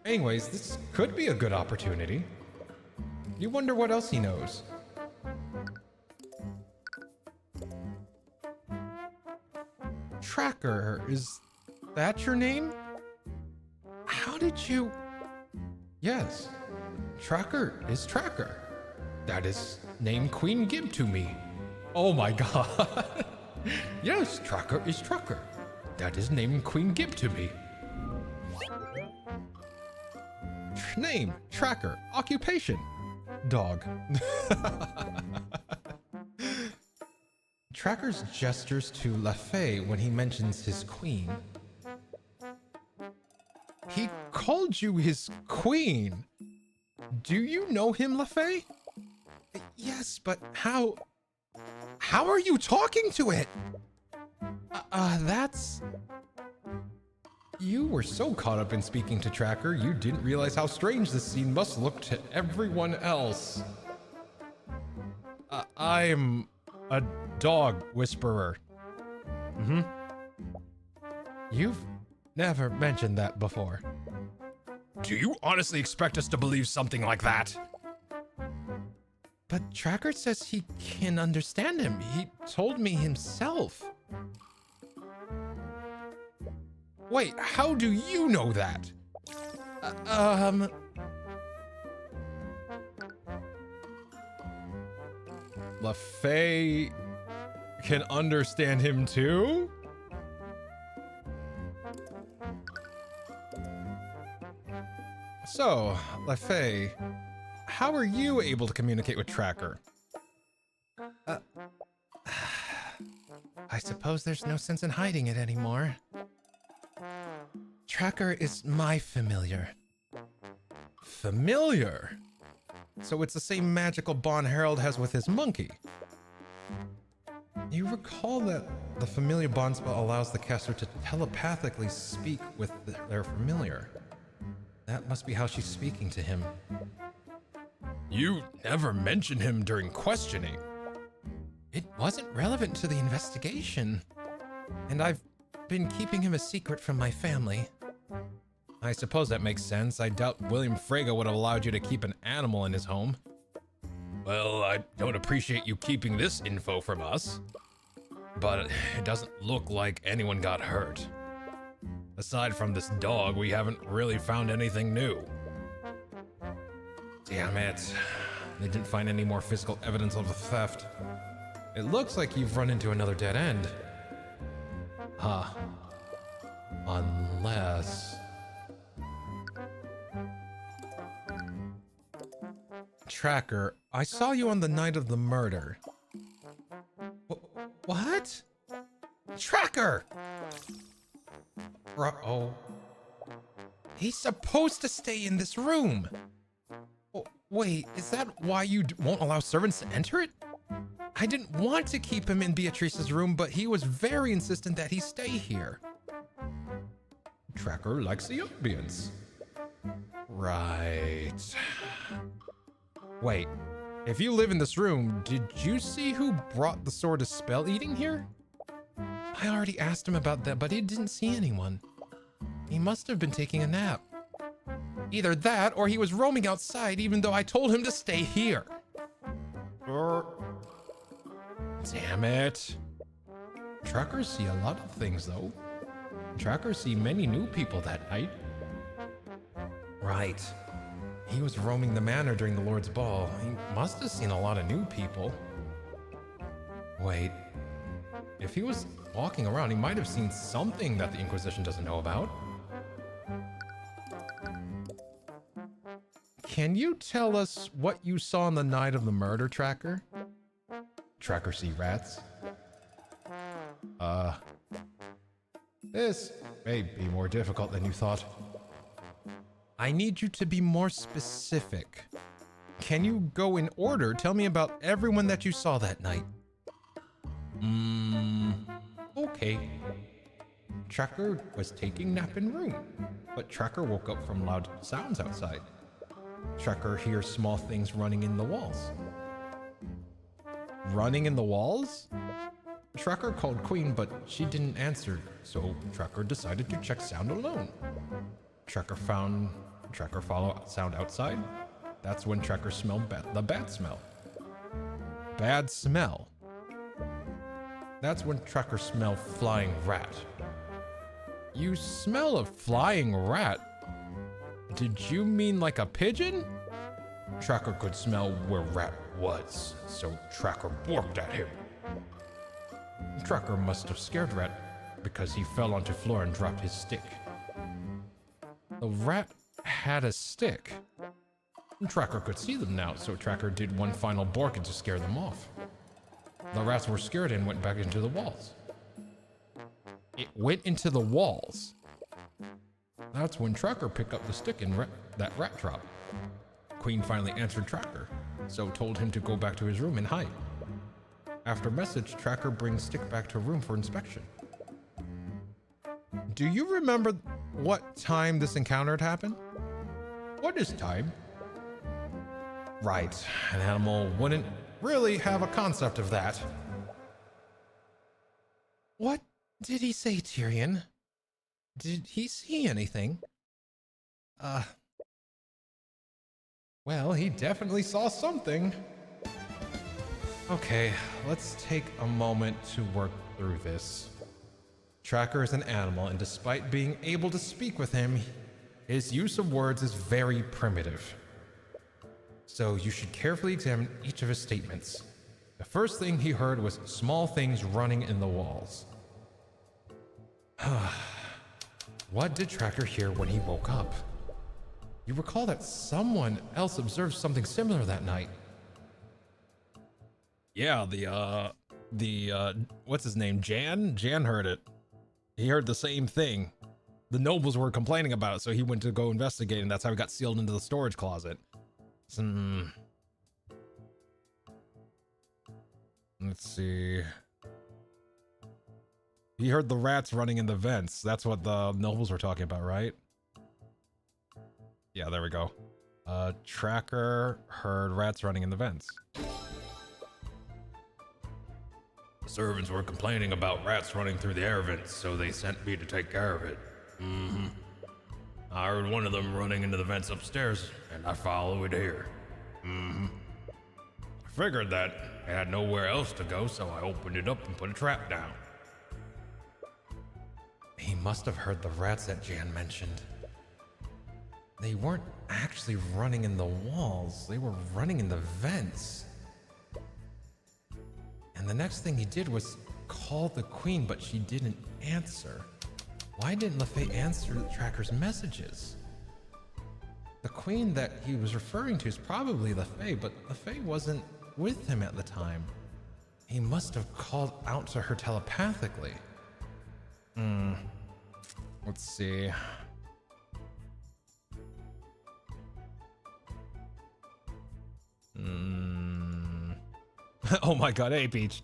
Anyways, this could be a good opportunity. You wonder what else he knows. Tracker, is that your name? How did you... Yes, Tracker is Tracker. That is name Queen give to me. Oh my god. Yes, Tracker is Tracker. That is name Queen give to me. Name, Tracker, occupation, dog. Tracker's gestures to LaFay when he mentions his queen. He called you his queen. Do you know him, LaFay? Yes, but how are you talking to it? That's... You were so caught up in speaking to Tracker, you didn't realize how strange this scene must look to everyone else. I'm a dog whisperer. You've never mentioned that before. Do you honestly expect us to believe something like that? But Tracker says he can understand him. He told me himself. Wait, how do you know that? LaFay can understand him too? So, LaFay, how are you able to communicate with Tracker? I suppose there's no sense in hiding it anymore. Tracker is my familiar. Familiar? So it's the same magical bond Harold has with his monkey. You recall that the familiar bond spell allows the caster to telepathically speak with their familiar. That must be how she's speaking to him. You never mentioned him during questioning. It wasn't relevant to the investigation. And I've been keeping him a secret from my family. I suppose that makes sense. I doubt William Frege would have allowed you to keep an animal in his home. Well, I don't appreciate you keeping this info from us. But it doesn't look like anyone got hurt. Aside from this dog, we haven't really found anything new. Damn it. They didn't find any more physical evidence of the theft. It looks like you've run into another dead end. Huh. Unless... Tracker, I saw you on the night of the murder. What? Tracker! Uh-oh. He's supposed to stay in this room. Oh, wait, is that why you won't allow servants to enter it? I didn't want to keep him in Beatrice's room, but he was very insistent that he stay here. Tracker likes the ambience. Right. Wait, if you live in this room, did you see who brought the sword of spell eating here? I already asked him about that, but he didn't see anyone. He must have been taking a nap. Either that, or he was roaming outside even though I told him to stay here. Damn it. Truckers see a lot of things, though. Truckers see many new people that night. Right. He was roaming the manor during the Lord's Ball. He must have seen a lot of new people. Wait. If he was walking around, he might have seen something that the Inquisition doesn't know about. Can you tell us what you saw on the night of the murder, Tracker? Tracker see rats? This may be more difficult than you thought. I need you to be more specific. Can you go in order? Tell me about everyone that you saw that night. Okay. Tracker was taking nap in room, but Tracker woke up from loud sounds outside. Tracker hears small things running in the walls. Running in the walls? Tracker called Queen, but she didn't answer, so Tracker decided to check sound alone. Tracker follow sound outside. That's when Tracker smelled the bad smell. Bad smell? That's when Tracker smelled flying rat. You smell a flying rat? Did you mean like a pigeon? Tracker could smell where rat was, so Tracker barked at him. Tracker must have scared rat because he fell onto the floor and dropped his stick. The rat had a stick. Tracker could see them now, so Tracker did one final bark to scare them off. The rats were scared and went back into the walls. It went into the walls. That's when Tracker picked up the stick and that rat dropped. Queen finally answered Tracker, so told him to go back to his room and hide. After message, Tracker brings stick back to room for inspection. Do you remember what time this encounter had happened? What is time? Right, an animal wouldn't really have a concept of that. What did he say, Tyrion? Did he see anything? Well, he definitely saw something. Okay, let's take a moment to work through this. Tracker is an animal, and despite being able to speak with him, his use of words is very primitive. So you should carefully examine each of his statements. The first thing he heard was small things running in the walls. What did Tracker hear when he woke up? You recall that someone else observed something similar that night. Yeah, what's his name? Jan heard it. He heard the same thing. The nobles were complaining about it, so he went to go investigate, and that's how he got sealed into the storage closet. Let's see. He heard the rats running in the vents. That's what the nobles were talking about, right? Yeah, there we go. Tracker heard rats running in the vents. The servants were complaining about rats running through the air vents, so they sent me to take care of it. I heard one of them running into the vents upstairs, and I followed it here. I figured that I had nowhere else to go, so I opened it up and put a trap down. He must have heard the rats that Jan mentioned. They weren't actually running in the walls, they were running in the vents. And the next thing he did was call the queen, but she didn't answer. Why didn't LaFay answer the tracker's messages? The queen that he was referring to is probably LaFay, but LaFay wasn't with him at the time. He must have called out to her telepathically. Let's see. Oh my god, hey Peach.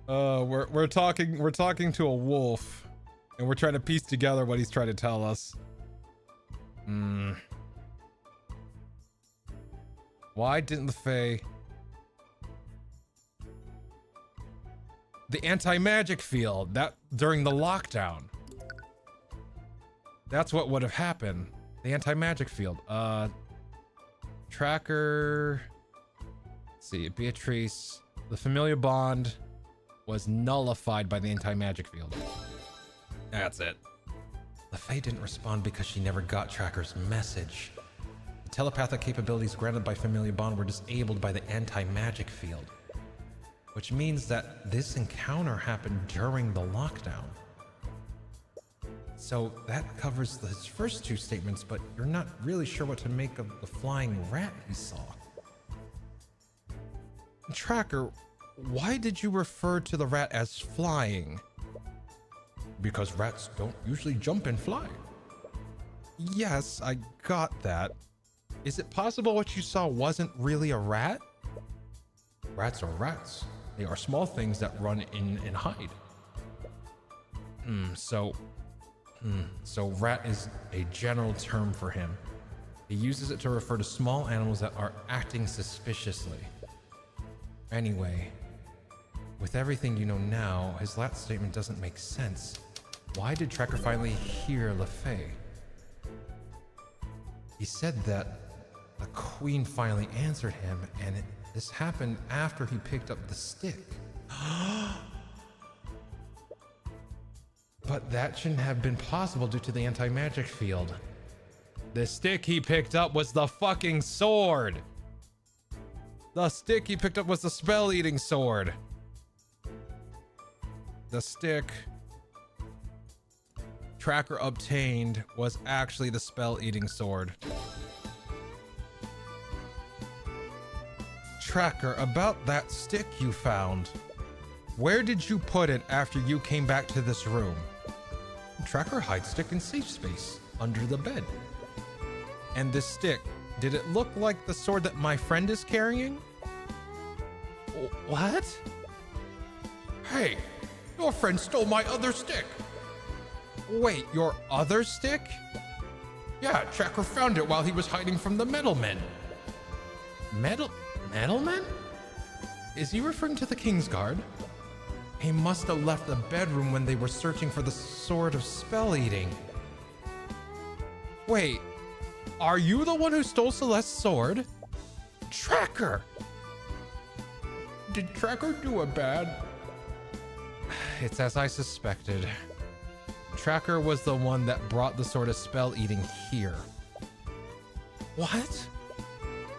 We're talking to a wolf, and we're trying to piece together what he's trying to tell us. Why didn't the Fae... The anti-magic field, that during the lockdown. That's what would have happened. The anti-magic field. Tracker... Let's see, Beatrice. The familiar bond was nullified by the anti-magic field. That's it. LaFay didn't respond because she never got Tracker's message. The telepathic capabilities granted by Familiar Bond were disabled by the anti-magic field, which means that this encounter happened during the lockdown. So that covers his first two statements, but you're not really sure what to make of the flying rat he saw. Tracker, why did you refer to the rat as flying? Because rats don't usually jump and fly. Yes, I got that. Is it possible what you saw wasn't really a rat? Rats are rats. They are small things that run in and hide. So rat is a general term for him. He uses it to refer to small animals that are acting suspiciously. Anyway, with everything you know now, his last statement doesn't make sense. Why did Tracker finally hear LaFay? He said that the queen finally answered him, and this happened after he picked up the stick. But that shouldn't have been possible due to the anti-magic field. The stick he picked up was the fucking sword. The stick he picked up was the spell-eating sword. The stick Tracker obtained was actually the spell-eating sword. Tracker, about that stick you found. Where did you put it after you came back to this room? Tracker hides stick in safe space, under the bed. And this stick, did it look like the sword that my friend is carrying? What? Hey, your friend stole my other stick. Wait, your other stick? Yeah, Tracker found it while he was hiding from the metalmen. Metalmen? Is he referring to the Kingsguard? He must have left the bedroom when they were searching for the sword of spell eating. Wait, are you the one who stole Celeste's sword? Tracker! Did Tracker do a bad? It's as I suspected. Tracker was the one that brought the sword of spell eating here. What?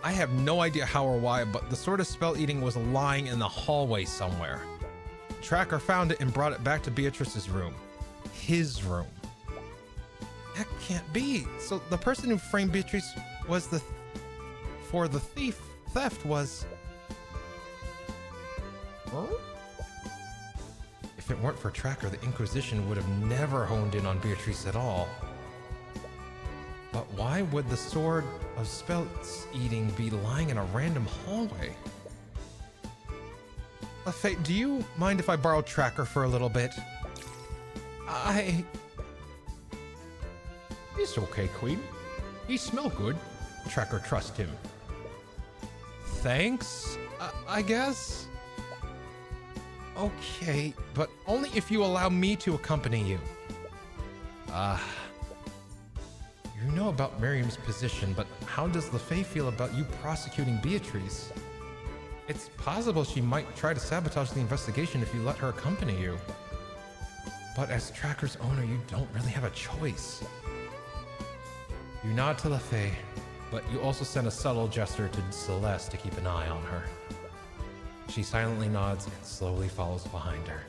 I have no idea how or why, but the sword of spell eating was lying in the hallway somewhere. Tracker found it and brought it back to Beatrice's room. His room. That can't be. So the person who framed Beatrice was the theft was... If it weren't for Tracker, the Inquisition would have never honed in on Beatrice at all. But why would the Sword of Spell Eating be lying in a random hallway? Lafay, do you mind if I borrow Tracker for a little bit? It's okay, Queen. He smell good. Tracker, trust him. Thanks, I guess? Okay, but only if you allow me to accompany you. You know about Miriam's position, but how does Lafay feel about you prosecuting Beatrice? It's possible she might try to sabotage the investigation if you let her accompany you. But as Tracker's owner, you don't really have a choice. You nod to Lafay, but you also send a subtle gesture to Celeste to keep an eye on her. She silently nods and slowly follows behind her.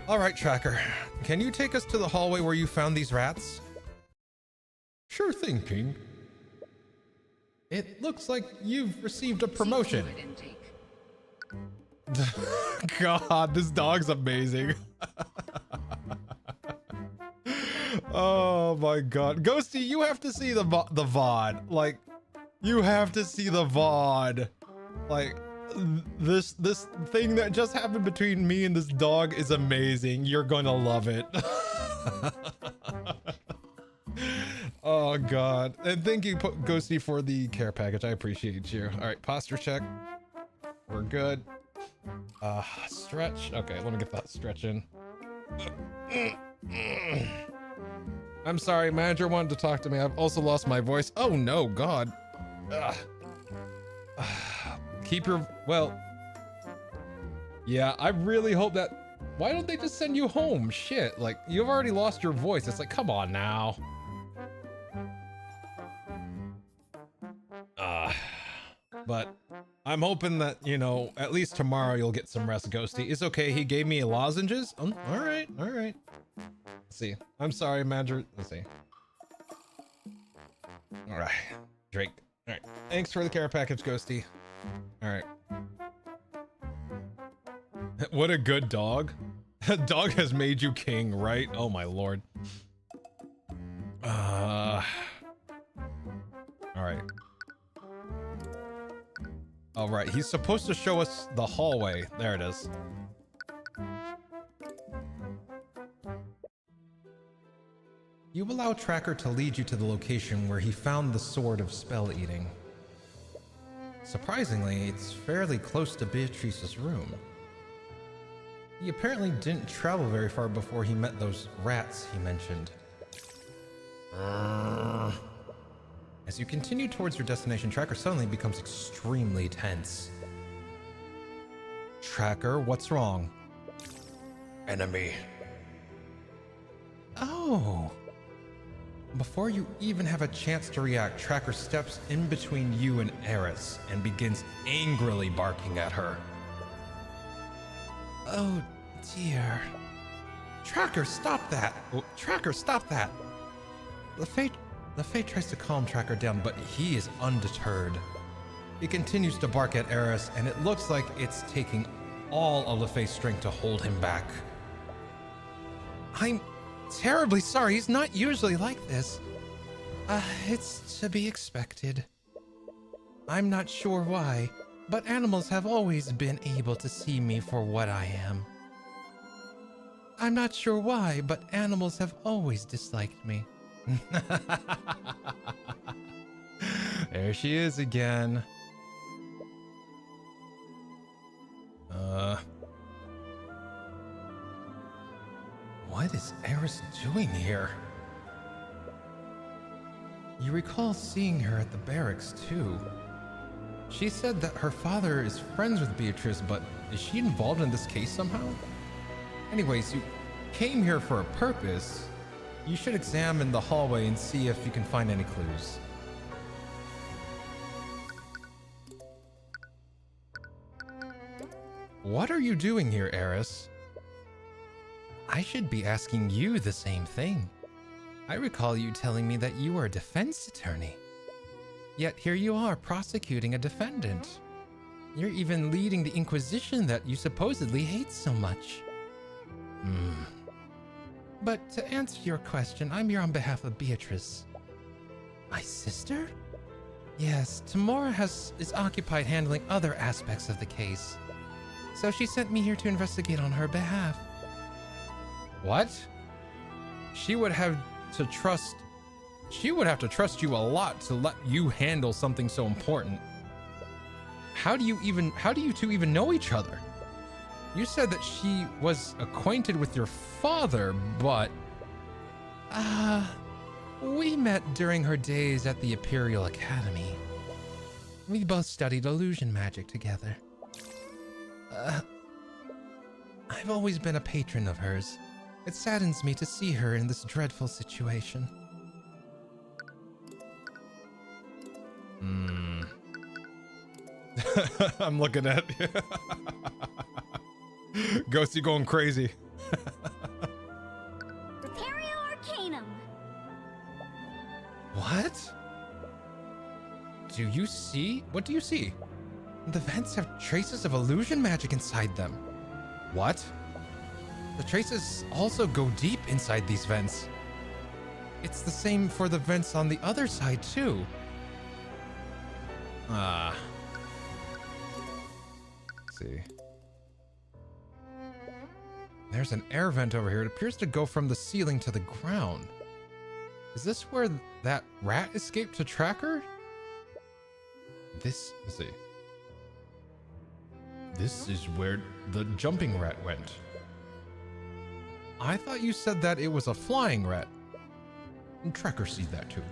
All right, Tracker. Can you take us to the hallway where you found these rats? Sure thing, King. It looks like you've received a promotion. God, this dog's amazing. Oh my God. Ghosty, you have to see the VOD. Like, you have to see the VOD. Like, this thing that just happened between me and this dog is amazing. You're gonna love it. Oh God. And thank you, Ghosty, for the care package. I appreciate you. All right, posture check. We're good. Stretch. Okay, let me get that stretch in. I'm sorry, manager wanted to talk to me. I've also lost my voice. Oh no, God. Keep your, well, yeah, I really hope that, why don't they just send you home? Shit, like, you've already lost your voice. It's like, come on now. But I'm hoping that, you know, at least tomorrow you'll get some rest, Ghosty. It's okay, he gave me lozenges. All right, all right. Let's see. I'm sorry, manager. Let's see. All right, Drake. All right, thanks for the care package, Ghosty. All right. What a good dog. That dog has made you king, right? Oh my lord. All right. All right, he's supposed to show us the hallway. There it is. You allow Tracker to lead you to the location where he found the Sword of Spell Eating. Surprisingly, it's fairly close to Beatrice's room. He apparently didn't travel very far before he met those rats he mentioned. As you continue towards your destination, Tracker suddenly becomes extremely tense. Tracker, what's wrong? Enemy. Oh. Before you even have a chance to react, Tracker steps in between you and Eris and begins angrily barking at her. Oh dear. Tracker, stop that! Oh, Tracker, stop that! Lafay tries to calm Tracker down, but he is undeterred. He continues to bark at Eris, and it looks like it's taking all of Lafay's strength to hold him back. I'm terribly sorry. He's not usually like this. It's to be expected. I'm not sure why, but animals have always been able to see me for what I am. I'm not sure why, but animals have always disliked me. There she is again. What is Eris doing here? You recall seeing her at the barracks too. She said that her father is friends with Beatrice, but is she involved in this case somehow? Anyways, you came here for a purpose. You should examine the hallway and see if you can find any clues. What are you doing here, Eris? I should be asking you the same thing. I recall you telling me that you were a defense attorney. Yet here you are prosecuting a defendant. You're even leading the Inquisition that you supposedly hate so much. But to answer your question, I'm here on behalf of Beatrice. My sister? Yes, Tamora is occupied handling other aspects of the case. So she sent me here to investigate on her behalf. What? She would have to trust you a lot to let you handle something so important. How do you two even know each other? You said that she was acquainted with your father, but we met during her days at the Imperial Academy. We both studied illusion magic together. I've always been a patron of hers. It saddens me to see her in this dreadful situation. I'm looking at Ghosty going crazy. Prepario Arcanum. What? Do you see? What do you see? The vents have traces of illusion magic inside them. What? The traces also go deep inside these vents. It's the same for the vents on the other side too. Let's see. There's an air vent over here. It appears to go from the ceiling to the ground. Is this where that rat escaped to track her? Let's see. This is where the jumping rat went. I thought you said that it was a flying rat. And Tracker sees that too.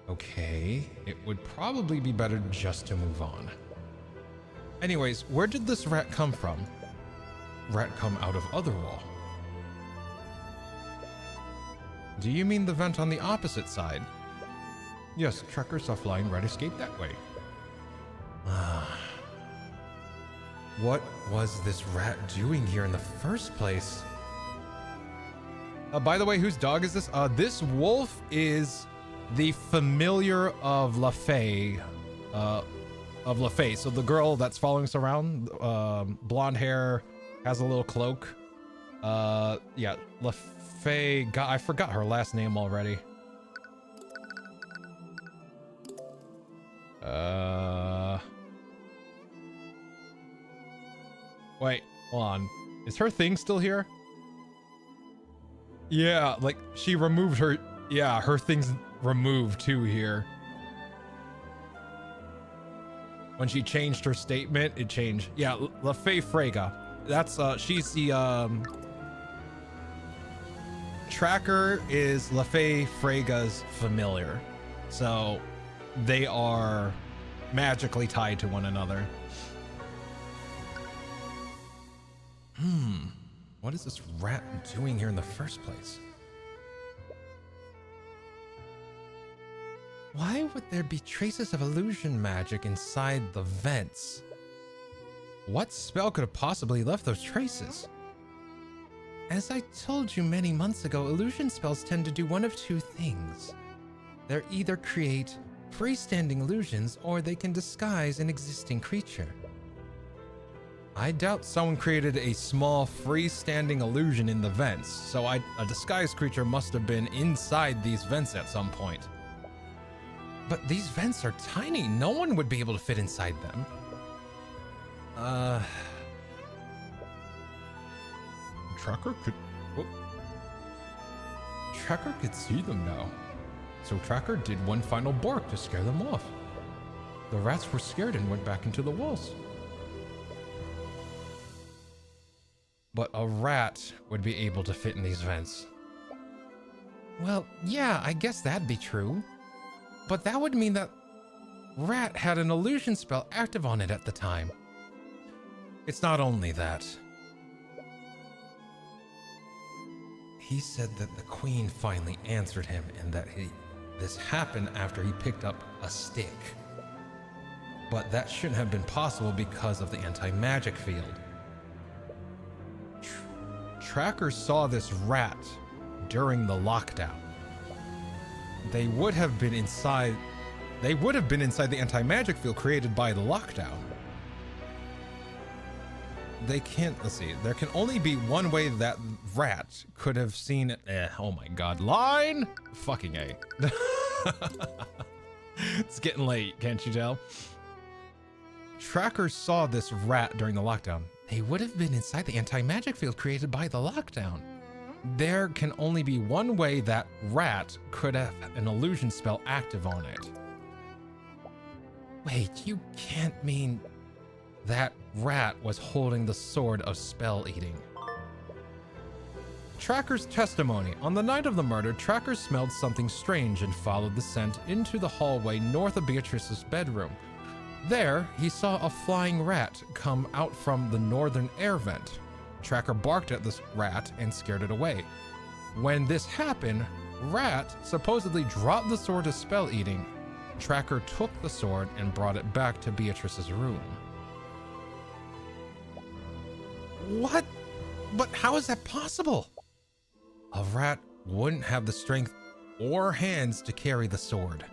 Okay, it would probably be better just to move on. Anyways, where did this rat come from? Rat come out of other wall. Do you mean the vent on the opposite side? Yes, Tracker saw flying rat escape that way. What was this rat doing here in the first place? By the way, whose dog is this? This wolf is the familiar of LaFay. So the girl that's following us around, blonde hair, has a little cloak. Yeah, LaFay. God, I forgot her last name already. Wait, hold on. Is her thing still here? Yeah, like she removed her. Yeah, her thing's removed too here. When she changed her statement, it changed. Yeah, LaFay Frega. That's she's the Tracker is LaFay Frega's familiar. So they are magically tied to one another. What is this rat doing here in the first place? Why would there be traces of illusion magic inside the vents? What spell could have possibly left those traces? As I told you many months ago, illusion spells tend to do one of two things. They either create freestanding illusions or they can disguise an existing creature. I doubt someone created a small freestanding illusion in the vents, so a disguised creature must have been inside these vents at some point. But these vents are tiny. No one would be able to fit inside them. Tracker could see them now. So Tracker did one final bark to scare them off. The rats were scared and went back into the walls. But a rat would be able to fit in these vents. Well, yeah, I guess that'd be true. But that would mean that rat had an illusion spell active on it at the time. It's not only that. He said that the queen finally answered him and that this happened after he picked up a stick. But that shouldn't have been possible because of the anti-magic field. Tracker saw this rat during the lockdown. They would have been inside the anti-magic field created by the lockdown. they can't, let's see, there can only be one way that rat could have seen it. Oh my god, line? Fucking A. It's getting late, can't you tell? Trackers saw this rat during the lockdown. They would have been inside the anti-magic field created by the lockdown. There can only be one way that rat could have an illusion spell active on it. Wait, you can't mean that rat was holding the sword of spell eating. Tracker's testimony. On the night of the murder, Tracker smelled something strange and followed the scent into the hallway north of Beatrice's bedroom. There, he saw a flying rat come out from the northern air vent. Tracker barked at this rat and scared it away. When this happened, Rat supposedly dropped the sword of spell eating. Tracker took the sword and brought it back to Beatrice's room. What? But how is that possible? A rat wouldn't have the strength or hands to carry the sword.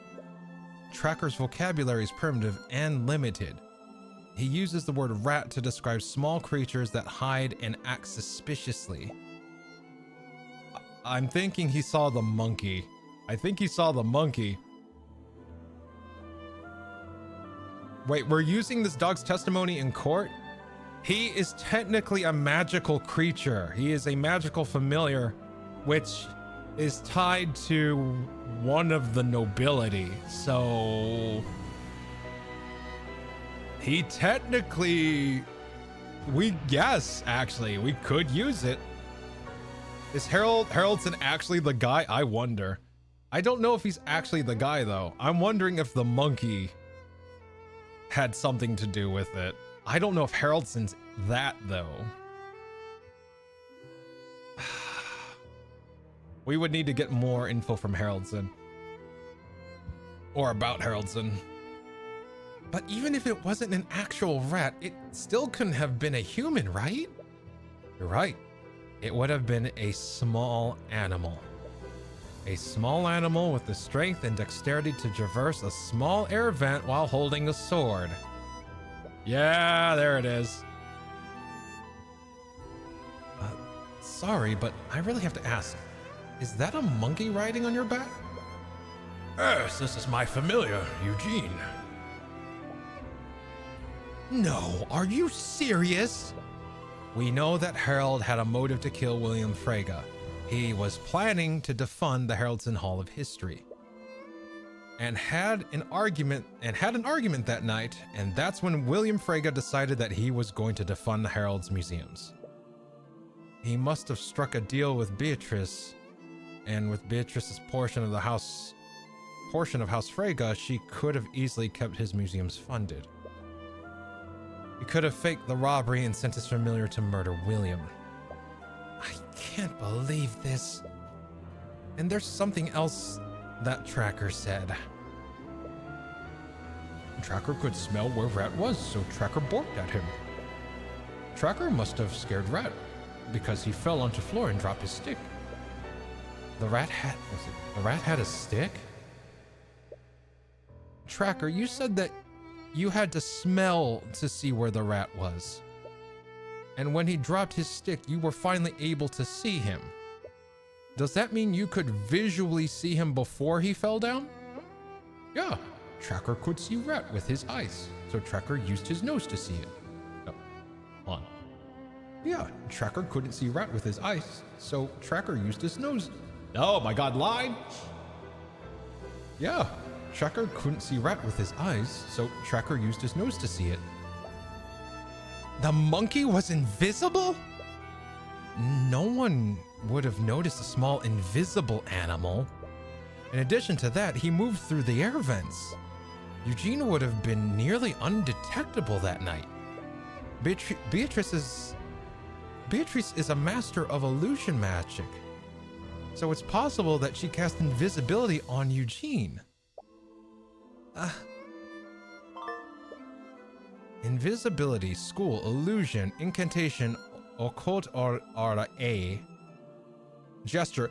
Tracker's vocabulary is primitive and limited. He uses the word rat to describe small creatures that hide and act suspiciously. I'm thinking he saw the monkey. I think he saw the monkey. Wait, we're using this dog's testimony in court? He is technically a magical creature. He is a magical familiar, which is tied to one of the nobility. So he technically, actually, we could use it. Is Haroldson actually the guy? I wonder. I don't know if he's actually the guy though. I'm wondering if the monkey had something to do with it. I don't know if Haroldsson's that though. We would need to get more info from Haroldson. Or about Haroldson. But even if it wasn't an actual rat, it still couldn't have been a human, right? You're right. It would have been a small animal. A small animal with the strength and dexterity to traverse a small air vent while holding a sword. Yeah, there it is. Sorry, but I really have to ask. Is that a monkey riding on your back? Yes, this is my familiar, Eugene. No, are you serious? We know that Harold had a motive to kill William Frege. He was planning to defund the Haroldson Hall of History. And had an argument that night, and that's when William Frege decided that he was going to defund Harold's museums. He must have struck a deal with Beatrice, and with Beatrice's portion of House Frege, she could have easily kept his museums funded. He could have faked the robbery and sent his familiar to murder William. I can't believe this. And there's something else that Tracker said. Tracker could smell where Rat was, so Tracker barked at him. Tracker must have scared Rat because he fell onto the floor and dropped his stick. The rat had a stick? Tracker, you said that you had to smell to see where the rat was. And when he dropped his stick, you were finally able to see him. Does that mean you could visually see him before he fell down? Yeah, Tracker could see Rat with his eyes, so Tracker used his nose to see it. No, hold on. Yeah, Tracker couldn't see Rat with his eyes, so Tracker used his nose. Oh my god, lied! Yeah, Tracker couldn't see Rat with his eyes, so Tracker used his nose to see it. The monkey was invisible? No one would have noticed a small invisible animal. In addition to that, he moved through the air vents. Eugene would have been nearly undetectable that night. Beatrice is a master of illusion magic. So it's possible that she cast invisibility on Eugene. Invisibility, school, illusion, incantation, occult, or a gesture.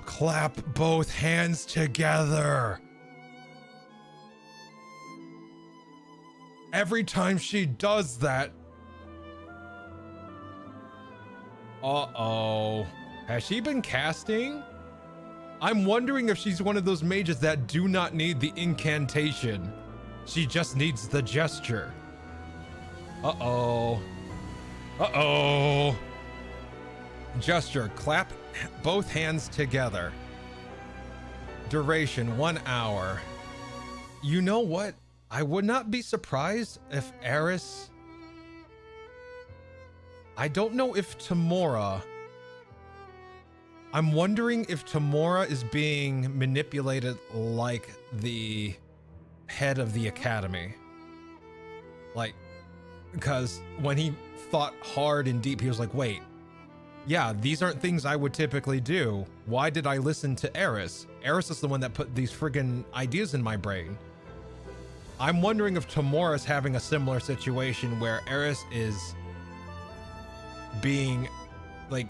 Clap both hands together. Every time she does that, Uh-oh. Has she been casting? I'm wondering if she's one of those mages that do not need the incantation. She just needs the gesture. Uh-oh. Uh-oh. Gesture. Clap both hands together. Duration 1 hour. You know what? I would not be surprised if Eris... I don't know if Tamora... I'm wondering if Tamora is being manipulated like the head of the academy. Like, because when he thought hard and deep, he was like, wait, yeah, these aren't things I would typically do. Why did I listen to Eris? Eris is the one that put these friggin' ideas in my brain. I'm wondering if Tamora is having a similar situation where Eris is being like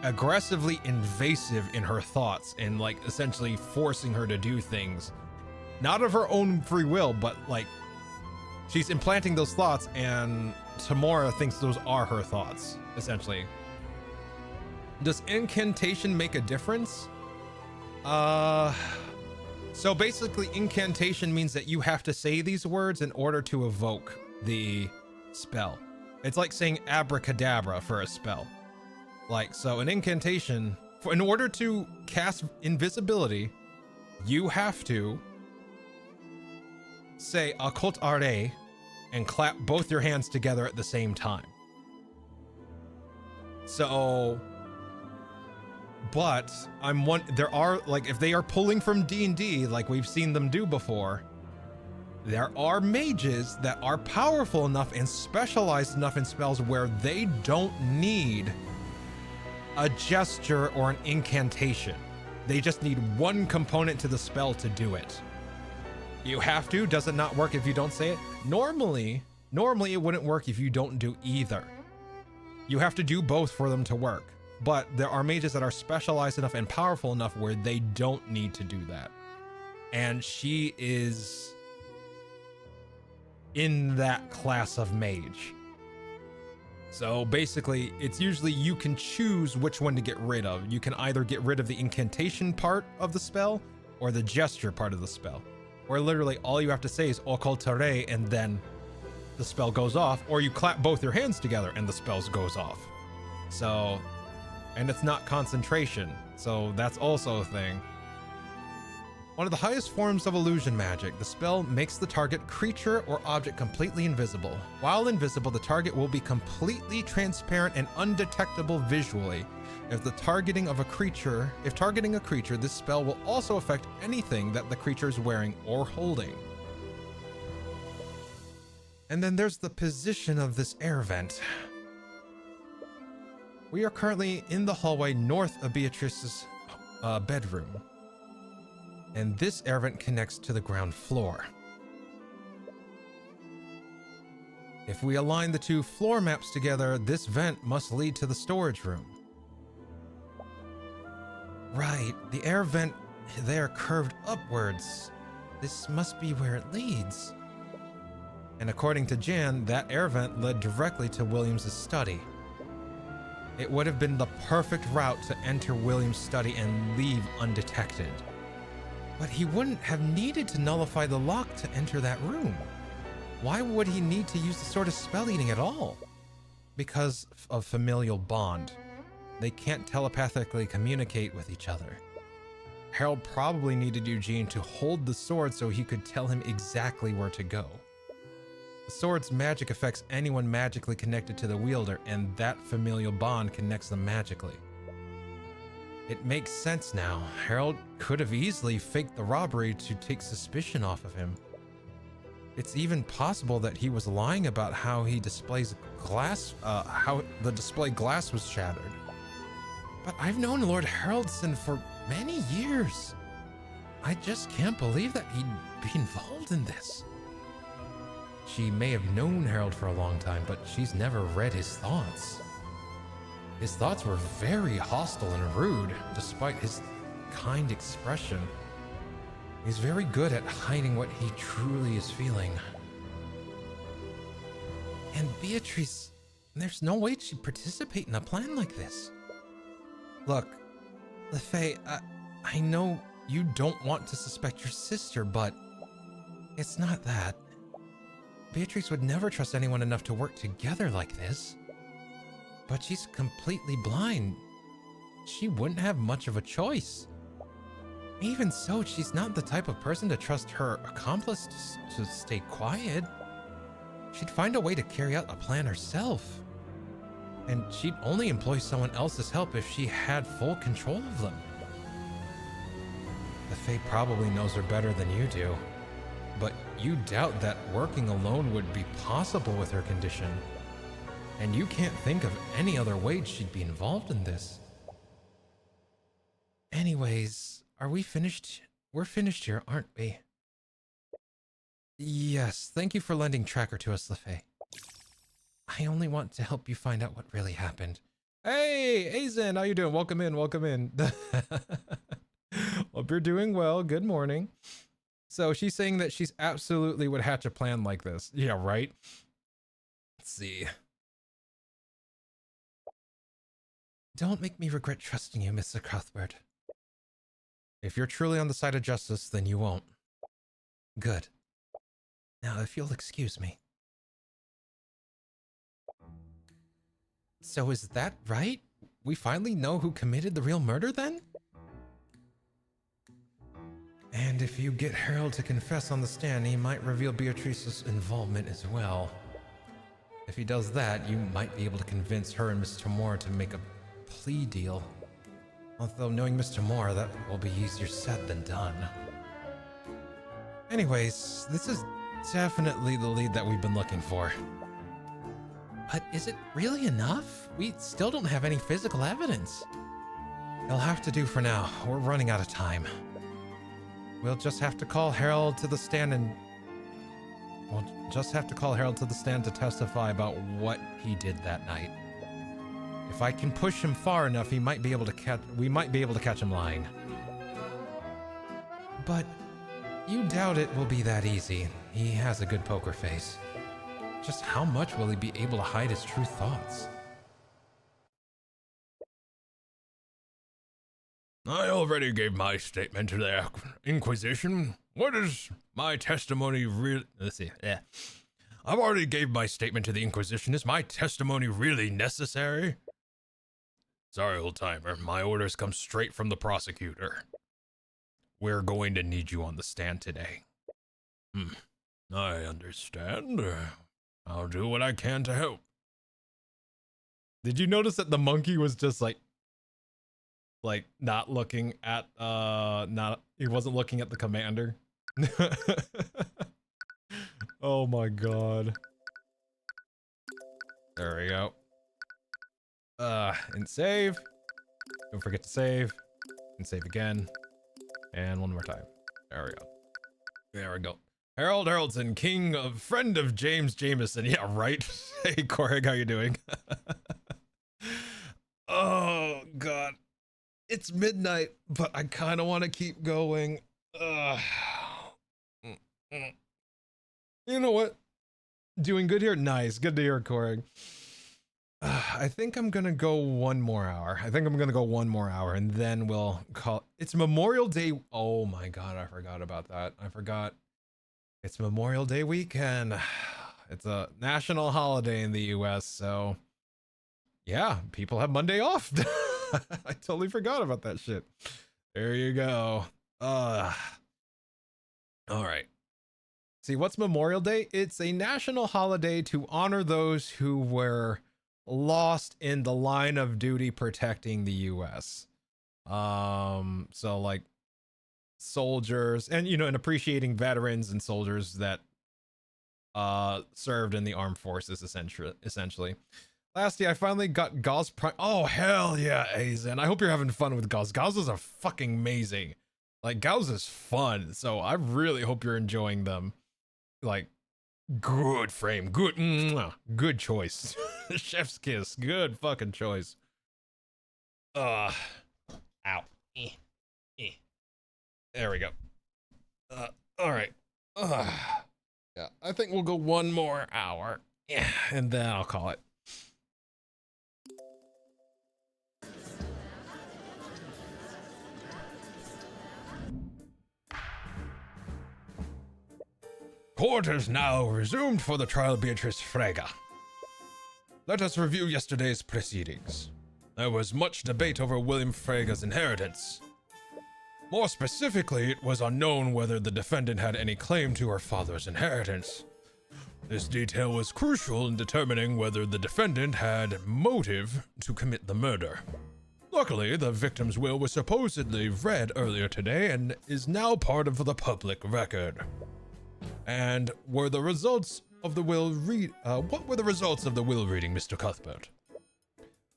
aggressively invasive in her thoughts and like essentially forcing her to do things, not of her own free will, but like she's implanting those thoughts and Tamora thinks those are her thoughts, essentially. Does incantation make a difference? So basically incantation means that you have to say these words in order to evoke the spell. It's like saying abracadabra for a spell. Like, so an incantation, in order to cast invisibility, you have to say occult array and clap both your hands together at the same time. So, but there are, like, if they are pulling from D&D, like we've seen them do before, there are mages that are powerful enough and specialized enough in spells where they don't need a gesture or an incantation. They just need one component to the spell to do it. You have to. Does it not work if you don't say it? Normally it wouldn't work if you don't do either. You have to do both for them to work. But there are mages that are specialized enough and powerful enough where they don't need to do that. And she is in that class of mage. So basically, it's usually you can choose which one to get rid of. You can either get rid of the incantation part of the spell or the gesture part of the spell. Or literally all you have to say is occultare and then the spell goes off, or you clap both your hands together and the spell goes off. So, and it's not concentration. So that's also a thing. One of the highest forms of illusion magic, the spell makes the target creature or object completely invisible. While invisible, the target will be completely transparent and undetectable visually. If targeting a creature, this spell will also affect anything that the creature is wearing or holding. And then there's the position of this air vent. We are currently in the hallway north of Beatrice's bedroom. And this air vent connects to the ground floor. If we align the two floor maps together, this vent must lead to the storage room. Right, the air vent there curved upwards. This must be where it leads. And according to Jan, that air vent led directly to William's study. It would have been the perfect route to enter William's study and leave undetected. But he wouldn't have needed to nullify the lock to enter that room. Why would he need to use the sort of spell eating at all? Because of familial bond. They can't telepathically communicate with each other. Harold probably needed Eugene to hold the sword so he could tell him exactly where to go. The sword's magic affects anyone magically connected to the wielder, and that familial bond connects them magically. It makes sense now. Harold could have easily faked the robbery to take suspicion off of him. It's even possible that he was lying about how he displays glass, how the display glass was shattered. But I've known Lord Haraldson for many years. I just can't believe that he'd be involved in this. She may have known Harold for a long time, but she's never read his thoughts. His thoughts were very hostile and rude, despite his kind expression. He's very good at hiding what he truly is feeling. And Beatrice There's no way she'd participate in a plan like this. Look, LeFay, I know you don't want to suspect your sister, but it's not that. Beatrice would never trust anyone enough to work together like this. But she's completely blind. She wouldn't have much of a choice. Even so, she's not the type of person to trust her accomplice to stay quiet. She'd find a way to carry out a plan herself. And she'd only employ someone else's help if she had full control of them. The Fae probably knows her better than you do. But you doubt that working alone would be possible with her condition. And you can't think of any other way she'd be involved in this. Anyways, are we finished? We're finished here, aren't we? Yes, thank you for lending Tracker to us, LeFay. I only want to help you find out what really happened. Hey, Azen, how you doing? Welcome in, welcome in. Hope you're doing well. Good morning. So she's saying that she's absolutely would hatch a plan like this. Yeah, right? Let's see. Don't make me regret trusting you, Mr. Cuthbert. If you're truly on the side of justice, then you won't. Good. Now, if you'll excuse me. So is that right? We finally know who committed the real murder then? And if you get Harold to confess on the stand, he might reveal Beatrice's involvement as well. If he does that, you might be able to convince her and Mr. Moore to make a plea deal. Although knowing Mr. Moore, that will be easier said than done. Anyways, this is definitely the lead that we've been looking for. But is it really enough? We still don't have any physical evidence. It'll have to do for now. We're running out of time. We'll just have to call Harold to the stand to testify about what he did that night. If I can push him far enough, we might be able to catch him lying. But you doubt it will be that easy. He has a good poker face. Just how much will he be able to hide his true thoughts? I already gave my statement to the Inquisition. What is my testimony really... Let's see, yeah. I've already gave my statement to the Inquisition. Is my testimony really necessary? Sorry, old-timer. My orders come straight from the prosecutor. We're going to need you on the stand today. I understand. I'll do what I can to help. Did you notice that the monkey was just like not looking at he wasn't looking at the commander? Oh my god. There we go. And save. Don't forget to save. And save again. And one more time. There we go. There we go. Harold Haraldson, friend of James Jameson. Yeah, right. Hey, Korg, how you doing? Oh, God. It's midnight, but I kind of want to keep going. You know what? Doing good here? Nice. Good to hear, Korg. I think I'm going to go one more hour. And then we'll call... It's Memorial Day. Oh, my God. I forgot about that. It's Memorial Day weekend. It's a national holiday in the US, so yeah, people have Monday off. I totally forgot about that shit. There you go. All right. See, what's Memorial Day? It's a national holiday to honor those who were lost in the line of duty protecting the US. So like soldiers and and appreciating veterans and soldiers that served in the armed forces essentially. Lastly, I finally got Gauss Prime. Oh hell yeah, Azen. I hope you're having fun with Gauss. Gauss is fucking amazing. Like Gauss is fun, so I really hope you're enjoying them. Like good frame, good choice. Chef's kiss, good fucking choice. Ow. There we go. All right. Yeah, I think we'll go one more hour. Yeah, and then I'll call it. Court is now resumed for the trial of Beatrice Frege. Let us review yesterday's proceedings. There was much debate over William Frege's inheritance. More specifically, it was unknown whether the defendant had any claim to her father's inheritance. This detail was crucial in determining whether the defendant had motive to commit the murder. Luckily, the victim's will was supposedly read earlier today and is now part of the public record. And were the results of the will what were the results of the will reading, Mr. Cuthbert?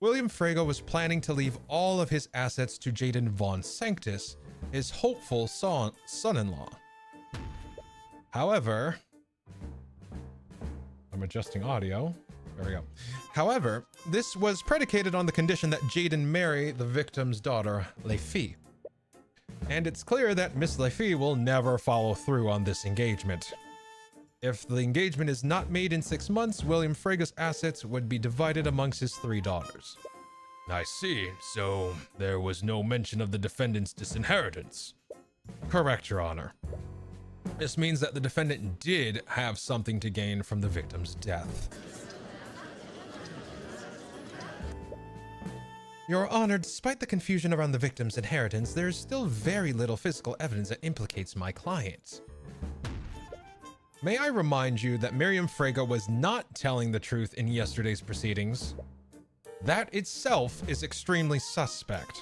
William Frege was planning to leave all of his assets to Jaden Von Sanctus, his hopeful son-in-law. However, I'm adjusting audio. There we go. However, this was predicated on the condition that Jaden marry the victim's daughter, Lefie. And it's clear that Miss Lefie will never follow through on this engagement. If the engagement is not made in 6 months, William Frege's assets would be divided amongst his 3 daughters. I see. So there was no mention of the defendant's disinheritance. Correct, Your Honor. This means that the defendant did have something to gain from the victim's death. Your Honor, despite the confusion around the victim's inheritance, there is still very little physical evidence that implicates my client. May I remind you that Miriam Frege was not telling the truth in yesterday's proceedings? That itself is extremely suspect.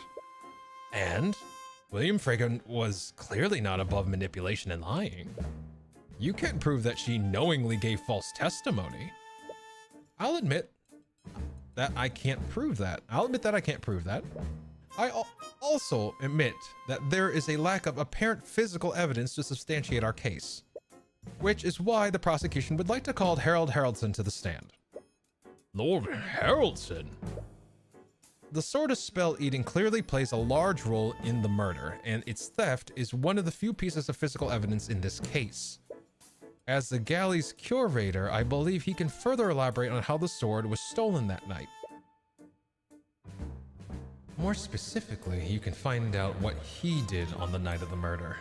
And William Frege was clearly not above manipulation and lying. You can't prove that she knowingly gave false testimony. I'll admit that I can't prove that. I also admit that there is a lack of apparent physical evidence to substantiate our case, which is why the prosecution would like to call Harold Haraldson to the stand. Lord Haraldson? The sword of spell eating clearly plays a large role in the murder, and its theft is one of the few pieces of physical evidence in this case. As the galley's curator, I believe he can further elaborate on how the sword was stolen that night. More specifically, you can find out what he did on the night of the murder.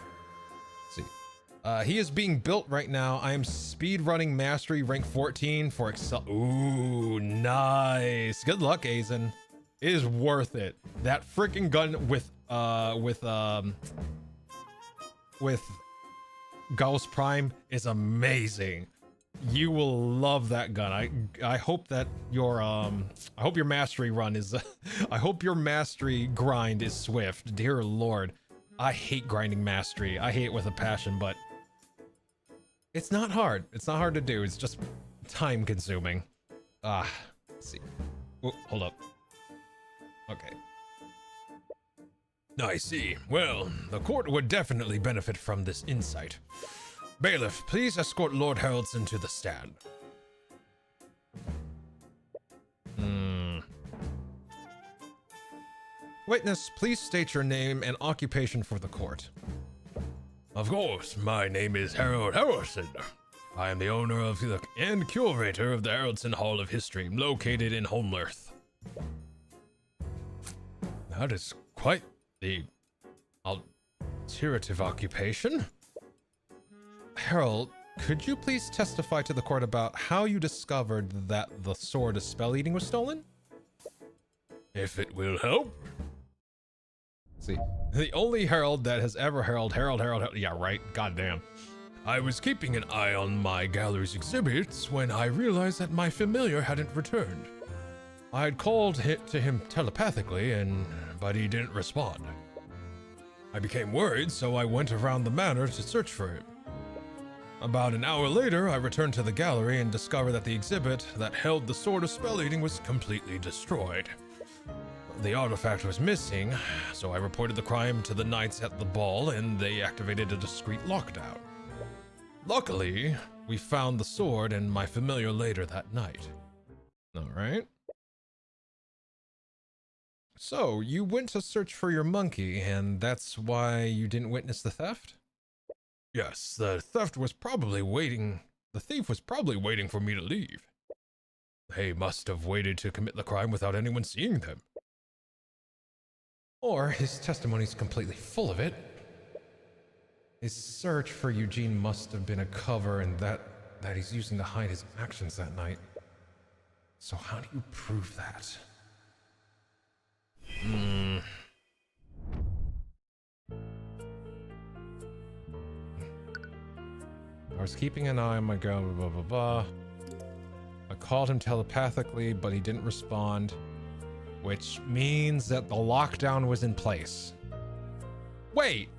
Let's see. He is being built right now. I am speedrunning mastery rank 14 for Excel. Ooh, nice. Good luck, Azen. It is worth it. That freaking gun with Gauss Prime is amazing. You will love that gun. I hope that your I hope your mastery run is I hope your mastery grind is swift. Dear Lord, I hate grinding mastery. I hate it with a passion, but it's not hard. It's not hard to do. It's just time consuming. Let's see. Oh, hold up. Okay. I see. Well, the court would definitely benefit from this insight. Bailiff, please escort Lord Haraldson to the stand. Witness, please state your name and occupation for the court. Of course, my name is Harold Haraldson. I am the owner of and curator of the Haraldson Hall of History, located in Homelerth. That is quite the alterative occupation. Harold, could you please testify to the court about how you discovered that the sword of spell eating was stolen? If it will help. See, the only Harold that has ever Harold. Yeah, right. Goddamn. I was keeping an eye on my gallery's exhibits when I realized that my familiar hadn't returned. I had called to him telepathically, but he didn't respond. I became worried, so I went around the manor to search for him. About an hour later, I returned to the gallery and discovered that the exhibit that held the sword of spell eating was completely destroyed. The artifact was missing, so I reported the crime to the knights at the ball, and they activated a discreet lockdown. Luckily, we found the sword and my familiar later that night. All right. So, you went to search for your monkey, and that's why you didn't witness the theft? Yes, the thief was probably waiting for me to leave. They must have waited to commit the crime without anyone seeing them. Or his testimony's completely full of it. His search for Eugene must have been a cover, and that he's using to hide his actions that night. So how do you prove that? I was keeping an eye on my girl, blah, blah, blah. I called him telepathically, but he didn't respond, which means that the lockdown was in place. Wait!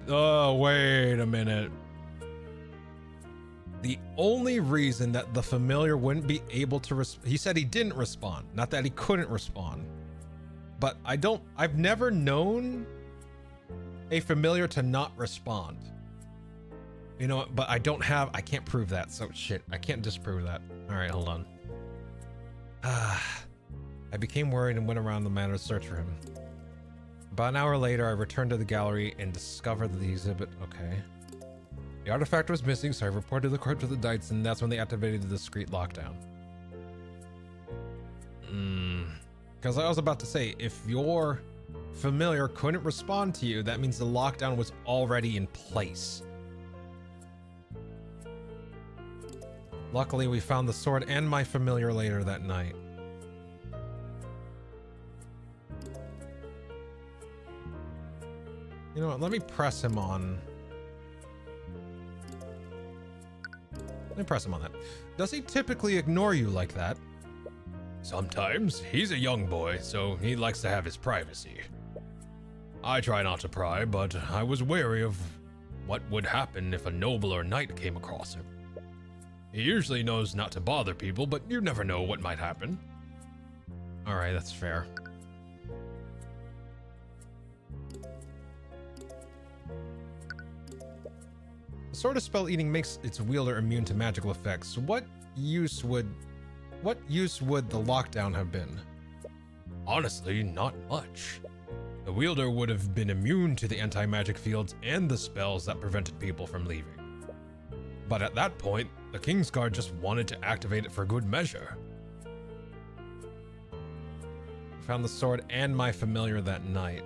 Oh, wait a minute. The only reason that the familiar wouldn't be able to he said he didn't respond, not that he couldn't respond. But I've never known a familiar to not respond. You know, but I can't prove that, so shit, I can't disprove that. All right, hold on. I became worried and went around the manor to search for him. About an hour later, I returned to the gallery and discovered the exhibit. Okay. The artifact was missing, so I reported the corpse to the Knights, and that's when they activated the discreet lockdown. Because I was about to say, if your familiar couldn't respond to you, that means the lockdown was already in place. Luckily, we found the sword and my familiar later that night. You know what, let me press him on. Let me press him on that. Does he typically ignore you like that? Sometimes. He's a young boy, so he likes to have his privacy. I try not to pry, but I was wary of what would happen if a noble or knight came across him. He usually knows not to bother people, but you never know what might happen. All right, that's fair. The sword of spell eating makes its wielder immune to magical effects. What use would the lockdown have been? Honestly, not much. The wielder would have been immune to the anti-magic fields and the spells that prevented people from leaving. But at that point, the Kingsguard just wanted to activate it for good measure. Found the sword and my familiar that night.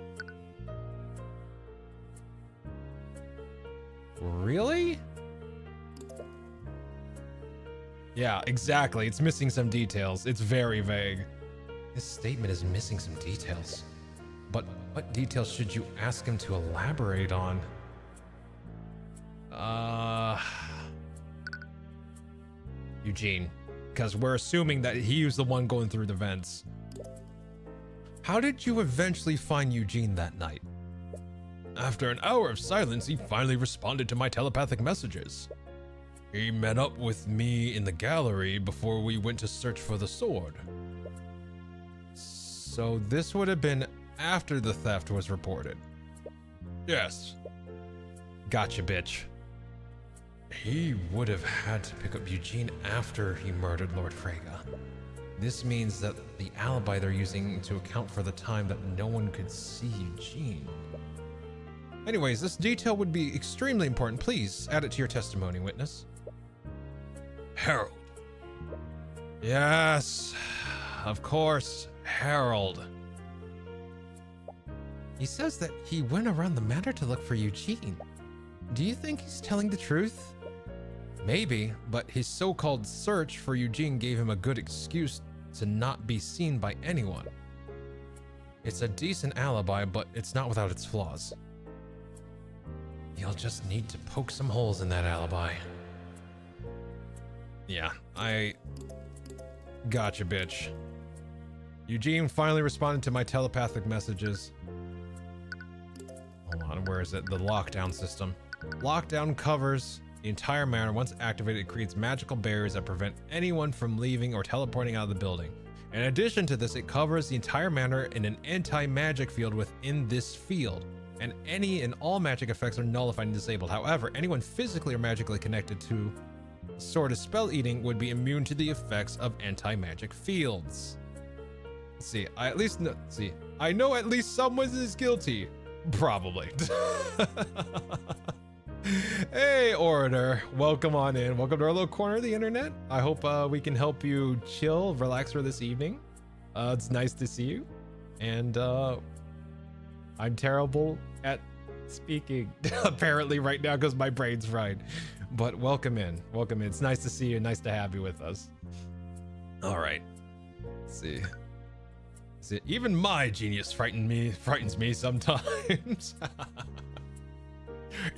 Really? Yeah, exactly. It's missing some details. It's very vague. This statement is missing some details. But what details should you ask him to elaborate on? Eugene. Because we're assuming that he was the one going through the vents. How did you eventually find Eugene that night? After an hour of silence, he finally responded to my telepathic messages. He met up with me in the gallery before we went to search for the sword. So this would have been after the theft was reported? Yes. Gotcha, bitch. He would have had to pick up Eugene after he murdered Lord Frega. This means that the alibi they're using to account for the time that no one could see Eugene. Anyways, this detail would be extremely important. Please add it to your testimony, witness. Harold. Yes, of course, Harold. He says that he went around the manor to look for Eugene. Do you think he's telling the truth? Maybe, but his so-called search for Eugene gave him a good excuse to not be seen by anyone. It's a decent alibi, but it's not without its flaws. You'll just need to poke some holes in that alibi. Yeah, I gotcha, bitch. Eugene finally responded to my telepathic messages. Hold on, where is it? The lockdown system. Lockdown covers the entire manor. Once activated, it creates magical barriers that prevent anyone from leaving or teleporting out of the building. In addition to this, it covers the entire manor in an anti-magic field within this field, and any and all magic effects are nullified and disabled. However, anyone physically or magically connected to Sword of Spell Eating would be immune to the effects of anti-magic fields. Let's see, I know at least someone is guilty. Probably. Hey, Orator. Welcome on in. Welcome to our little corner of the internet. I hope we can help you chill, relax for this evening. It's nice to see you. And I'm terrible at speaking apparently right now because my brain's fried. But welcome in. Welcome in. It's nice to see you. Nice to have you with us. All right. Let's see. Even my genius frightens me sometimes.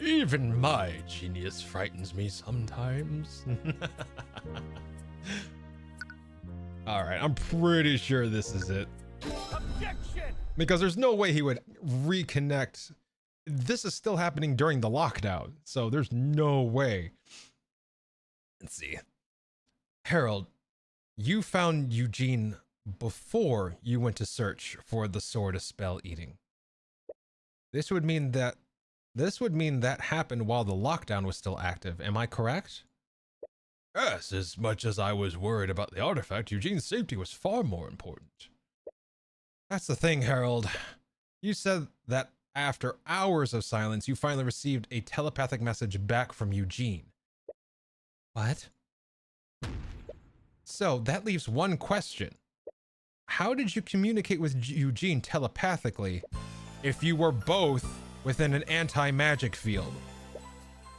Even my genius frightens me sometimes. All right, I'm pretty sure this is it. Objection! Because there's no way he would reconnect. This is still happening during the lockdown, so there's no way. Let's see. Harold, you found Eugene before you went to search for the Sword of Spell Eating. This would mean that happened while the lockdown was still active. Am I correct? Yes, as much as I was worried about the artifact, Eugene's safety was far more important. That's the thing, Harold. You said that after hours of silence, you finally received a telepathic message back from Eugene. What? So that leaves one question. How did you communicate with Eugene telepathically if you were both within an anti-magic field?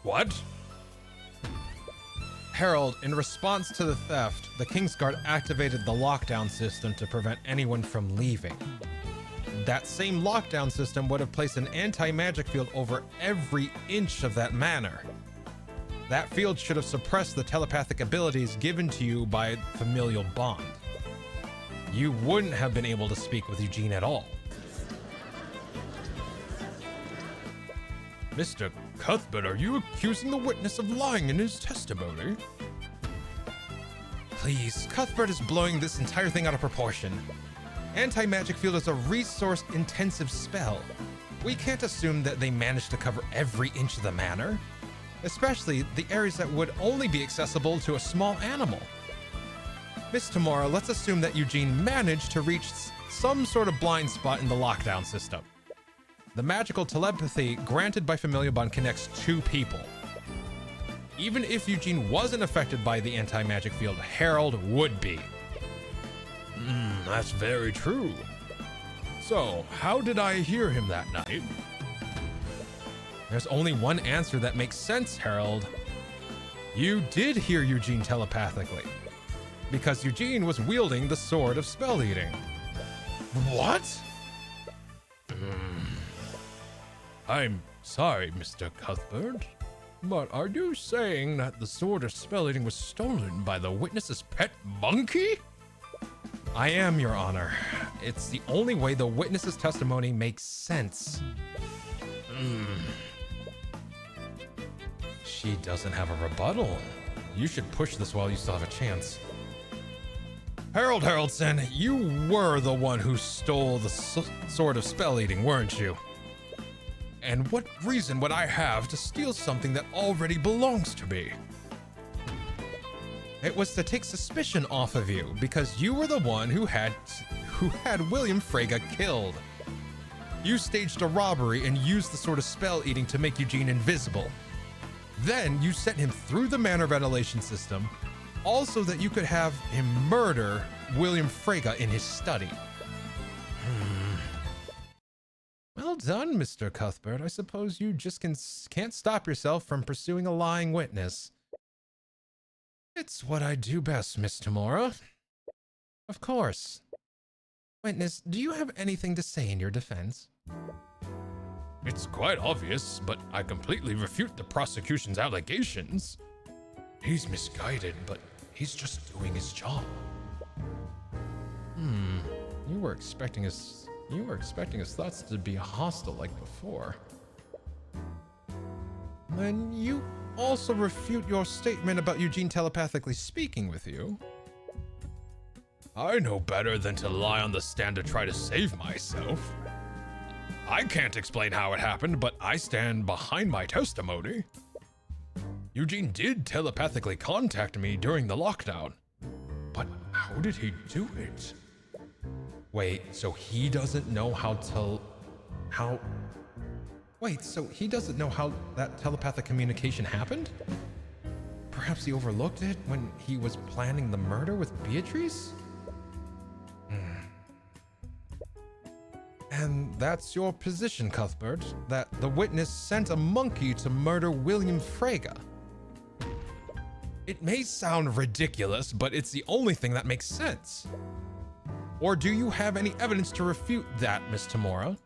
What? Harold, in response to the theft, the Kingsguard activated the lockdown system to prevent anyone from leaving. That same lockdown system would have placed an anti-magic field over every inch of that manor. That field should have suppressed the telepathic abilities given to you by familial bond. You wouldn't have been able to speak with Eugene at all. Mr. Cuthbert, are you accusing the witness of lying in his testimony? Please, Cuthbert is blowing this entire thing out of proportion. Anti-magic field is a resource-intensive spell. We can't assume that they managed to cover every inch of the manor, especially the areas that would only be accessible to a small animal. Miss Tamora, let's assume that Eugene managed to reach some sort of blind spot in the lockdown system. The magical telepathy granted by familial bond connects two people. Even if Eugene wasn't affected by the anti-magic field, Harold would be. That's very true. So, how did I hear him that night? There's only one answer that makes sense, Harold. You did hear Eugene telepathically, because Eugene was wielding the Sword of Spell Eating. What? I'm sorry, Mr. Cuthbert, but are you saying that the Sword of Spell Eating was stolen by the witness's pet monkey? I am, Your Honor. It's the only way the witness's testimony makes sense. She doesn't have a rebuttal. You should push this while you still have a chance. Harold Haraldson, you were the one who stole the Sword of Spell Eating, weren't you? And what reason would I have to steal something that already belongs to me? It was to take suspicion off of you, because you were the one who had William Frege killed. You staged a robbery and used the Sword of Spell Eating to make Eugene invisible. Then you sent him through the manor ventilation system, also that you could have him murder William Frege in his study. Well done, Mr. Cuthbert. I suppose you just can't stop yourself from pursuing a lying witness. It's what I do best, Miss Tamora. Of course. Witness, do you have anything to say in your defense? It's quite obvious, but I completely refute the prosecution's allegations. He's misguided, but he's just doing his job. You were expecting his thoughts to be hostile like before. Then you also refute your statement about Eugene telepathically speaking with you. I know better than to lie on the stand to try to save myself. I can't explain how it happened, but I stand behind my testimony. Eugene did telepathically contact me during the lockdown. But how did he do it? Wait, so he doesn't know how Wait, so he doesn't know how that telepathic communication happened? Perhaps he overlooked it when he was planning the murder with Beatrice? And that's your position, Cuthbert, that the witness sent a monkey to murder William Frege. It may sound ridiculous, but it's the only thing that makes sense. Or do you have any evidence to refute that, Miss Tamora?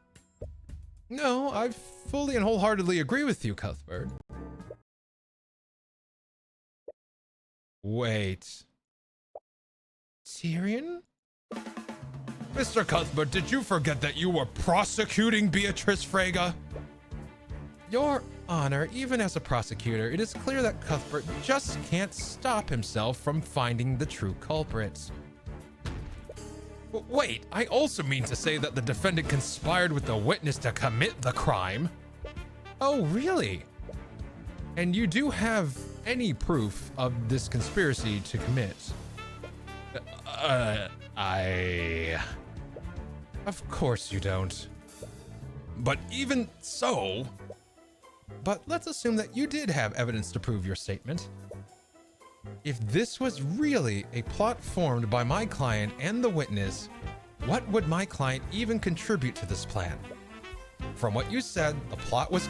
No, I fully and wholeheartedly agree with you, Cuthbert. Wait. Tyrion? Mr. Cuthbert, did you forget that you were prosecuting Beatrice Frege? Your Honor, even as a prosecutor, it is clear that Cuthbert just can't stop himself from finding the true culprits. Wait, I also mean to say that the defendant conspired with the witness to commit the crime. Oh, really? And you do have any proof of this conspiracy to commit? Of course you don't. But even so... But let's assume that you did have evidence to prove your statement. If this was really a plot formed by my client and the witness, what would my client even contribute to this plan? From what you said, the plot was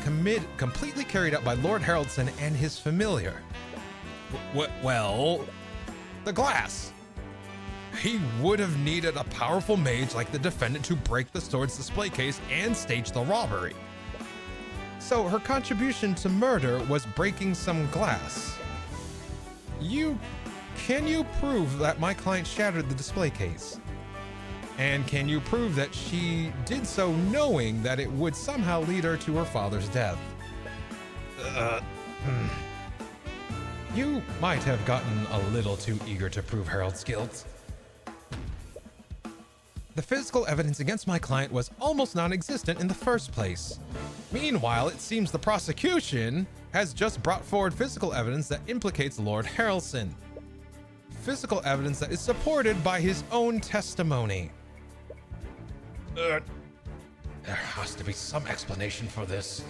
completely carried out by Lord Haraldson and his familiar. Well, the glass. He would have needed a powerful mage like the defendant to break the sword's display case and stage the robbery. So her contribution to murder was breaking some glass. Can you prove that my client shattered the display case? And can you prove that she did so knowing that it would somehow lead her to her father's death? You might have gotten a little too eager to prove Harold's guilt. The physical evidence against my client was almost non-existent in the first place. Meanwhile, it seems the prosecution has just brought forward physical evidence that implicates Lord Haraldson. Physical evidence that is supported by his own testimony. There has to be some explanation for this.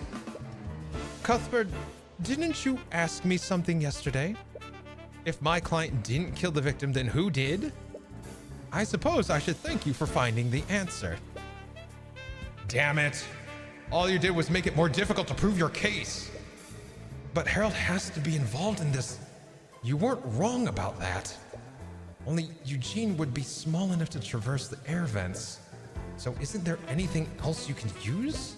Cuthbert, didn't you ask me something yesterday? If my client didn't kill the victim, then who did? I suppose I should thank you for finding the answer. Damn it. All you did was make it more difficult to prove your case. But Harold has to be involved in this. You weren't wrong about that. Only Eugene would be small enough to traverse the air vents. So isn't there anything else you can use?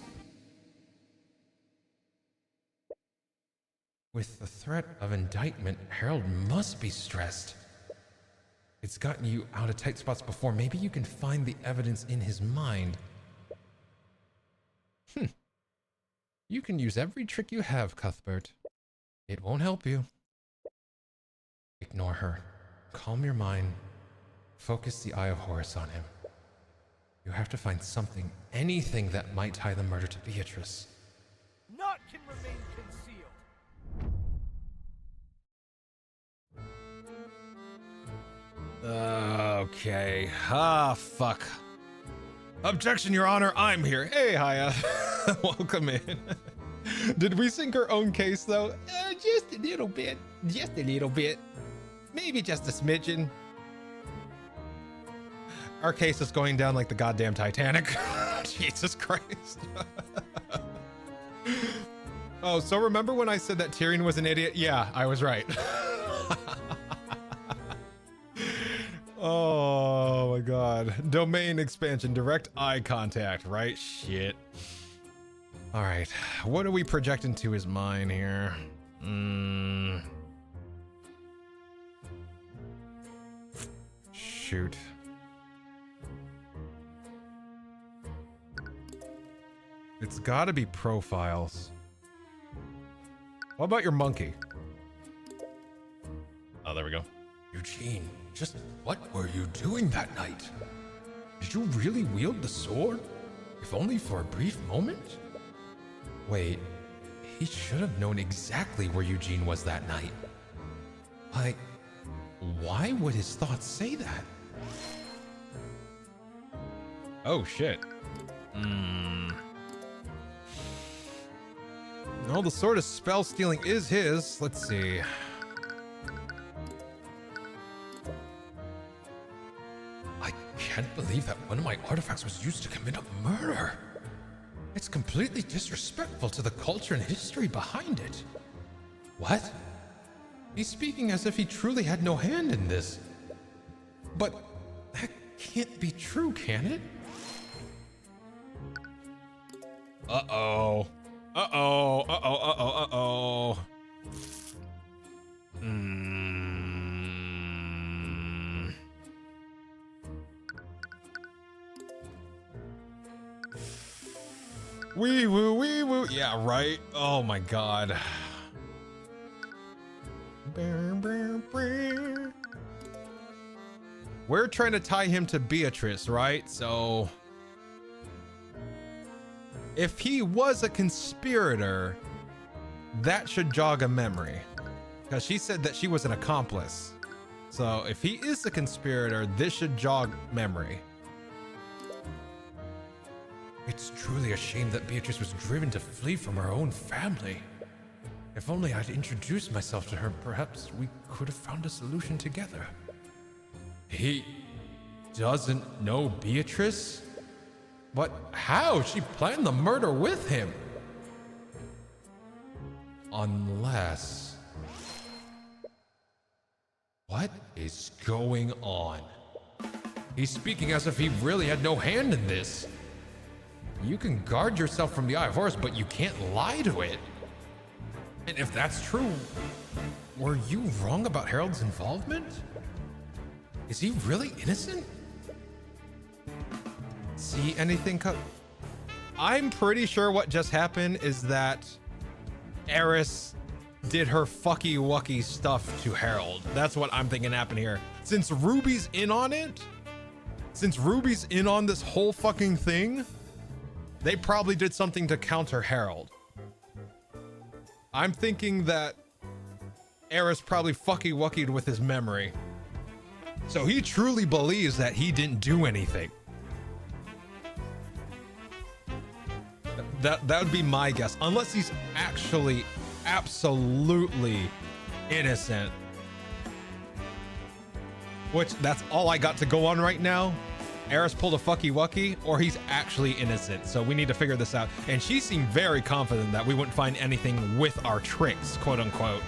With the threat of indictment, Harold must be stressed. It's gotten you out of tight spots before. Maybe you can find the evidence in his mind. You can use every trick you have, Cuthbert. It won't help you. Ignore her. Calm your mind. Focus the Eye of Horus on him. You have to find something, anything that might tie the murder to Beatrice. Naught can remain concealed. Okay. Ah, fuck. Objection, Your Honor. I'm here. Hey, Haya. Welcome in. Did we sink our own case, though? Just a little bit. Just a little bit. Maybe just a smidgen. Our case is going down like the goddamn Titanic. Jesus Christ. Oh, so remember when I said that Tyrion was an idiot? Yeah, I was right. Oh my god. Domain expansion, direct eye contact, right? Shit. All right, what do we project into his mind here? Shoot. It's gotta be profiles. What about your monkey? Oh, there we go. Eugene, just what were you doing that night? Did you really wield the sword? If only for a brief moment? Wait, he should have known exactly where Eugene was that night. Like, why would his thoughts say that? Oh, shit. No, the sword of spell stealing is his. Let's see. I can't believe that one of my artifacts was used to commit a murder. It's completely disrespectful to the culture and history behind it. What? He's speaking as if he truly had no hand in this. But that can't be true, can it? Uh-oh. Uh-oh. Uh-oh. Uh-oh. Uh-oh. Wee woo, wee woo. Yeah, right. Oh my god. We're trying to tie him to Beatrice, right? So if he was a conspirator, that should jog a memory, because she said that she was an accomplice. So if he is a conspirator, this should jog memory. It's truly a shame that Beatrice was driven to flee from her own family. If only I'd introduced myself to her, perhaps we could have found a solution together. He doesn't know Beatrice? But how? She planned the murder with him. Unless... What is going on? He's speaking as if he really had no hand in this. You can guard yourself from the Eye of Horus, but you can't lie to it. And if that's true, were you wrong about Harold's involvement? Is he really innocent? See anything I'm pretty sure what just happened is that Eris did her fucky wucky stuff to Harold. That's what I'm thinking happened here. Since Ruby's in on it, since Ruby's in on this whole fucking thing, they probably did something to counter Harold. I'm thinking that Eris probably fucky wuckied with his memory. So he truly believes that he didn't do anything. That would be my guess. Unless he's actually absolutely innocent. Which, that's all I got to go on right now. Eris pulled a fucky wucky, or he's actually innocent. So we need to figure this out. And she seemed very confident that we wouldn't find anything with our tricks, quote unquote.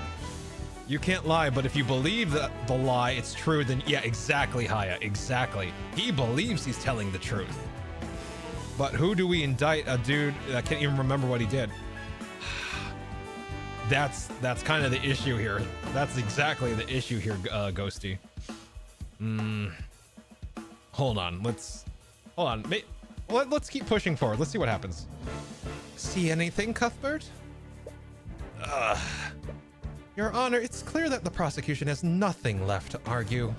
You can't lie, but if you believe that the lie, it's true, then yeah, exactly, Haya, exactly. He believes he's telling the truth. But who do we indict? A dude that can't even remember what he did. That's kind of the issue here. That's exactly the issue here, Ghosty. Hold on, let's keep pushing forward. Let's see what happens. See anything, Cuthbert? Your Honor, it's clear that the prosecution has nothing left to argue.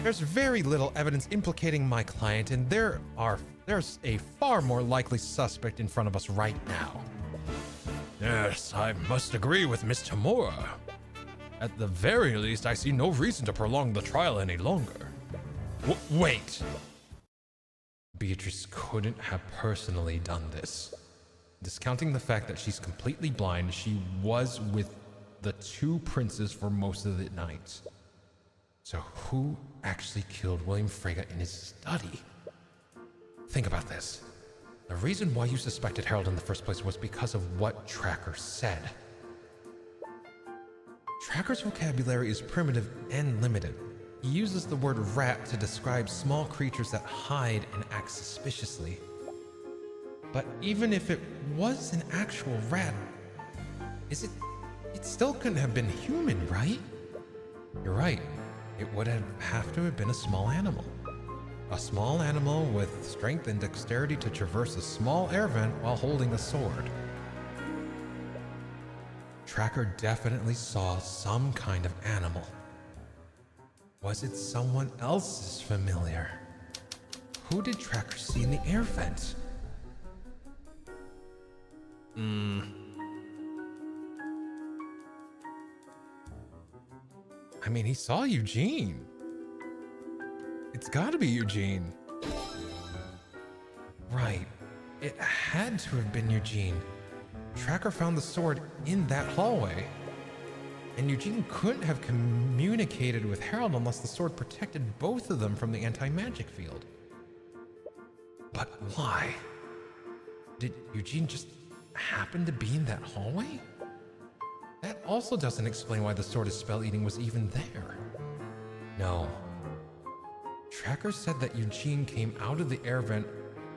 There's very little evidence implicating my client, and there's a far more likely suspect in front of us right now. Yes, I must agree with Miss Tamura. At the very least, I see no reason to prolong the trial any longer. Wait! Beatrice couldn't have personally done this. Discounting the fact that she's completely blind, she was with the two princes for most of the night. So who actually killed William Frege in his study? Think about this. The reason why you suspected Harold in the first place was because of what Tracker said. Tracker's vocabulary is primitive and limited. He uses the word rat to describe small creatures that hide and act suspiciously. But even if it was an actual rat, it still couldn't have been human, right? You're right. It would have to have been a small animal. A small animal with strength and dexterity to traverse a small air vent while holding a sword. Tracker definitely saw some kind of animal. Was it someone else's familiar? Who did Tracker see in the air vent? I mean, he saw Eugene. It's gotta be Eugene. Right. It had to have been Eugene. Tracker found the sword in that hallway, and Eugene couldn't have communicated with Harold unless the sword protected both of them from the anti-magic field. But why? Did Eugene just happen to be in that hallway? That also doesn't explain why the sword of spell eating was even there. No. Tracker said that Eugene came out of the air vent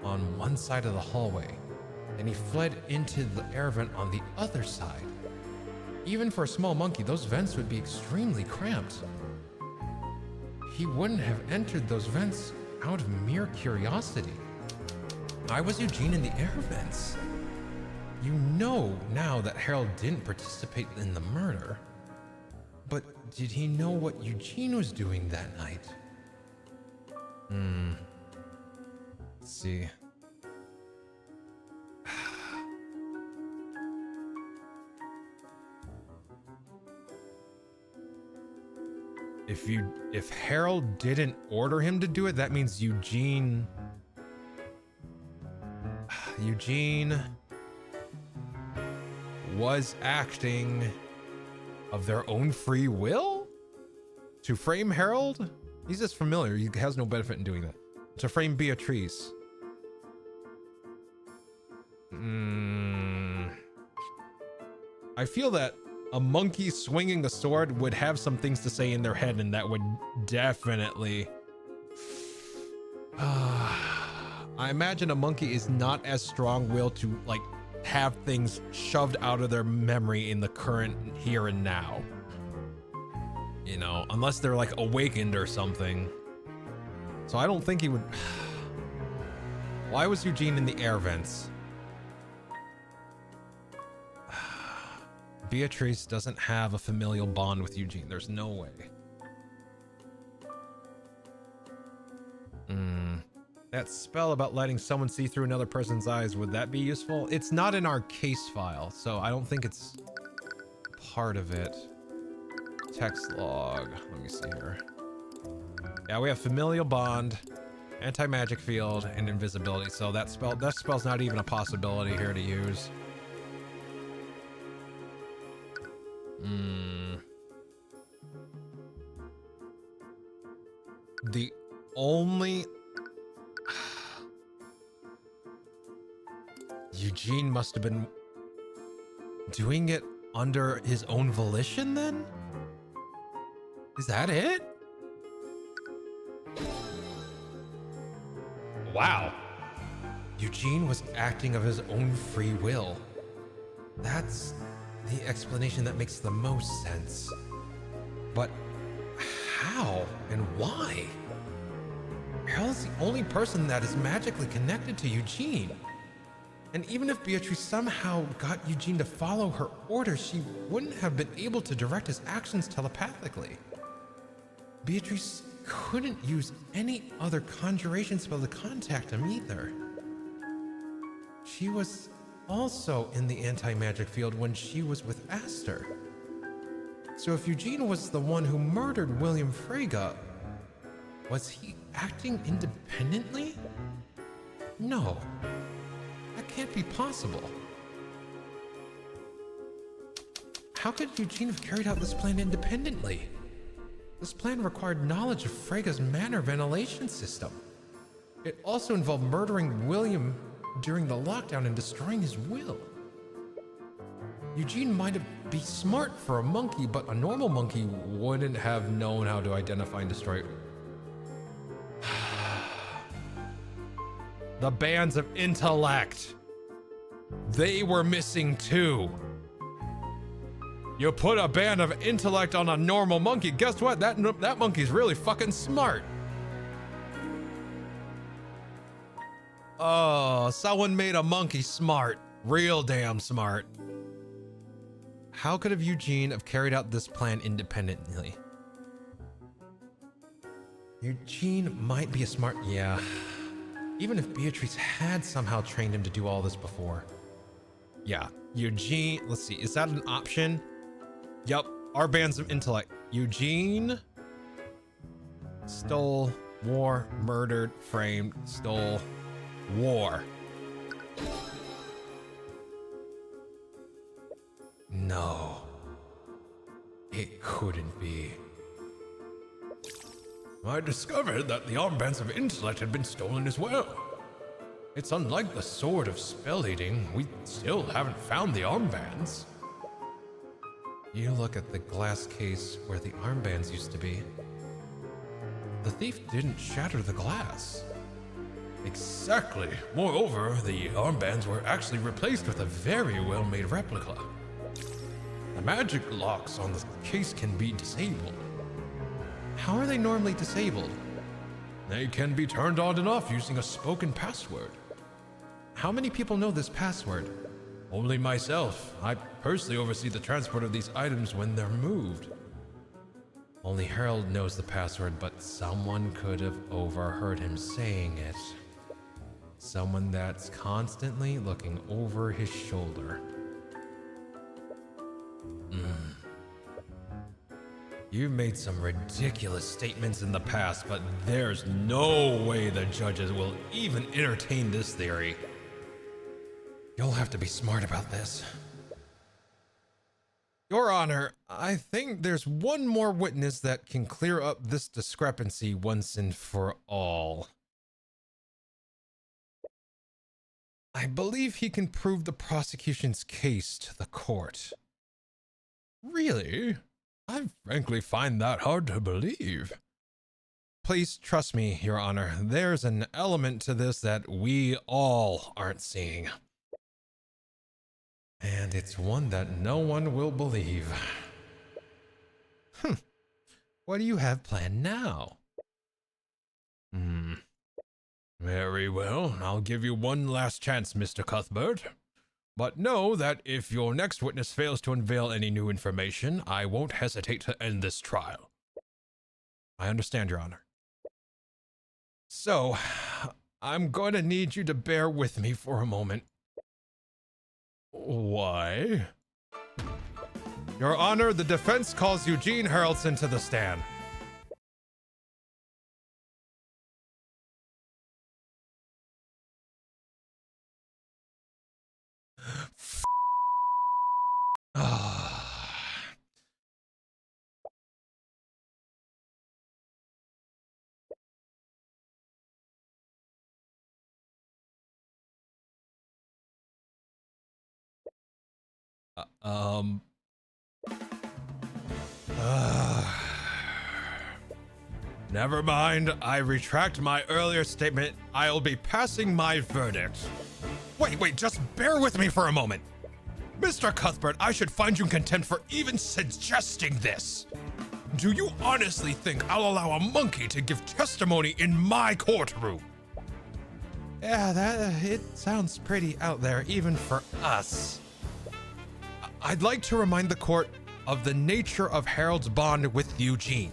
on one side of the hallway, and he fled into the air vent on the other side. Even for a small monkey, those vents would be extremely cramped. He wouldn't have entered those vents out of mere curiosity. Why was Eugene in the air vents? You know now that Harold didn't participate in the murder. But did he know what Eugene was doing that night? Let's see. If Harold didn't order him to do it, that means Eugene was acting of their own free will to frame Harold. He's just familiar. He has no benefit in doing that. To frame Beatrice. I feel that a monkey swinging a sword would have some things to say in their head, and that would definitely... I imagine a monkey is not as strong-willed to, like, have things shoved out of their memory in the current here and now. You know, unless they're, like, awakened or something. So I don't think he would... Why was Eugene in the air vents? Beatrice doesn't have a familial bond with Eugene. There's no way. That spell about letting someone see through another person's eyes, would that be useful? It's not in our case file, so I don't think it's part of it. Text log. Let me see here. Yeah, we have familial bond, anti-magic field, and invisibility. So that spell's not even a possibility here to use. The only... Eugene must have been doing it under his own volition then? Is that it? Wow. Eugene was acting of his own free will. That's the explanation that makes the most sense. But how and why? Harold's the only person that is magically connected to Eugene. And even if Beatrice somehow got Eugene to follow her orders, she wouldn't have been able to direct his actions telepathically. Beatrice couldn't use any other conjuration spell to contact him either. She was also in the anti-magic field when she was with Aster. So if Eugene was the one who murdered William Frege, was he acting independently? No. That can't be possible. How could Eugene have carried out this plan independently? This plan required knowledge of Frege's manor ventilation system. It also involved murdering William during the lockdown and destroying his will. Eugene might be smart for a monkey, but a normal monkey wouldn't have known how to identify and destroy it. The bands of intellect. They were missing too. You put a band of intellect on a normal monkey, guess what? That monkey's really fucking smart. Oh, someone made a monkey smart. Real damn smart. How could have Eugene have carried out this plan independently? Eugene might be a smart... Yeah. Even if Beatrice had somehow trained him to do all this before. Yeah, Eugene... Let's see, is that an option? Yup, our bands of intellect. Eugene... stole, war, murdered, framed, stole, war. No. It couldn't be. I discovered that the armbands of intellect had been stolen as well. It's unlike the sword of spell eating. We still haven't found the armbands. You look at the glass case where the armbands used to be. The thief didn't shatter the glass. Exactly. Moreover, the armbands were actually replaced with a very well-made replica. The magic locks on the case can be disabled. How are they normally disabled? They can be turned on and off using a spoken password. How many people know this password? Only myself. I personally oversee the transport of these items when they're moved. Only Harold knows the password, but someone could have overheard him saying it. Someone that's constantly looking over his shoulder. You've made some ridiculous statements in the past, but there's no way the judges will even entertain this theory. You'll have to be smart about this. Your Honor, I think there's one more witness that can clear up this discrepancy once and for all. I believe he can prove the prosecution's case to the court. Really? I frankly find that hard to believe. Please trust me, Your Honor. There's an element to this that we all aren't seeing. And it's one that no one will believe. What do you have planned now? Very well. I'll give you one last chance, Mr. Cuthbert. But know that if your next witness fails to unveil any new information, I won't hesitate to end this trial. I understand, Your Honor. So, I'm going to need you to bear with me for a moment. Why? Your Honor, the defense calls Eugene Haraldson to the stand. Never mind. I retract my earlier statement. I'll be passing my verdict. Wait, just bear with me for a moment. Mr. Cuthbert, I should find you in contempt for even suggesting this. Do you honestly think I'll allow a monkey to give testimony in my courtroom? Yeah, it sounds pretty out there, even for us. I'd like to remind the court of the nature of Harold's bond with Eugene.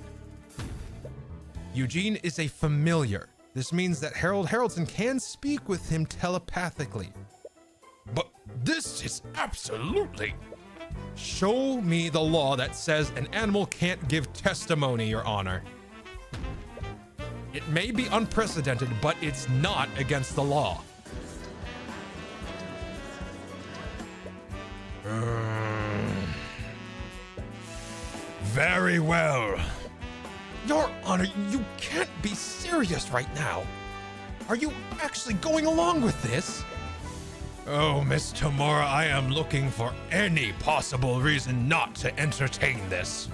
Eugene is a familiar. This means that Harold Haraldson can speak with him telepathically. But this is absolutely... Show me the law that says an animal can't give testimony, Your Honor. It may be unprecedented, but it's not against the law. Very well. Your Honor, you can't be serious right now. Are you actually going along with this? Oh, Miss Tamora, I am looking for any possible reason not to entertain this.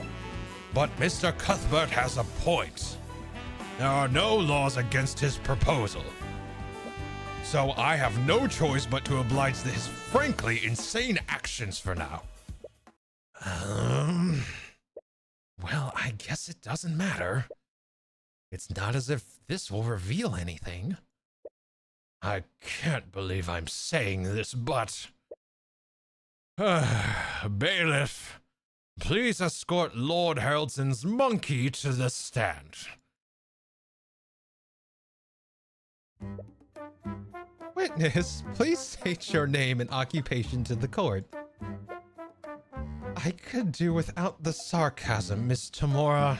But Mr. Cuthbert has a point. There are no laws against his proposal. So I have no choice but to oblige to his frankly insane actions for now. Well, I guess it doesn't matter. It's not as if this will reveal anything. I can't believe I'm saying this, but... Bailiff, please escort Lord Haraldson's monkey to the stand. Witness, please state your name and occupation to the court. I could do without the sarcasm, Miss Tamora.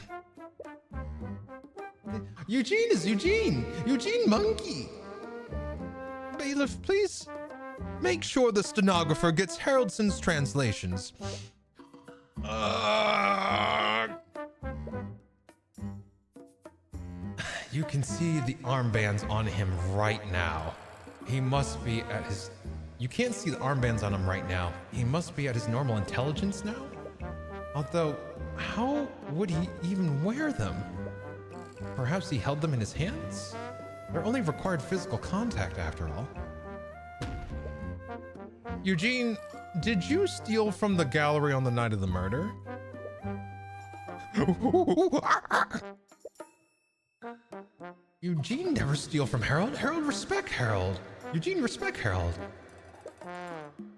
Eugene is Eugene! Eugene Monkey! Bailiff, please make sure the stenographer gets Haraldson's translations. You can see the armbands on him right now. He must be at his... You can't see the armbands on him right now. He must be at his normal intelligence now? Although, how would he even wear them? Perhaps he held them in his hands? They're only required physical contact after all. Eugene, did you steal from the gallery on the night of the murder? Eugene never steal from Harold. Harold respect Harold. Eugene respect Harold.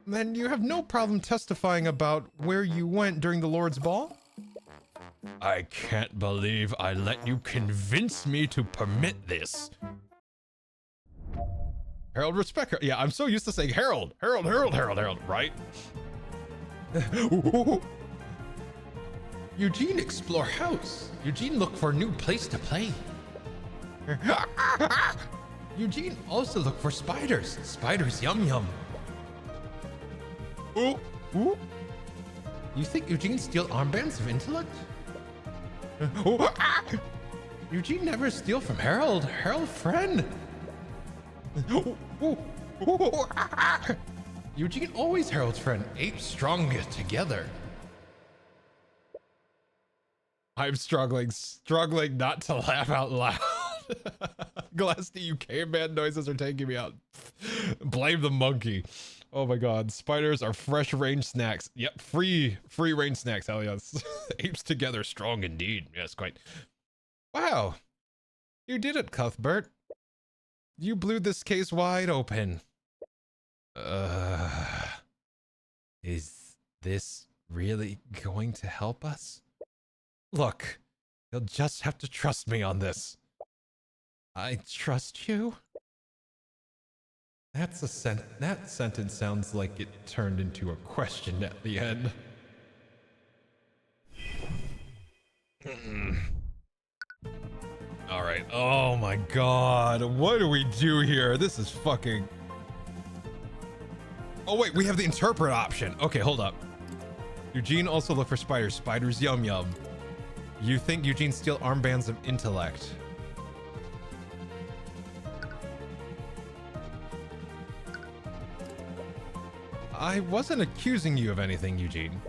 Then you have no problem testifying about where you went during the Lord's Ball? I can't believe I let you convince me to permit this. Harold respect her. Yeah, I'm so used to saying Harold, Harold, Harold, Harold, Harold, right? Eugene explore house. Eugene look for a new place to play. Eugene also look for spiders. Spiders yum yum. Ooh, ooh. You think Eugene steal armbands of intellect? Eugene never steal from Harold. Harold friend. Eugene always Harold's friend. Apes stronger together. I'm struggling not to laugh out loud. Glassy, you caveman noises are taking me out. Blame the monkey. Oh my god, spiders are fresh range snacks. Yep, free range snacks, hell yes. Apes together, strong indeed. Yes, quite. Wow, you did it, Cuthbert. You blew this case wide open. Is this really going to help us? Look, you'll just have to trust me on this. I trust you? That sentence sounds like it turned into a question at the end. All right. Oh my god. What do we do here? This is fucking... Oh wait, we have the interpret option. Okay, hold up. Eugene also look for spiders. Spiders yum yum. You think Eugene steal armbands of intellect? I wasn't accusing you of anything, Eugene.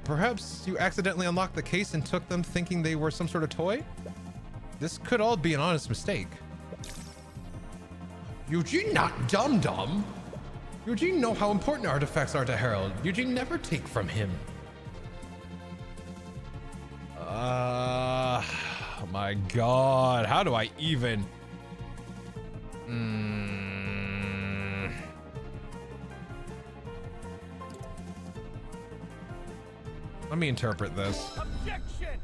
Perhaps you accidentally unlocked the case and took them thinking they were some sort of toy? This could all be an honest mistake. Eugene not dum-dum. Eugene know how important artifacts are to Harold. Eugene never take from him. Oh my god, how do I even... Let me interpret this. Objection!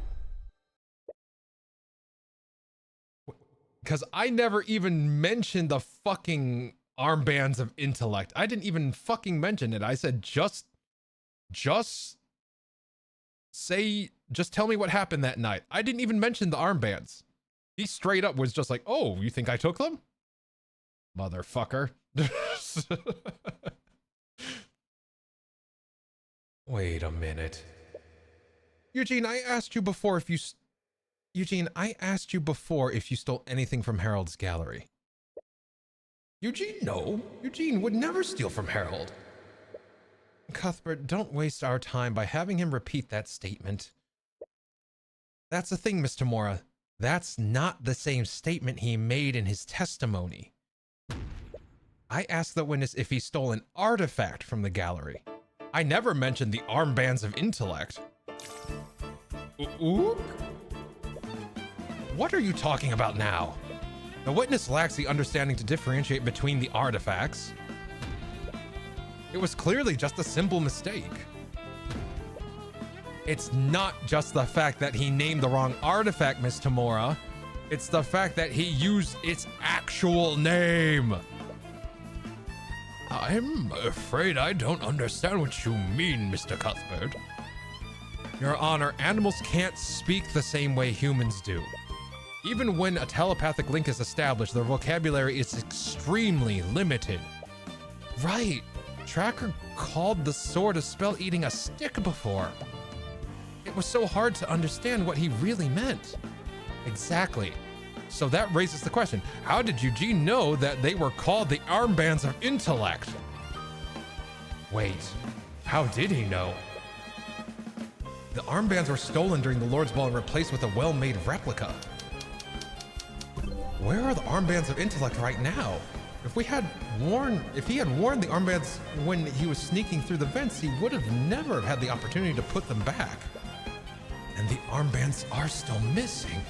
Because I never even mentioned the fucking armbands of intellect. I didn't even fucking mention it. I said just tell me what happened that night. I didn't even mention the armbands. He straight up was just like, oh, you think I took them? Motherfucker. Wait a minute. Eugene, I asked you before if you stole anything from Harold's gallery. Eugene, no. Eugene would never steal from Harold. Cuthbert, don't waste our time by having him repeat that statement. That's the thing, Mr. Mora. That's not the same statement he made in his testimony. I asked the witness if he stole an artifact from the gallery. I never mentioned the armbands of intellect. Ooh? What are you talking about now? The witness lacks the understanding to differentiate between the artifacts. It was clearly just a simple mistake. It's not just the fact that he named the wrong artifact, Miss Tamora. It's the fact that he used its actual name. I'm afraid I don't understand what you mean, Mr. Cuthbert. Your Honor, animals can't speak the same way humans do. Even when a telepathic link is established, their vocabulary is extremely limited. Right. Tracker called the sword a spell eating a stick before. it was so hard to understand what he really meant. Exactly. So that raises the question, how did Eugene know that they were called the Armbands of Intellect? Wait, how did he know? The armbands were stolen during the Lord's Ball and replaced with a well-made replica. Where are the Armbands of Intellect right now? If he had worn the armbands when he was sneaking through the vents, he would have never had the opportunity to put them back. And the armbands are still missing.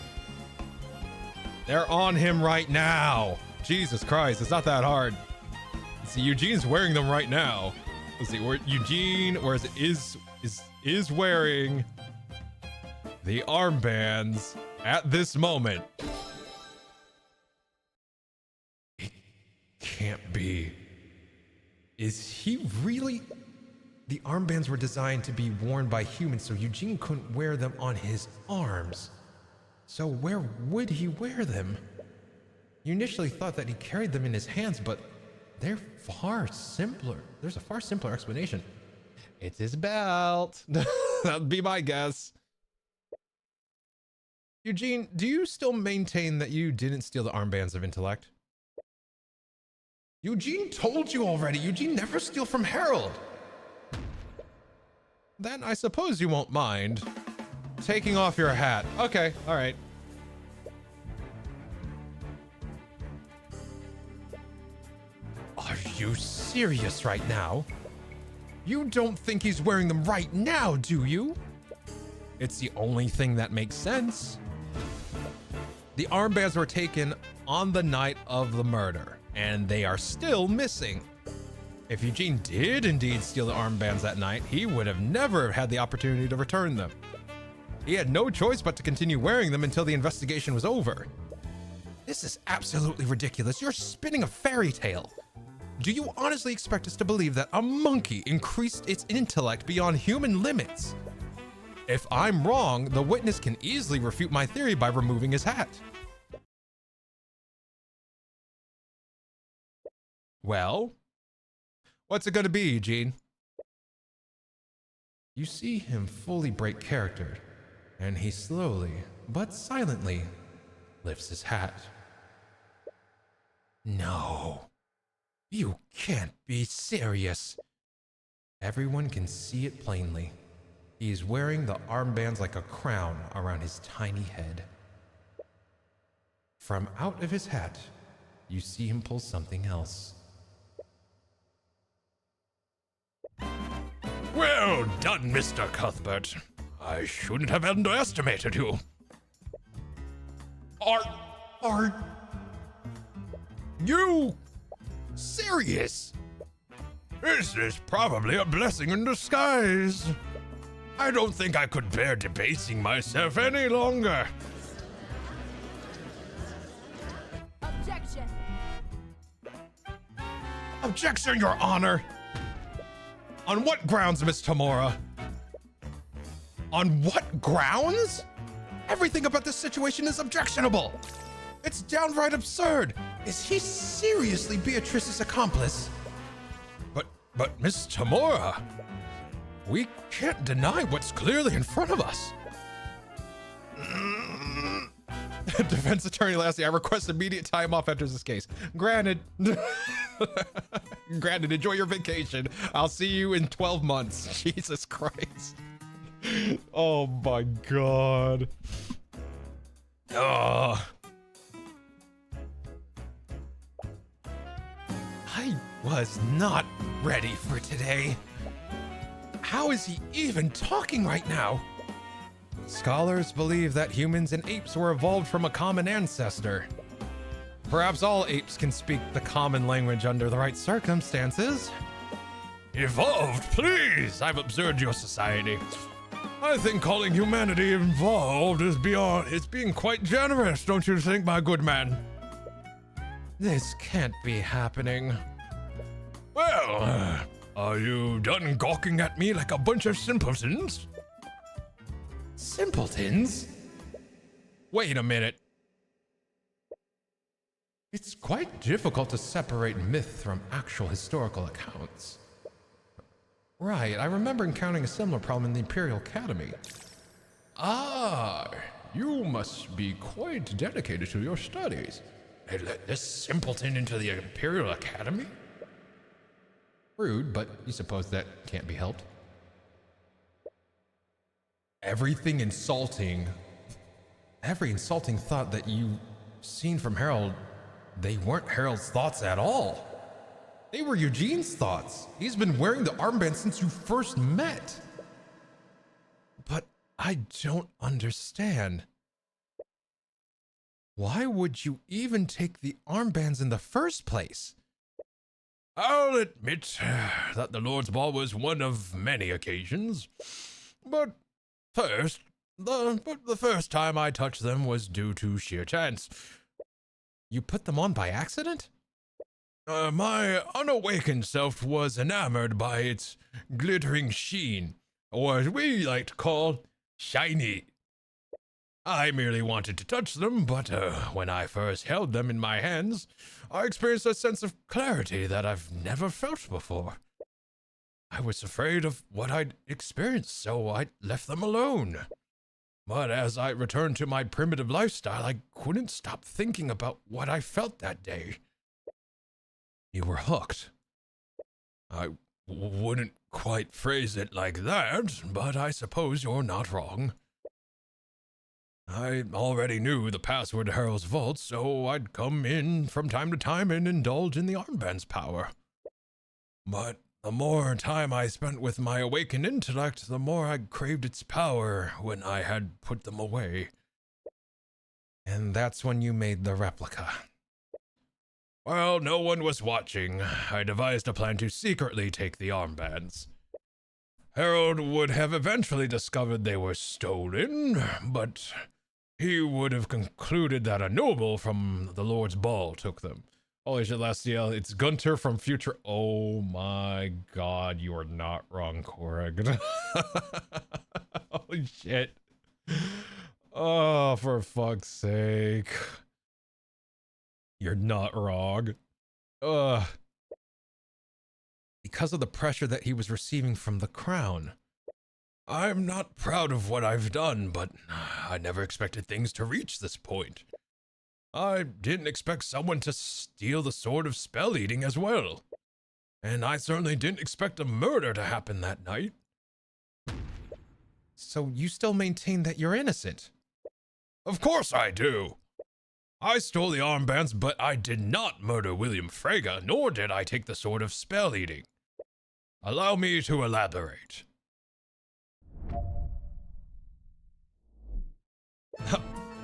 They're on him right now. Jesus Christ, it's not that hard. See, Eugene's wearing them right now. Let's see, where Eugene, whereas it is wearing the armbands at this moment. It can't be. Is he really? The armbands were designed to be worn by humans, so Eugene couldn't wear them on his arms. So where would he wear them? You initially thought that he carried them in his hands, but they're far simpler. There's a far simpler explanation. It's his belt. That'd be my guess. Eugene, do you still maintain that you didn't steal the armbands of intellect? Eugene told you already. Eugene never steals from Harold. Then I suppose you won't mind taking off your hat. Okay, all right. Are you serious right now? You don't think he's wearing them right now, do you? It's the only thing that makes sense. The armbands were taken on the night of the murder, and they are still missing. If Eugene did indeed steal the armbands that night, he would have never had the opportunity to return them. He had no choice but to continue wearing them until the investigation was over. This is absolutely ridiculous. You're spinning a fairy tale. Do you honestly expect us to believe that a monkey increased its intellect beyond human limits? If I'm wrong, the witness can easily refute my theory by removing his hat. Well, what's it gonna be, Eugene? You see him fully break character, and he slowly, but silently, lifts his hat. No, you can't be serious. Everyone can see it plainly. He's wearing the armbands like a crown around his tiny head. From out of his hat, you see him pull something else. Well done, Mr. Cuthbert. I shouldn't have underestimated you. Are you serious? This is probably a blessing in disguise. I don't think I could bear debasing myself any longer. Objection. Objection, Your Honor! On what grounds, Miss Tamora? On what grounds? Everything about this situation is objectionable. It's downright absurd. Is he seriously Beatrice's accomplice? But Miss Tamora, We can't deny what's clearly in front of us. Defense Attorney Lastiel, I request immediate time off enters this case. Granted. Granted, enjoy your vacation. I'll see you in 12 months. Jesus Christ. Oh my God. Oh. I was not ready for today. How is he even talking right now? Scholars believe that humans and apes were evolved from a common ancestor. Perhaps all apes can speak the common language under the right circumstances. Evolved, please! I've observed your society. I think calling humanity evolved is it's being quite generous, don't you think, my good man? This can't be happening. Well, are you done gawking at me like a bunch of simpletons? Simpletons? Wait a minute. It's quite difficult to separate myth from actual historical accounts. Right, I remember encountering a similar problem in the Imperial Academy. Ah, you must be quite dedicated to your studies. They let this simpleton into the Imperial Academy? Rude, but you suppose that can't be helped. Every insulting thought that you've seen from Harold, they weren't Harold's thoughts at all. They were Eugene's thoughts. He's been wearing the armband since you first met. But I don't understand. Why would you even take the armbands in the first place? I'll admit that the Lord's Ball was one of many occasions, but the first time I touched them was due to sheer chance. You put them on by accident? My unawakened self was enamored by its glittering sheen, or as we like to call, shiny. I merely wanted to touch them, but when I first held them in my hands, I experienced a sense of clarity that I've never felt before. I was afraid of what I'd experienced, so I left them alone. But as I returned to my primitive lifestyle, I couldn't stop thinking about what I felt that day. You were hooked. I wouldn't quite phrase it like that, but I suppose you're not wrong. I already knew the password to Harold's vault, so I'd come in from time to time and indulge in the armband's power. But the more time I spent with my awakened intellect, the more I craved its power when I had put them away. And that's when you made the replica. Well, no one was watching. I devised a plan to secretly take the armbands. Harold would have eventually discovered they were stolen, but he would have concluded that a noble from the Lord's Ball took them. Holy shit, Lastiel, it's Gunter from future. Oh my god, you are not wrong, Korrig. Holy shit. Oh, for fuck's sake. You're not wrong. Because of the pressure that he was receiving from the crown. I'm not proud of what I've done, but I never expected things to reach this point. I didn't expect someone to steal the sword of spell eating as well. And I certainly didn't expect a murder to happen that night. So you still maintain that you're innocent? Of course I do. I stole the armbands, but I did not murder William Frege, nor did I take the sword of spell eating. Allow me to elaborate.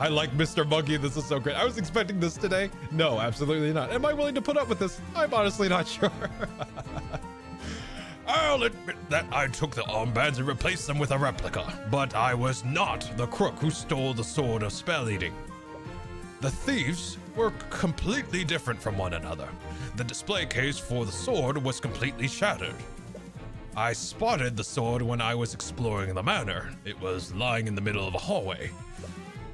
I like Mr. Monkey. This is so great. I was expecting this today. No, absolutely not. Am I willing to put up with this? I'm honestly not sure. I'll admit that I took the armbands and replaced them with a replica, but I was not the crook who stole the sword of spell eating. The thieves were completely different from one another. The display case for the sword was completely shattered. I spotted the sword when I was exploring the manor. It was lying in the middle of a hallway.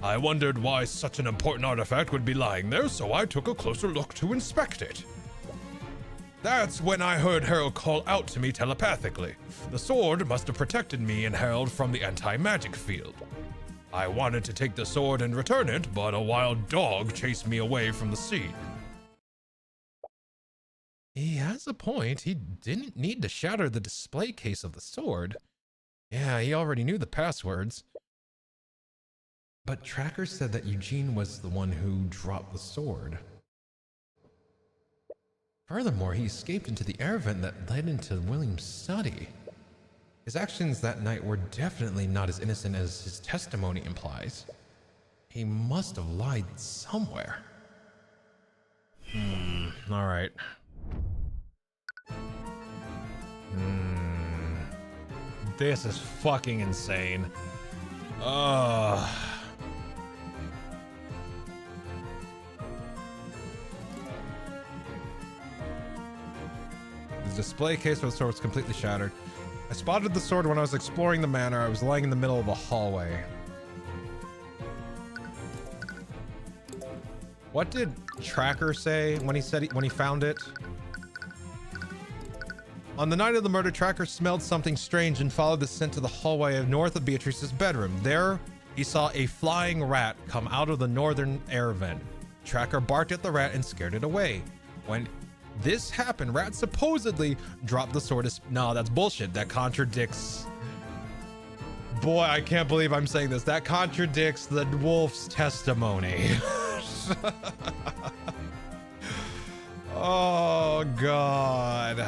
I wondered why such an important artifact would be lying there, so I took a closer look to inspect it. That's when I heard Harold call out to me telepathically. The sword must have protected me and Harold from the anti-magic field. I wanted to take the sword and return it, but a wild dog chased me away from the scene. He has a point. He didn't need to shatter the display case of the sword. Yeah, he already knew the passwords. But Tracker said that Eugene was the one who dropped the sword. Furthermore, he escaped into the air vent that led into William's study. His actions that night were definitely not as innocent as his testimony implies. He must have lied somewhere. Alright. This is fucking insane. The display case for the sword was completely shattered. I spotted the sword when I was exploring the manor. I was lying in the middle of a hallway. What did Tracker say when he said when he found it? On the night of the murder, Tracker smelled something strange and followed the scent to the hallway north of Beatrice's bedroom. There, he saw a flying rat come out of the northern air vent. Tracker barked at the rat and scared it away. When this happened, Rat supposedly dropped the sword. No, that's bullshit. That contradicts... Boy, I can't believe I'm saying this. That contradicts the wolf's testimony. Oh, God.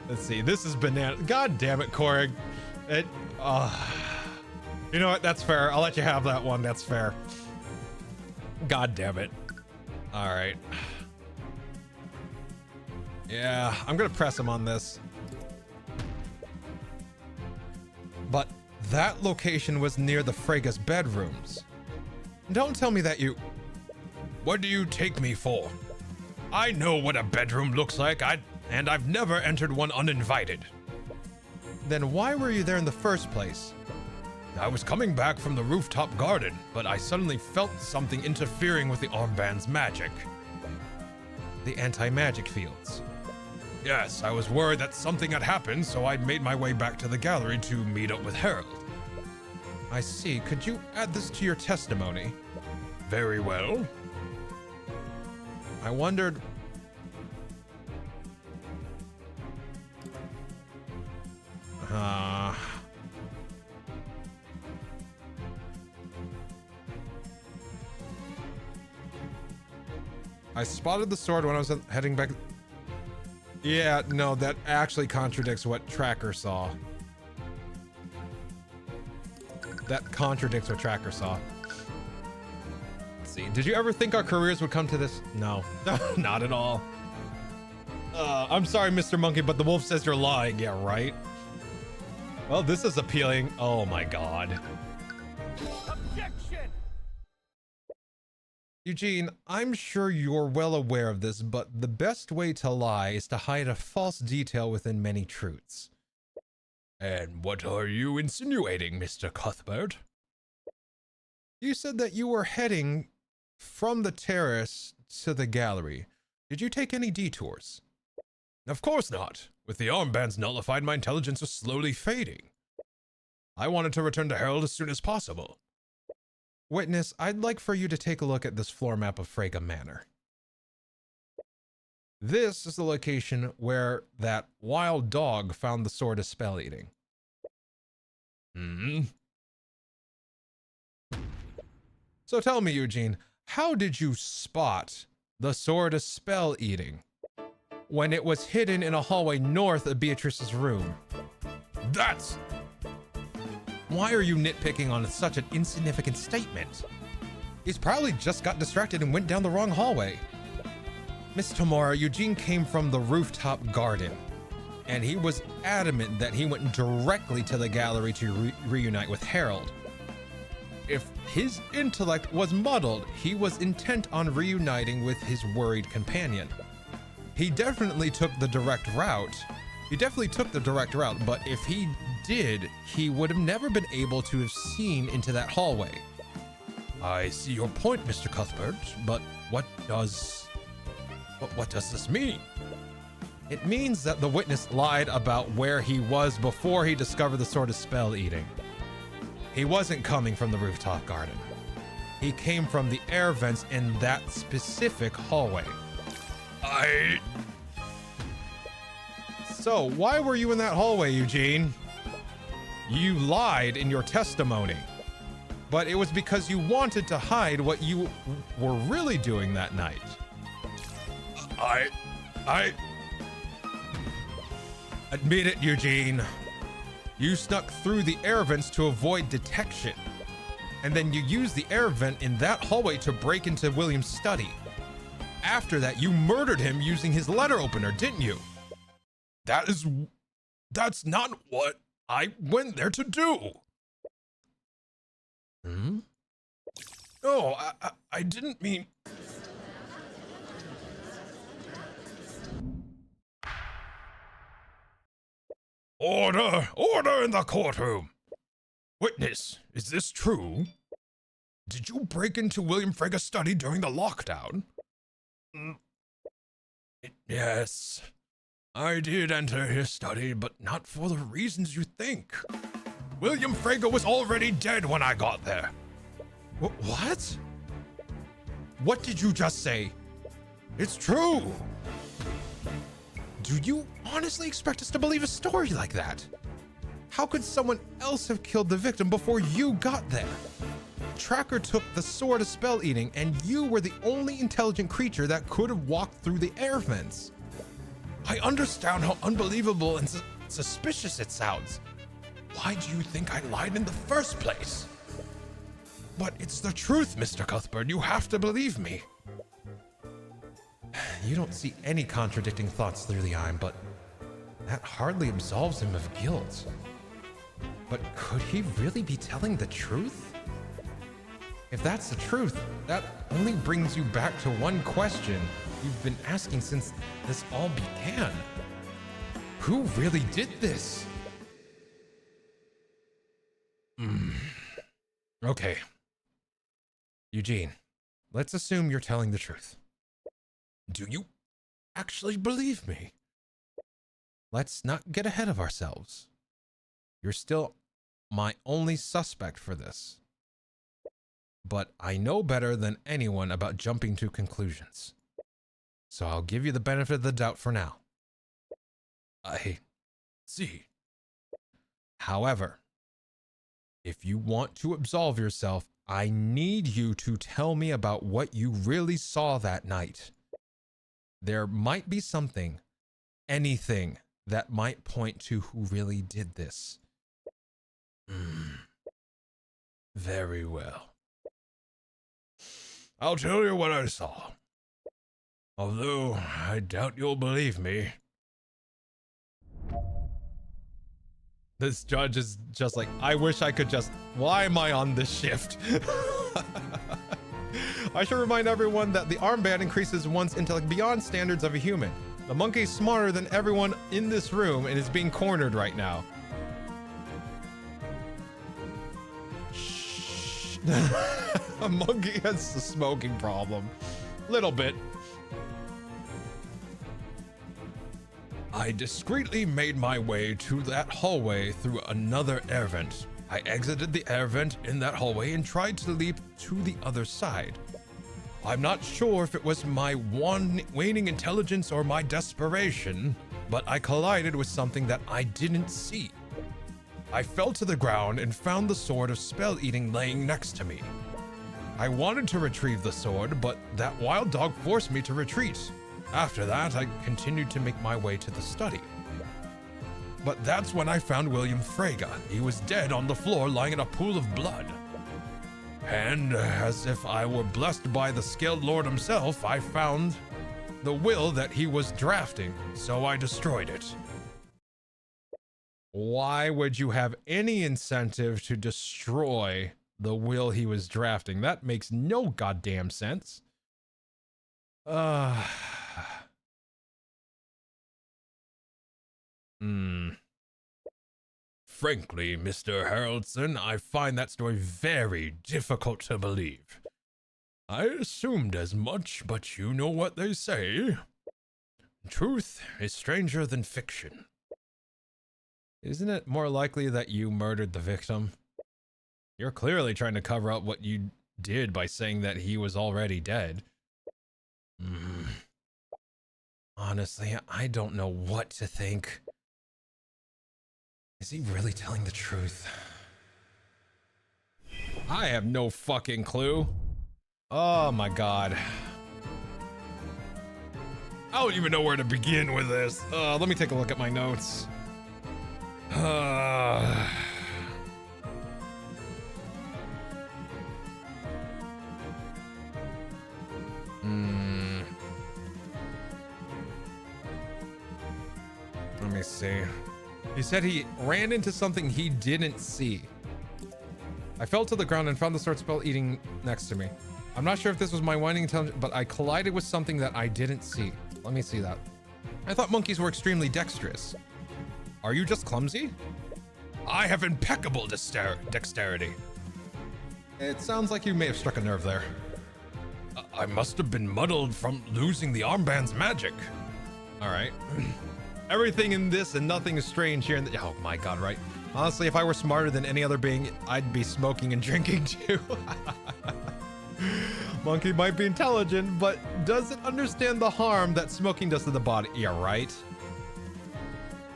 Let's see. This is banana. God damn it, Korg. You know what? That's fair. I'll let you have that one. That's fair. God damn it. All right. Yeah, I'm going to press him on this. But that location was near the Frega's bedrooms. Don't tell me that you... What do you take me for? I know what a bedroom looks like, and I've never entered one uninvited. Then why were you there in the first place? I was coming back from the rooftop garden, but I suddenly felt something interfering with the armband's magic. The anti-magic fields. Yes, I was worried that something had happened, so I made my way back to the gallery to meet up with Harold. I see. Could you add this to your testimony? Very well. I wondered... I spotted the sword when I was heading back... Yeah, no, that actually contradicts what Tracker saw. That contradicts what Tracker saw. Let's see. Did you ever think our careers would come to this? No, not at all. I'm sorry, Mr. Monkey, but the wolf says you're lying. Yeah, right? Well, this is appealing. Oh my God. Objection! Eugene, I'm sure you're well aware of this, but the best way to lie is to hide a false detail within many truths. And what are you insinuating, Mr. Cuthbert? You said that you were heading from the terrace to the gallery. Did you take any detours? Of course not. With the armbands nullified, my intelligence was slowly fading. I wanted to return to Harold as soon as possible. Witness, I'd like for you to take a look at this floor map of Frega Manor. This is the location where that wild dog found the sword of spell eating. So tell me, Eugene, how did you spot the sword of spell eating when it was hidden in a hallway north of Beatrice's room? That's... Why are you nitpicking on such an insignificant statement? He's probably just got distracted and went down the wrong hallway. Miss Tamara, Eugene came from the rooftop garden, and he was adamant that he went directly to the gallery to reunite with Harold. If his intellect was muddled, he was intent on reuniting with his worried companion. He definitely took the direct route, but if he did, he would have never been able to have seen into that hallway. I see your point, Mr. Cuthbert, but what does this mean? It means that the witness lied about where he was before he discovered the sword of spell eating. He wasn't coming from the rooftop garden. He came from the air vents in that specific hallway. So, why were you in that hallway, Eugene? You lied in your testimony, but it was because you wanted to hide what you were really doing that night. Admit it, Eugene. You snuck through the air vents to avoid detection, and then you used the air vent in that hallway to break into William's study. After that, you murdered him using his letter opener, didn't you? That's not what I went there to do. No, I didn't mean... Order! Order in the courtroom! Witness, is this true? Did you break into William Frega's study during the lockdown? Yes, I did enter his study, but not for the reasons you think. William Frege was already dead when I got there. What? What did you just say? It's true. Do you honestly expect us to believe a story like that? How could someone else have killed the victim before you got there? Tracker took the sword of spell eating, and you were the only intelligent creature that could have walked through the air vents. I understand how unbelievable and suspicious it sounds. Why do you think I lied in the first place? But it's the truth, Mr. Cuthbert. You have to believe me. You don't see any contradicting thoughts through the eye, but that hardly absolves him of guilt. But could he really be telling the truth? If that's the truth, that only brings you back to one question you've been asking since this all began. Who really did this? Okay. Eugene, let's assume you're telling the truth. Do you actually believe me? Let's not get ahead of ourselves. You're still my only suspect for this. But I know better than anyone about jumping to conclusions. So I'll give you the benefit of the doubt for now. I see. However, if you want to absolve yourself, I need you to tell me about what you really saw that night. There might be something, anything, that might point to who really did this. Very well. I'll tell you what I saw. Although I doubt you'll believe me. This judge is just like, I wish I could just, why am I on this shift? I should remind everyone that the armband increases one's intellect beyond standards of a human. The monkey's smarter than everyone in this room and is being cornered right now. Shh. A monkey has a smoking problem. Little bit. I discreetly made my way to that hallway through another air vent. I exited the air vent in that hallway and tried to leap to the other side. I'm not sure if it was my waning intelligence or my desperation, but I collided with something that I didn't see. I fell to the ground and found the sword of spell eating laying next to me. I wanted to retrieve the sword, but that wild dog forced me to retreat. After that, I continued to make my way to the study. But that's when I found William Frege. He was dead on the floor, lying in a pool of blood. And as if I were blessed by the Scaled Lord himself, I found the will that he was drafting, so I destroyed it. Why would you have any incentive to destroy the will he was drafting? That makes no goddamn sense. Frankly, Mr. Haraldson, I find that story very difficult to believe. I assumed as much, but you know what they say. Truth is stranger than fiction. Isn't it more likely that you murdered the victim? You're clearly trying to cover up what you did by saying that he was already dead. Honestly, I don't know what to think. Is he really telling the truth? I have no fucking clue. Oh my god. I don't even know where to begin with this. Let me take a look at my notes. Let me see. He said he ran into something he didn't see. I fell to the ground and found the sword spell eating next to me. I'm not sure if this was my waning intelligence, but I collided with something that I didn't see. Let me see that. I thought monkeys were extremely dexterous. Are you just clumsy? I have impeccable dexterity. It sounds like you may have struck a nerve there. I must have been muddled from losing the armband's magic. All right. Everything in this and nothing is strange here. Oh my god, right? Honestly, if I were smarter than any other being, I'd be smoking and drinking too. Monkey might be intelligent, but doesn't understand the harm that smoking does to the body. Yeah, right?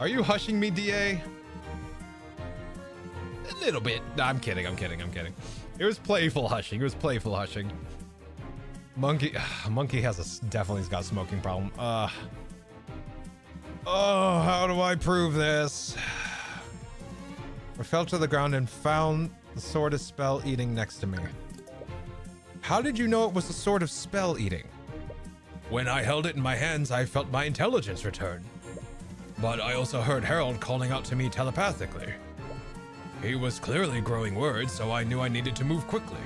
Are you hushing me, DA? A little bit. No, I'm kidding. It was playful hushing. Monkey has definitely got a smoking problem. Oh, how do I prove this? I fell to the ground and found the sword of spell eating next to me. How did you know it was the sword of spell eating? When I held it in my hands, I felt my intelligence return. But I also heard Harold calling out to me telepathically. He was clearly growing words, so I knew I needed to move quickly.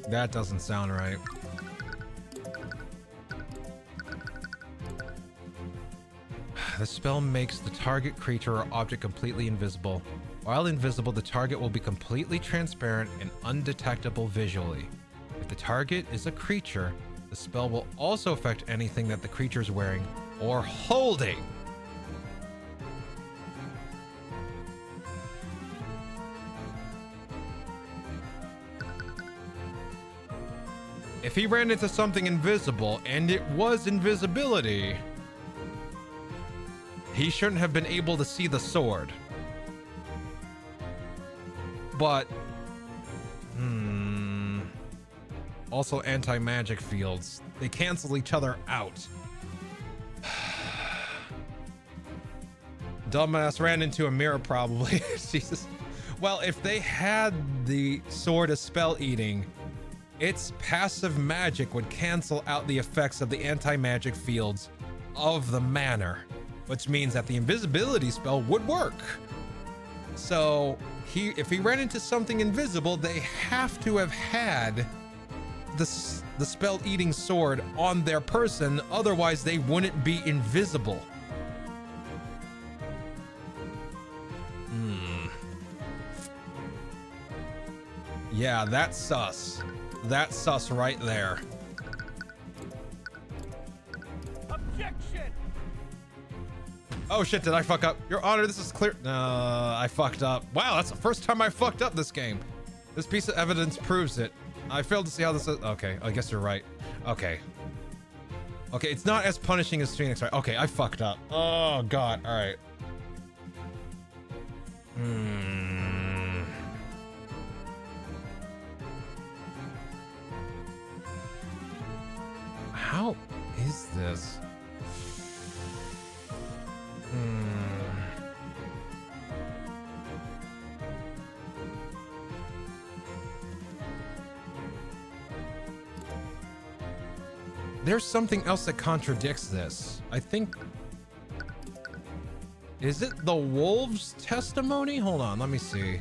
That doesn't sound right. The spell makes the target creature or object completely invisible. While invisible, the target will be completely transparent and undetectable visually. If the target is a creature, the spell will also affect anything that the creature is wearing or holding. If he ran into something invisible and it was invisibility, he shouldn't have been able to see the sword. But, also anti-magic fields. They cancel each other out. Dumbass ran into a mirror probably. Jesus. Well, if they had the sword of spell eating, its passive magic would cancel out the effects of the anti-magic fields of the manor, which means that the invisibility spell would work. So if he ran into something invisible, they have to have had the spell-eating sword on their person, otherwise they wouldn't be invisible. Yeah, that's sus. That's sus right there. Objection! Oh shit, did I fuck up? Your Honor, this is clear. I fucked up. Wow, that's the first time I fucked up this game. This piece of evidence proves it. I failed to see how this is. Okay, I guess you're right. Okay. Okay, it's not as punishing as Phoenix, right? Okay, I fucked up. Oh god, alright. How is this? There's something else that contradicts this. I think... Is it the wolves' testimony? Hold on, let me see.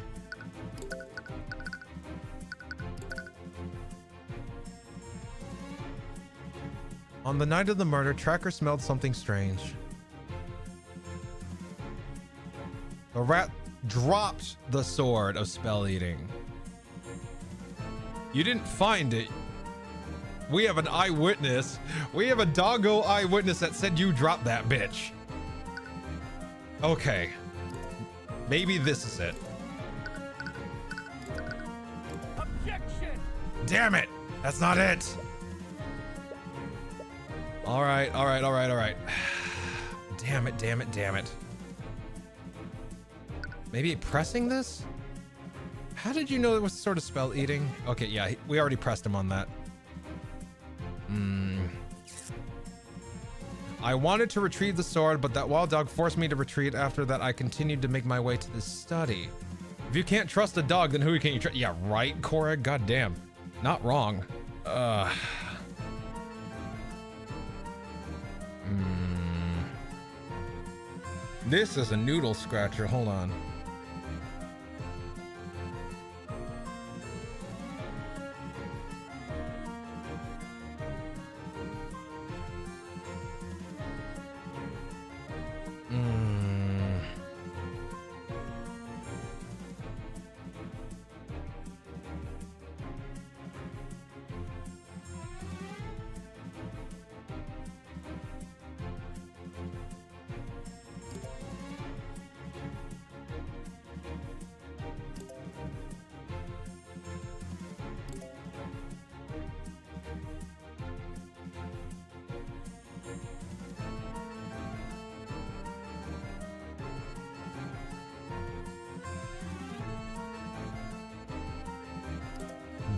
On the night of the murder, Tracker smelled something strange. The rat dropped the sword of spell eating. You didn't find it. We have an eyewitness. We have a doggo eyewitness that said you dropped that bitch. Okay. Maybe this is it. Objection! Damn it! That's not it! Alright. Damn it. Maybe pressing this? How did you know it was sort of spell eating? Okay, yeah, we already pressed him on that. I wanted to retrieve the sword, but that wild dog forced me to retreat. After that, I continued to make my way to the study. If you can't trust a dog, then who can you trust? Yeah, right, Cora? Goddamn. Not wrong. This is a noodle scratcher. Hold on.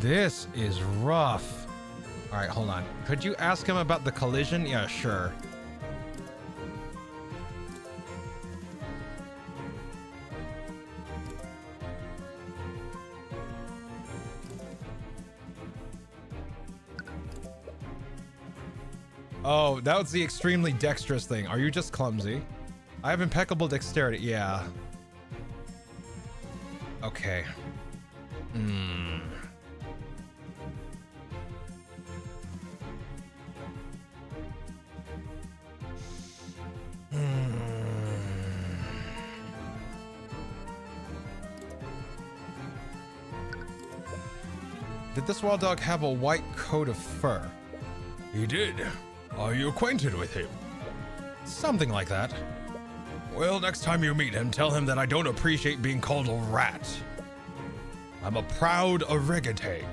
This is rough. All right, hold on. Could you ask him about the collision? Yeah, sure. Oh, that was the extremely dexterous thing. Are you just clumsy? I have impeccable dexterity. Yeah. Okay. Did this wild dog have a white coat of fur? He did. Are you acquainted with him? Something like that. Well, next time you meet him, tell him that I don't appreciate being called a rat. I'm a proud orangutan.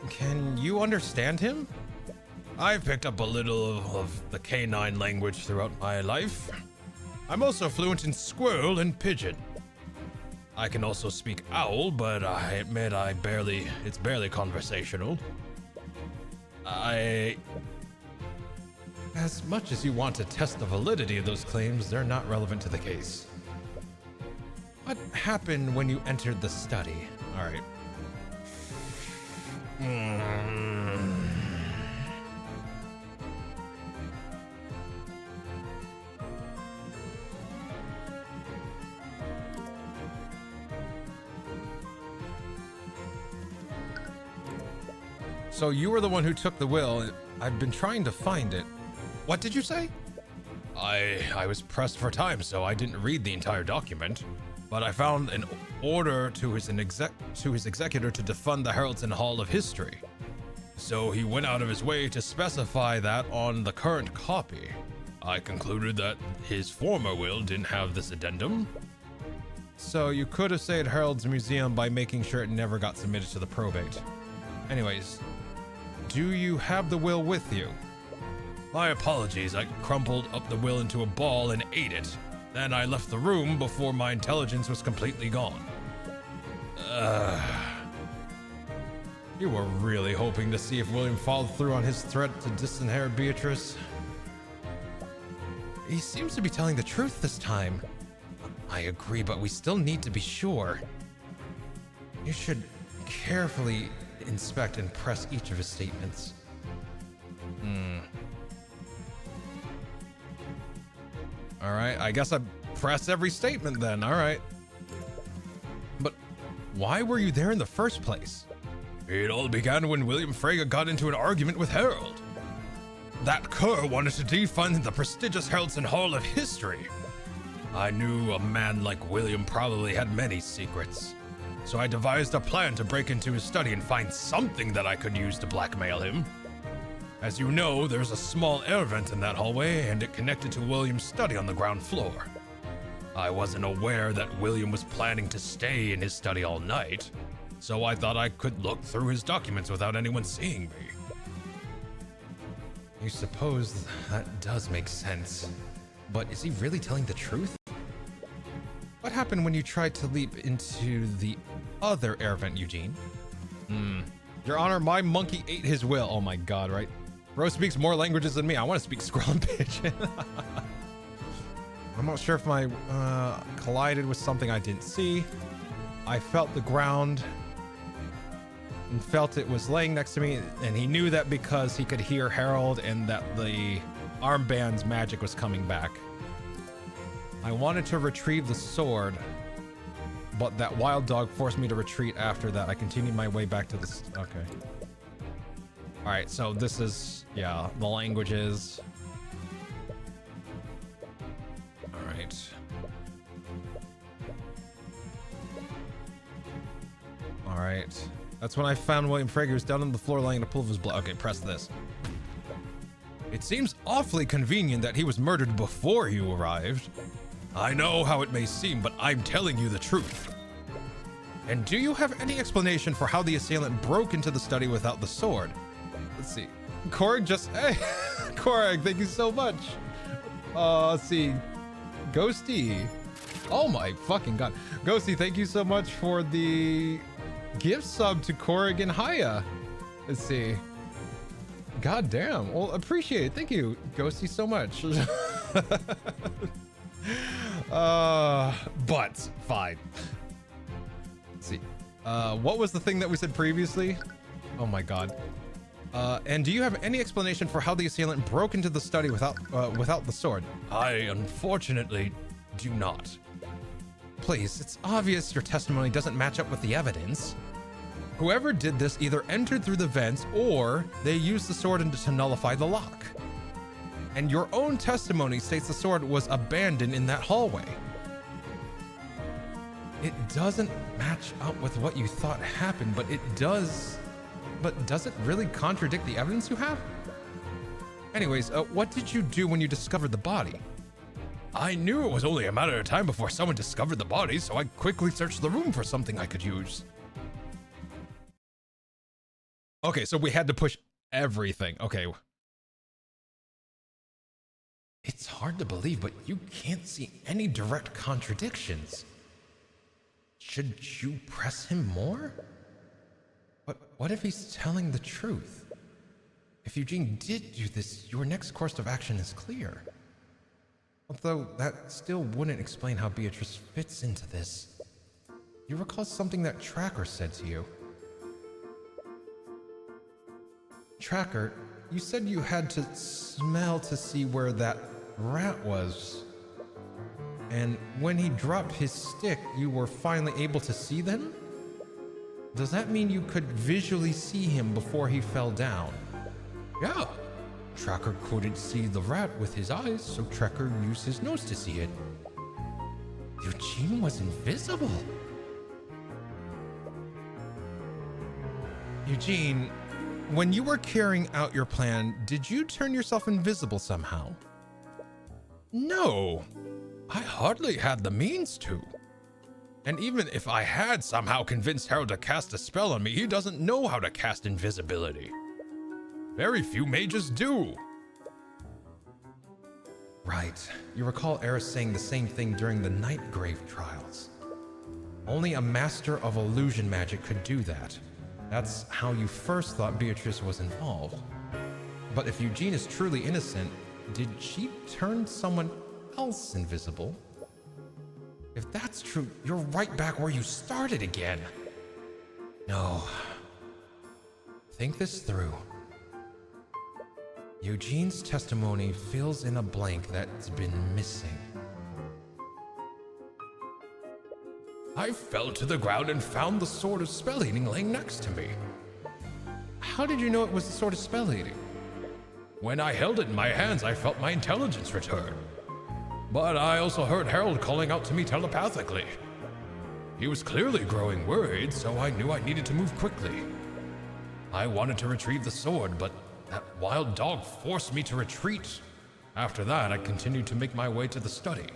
Can you understand him? I've picked up a little of the canine language throughout my life. I'm also fluent in squirrel and pigeon. I can also speak owl, but I admit it's barely conversational. As much as you want to test the validity of those claims, they're not relevant to the case. What happened when you entered the study? All right. So you were the one who took the will. I've been trying to find it. What did you say? I was pressed for time, so I didn't read the entire document. But I found an order to his executor to defund the Heraldson Hall of History. So he went out of his way to specify that on the current copy. I concluded that his former will didn't have this addendum. So you could have saved Herald's Museum by making sure it never got submitted to the probate. Anyways, do you have the will with you? My apologies, I crumpled up the will into a ball and ate it. Then I left the room before my intelligence was completely gone. You were really hoping to see if William followed through on his threat to disinherit Beatrice. He seems to be telling the truth this time. I agree, but we still need to be sure. You should carefully inspect and press each of his statements. All right, I guess I press every statement then. All right. But why were you there in the first place? It all began when William Frege got into an argument with Harold. That cur wanted to defund the prestigious Heraldson Hall of History. I knew a man like William probably had many secrets. So I devised a plan to break into his study and find something that I could use to blackmail him. As you know, there's a small air vent in that hallway, and it connected to William's study on the ground floor. I wasn't aware that William was planning to stay in his study all night, so I thought I could look through his documents without anyone seeing me. You suppose that does make sense. But is he really telling the truth? What happened when you tried to leap into the other air vent, Eugene? Your Honor, my monkey ate his will. Oh my god, right? Bro speaks more languages than me. I want to speak squirrel and pigeon. I'm not sure if my collided with something I didn't see. I felt the ground and felt it was laying next to me, and he knew that because he could hear Harold and that the armband's magic was coming back. I wanted to retrieve the sword, but that wild dog forced me to retreat after that. I continued my way back to the... Okay. All right, so this is, yeah, the languages. All right. All right. That's when I found William Frege was down on the floor laying in a pool of his blood. Okay, press this. It seems awfully convenient that he was murdered before you arrived. I know how it may seem, but I'm telling you the truth. And do you have any explanation for how the assailant broke into the study without the sword? Let's see. Korg just... Hey, Korg, thank you so much. Let's see. Ghosty. Oh my fucking god. Ghosty, thank you so much for the Gift sub to Corrigan Haya. Let's see. God damn. Well, appreciate it. Thank you, Ghosty, so much. But fine. Let's see. What was the thing that we said previously? Oh my god. And do you have any explanation for how the assailant broke into the study without the sword? I unfortunately do not. Please, it's obvious your testimony doesn't match up with the evidence. Whoever did this either entered through the vents or they used the sword to nullify the lock. And your own testimony states the sword was abandoned in that hallway. It doesn't match up with what you thought happened, but it does. But does it really contradict the evidence you have? Anyways, what did you do when you discovered the body? I knew it was only a matter of time before someone discovered the body, so I quickly searched the room for something I could use. Okay, so we had to push everything. Okay. It's hard to believe, but you can't see any direct contradictions. Should you press him more? But what if he's telling the truth? If Eugene did do this, your next course of action is clear. Although that still wouldn't explain how Beatrice fits into this. You recall something that Tracker said to you? Tracker, you said you had to smell to see where that rat was. And when he dropped his stick, you were finally able to see them? Does that mean you could visually see him before he fell down? Yeah. Tracker couldn't see the rat with his eyes, so Tracker used his nose to see it. Eugene was invisible. Eugene, when you were carrying out your plan, did you turn yourself invisible somehow? No, I hardly had the means to. And even if I had somehow convinced Harold to cast a spell on me, he doesn't know how to cast invisibility. Very few mages do. Right. You recall Eris saying the same thing during the Nightgrave trials. Only a master of illusion magic could do that. That's how you first thought Beatrice was involved. But if Eugene is truly innocent, did she turn someone else invisible? If that's true, you're right back where you started again. No. Think this through. Eugene's testimony fills in a blank that's been missing. I fell to the ground and found the sword of spell eating laying next to me. How did you know it was the sword of spell eating? When I held it in my hands, I felt my intelligence return. But I also heard Harold calling out to me telepathically. He was clearly growing worried, so I knew I needed to move quickly. I wanted to retrieve the sword, but that wild dog forced me to retreat. After that, I continued to make my way to the study.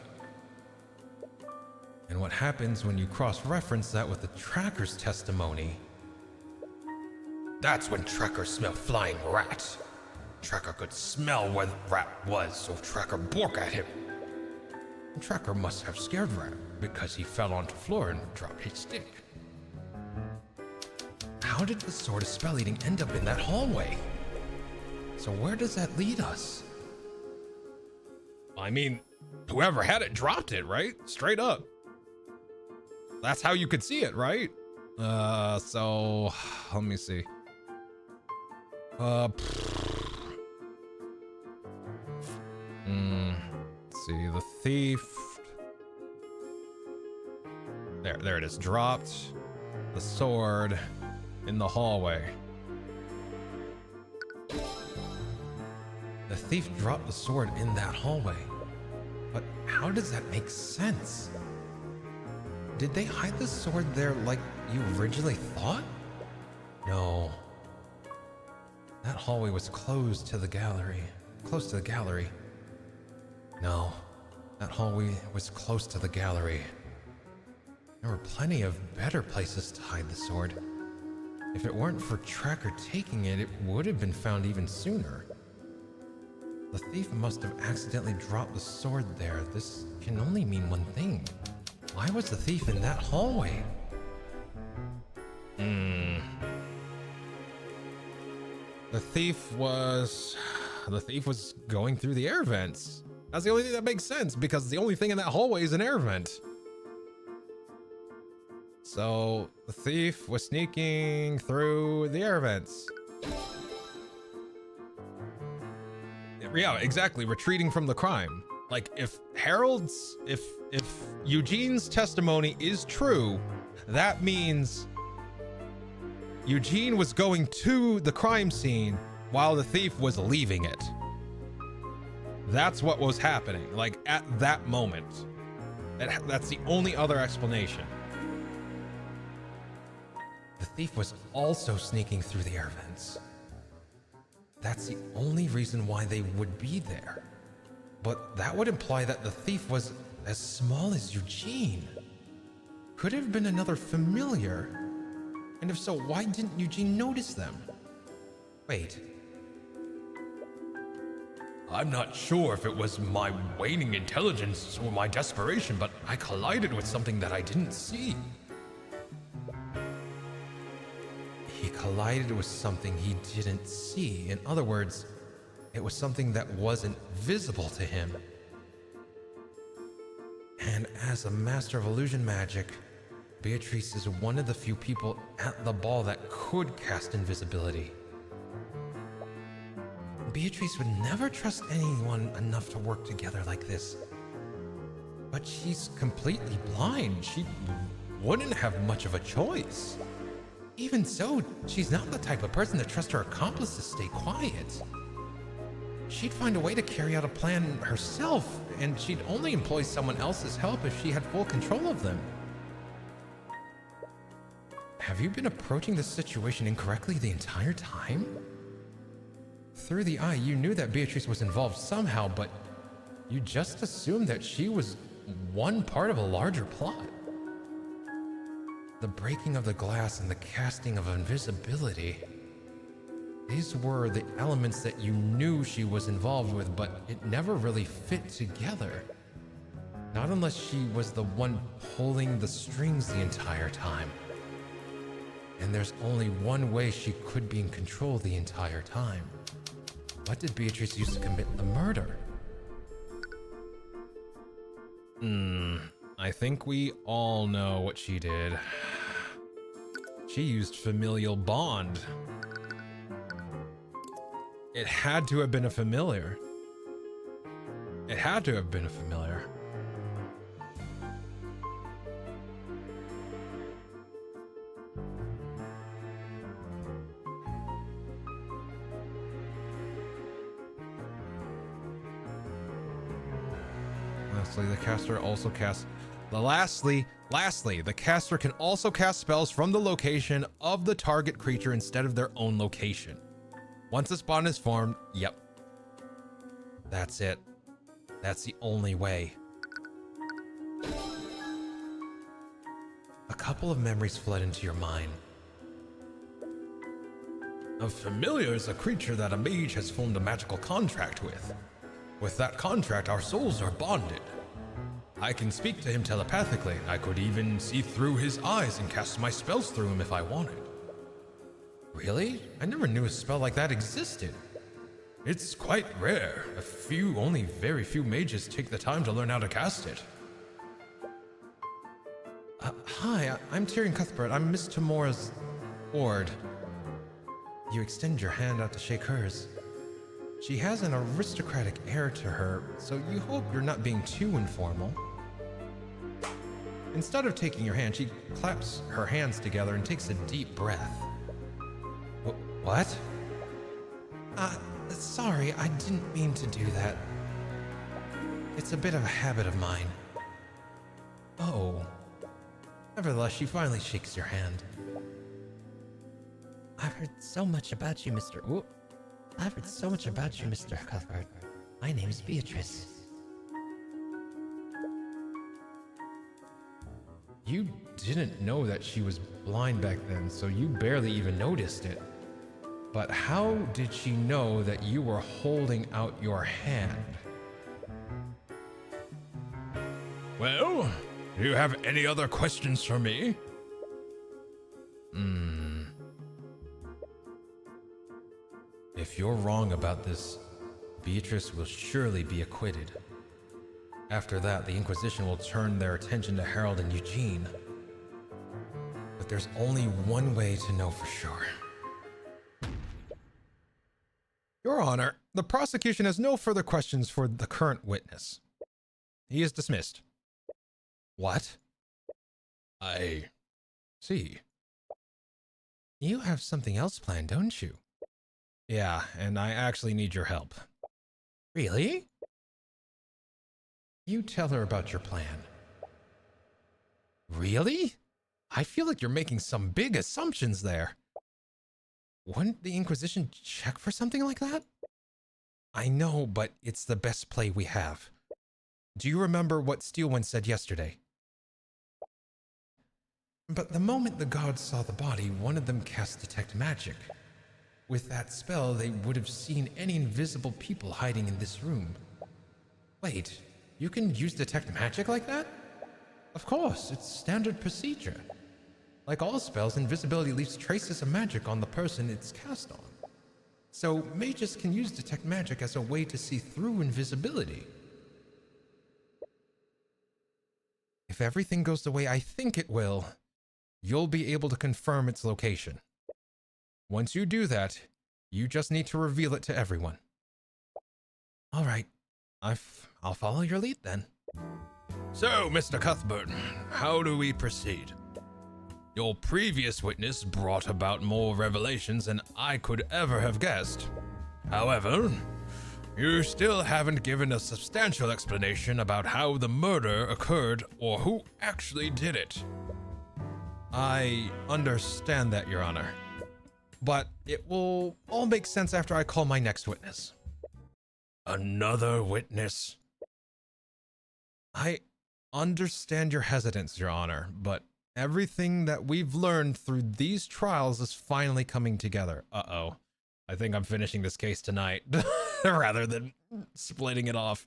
And what happens when you cross-reference that with the Tracker's testimony? That's when Tracker smelled flying rat. Tracker could smell where the rat was, so Tracker borked at him. And Tracker must have scared Rat because he fell onto the floor and dropped his stick. How did the sword of spell eating end up in that hallway? So where does that lead us? I mean, whoever had it dropped it, right? Straight up. That's how you could see it, right? So let me see. Let's see, the thief. There it is. Dropped the sword in the hallway. The thief dropped the sword in that hallway. But how does that make sense? Did they hide the sword there like you originally thought? No. That hallway was closed to the gallery. Close to the gallery. No. That hallway was close to the gallery. There were plenty of better places to hide the sword. If it weren't for Tracker taking it, it would have been found even sooner. The thief must have accidentally dropped the sword there. This can only mean one thing. Why was the thief in that hallway? Hmm. The thief was going through the air vents. That's the only thing that makes sense because the only thing in that hallway is an air vent. So the thief was sneaking through the air vents. Yeah, exactly. Retreating from the crime. Like if Eugene's testimony is true, that means Eugene was going to the crime scene while the thief was leaving it. That's what was happening, like at that moment. That's the only other explanation. The thief was also sneaking through the air vents. That's the only reason why they would be there. But that would imply that the thief was as small as Eugene. Could have been another familiar. And if so, why didn't Eugene notice them? Wait. I'm not sure if it was my waning intelligence or my desperation, but I collided with something that I didn't see. He collided with something he didn't see. In other words, it was something that wasn't visible to him. And as a master of illusion magic, Beatrice is one of the few people at the ball that could cast invisibility. Beatrice would never trust anyone enough to work together like this. But she's completely blind. She wouldn't have much of a choice. Even so, she's not the type of person to trust her accomplice to stay quiet. She'd find a way to carry out a plan herself, and she'd only employ someone else's help if she had full control of them. Have you been approaching this situation incorrectly the entire time? Through the eye, you knew that Beatrice was involved somehow, but you just assumed that she was one part of a larger plot. The breaking of the glass and the casting of invisibility. These were the elements that you knew she was involved with, but it never really fit together. Not unless she was the one pulling the strings the entire time. And there's only one way she could be in control the entire time. What did Beatrice use to commit the murder? I think we all know what she did. She used familial bond. It had to have been a familiar. It had to have been a familiar. Lastly, the caster also casts. Lastly, the caster can also cast spells from the location of the target creature instead of their own location. Once a bond is formed, yep. That's it. That's the only way. A couple of memories flood into your mind. A familiar is a creature that a mage has formed a magical contract with. With that contract, our souls are bonded. I can speak to him telepathically. I could even see through his eyes and cast my spells through him if I wanted. Really? I never knew a spell like that existed. It's quite rare. Only very few mages take the time to learn how to cast it. Hi, I'm Tyrion Cuthbert. I'm Miss Tamora's ward. You extend your hand out to shake hers. She has an aristocratic air to her, so you hope you're not being too informal. Instead of taking your hand, she claps her hands together and takes a deep breath. What? Sorry, I didn't mean to do that. It's a bit of a habit of mine. Oh. Nevertheless, she finally shakes your hand. I've heard so much about you, Mr. Cuthbert. My name's Beatrice. You didn't know that she was blind back then, so you barely even noticed it. But how did she know that you were holding out your hand? Well, do you have any other questions for me? If you're wrong about this, Beatrice will surely be acquitted. After that, the Inquisition will turn their attention to Harold and Eugene. But there's only one way to know for sure. Your Honor, the prosecution has no further questions for the current witness. He is dismissed. What? I see. You have something else planned, don't you? Yeah, and I actually need your help. Really? You tell her about your plan. Really? I feel like you're making some big assumptions there. Wouldn't the Inquisition check for something like that? I know, but it's the best play we have. Do you remember what Steelwind said yesterday? But the moment the gods saw the body, one of them cast Detect Magic. With that spell, they would have seen any invisible people hiding in this room. Wait, you can use Detect Magic like that? Of course, it's standard procedure. Like all spells, invisibility leaves traces of magic on the person it's cast on. So mages can use Detect Magic as a way to see through invisibility. If everything goes the way I think it will, you'll be able to confirm its location. Once you do that, you just need to reveal it to everyone. All right, I'll follow your lead then. So, Mr. Cuthbert, how do we proceed? Your previous witness brought about more revelations than I could ever have guessed. However, you still haven't given a substantial explanation about how the murder occurred or who actually did it. I understand that, Your Honor. But it will all make sense after I call my next witness. Another witness? I understand your hesitance, Your Honor, but everything that we've learned through these trials is finally coming together. Uh-oh. I think I'm finishing this case tonight, rather than splitting it off.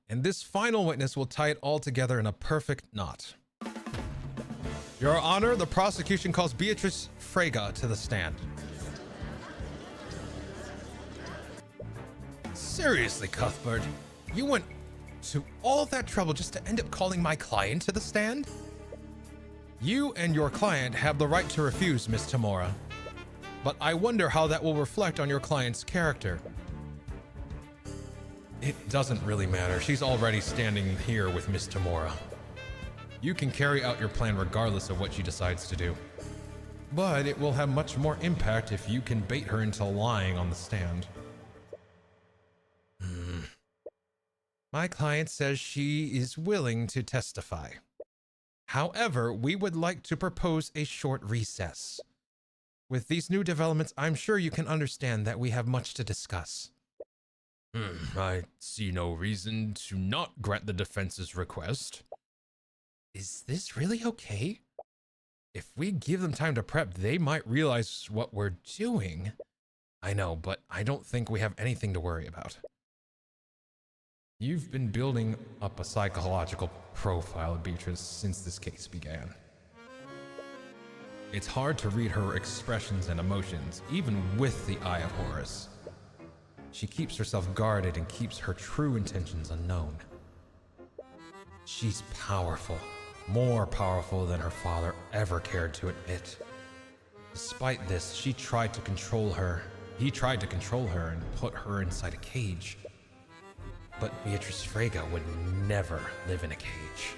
And this final witness will tie it all together in a perfect knot. Your Honor, the prosecution calls Beatrice Frege to the stand. Seriously, Cuthbert, you went to all that trouble just to end up calling my client to the stand? You and your client have the right to refuse, Miss Tamora. But I wonder how that will reflect on your client's character. It doesn't really matter. She's already standing here with Miss Tamora. You can carry out your plan regardless of what she decides to do. But it will have much more impact if you can bait her into lying on the stand. My client says she is willing to testify. However, we would like to propose a short recess. With these new developments, I'm sure you can understand that we have much to discuss. I see no reason to not grant the defense's request. Is this really okay? If we give them time to prep, they might realize what we're doing. I know, but I don't think we have anything to worry about. You've been building up a psychological profile of Beatrice since this case began. It's hard to read her expressions and emotions, even with the Eye of Horus. She keeps herself guarded and keeps her true intentions unknown. She's powerful, more powerful than her father ever cared to admit. Despite this, he tried to control her and put her inside a cage. But Beatrice Frege would never live in a cage.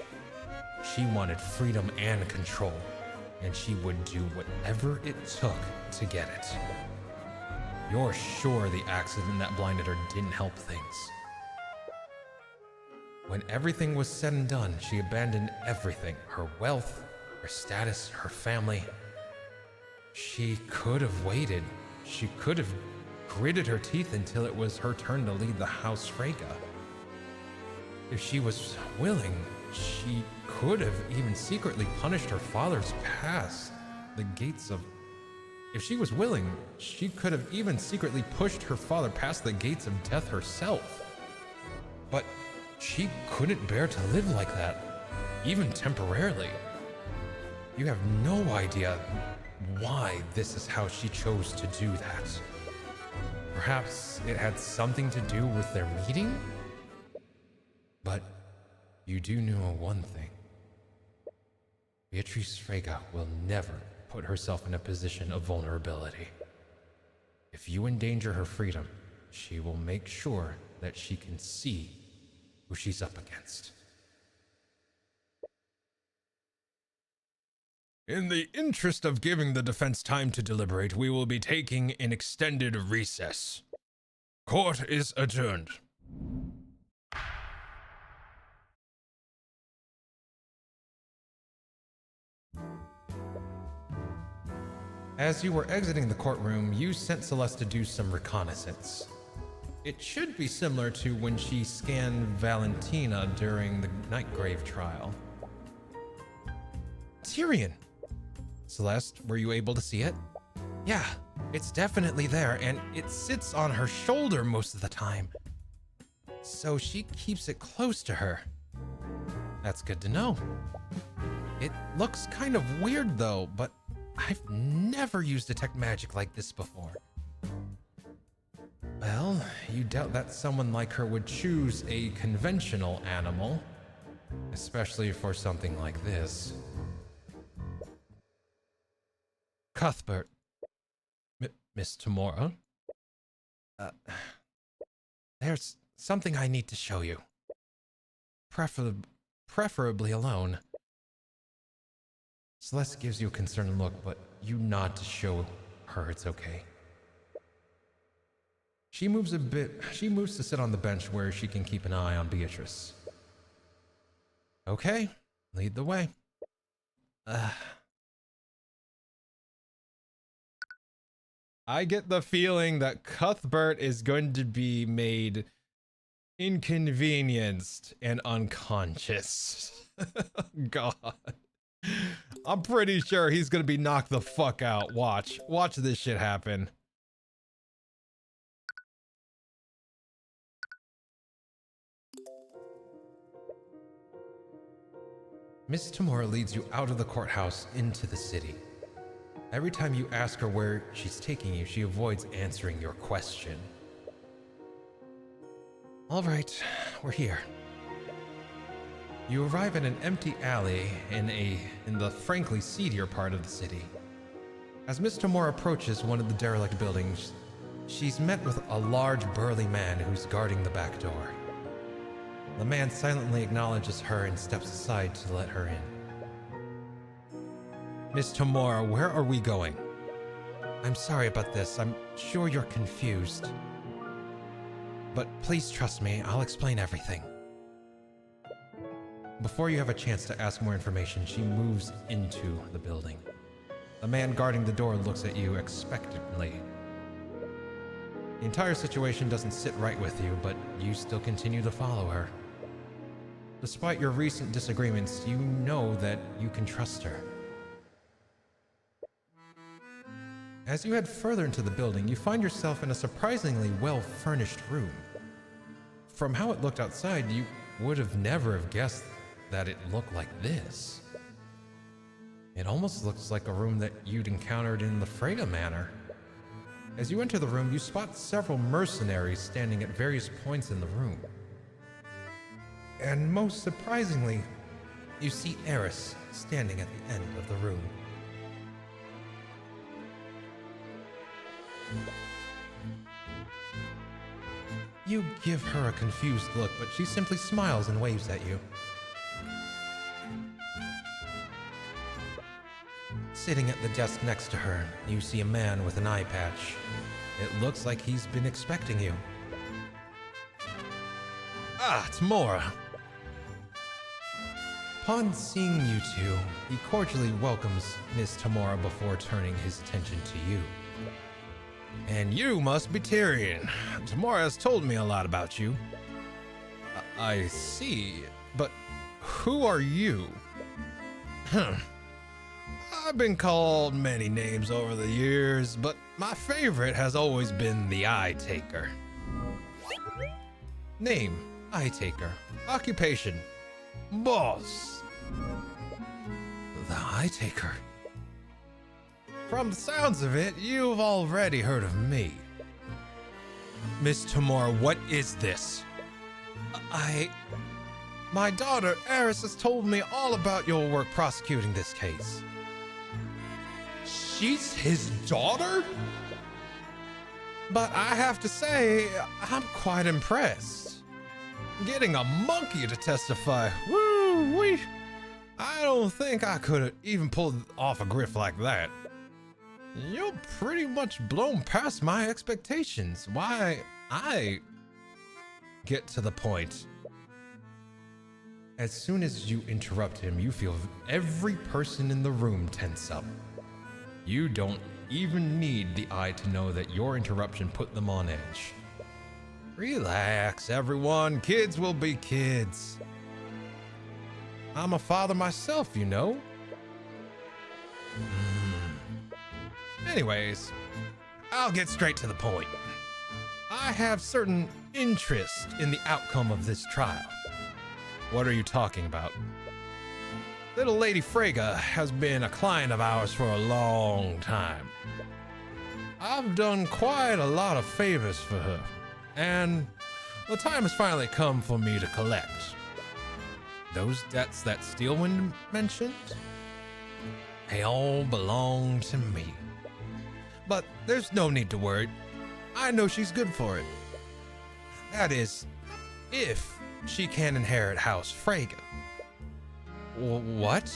She wanted freedom and control, and she would do whatever it took to get it. You're sure the accident that blinded her didn't help things? When everything was said and done, she abandoned everything, her wealth, her status, her family. She could have waited. She could have gritted her teeth until it was her turn to lead the House Frege. If she was willing, she could have even secretly punished her father's past. If she was willing, she could have even secretly pushed her father past the gates of death herself. But she couldn't bear to live like that, even temporarily. You have no idea why this is how she chose to do that. Perhaps it had something to do with their meeting? But you do know one thing. Beatrice Frege will never put herself in a position of vulnerability. If you endanger her freedom, she will make sure that she can see who she's up against. In the interest of giving the defense time to deliberate, we will be taking an extended recess. Court is adjourned. As you were exiting the courtroom, you sent Celeste to do some reconnaissance. It should be similar to when she scanned Valentina during the Nightgrave trial. Tyrion! Celeste, were you able to see it? Yeah, it's definitely there, and it sits on her shoulder most of the time. So she keeps it close to her. That's good to know. It looks kind of weird though, but I've never used detect magic like this before. Well, you doubt that someone like her would choose a conventional animal, especially for something like this. Cuthbert. Miss Tamora? There's something I need to show you. Preferably alone. Celeste gives you a concerned look, but you nod to show her it's okay. She moves to sit on the bench where she can keep an eye on Beatrice. Okay, lead the way. I get the feeling that Cuthbert is going to be made inconvenienced and unconscious. God. I'm pretty sure he's gonna be knocked the fuck out. Watch this shit happen. Miss Tamora leads you out of the courthouse into the city. Every time you ask her where she's taking you, she avoids answering your question. All right, we're here. You arrive in an empty alley in the frankly seedier part of the city. As Miss Tamora approaches one of the derelict buildings, she's met with a large burly man who's guarding the back door. The man silently acknowledges her and steps aside to let her in. Miss Tamora, where are we going? I'm sorry about this. I'm sure you're confused. But please trust me, I'll explain everything. Before you have a chance to ask more information, she moves into the building. The man guarding the door looks at you expectantly. The entire situation doesn't sit right with you, but you still continue to follow her. Despite your recent disagreements, you know that you can trust her. As you head further into the building, you find yourself in a surprisingly well-furnished room. From how it looked outside, you would have never have guessed that it looked like this. It almost looks like a room that you'd encountered in the Frege Manor. As you enter the room, you spot several mercenaries standing at various points in the room. And most surprisingly, you see Eris standing at the end of the room. You give her a confused look, but she simply smiles and waves at you. Sitting at the desk next to her, you see a man with an eye patch. It looks like he's been expecting you. Ah, Tamora! Upon seeing you two, he cordially welcomes Miss Tamora before turning his attention to you. And you must be Tyrion. Tamora has told me a lot about you. I see, but who are you? I've been called many names over the years, but my favorite has always been the Eye Taker. Name, Eye Taker. Occupation, boss. The Eye Taker. From the sounds of it, you've already heard of me. Miss Tamora, what is this? My daughter, Eris, has told me all about your work prosecuting this case. She's his daughter? But I have to say, I'm quite impressed. Getting a monkey to testify, woo-wee. I don't think I could have even pulled off a grift like that. You're pretty much blown past my expectations. Why, I get to the point. As soon as you interrupt him, you feel every person in the room tense up. You don't even need the eye to know that your interruption put them on edge. Relax, everyone. Kids will be kids. I'm a father myself, you know. Anyways, I'll get straight to the point. I have certain interest in the outcome of this trial. What are you talking about? Little Lady Freyga has been a client of ours for a long time. I've done quite a lot of favors for her, and the time has finally come for me to collect. Those debts that Steelwind mentioned, they all belong to me. But there's no need to worry. I know she's good for it. That is, if she can inherit House Freyga. What?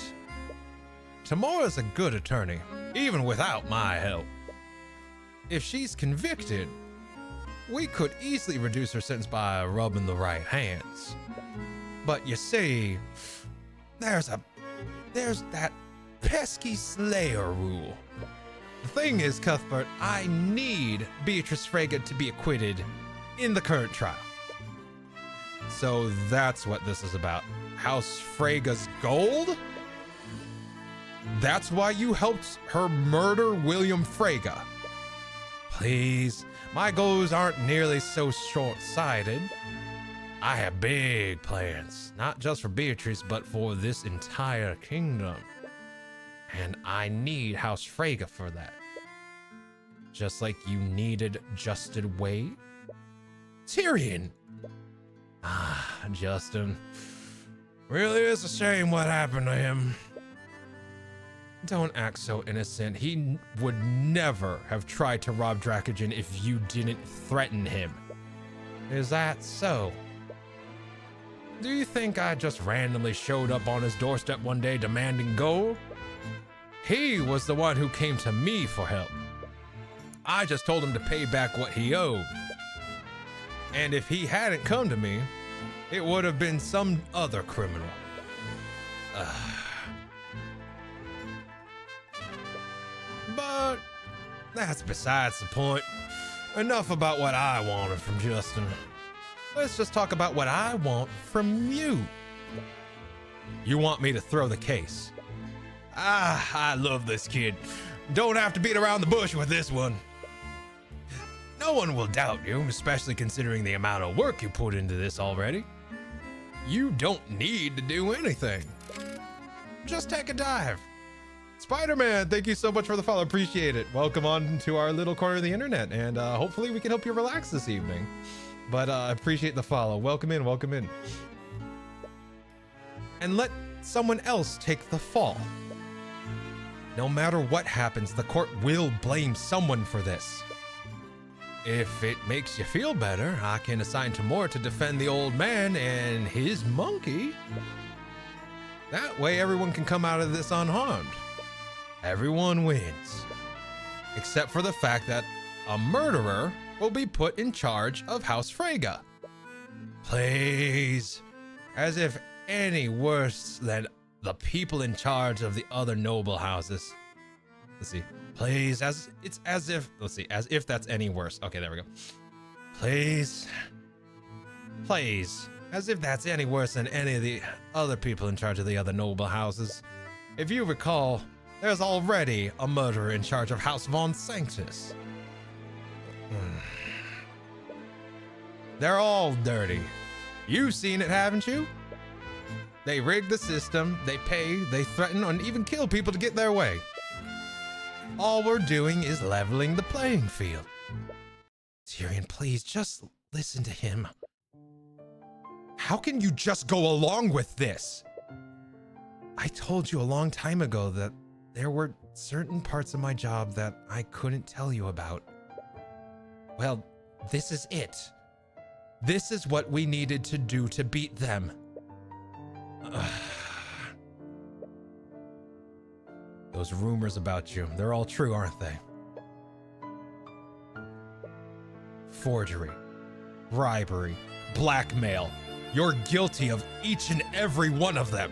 Tamora's a good attorney, even without my help. If she's convicted, we could easily reduce her sentence by rubbing the right hands. But you see, there's that pesky Slayer rule. The thing is, Cuthbert, I need Beatrice Freyga to be acquitted in the current trial. So that's what this is about. House Freyga's gold? That's why you helped her murder William Freyga. Please, my goals aren't nearly so short-sighted. I have big plans, not just for Beatrice, but for this entire kingdom. And I need House Freyga for that. Just like you needed Justin Wade? Tyrion! Ah, Justin. Really is a shame what happened to him. Don't act so innocent. He would never have tried to rob Dracogen if you didn't threaten him. Is that so? Do you think I just randomly showed up on his doorstep one day demanding gold? He was the one who came to me for help. I just told him to pay back what he owed. And if he hadn't come to me, it would have been some other criminal. But that's besides the point. Enough about what I wanted from Justin. Let's just talk about what I want from you. You want me to throw the case? I love this kid. Don't have to beat around the bush with this one. No one will doubt you, especially considering the amount of work you put into this already. You don't need to do anything. Just take a dive. Spider-Man, thank you so much for the follow. Appreciate it. Welcome on to our little corner of the internet, and hopefully we can help you relax this evening. But I appreciate the follow. Welcome in, welcome in. And let someone else take the fall. No matter what happens, the court will blame someone for this. If it makes you feel better, I can assign Tamora to defend the old man and his monkey. That way everyone can come out of this unharmed. Everyone wins. Except for the fact that a murderer will be put in charge of House Freyga. Please. As if any worse than the people in charge of the other noble houses. Let's see. Please, as if that's any worse. Okay, there we go. Please. Please. As if that's any worse than any of the other people in charge of the other noble houses. If you recall, there's already a murderer in charge of House Von Sanctus. They're all dirty. You've seen it, haven't you? They rig the system, they pay, they threaten, and even kill people to get their way. All we're doing is leveling the playing field. Tyrion, please, just listen to him. How can you just go along with this? I told you a long time ago that there were certain parts of my job that I couldn't tell you about. Well, this is it. This is what we needed to do to beat them. Those rumors about you, they're all true, aren't they? Forgery, bribery, blackmail. You're guilty of each and every one of them.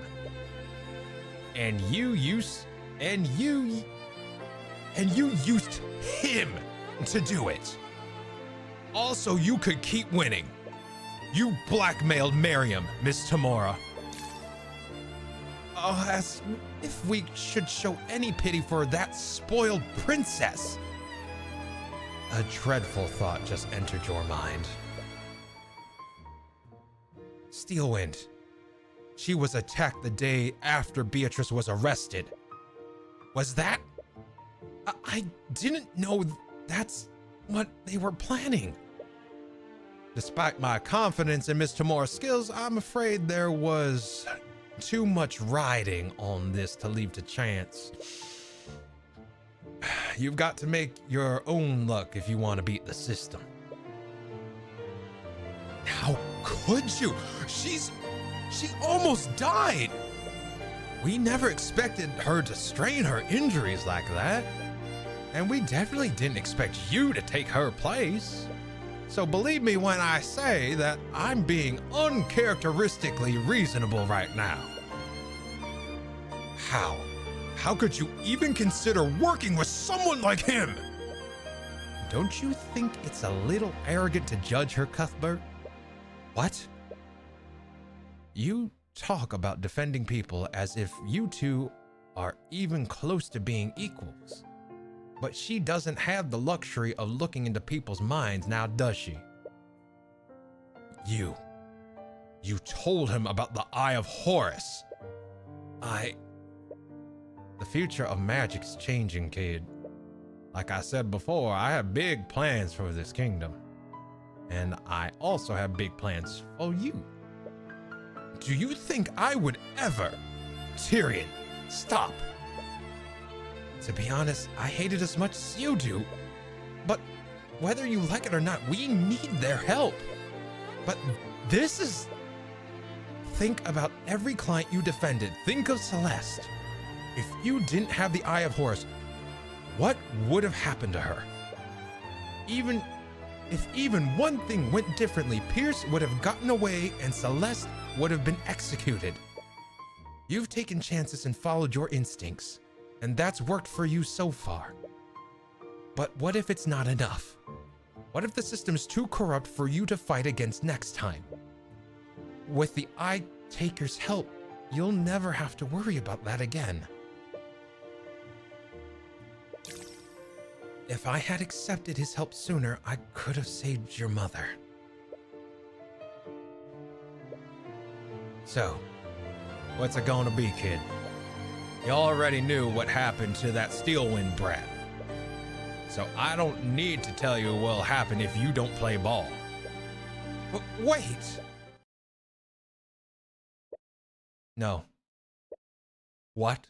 And you used him to do it. Also, you could keep winning. You blackmailed Miriam, Miss Tamora. Oh, as if we should show any pity for that spoiled princess. A dreadful thought just entered your mind. Steelwind. She was attacked the day after Beatrice was arrested. Was that? I didn't know that's what they were planning. Despite my confidence in Miss Tamora's skills, I'm afraid there was too much riding on this to leave to chance. You've got to make your own luck if you want to beat the system. How could you? She almost died. We never expected her to strain her injuries like that. And we definitely didn't expect you to take her place. So believe me when I say that I'm being uncharacteristically reasonable right now. How? How could you even consider working with someone like him? Don't you think it's a little arrogant to judge her, Cuthbert? What? You talk about defending people as if you two are even close to being equals. But she doesn't have the luxury of looking into people's minds now, does she? You told him about the Eye of Horus. The future of magic's changing, kid. Like I said before, I have big plans for this kingdom. And I also have big plans for you. Do you think I would ever? Tyrion, stop. To be honest, I hate it as much as you do. But whether you like it or not, we need their help. But this is... Think about every client you defended. Think of Celeste. If you didn't have the Eye of Horus, what would have happened to her? If even one thing went differently, Pierce would have gotten away and Celeste would have been executed. You've taken chances and followed your instincts, and that's worked for you so far. But what if it's not enough? What if the system's too corrupt for you to fight against next time? With the Eye Taker's help, you'll never have to worry about that again. If I had accepted his help sooner, I could have saved your mother. So, what's it gonna be, kid? You already knew what happened to that Steelwind brat. So I don't need to tell you what'll happen if you don't play ball. But wait! No. What?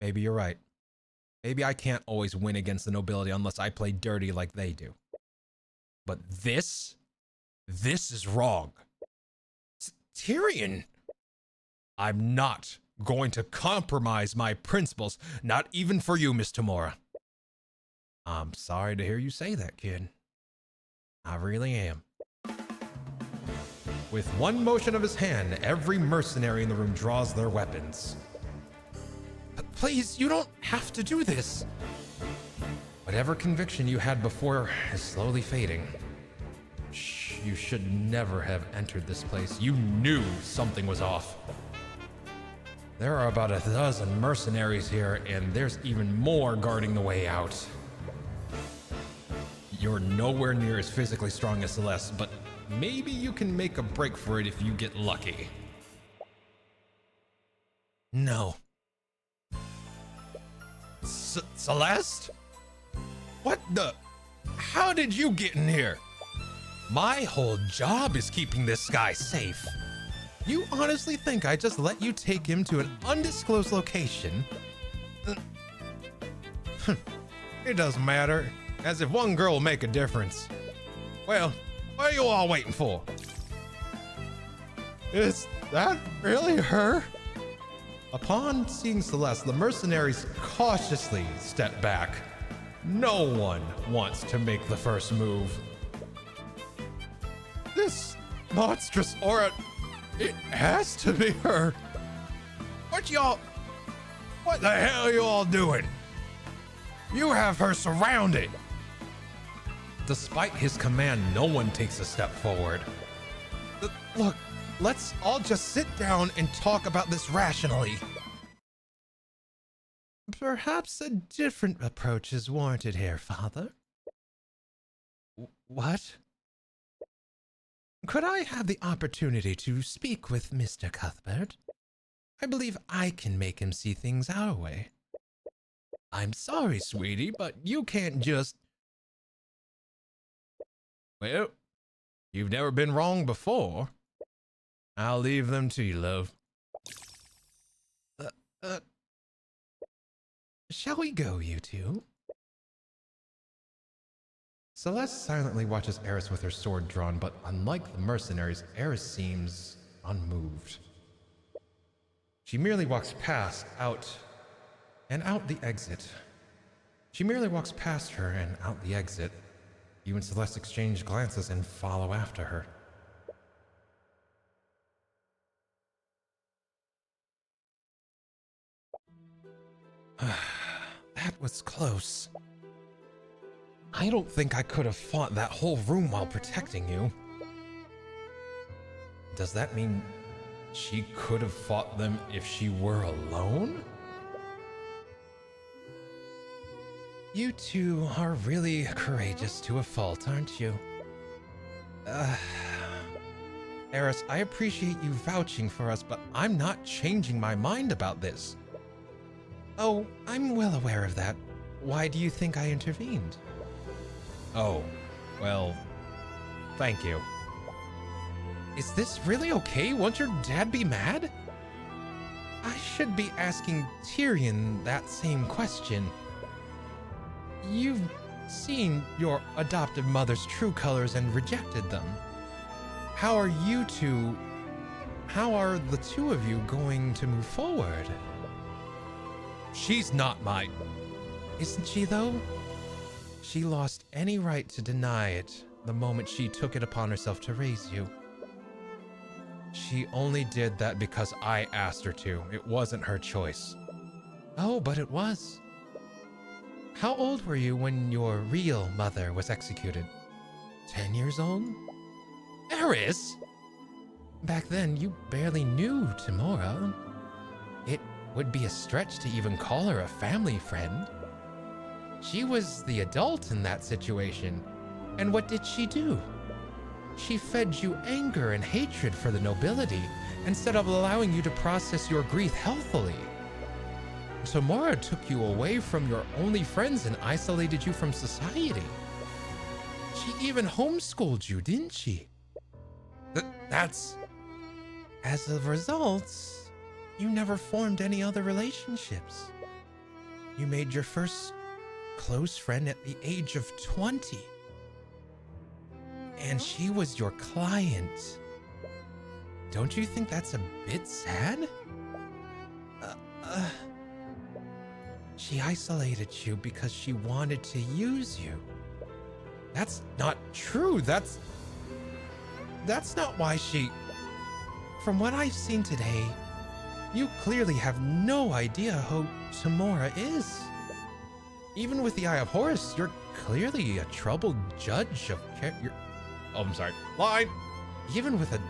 Maybe you're right. Maybe I can't always win against the nobility unless I play dirty like they do. But this is wrong. Tyrion! I'm not going to compromise my principles, not even for you, Miss Tamora. I'm sorry to hear you say that, kid. I really am. With one motion of his hand, every mercenary in the room draws their weapons. Please, you don't have to do this. Whatever conviction you had before is slowly fading. Shh, you should never have entered this place. You knew something was off. There are about a dozen mercenaries here, and there's even more guarding the way out. You're nowhere near as physically strong as Celeste, but maybe you can make a break for it if you get lucky. No. Celeste? What the? How did you get in here? My whole job is keeping this guy safe. You honestly think I just let you take him to an undisclosed location? It doesn't matter, as if one girl will make a difference. Well, what are you all waiting for? Is that really her? Upon seeing Celeste, the mercenaries cautiously step back. No one wants to make the first move. This monstrous aura, it has to be her. What the hell are you all doing? You have her surrounded. Despite his command, no one takes a step forward. Look, let's all just sit down and talk about this rationally. Perhaps a different approach is warranted here, Father. What? Could I have the opportunity to speak with Mr. Cuthbert? I believe I can make him see things our way. I'm sorry, sweetie, but you can't just... Well, you've never been wrong before. I'll leave them to you, love. Shall we go, you two? Celeste silently watches Eris with her sword drawn, but unlike the mercenaries, Eris seems unmoved. She merely walks past, out the exit. She merely walks past her and out the exit. You and Celeste exchange glances and follow after her. That was close. I don't think I could have fought that whole room while protecting you. Does that mean she could have fought them if she were alone? You two are really courageous to a fault, aren't you? Eris, I appreciate you vouching for us, but I'm not changing my mind about this. Oh, I'm well aware of that. Why do you think I intervened? Oh, well, thank you. Is this really okay? Won't your dad be mad? I should be asking Tyrion that same question. You've seen your adoptive mother's true colors and rejected them. How are the two of you going to move forward? She's not mine. Isn't she, though? She lost any right to deny it the moment she took it upon herself to raise you. She only did that because I asked her to. It wasn't her choice. Oh, but it was. How old were you when your real mother was executed? 10 years old? Eris! Back then, you barely knew Tamora. It would be a stretch to even call her a family friend. She was the adult in that situation. And what did she do? She fed you anger and hatred for the nobility instead of allowing you to process your grief healthily. Tamora took you away from your only friends and isolated you from society. She even homeschooled you, didn't she? That's... As a result, you never formed any other relationships. You made your first close friend at the age of 20. And she was your client. Don't you think that's a bit sad? She isolated you because she wanted to use you. That's not true. That's not why she... From what I've seen today, you clearly have no idea who Tamora is. Even with the Eye of Horus, you're clearly a troubled judge of Oh, I'm sorry. Line! Even with the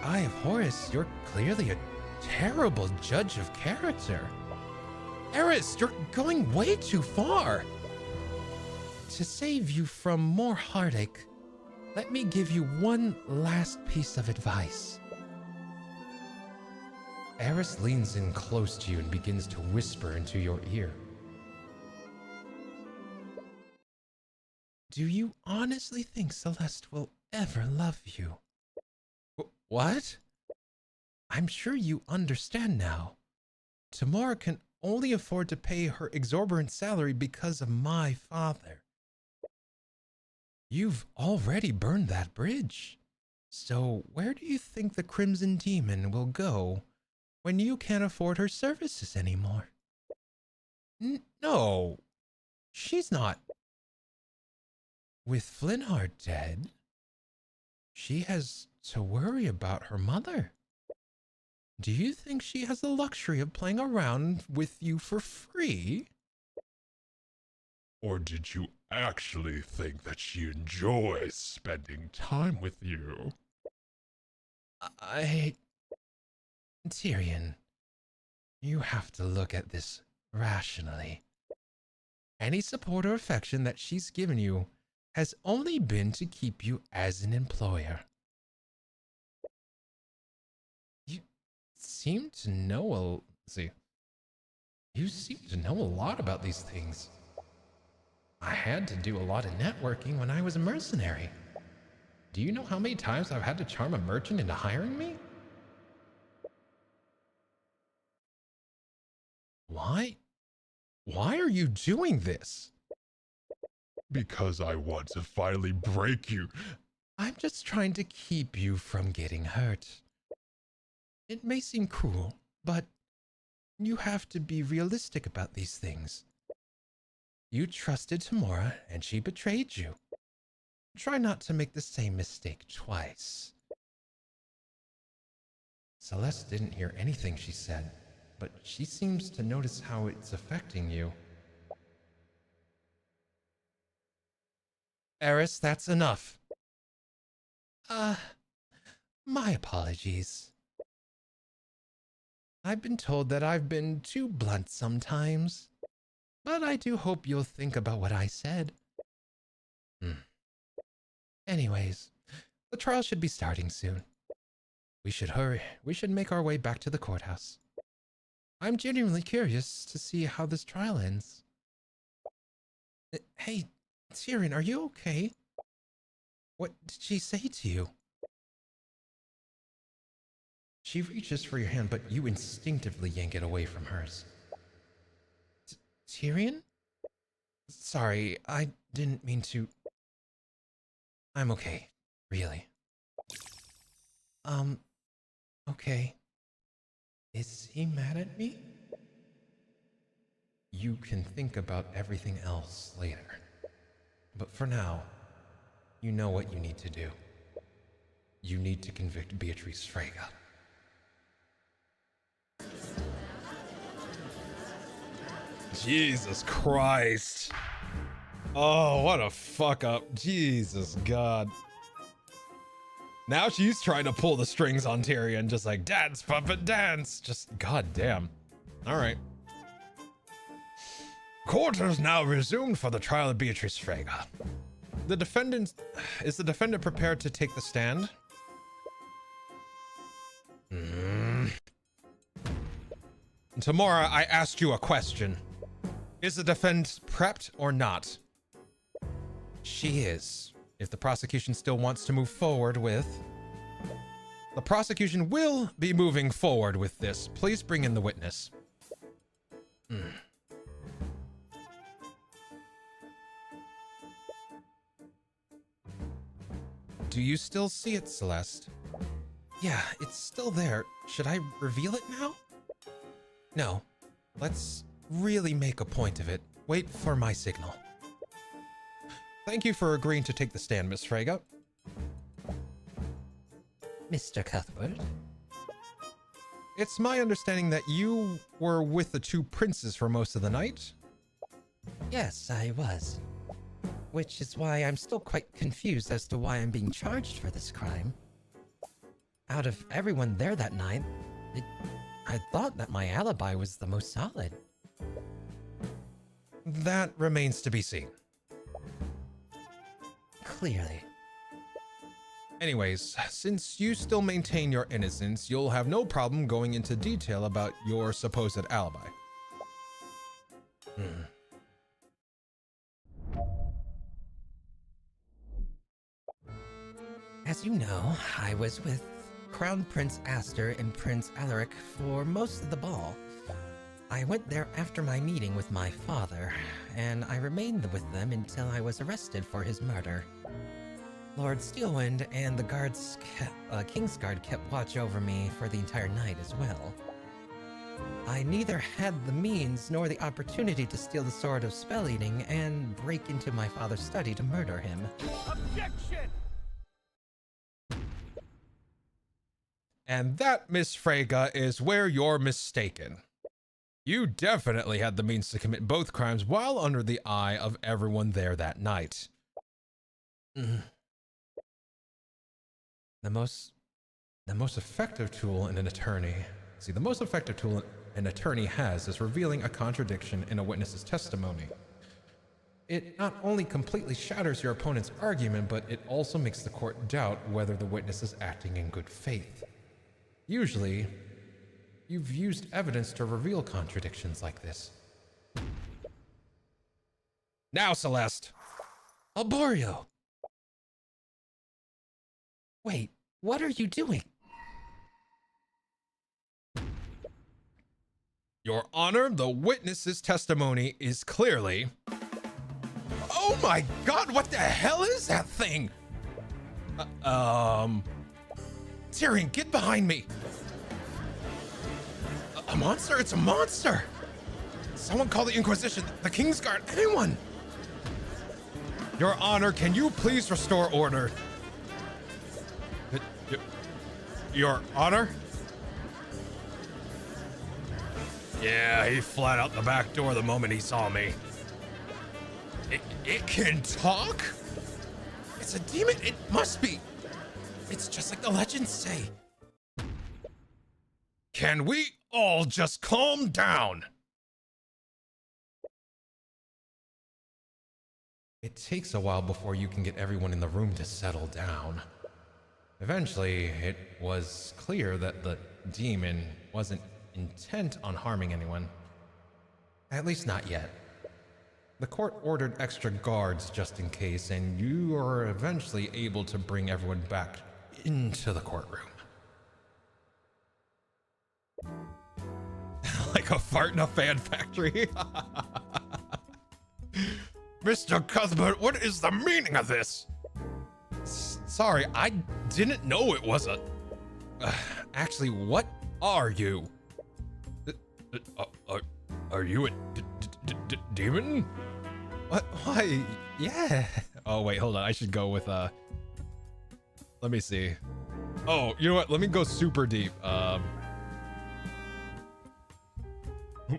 Eye of Horus, you're clearly a terrible judge of character. Eris, you're going way too far. To save you from more heartache, let me give you one last piece of advice. Eris leans in close to you and begins to whisper into your ear. Do you honestly think Celeste will ever love you? What? I'm sure you understand now. Tamara can only afford to pay her exorbitant salary because of my father. You've already burned that bridge. So where do you think the Crimson Demon will go when you can't afford her services anymore? No, she's not. With Flintheart dead, she has to worry about her mother. Do you think she has the luxury of playing around with you for free? Or did you actually think that she enjoys spending time with you? Tyrion, you have to look at this rationally. Any support or affection that she's given you has only been to keep you as an employer. You seem to know a lot about these things. I had to do a lot of networking when I was a mercenary. Do you know how many times I've had to charm a merchant into hiring me? Why? Why are you doing this? Because I want to finally break you. I'm just trying to keep you from getting hurt. It may seem cruel, but you have to be realistic about these things. You trusted Tamora, and she betrayed you. Try not to make the same mistake twice. Celeste didn't hear anything she said, but she seems to notice how it's affecting you. Eris, that's enough. My apologies. I've been told that I've been too blunt sometimes, but I do hope you'll think about what I said. Anyways, the trial should be starting soon. We should hurry. We should make our way back to the courthouse. I'm genuinely curious to see how this trial ends. Hey, Tyrion, are you okay? What did she say to you? She reaches for your hand, but you instinctively yank it away from hers. Tyrion? Sorry, I didn't mean to... I'm okay, really. Okay. Is he mad at me? You can think about everything else later. But for now, you know what you need to do. You need to convict Beatrice Frege. Jesus Christ. Oh, what a fuck up. Jesus God. Now she's trying to pull the strings on Tyrion, just like, dance, puppet, dance. Just, god damn. All right. Court is now resumed for the trial of Beatrice Frege. Is the defendant prepared to take the stand? Tamora, I asked you a question. Is the defense prepped or not? She is. If the prosecution still wants to move forward with... The prosecution will be moving forward with this. Please bring in the witness. Do you still see it, Celeste? Yeah, it's still there. Should I reveal it now? No. Let's really make a point of it. Wait for my signal. Thank you for agreeing to take the stand, Miss Frege. Mr. Cuthbert? It's my understanding that you were with the two princes for most of the night. Yes, I was. Which is why I'm still quite confused as to why I'm being charged for this crime. Out of everyone there that night, I thought that my alibi was the most solid. That remains to be seen. Clearly. Anyways, since you still maintain your innocence, you'll have no problem going into detail about your supposed alibi. As you know, I was with Crown Prince Aster and Prince Alaric for most of the ball. I went there after my meeting with my father, and I remained with them until I was arrested for his murder. Lord Steelwind and the Kingsguard kept watch over me for the entire night as well. I neither had the means nor the opportunity to steal the Sword of Spell Eating and break into my father's study to murder him. Objection! And that, Miss Freyga, is where you're mistaken. You definitely had the means to commit both crimes while under the eye of everyone there that night. The most effective tool in an attorney... See, the most effective tool an attorney has is revealing a contradiction in a witness's testimony. It not only completely shatters your opponent's argument, but it also makes the court doubt whether the witness is acting in good faith. Usually, you've used evidence to reveal contradictions like this. Now, Celeste! Alborio! Wait, what are you doing? Your Honor, the witness's testimony is clearly... Oh my god, what the hell is that thing? Tyrion, get behind me! A monster? It's a monster! Someone call the Inquisition, the Kingsguard, anyone! Your Honor, can you please restore order? Your Honor? Yeah, he fled out the back door the moment he saw me. It can talk? It's a demon, it must be. It's just like the legends say. Can we all just calm down? It takes a while before you can get everyone in the room to settle down. Eventually, it was clear that the demon wasn't intent on harming anyone. At least not yet. The court ordered extra guards just in case, and you were eventually able to bring everyone back into the courtroom. Like a fart in a fan factory. Mr. Cuthbert, what is the meaning of this? Sorry, I didn't know it was a... actually, what are you? Are you a demon? What? Why? Yeah. Oh, wait, hold on. I should go with, let me see. Oh, you know what? Let me go super deep.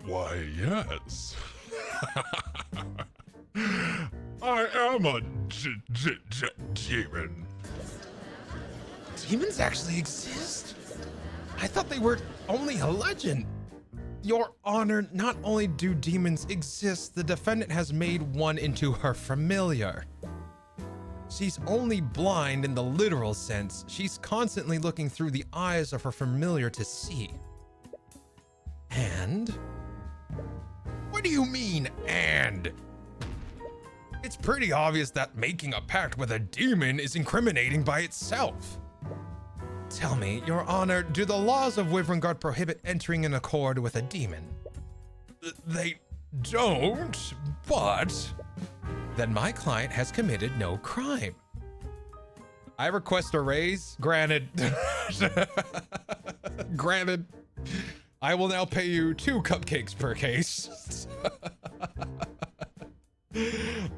Why, yes. I am a demon. Demons actually exist? I thought they were only a legend. Your Honor, not only do demons exist, the defendant has made one into her familiar. She's only blind in the literal sense. She's constantly looking through the eyes of her familiar to see. And? What do you mean, and? It's pretty obvious that making a pact with a demon is incriminating by itself. Tell me, Your Honor, do the laws of Wyverngard prohibit entering in accord with a demon? They don't, but... Then my client has committed no crime. I request a raise. Granted. Granted. I will now pay you 2 cupcakes per case.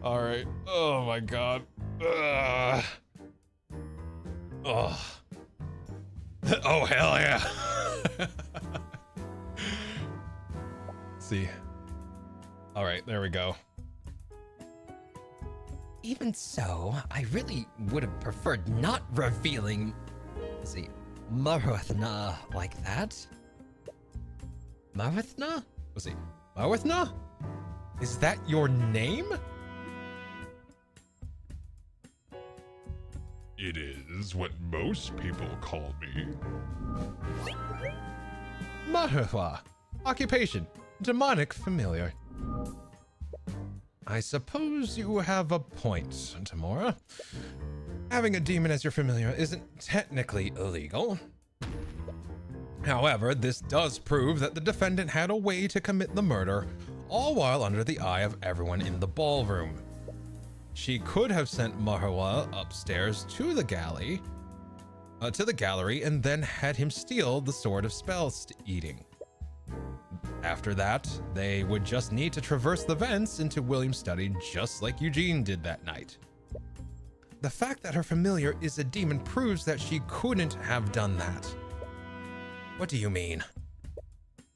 All right. Oh my God. Oh. Oh, hell yeah. See. All right, there we go. Even so, I really would have preferred not revealing, let's see, Marwithna like that. Marwithna? Let's see. Marwithna? Is that your name? It is what most people call me. Mahua. Occupation. Demonic familiar. I suppose you have a point, Tamora. Having a demon as your familiar isn't technically illegal. However, this does prove that the defendant had a way to commit the murder, all while under the eye of everyone in the ballroom. She could have sent Mahua upstairs to the gallery, and then had him steal the Sword of Spells eating. After that, they would just need to traverse the vents into William's study, just like Eugene did that night. The fact that her familiar is a demon proves that she couldn't have done that. What do you mean?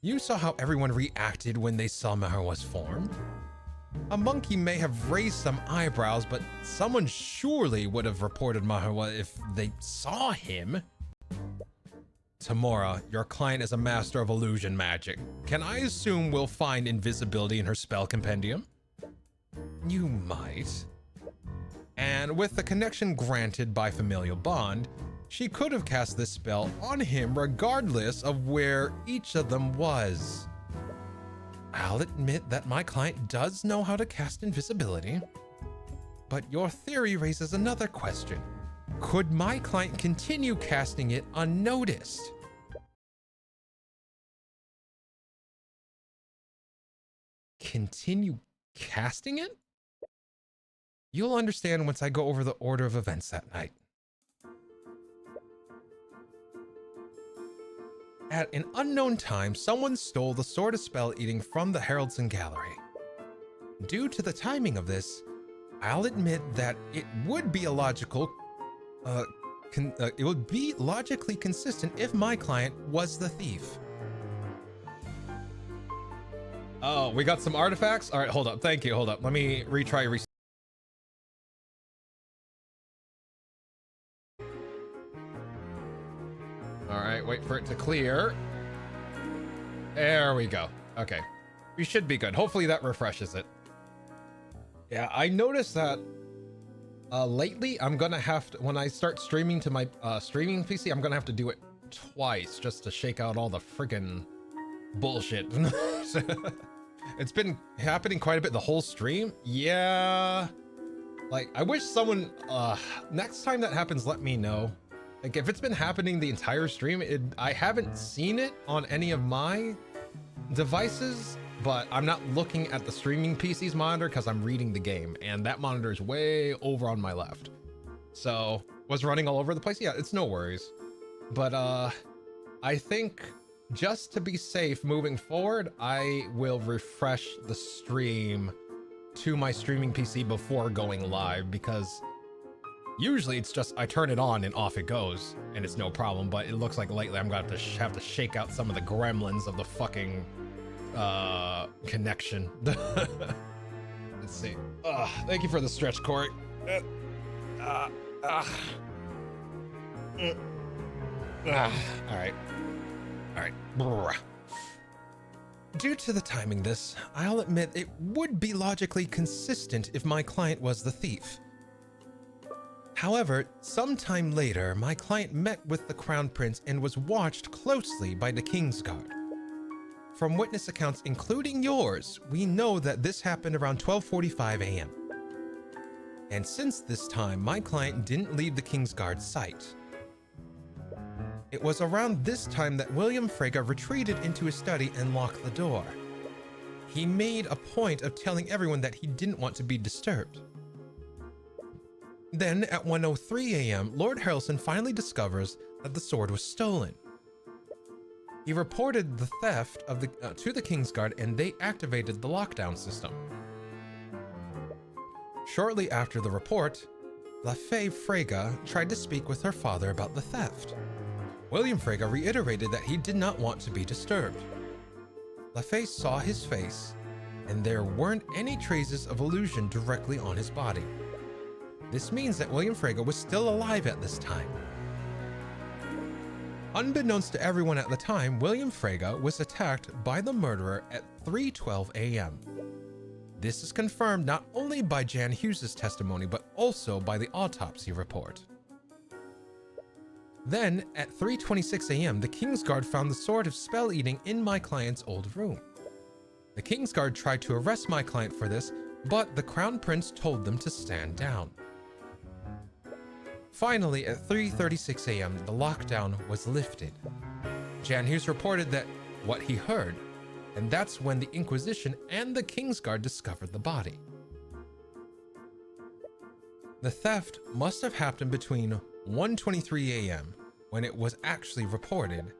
You saw how everyone reacted when they saw Mahua's form. A monkey may have raised some eyebrows, but someone surely would have reported Mahua if they saw him. Tamora, your client is a master of illusion magic. Can I assume we'll find invisibility in her spell compendium? You might. And with the connection granted by familial bond, she could have cast this spell on him regardless of where each of them was. I'll admit that my client does know how to cast invisibility, but your theory raises another question. Could my client continue casting it unnoticed? Continue casting it? You'll understand once I go over the order of events that night. At an unknown time, someone stole the Sword of Spell Eating from the Heraldson Gallery. Due to the timing of this, I'll admit that it would be logically consistent if my client was the thief. Oh, we got some artifacts? All right, hold up. Thank you. Hold up. Let me retry. All right, wait for it to clear. There we go. Okay, we should be good. Hopefully that refreshes it. Yeah, I noticed that lately I'm gonna have to, when I start streaming to my streaming PC, I'm gonna have to do it twice just to shake out all the friggin' bullshit. It's been happening quite a bit the whole stream. Yeah, like I wish someone next time that happens, let me know. Like if it's been happening the entire stream, I haven't seen it on any of my devices, but I'm not looking at the streaming PC's monitor because I'm reading the game, and that monitor is way over on my left. So was running all over the place. Yeah, it's no worries. But I think just to be safe moving forward, I will refresh the stream to my streaming PC before going live, because usually it's just I turn it on and off it goes and it's no problem, but it looks like lately I'm going to have to shake out some of the gremlins of the fucking connection. Let's see. Thank you for the stretch, Corey. All right. Due to the timing this, I'll admit it would be logically consistent if my client was the thief. However, sometime later, my client met with the Crown Prince and was watched closely by the King's Guard. From witness accounts, including yours, we know that this happened around 12:45 a.m. And since this time, my client didn't leave the King's Guard's sight. It was around this time that William Frege retreated into his study and locked the door. He made a point of telling everyone that he didn't want to be disturbed. Then, at 1:03 a.m., Lord Harrelson finally discovers that the sword was stolen. He reported the theft of to the King's Guard, and they activated the lockdown system. Shortly after the report, Lastiel Frege tried to speak with her father about the theft. William Frege reiterated that he did not want to be disturbed. Lastiel saw his face, and there weren't any traces of illusion directly on his body. This means that William Frege was still alive at this time. Unbeknownst to everyone at the time, William Frege was attacked by the murderer at 3:12 a.m. This is confirmed not only by Jan Hughes' testimony, but also by the autopsy report. Then, at 3:26 a.m., the Kingsguard found the Sword of Spell Eating in my client's old room. The Kingsguard tried to arrest my client for this, but the Crown Prince told them to stand down. Finally, at 3:36 a.m., the lockdown was lifted. Jan Hughes reported that what he heard, and that's when the Inquisition and the Kingsguard discovered the body. The theft must have happened between 1:23 a.m., when it was actually reported.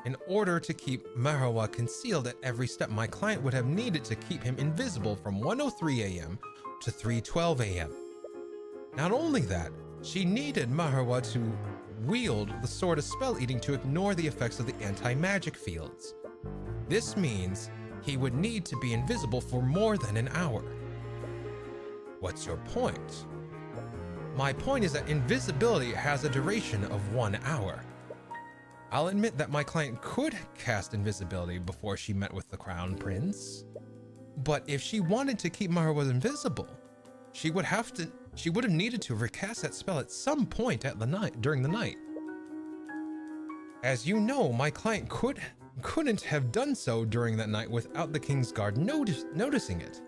In order to keep Maharawa concealed at every step, my client would have needed to keep him invisible from 1:03 a.m. to 3:12 a.m. Not only that, she needed Maharawa to wield the Sword of Spell Eating to ignore the effects of the anti-magic fields. This means he would need to be invisible for more than an hour. What's your point? My point is that invisibility has a duration of 1 hour. I'll admit that my client could cast invisibility before she met with the Crown Prince. But if she wanted to keep Maharawa invisible, she would have needed to recast that spell at some point during the night. As you know, my client couldn't have done so during that night without the Kingsguard noticing it.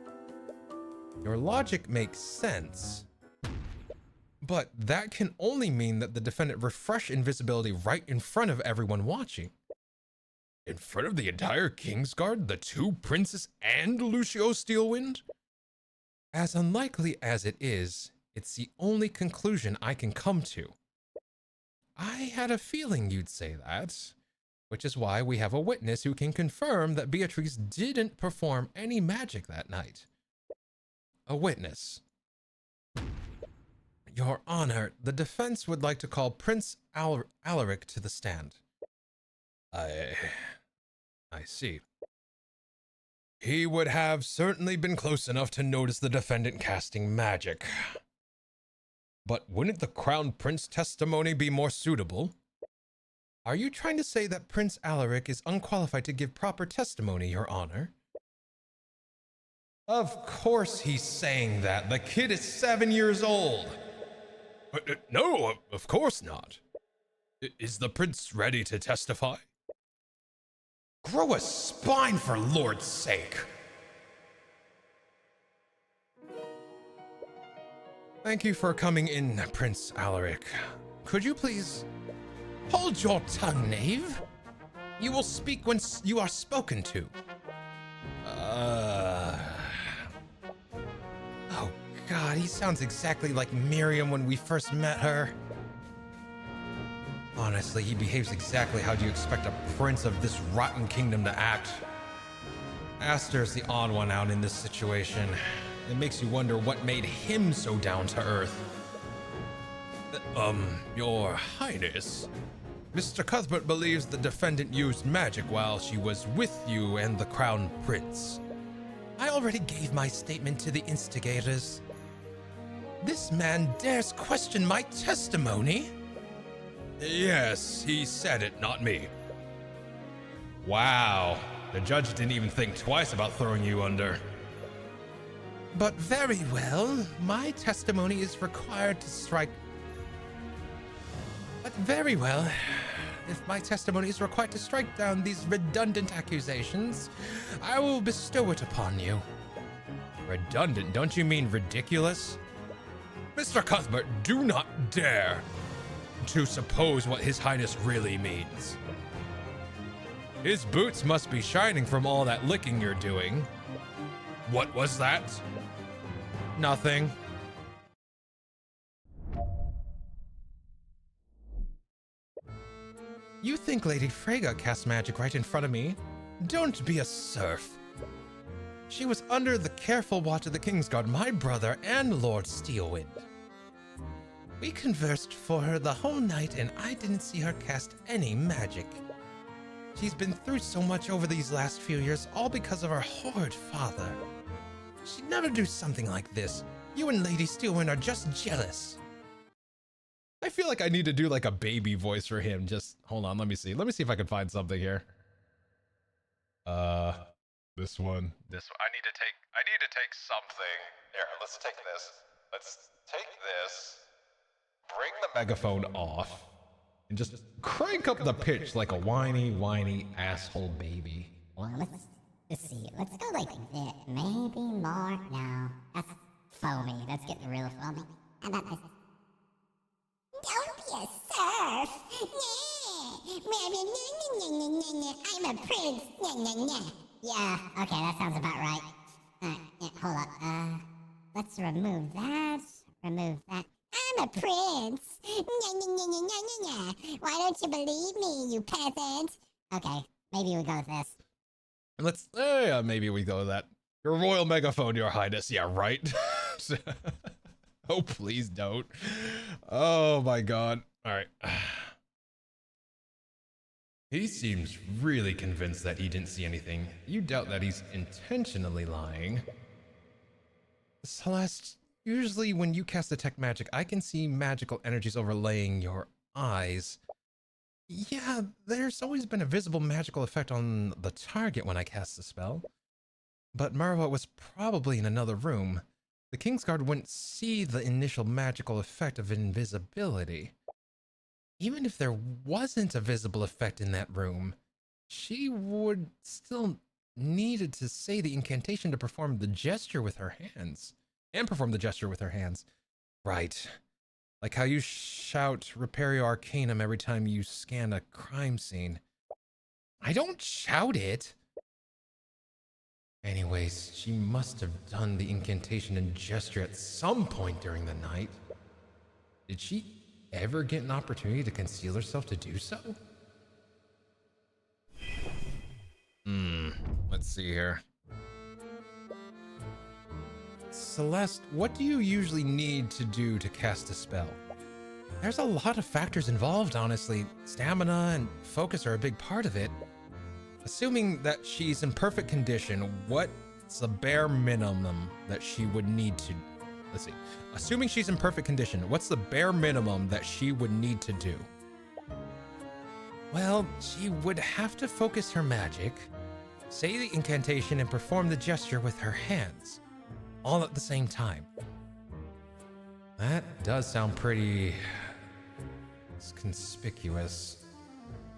Your logic makes sense, but that can only mean that the defendant refreshed invisibility right in front of everyone watching. In front of the entire Kingsguard, the two princes, and Lucio Steelwind? As unlikely as it is, it's the only conclusion I can come to. I had a feeling you'd say that, which is why we have a witness who can confirm that Beatrice didn't perform any magic that night. A witness. Your Honor, the defense would like to call Prince Alaric to the stand. I see. He would have certainly been close enough to notice the defendant casting magic. But wouldn't the Crown Prince testimony be more suitable? Are you trying to say that Prince Alaric is unqualified to give proper testimony, Your Honor? Of course he's saying that. The kid is 7 years old. No, of course not. Is the prince ready to testify? Grow a spine, for Lord's sake. Thank you for coming in, Prince Alaric. Could you please hold your tongue, knave? You will speak when you are spoken to. Oh God, he sounds exactly like Miriam when we first met her. Honestly, he behaves exactly how do you expect a prince of this rotten kingdom to act. Aster's the odd one out in this situation. It makes you wonder what made him so down to earth. Your Highness, Mr. Cuthbert believes the defendant used magic while she was with you and the Crown Prince. I already gave my statement to the instigators. This man dares question my testimony? Yes, he said it, not me. Wow, the judge didn't even think twice about throwing you under. But very well, my testimony is required to strike. But very well, if my testimony is required to strike down these redundant accusations, I will bestow it upon you. Redundant? Don't you mean ridiculous? Mr. Cuthbert, do not dare to suppose what His Highness really means. His boots must be shining from all that licking you're doing. What was that? Nothing. You think Lady Freyga cast magic right in front of me? Don't be a serf. She was under the careful watch of the Kingsguard, my brother, and Lord Steelwind. We conversed for her the whole night, and I didn't see her cast any magic. She's been through so much over these last few years, all because of her horrid father. She'd never do something like this. You and Lady Steelwind are just jealous. I feel like I need to do like a baby voice for him. Just hold on, let me see. Let me see if I can find something here. This one. I need to take something. Here, let's take this. Let's take this. Bring the megaphone off. and just crank up the pitch like a whiny asshole baby. Well, let's see. Let's go like this. Maybe more. No, that's foamy. That's getting real foamy. How about this? Don't be a serf. I'm a prince. Yeah, okay, that sounds about right. Alright, yeah, hold up. Let's remove that. Remove that. I'm a prince. Why don't you believe me, you peasant? Okay, maybe we go with this. Let's, yeah, maybe we go with that. Your royal megaphone, your highness. Yeah, right. Oh, please don't. Oh my god. All right. He seems really convinced that he didn't see anything. You doubt that he's intentionally lying. Celeste, usually when you cast detect magic, I can see magical energies overlaying your eyes. Yeah, there's always been a visible magical effect on the target when I cast the spell. But Marva was probably in another room. The Kingsguard wouldn't see the initial magical effect of invisibility. Even if there wasn't a visible effect in that room, she would still needed to say the incantation to perform the gesture with her hands. And perform the gesture with her hands. Right. Like how you shout Repario Arcanum every time you scan a crime scene. I don't shout it. Anyways, she must have done the incantation and gesture at some point during the night. Did she ever get an opportunity to conceal herself to do so? Let's see here. Celeste, what do you usually need to do to cast a spell? There's a lot of factors involved, honestly. Stamina and focus are a big part of it. Assuming that she's in perfect condition, what's the bare minimum that she would need to... Let's see. Assuming she's in perfect condition, what's the bare minimum that she would need to do? Well, she would have to focus her magic, say the incantation, and perform the gesture with her hands, all at the same time. That does sound pretty conspicuous,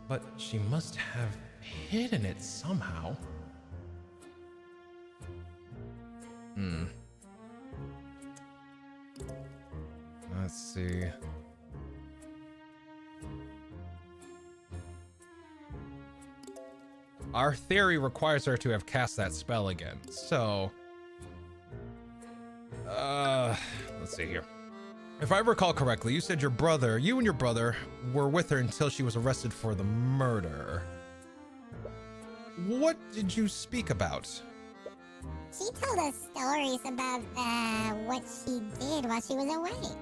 but she must have hidden it somehow. Let's see. Our theory requires her to have cast that spell again, so... let's see here. If I recall correctly, you said you and your brother were with her until she was arrested for the murder. What did you speak about? She told us stories about what she did while she was away.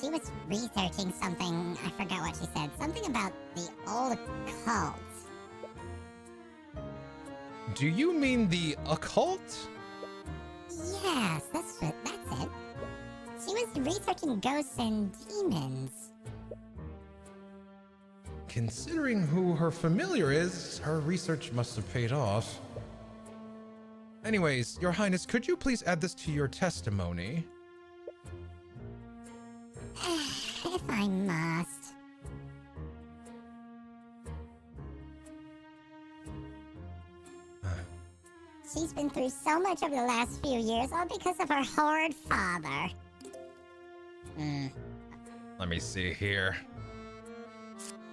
She was researching something. I forgot what she said. Something about the old cult. Do you mean the occult? Yes, that's it. She was researching ghosts and demons. Considering who her familiar is, her research must have paid off. Anyways, Your Highness, could you please add this to your testimony? If I must. She's been through so much over the last few years, all because of her horrid father. Let me see here.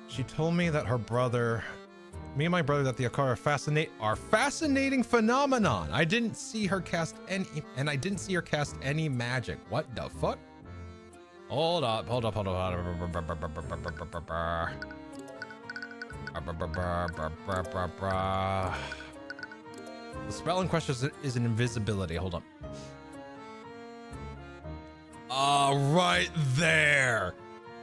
She told me that her brother, me and my brother, that the occult are fascinating phenomenon. I didn't see her cast any magic. What the fuck? Hold up. The spell in question is an invisibility. Hold up. Right there.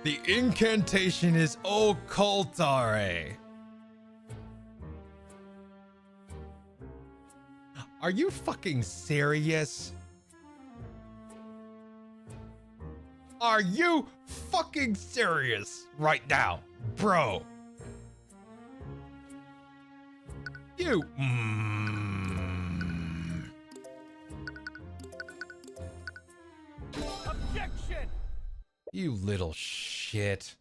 The incantation is occultare. Are you fucking serious? Are you fucking serious right now, bro? You. Objection! You little shit.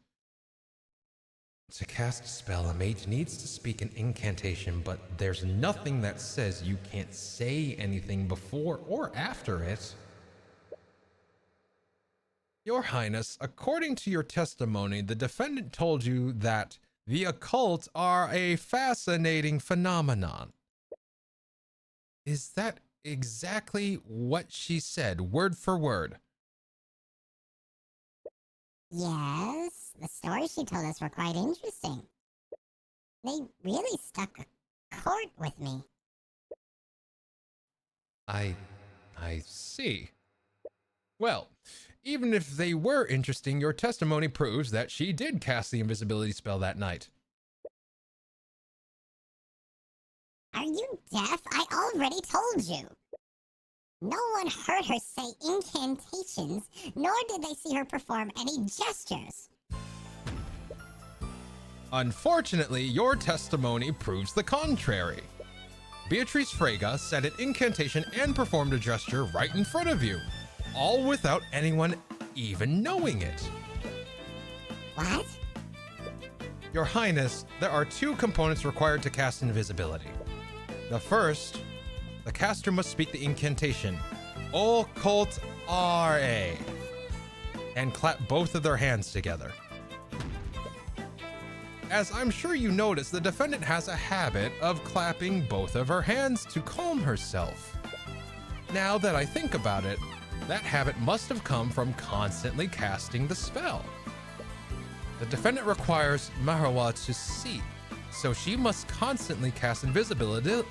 To cast a spell, a mage needs to speak an incantation, but there's nothing that says you can't say anything before or after it. Your Highness, according to your testimony, the defendant told you that the occult are a fascinating phenomenon. Is that exactly what she said, word for word? Yes, the stories she told us were quite interesting. They really struck a chord with me. I see. Well, even if they were interesting, your testimony proves that she did cast the invisibility spell that night. Are you deaf? I already told you. No one heard her say incantations, nor did they see her perform any gestures. Unfortunately, your testimony proves the contrary. Beatrice Frega said an incantation and performed a gesture right in front of you, all without anyone even knowing it. What? Your Highness, there are two components required to cast invisibility. The first, the caster must speak the incantation, Occult RA, and clap both of their hands together. As I'm sure you noticed, the defendant has a habit of clapping both of her hands to calm herself. Now that I think about it, that habit must have come from constantly casting the spell. The defendant requires Maharawa to see, so she must constantly cast invisibility.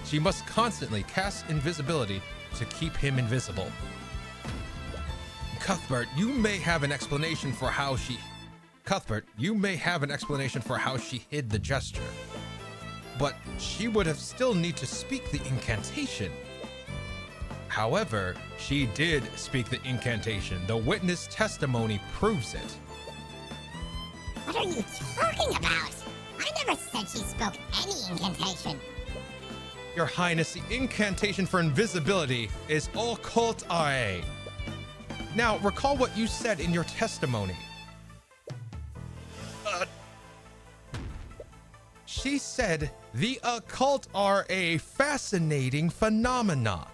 She must constantly cast invisibility to keep him invisible. Cuthbert, you may have an explanation for how she hid the gesture, but she would have still need to speak the incantation. However, she did speak the incantation. The witness testimony proves it. What are you talking about? I never said she spoke any incantation. Your Highness, the incantation for invisibility is Occult RA. Now, recall what you said in your testimony. She said the occult are a fascinating phenomena.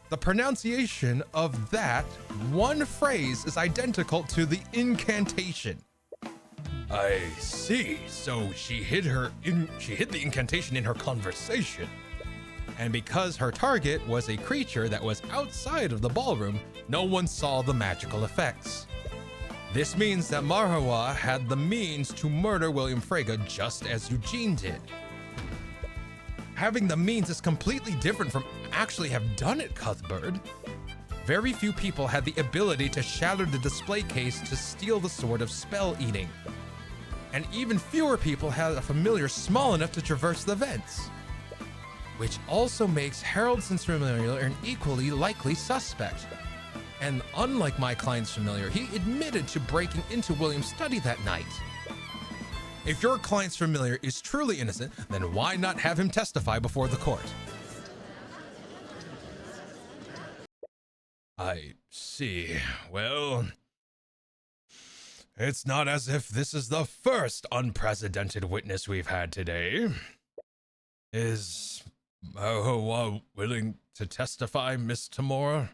The pronunciation of that one phrase is identical to the incantation. I see. So she hid the incantation in her conversation. And because her target was a creature that was outside of the ballroom, no one saw the magical effects. This means that Maharawa had the means to murder William Frega just as Eugene did. Having the means is completely different from actually have done it, Cuthbert. Very few people had the ability to shatter the display case to steal the sword of spell eating. And even fewer people had a familiar small enough to traverse the vents. Which also makes Haraldson's familiar an equally likely suspect. And unlike my client's familiar, he admitted to breaking into William's study that night. If your client's familiar is truly innocent, then why not have him testify before the court? I see. Well, it's not as if this is the first unprecedented witness we've had today. Is Maharawa willing to testify, Miss Tamora?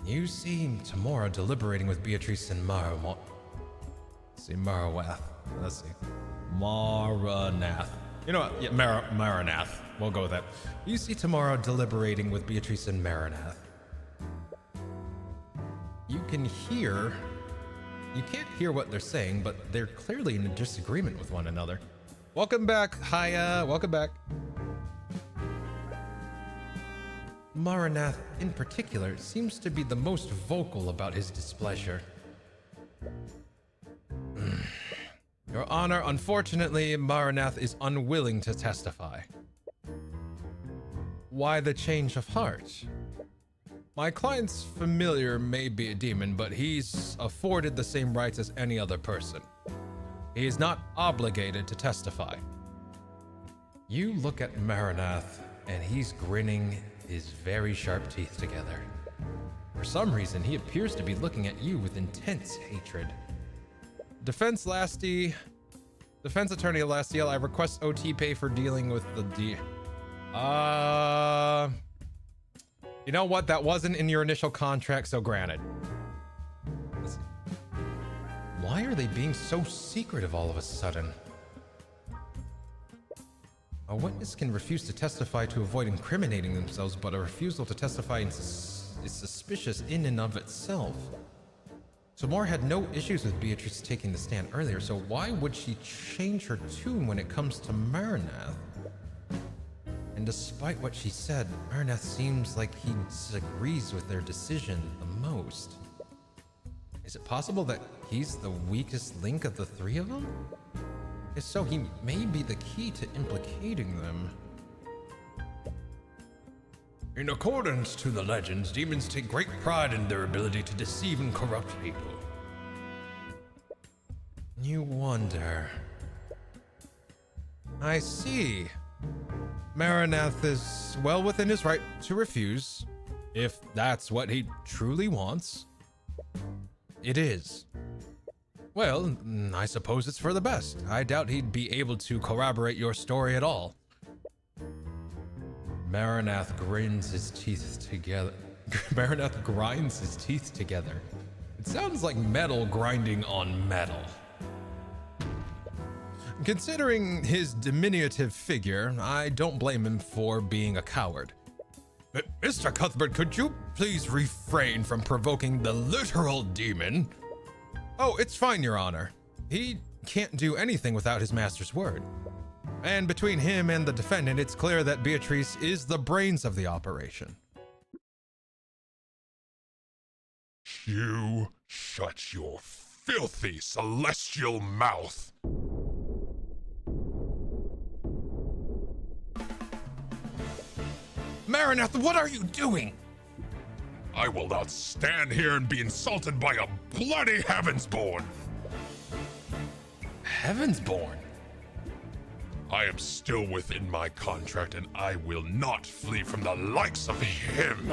You see Tamora deliberating with Beatrice and Maranath. Let's see. Maranath. You know what? Yeah, Maranath. We'll go with that. You see Tamora deliberating with Beatrice and Maranath. You can't hear what they're saying, but they're clearly in a disagreement with one another. Welcome back, Haya. Welcome back. Maranath, in particular, seems to be the most vocal about his displeasure. Your Honor, unfortunately, Maranath is unwilling to testify. Why the change of heart? My client's familiar may be a demon, but he's afforded the same rights as any other person. He is not obligated to testify. You look at Maranath, and he's grinning his very sharp teeth together. For some reason, he appears to be looking at you with intense hatred. Defense Lasty. Defense Attorney Lastiel, I request OT pay for dealing with the you know what? That wasn't in your initial contract, so granted. Why are they being so secretive all of a sudden? A witness can refuse to testify to avoid incriminating themselves, but a refusal to testify is suspicious in and of itself. Samora had no issues with Beatrice taking the stand earlier, so why would she change her tune when it comes to Marinath? And despite what she said, Marinath seems like he disagrees with their decision the most. Is it possible that he's the weakest link of the three of them? If so, he may be the key to implicating them. In accordance to the legends, demons take great pride in their ability to deceive and corrupt people. You wonder. I see. Marinath is well within his right to refuse, if that's what he truly wants. It is. Well, I suppose it's for the best. I doubt he'd be able to corroborate your story at all. Marinath grins his teeth together. Marinath grinds his teeth together. It sounds like metal grinding on metal. Considering his diminutive figure, I don't blame him for being a coward. Mr. Cuthbert, could you please refrain from provoking the literal demon? Oh, it's fine, Your Honor. He can't do anything without his master's word. And between him and the defendant, it's clear that Beatrice is the brains of the operation. You shut your filthy celestial mouth. Marinath, what are you doing? I will not stand here and be insulted by a bloody Heavensborn. Heavensborn? I am still within my contract and I will not flee from the likes of him.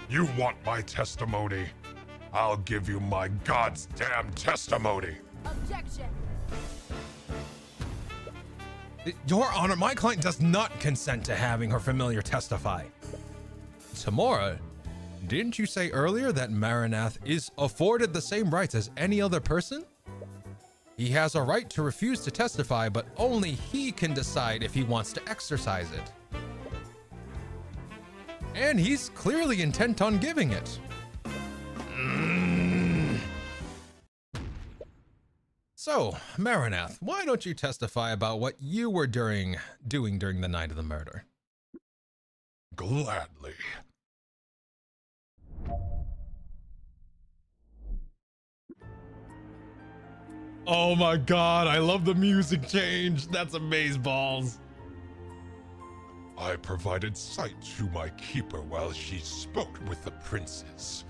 You want my testimony? I'll give you my God's damn testimony. Objection. Your Honor, my client does not consent to having her familiar testify. Samora, didn't you say earlier that Marinath is afforded the same rights as any other person? He has a right to refuse to testify, but only he can decide if he wants to exercise it. And he's clearly intent on giving it. So, Marinath, why don't you testify about what you were doing during the night of the murder? Gladly. Oh my god, I love the music change. That's amazeballs. I provided sight to my keeper while she spoke with the princess.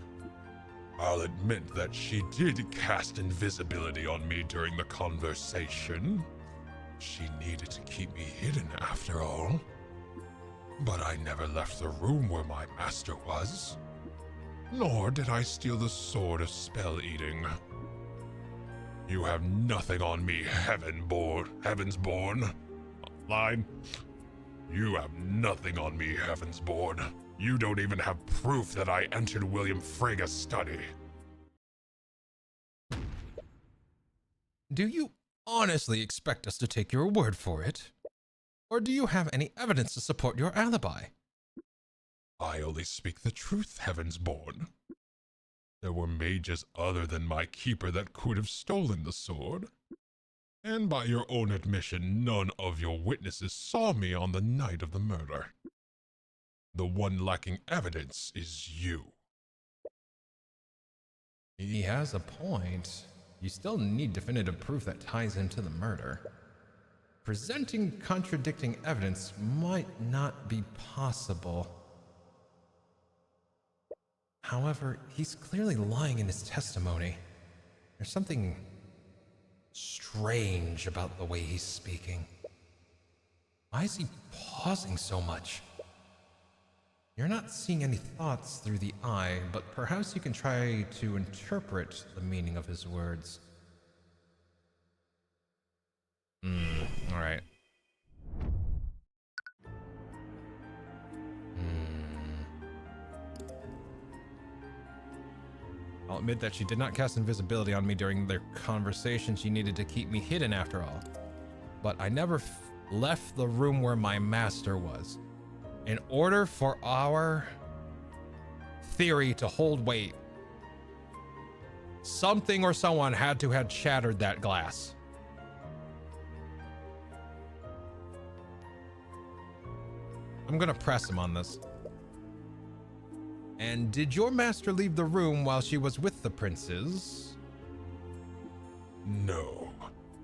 I'll admit that she did cast invisibility on me during the conversation. She needed to keep me hidden after all. But I never left the room where my master was. Nor did I steal the sword of spell eating. You have nothing on me, Heavensborn. Line. You have nothing on me, Heavensborn. You don't even have proof that I entered William Frega's study. Do you honestly expect us to take your word for it? Or do you have any evidence to support your alibi? I only speak the truth, Heavensborn. There were mages other than my keeper that could have stolen the sword. And by your own admission, none of your witnesses saw me on the night of the murder. The one lacking evidence is you. He has a point. You still need definitive proof that ties him to the murder. Presenting contradicting evidence might not be possible. However, he's clearly lying in his testimony. There's something strange about the way he's speaking. Why is he pausing so much? You're not seeing any thoughts through the eye, but perhaps you can try to interpret the meaning of his words. All right. I'll admit that she did not cast invisibility on me during their conversation. She needed to keep me hidden after all. But I never left the room where my master was. In order for our theory to hold weight, something or someone had to have shattered that glass. I'm gonna press him on this. And did your master leave the room while she was with the princes? No.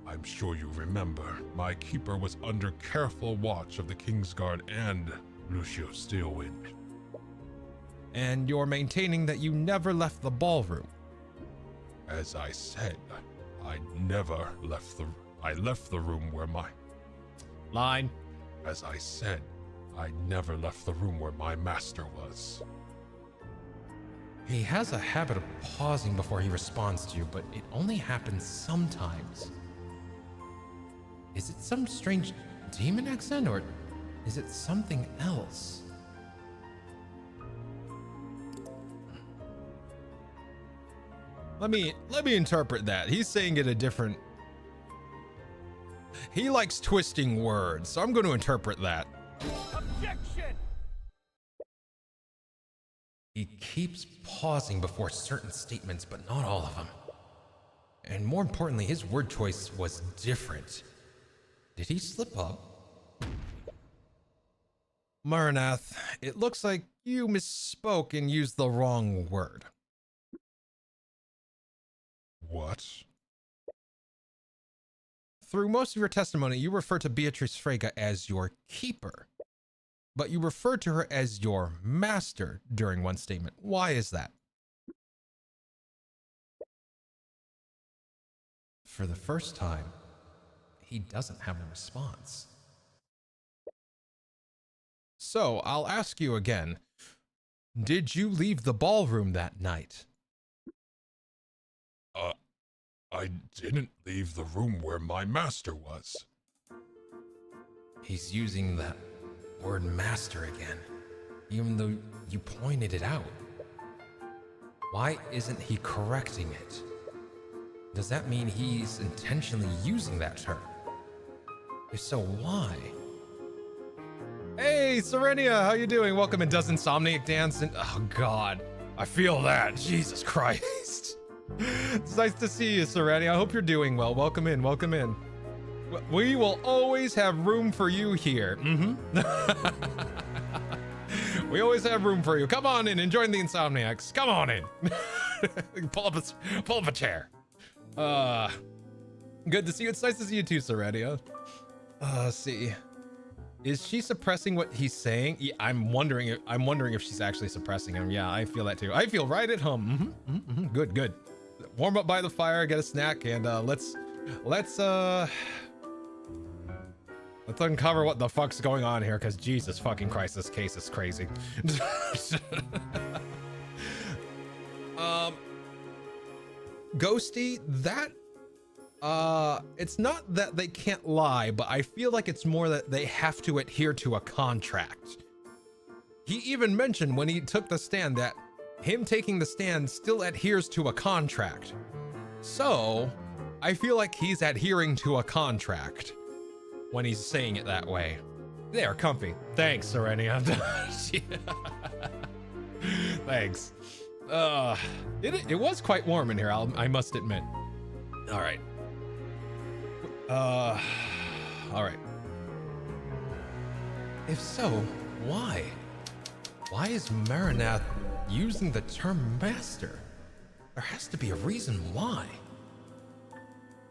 I'm sure you remember, my keeper was under careful watch of the Kingsguard and Lucio Steelwind. And you're maintaining that you never left the ballroom? As I said, I never left I left the room where my... Line. As I said, I never left the room where my master was. He has a habit of pausing before he responds to you, but it only happens sometimes. Is it some strange demon accent, or is it something else? Let me interpret that. He's saying it a different... He likes twisting words, so I'm going to interpret that. Objection! He keeps pausing before certain statements, but not all of them. And more importantly, his word choice was different. Did he slip up? Maranath, it looks like you misspoke and used the wrong word. What? Through most of your testimony, you refer to Beatrice Frege as your keeper, but you referred to her as your master during one statement. Why is that? For the first time, he doesn't have a response. So I'll ask you again. Did you leave the ballroom that night? I didn't leave the room where my master was. He's using that word master again, even though you pointed it out. Why isn't he correcting it? Does that mean he's intentionally using that term? If so, why? Hey, Serenia, how you doing? Welcome in. Does Insomniac dance? And oh God, I feel that. Jesus Christ. It's nice to see you, Serenia. I hope you're doing well. Welcome in. Welcome in. We will always have room for you here. We always have room for you. Come on in and join the Insomniacs. Come on in. pull up a chair. Good to see you. It's nice to see you too, Serenia. Let's see. Is she suppressing what he's saying? Yeah, I'm wondering if she's actually suppressing him. Yeah, I feel that too. I feel right at home. Good, good. Warm up by the fire, get a snack, and let's uncover what the fuck's going on here, because Jesus fucking Christ, this case is crazy. Ghosty, that it's not that they can't lie, but I feel like it's more that they have to adhere to a contract. He even mentioned when he took the stand that him taking the stand still adheres to a contract. So I feel like he's adhering to a contract when he's saying it that way. They're comfy. Thanks, Serenia. Thanks. It was quite warm in here, I must admit. All right. All right. If so, why? Why is Maranath using the term master? There has to be a reason why.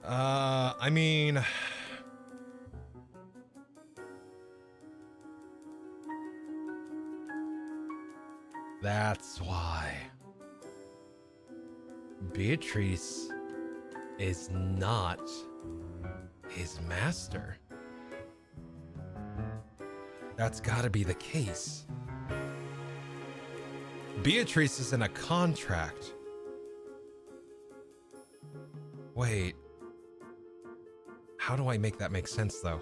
I mean... That's why. Beatrice is not his master. That's gotta be the case. Beatrice is in a contract. Wait. How do I make that make sense, though?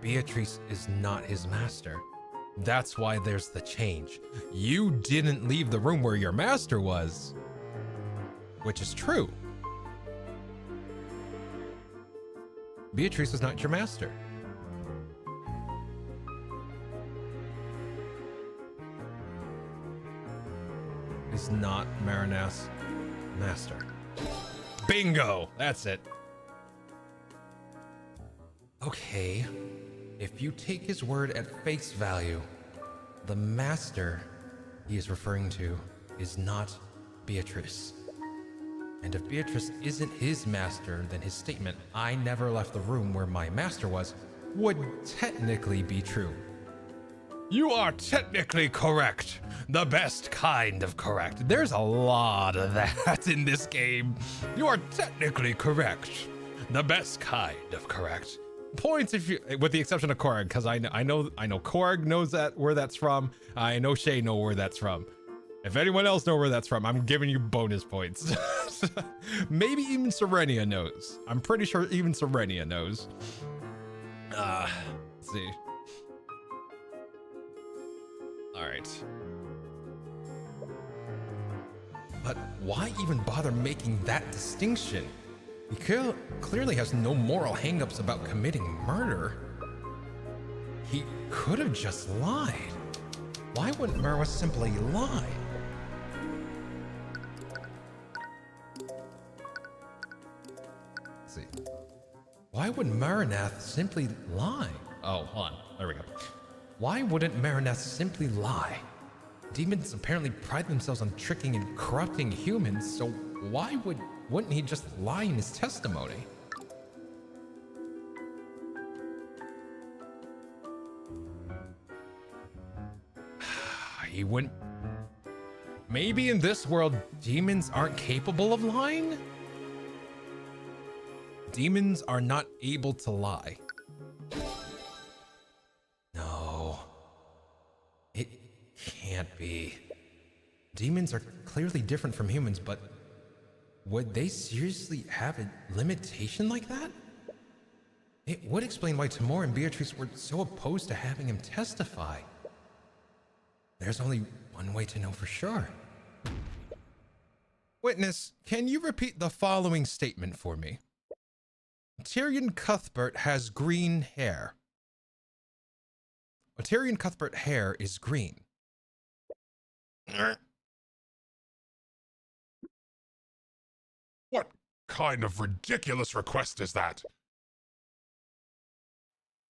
Beatrice is not his master. That's why there's the change. You didn't leave the room where your master was, which is true. Beatrice is not your master. Is not Marinath's master. Bingo! That's it. Okay, if you take his word at face value, the master he is referring to is not Beatrice. And if Beatrice isn't his master, then his statement, "I never left the room where my master was," would technically be true. You are technically correct. The best kind of correct. There's a lot of that in this game. You are technically correct. The best kind of correct. Points if you, with the exception of Korg, because I know Korg knows that where that's from. I know Shay know where that's from. If anyone else know where that's from, I'm giving you bonus points. Maybe even Serenia knows. I'm pretty sure even Serenia knows. Let's see. All right. But why even bother making that distinction? He clearly has no moral hangups about committing murder. He could have just lied. Why wouldn't Marwa simply lie? Let's see. Why would Marinath simply lie? Oh, hold on. There we go. Why wouldn't Marinath simply lie? Demons apparently pride themselves on tricking and corrupting humans, so why wouldn't he just lie in his testimony? He wouldn't. Maybe in this world, demons aren't capable of lying? Demons are not able to lie. No. It can't be. Demons are clearly different from humans, but would they seriously have a limitation like that? It would explain why Timur and Beatrice were so opposed to having him testify. There's only one way to know for sure. Witness, can you repeat the following statement for me? Tyrion Cuthbert has green hair. Tyrion Cuthbert hair is green. What kind of ridiculous request is that?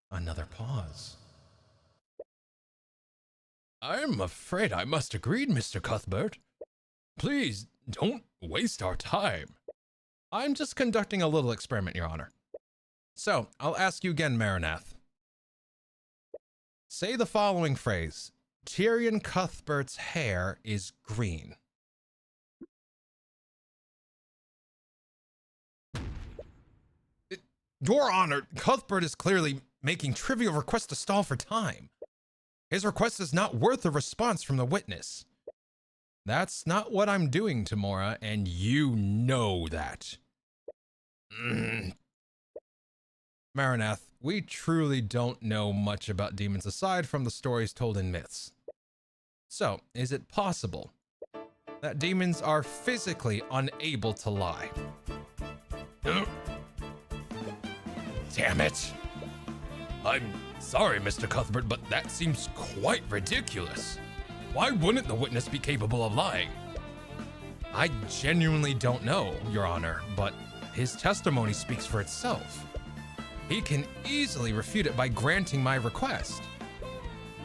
Another pause. I'm afraid I must agree, Mr. Cuthbert. Please don't waste our time. I'm just conducting a little experiment, Your Honor. So, I'll ask you again, Marinath. Say the following phrase. Tyrion Cuthbert's hair is green. Your Honor, Cuthbert is clearly making trivial requests to stall for time. His request is not worth a response from the witness. That's not what I'm doing, Tamora, and you know that. Marinath, we truly don't know much about demons aside from the stories told in myths. So, is it possible that demons are physically unable to lie? Damn it! I'm sorry, Mr. Cuthbert, but that seems quite ridiculous. Why wouldn't the witness be capable of lying? I genuinely don't know, Your Honor, but his testimony speaks for itself. He can easily refute it by granting my request.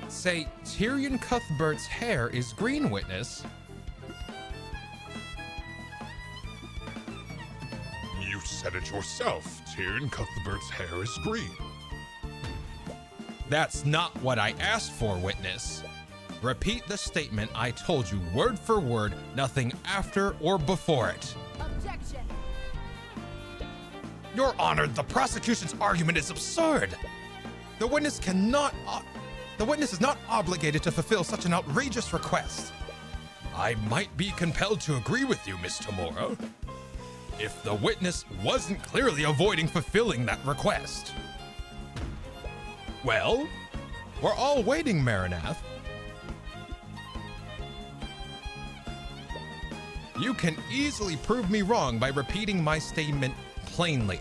Say, Tyrion Cuthbert's hair is green, witness. You said it yourself. Tyrion Cuthbert's hair is green. That's not what I asked for, witness. Repeat the statement I told you word for word, nothing after or before it. Objection. Your Honor, the prosecution's argument is absurd. The witness is not obligated to fulfill such an outrageous request. I might be compelled to agree with you, Miss Tamora, if the witness wasn't clearly avoiding fulfilling that request. Well, we're all waiting, Marinath. You can easily prove me wrong by repeating my statement plainly.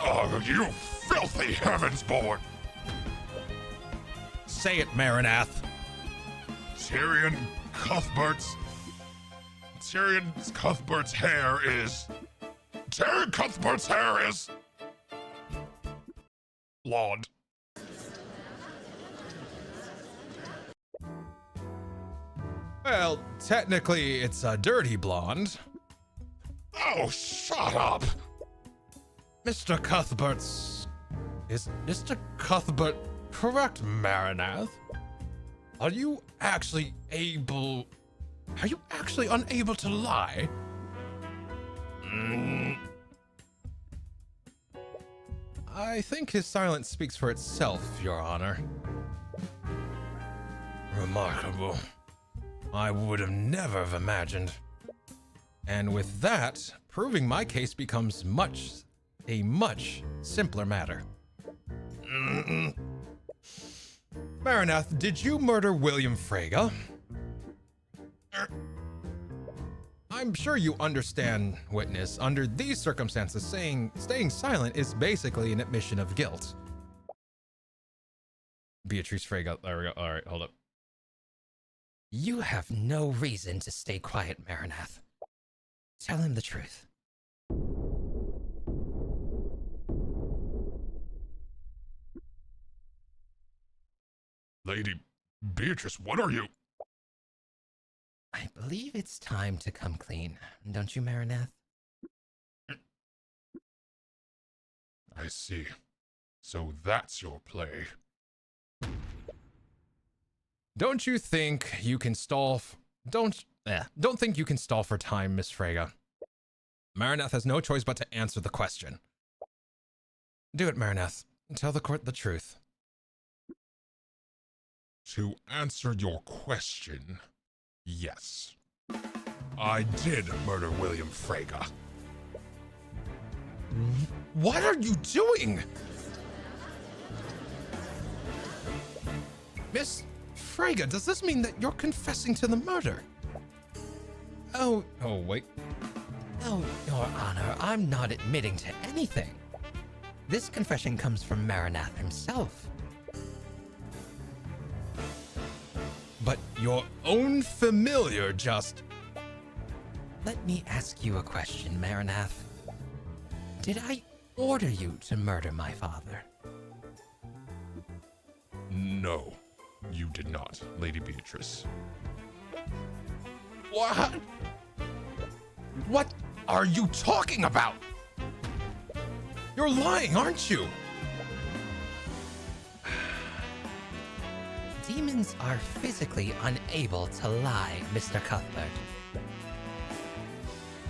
Oh, you filthy heavensborn! Say it, Marinath. Tyrion Cuthbert's hair is blonde. Well, technically, it's a dirty blonde. Oh, shut up! Mr. Cuthbert's... Is Mr. Cuthbert correct, Marinath? Are you actually unable to lie? I think his silence speaks for itself, Your Honor. Remarkable. I would have never have imagined. And with that, proving my case becomes a much simpler matter. Marinath, did you murder William Frege? I'm sure you understand, witness. Under these circumstances, staying silent is basically an admission of guilt. Beatrice Frege. There we go. All right, hold up. You have no reason to stay quiet, Marinath. Tell him the truth. Lady Beatrice, what are you? I believe it's time to come clean, don't you, Marinath? I see. So that's your play. Don't you think you can stall? Don't think you can stall for time, Miss Frege. Marinath has no choice but to answer the question. Do it, Marinath. Tell the court the truth. To answer your question, yes. I did murder William Frege. What are you doing? Miss Frege, does this mean that you're confessing to the murder? Oh, wait. No, Your Honor, I'm not admitting to anything. This confession comes from Marinath himself. But your own familiar just... Let me ask you a question, Marinath. Did I order you to murder my father? No, you did not, Lady Beatrice. What? What are you talking about? You're lying, aren't you? Demons are physically unable to lie, Mr. Cuthbert.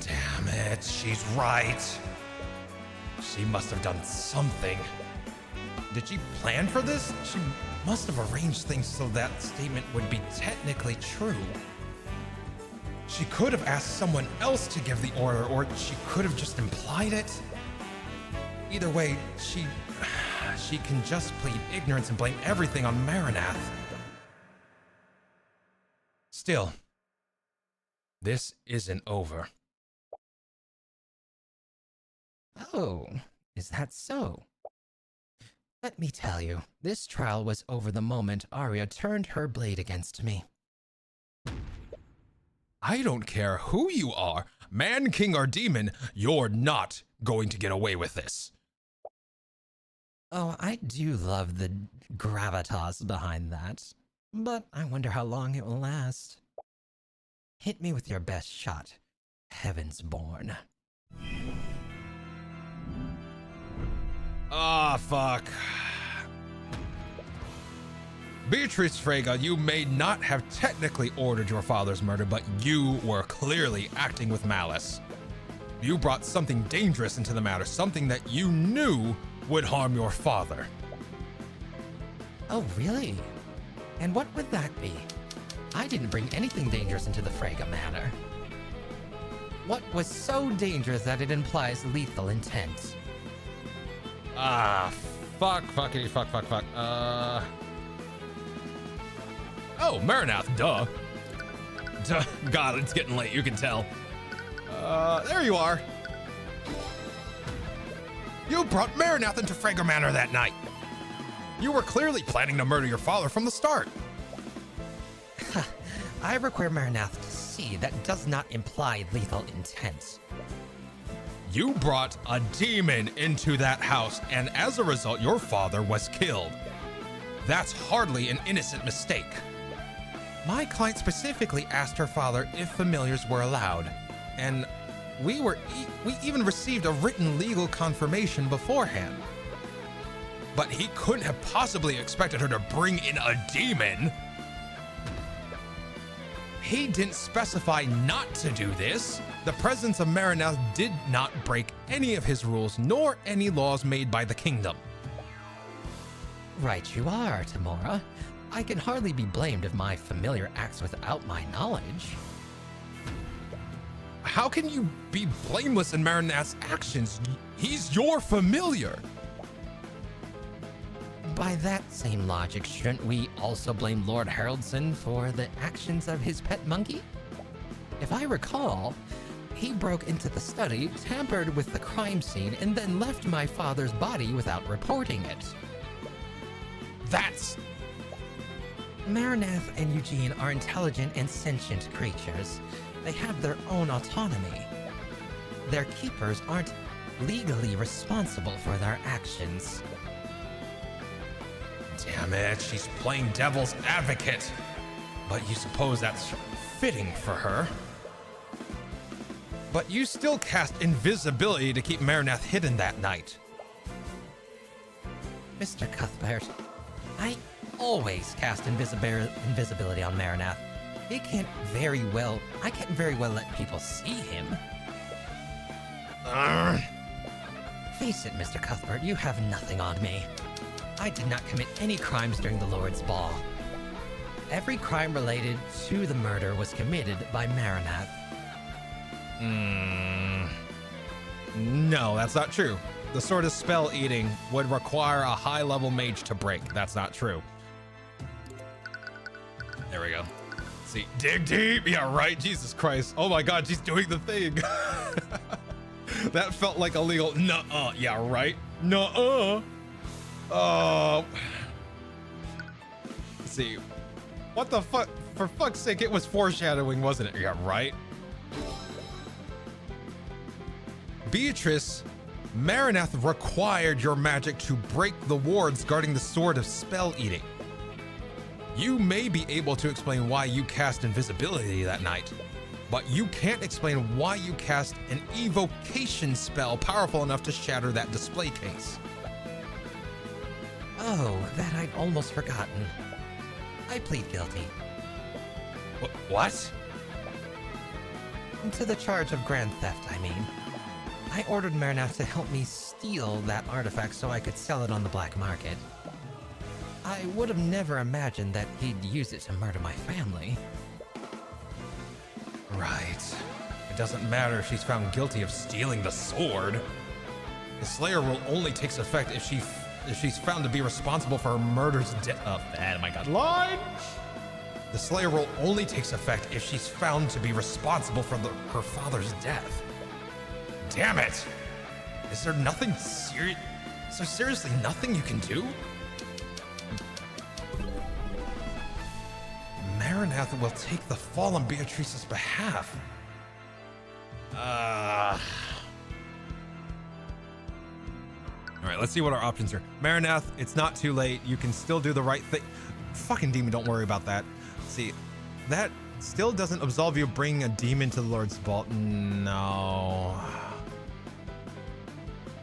Damn it, she's right. She must have done something. Did she plan for this? She must have arranged things so that statement would be technically true. She could have asked someone else to give the order, or she could have just implied it. Either way, she can just plead ignorance and blame everything on Marinath. Still, this isn't over. Oh, is that so? Let me tell you, this trial was over the moment Arya turned her blade against me. I don't care who you are, man, king, or demon, you're not going to get away with this. Oh, I do love the gravitas behind that, but I wonder how long it will last. Hit me with your best shot, Heaven's Born. Ah, fuck. Beatrice Frege, you may not have technically ordered your father's murder, but you were clearly acting with malice. You brought something dangerous into the matter, something that you knew would harm your father. Oh, really? And what would that be? I didn't bring anything dangerous into the Frege matter. What was so dangerous that it implies lethal intent? Ah, fuckity, fuck. Oh, Marinath, duh. God, it's getting late, you can tell. There you are. You brought Marinath into Frager Manor that night. You were clearly planning to murder your father from the start. I require Marinath to see that does not imply lethal intent. You brought a demon into that house, and as a result, your father was killed. That's hardly an innocent mistake. My client specifically asked her father if familiars were allowed, and we even received a written legal confirmation beforehand. But he couldn't have possibly expected her to bring in a demon. He didn't specify not to do this. The presence of Marinath did not break any of his rules, nor any laws made by the kingdom. Right you are, Tamora. I can hardly be blamed if my familiar acts without my knowledge. How can you be blameless in Marinath's actions? He's your familiar. By that same logic, shouldn't we also blame Lord Haraldson for the actions of his pet monkey? If I recall, he broke into the study, tampered with the crime scene, and then left my father's body without reporting it. That's... Marinath and Eugene are intelligent and sentient creatures. They have their own autonomy. Their keepers aren't legally responsible for their actions. Damn it, she's playing devil's advocate. But you suppose that's fitting for her. But you still cast invisibility to keep Marinath hidden that night. Mr. Cuthbert, I always cast invisibility on Marinath. I can't very well let people see him. Face it, Mr. Cuthbert, you have nothing on me. I did not commit any crimes during the Lord's Ball. Every crime related to the murder was committed by Marinath. No, that's not true. The sort of spell eating would require a high-level mage to break. That's not true. There we go. See, dig deep. Yeah, right. Jesus Christ. Oh my God, she's doing the thing. That felt like a legal nuh-uh. Yeah, right. Nuh-uh. Let's see. What the fuck? For fuck's sake, it was foreshadowing, wasn't it? Yeah, right. Beatrice, Marinath required your magic to break the wards guarding the sword of spell eating. You may be able to explain why you cast invisibility that night, but you can't explain why you cast an evocation spell powerful enough to shatter that display case. Oh, that I'd almost forgotten. I plead guilty. What? To the charge of grand theft, I mean. I ordered Marinath to help me steal that artifact so I could sell it on the black market. I would have never imagined that he'd use it to murder my family. Right. It doesn't matter if she's found guilty of stealing the sword. The Slayer rule only takes effect if she's found to be responsible for her murder's death. Oh my God. Line! The Slayer rule only takes effect if she's found to be responsible for her father's death. Damn it! Is there nothing serious? Is there seriously nothing you can do? Marinath will take the fall on Beatrice's behalf. All right, let's see what our options are. Marinath, it's not too late. You can still do the right thing. Fucking demon, don't worry about that. See, that still doesn't absolve you of bringing a demon to the Lord's Vault. No.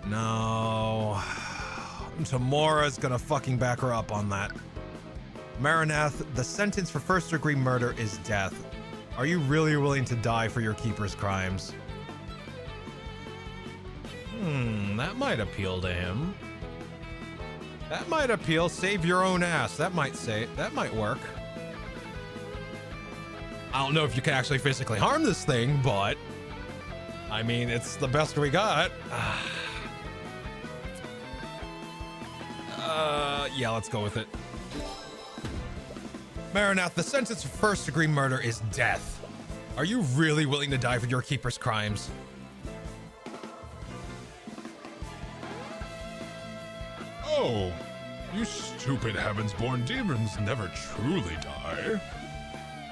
No. Tamora's gonna fucking back her up on that. Marinath, the sentence for first-degree murder is death. Are you really willing to die for your keeper's crimes? That might appeal to him. That might appeal. Save your own ass. That might work. I don't know if you can actually physically harm this thing, but I mean, it's the best we got. Yeah, let's go with it. Marinath, the sentence for first-degree murder is death. Are you really willing to die for your keeper's crimes? Oh, you stupid heavens-born demons never truly die.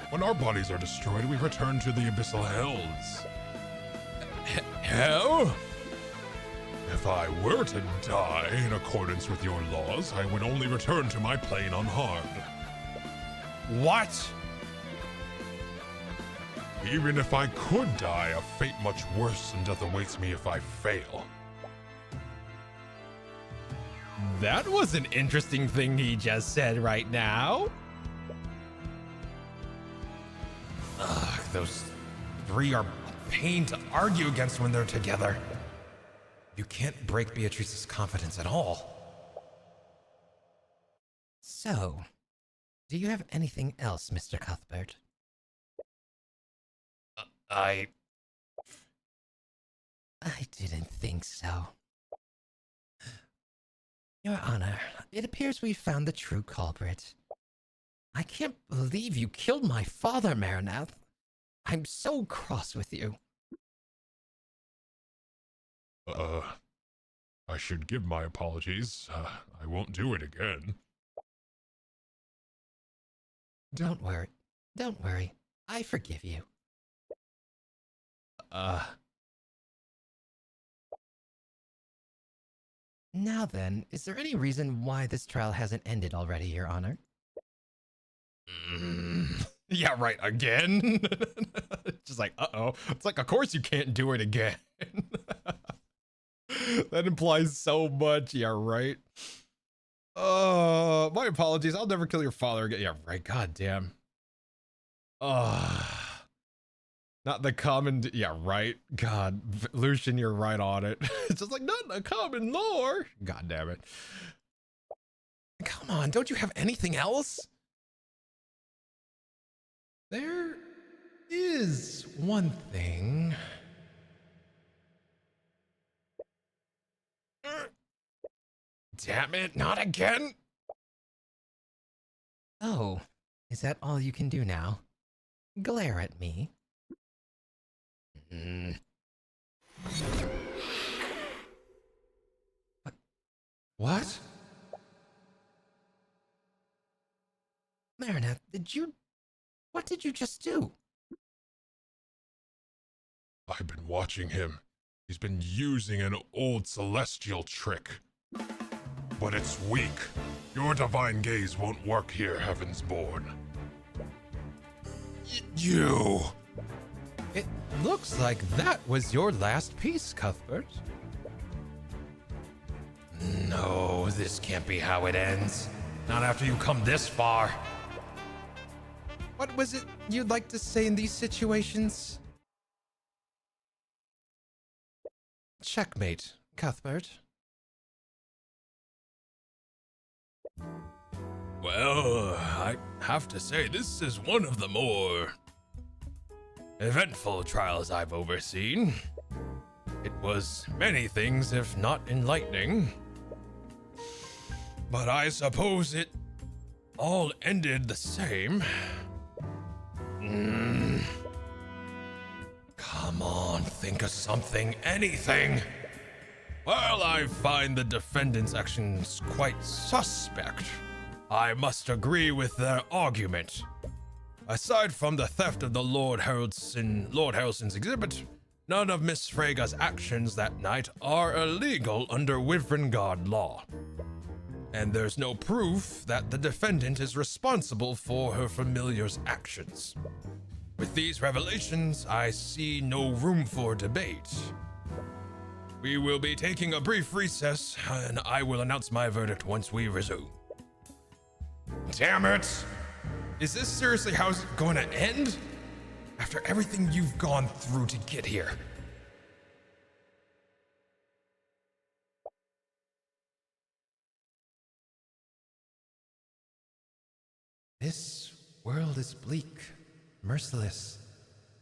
When our bodies are destroyed, we return to the abyssal hells. Hell? If I were to die in accordance with your laws, I would only return to my plane unharmed. What? Even if I could die, a fate much worse than death awaits me if I fail. That was an interesting thing he just said right now. Ugh, those three are a pain to argue against when they're together. You can't break Beatrice's confidence at all. So, do you have anything else, Mr. Cuthbert? I didn't think so. Your Honor, it appears we found the true culprit. I can't believe you killed my father, Marinath. I'm so cross with you. I should give my apologies. I won't do it again. Don't worry. Don't worry. I forgive you. Now then, is there any reason why this trial hasn't ended already, Your Honor? Yeah, right, again? Just like, uh-oh. It's like, of course you can't do it again. That implies so much. Yeah, right. My apologies. I'll never kill your father again. Yeah, right. God damn. Not the common. Yeah, right. God, Lucian, you're right on it. It's just like, not a common lore. God damn it. Come on, don't you have anything else? There is one thing. Damn it, not again. Oh, is that all you can do now? Glare at me. What? Marinath, what did you just do? I've been watching him. He's been using an old celestial trick. But it's weak. Your divine gaze won't work here, Heavensborn. You! It looks like that was your last piece, Cuthbert. No, this can't be how it ends. Not after you come this far. What was it you'd like to say in these situations? Checkmate, Cuthbert. Well, I have to say this is one of the more eventful trials I've overseen. It was many things, if not enlightening. But I suppose it all ended the same. Come on, think of something, anything. While I find the defendant's actions quite suspect, I must agree with their argument. Aside from the theft of the Lord Harrelson's exhibit, none of Miss Frega's actions that night are illegal under Wyvern law. And there's no proof that the defendant is responsible for her familiar's actions. With these revelations, I see no room for debate. We will be taking a brief recess, and I will announce my verdict once we resume. Damn it! Is this seriously how it's going to end? After everything you've gone through to get here. This world is bleak, merciless,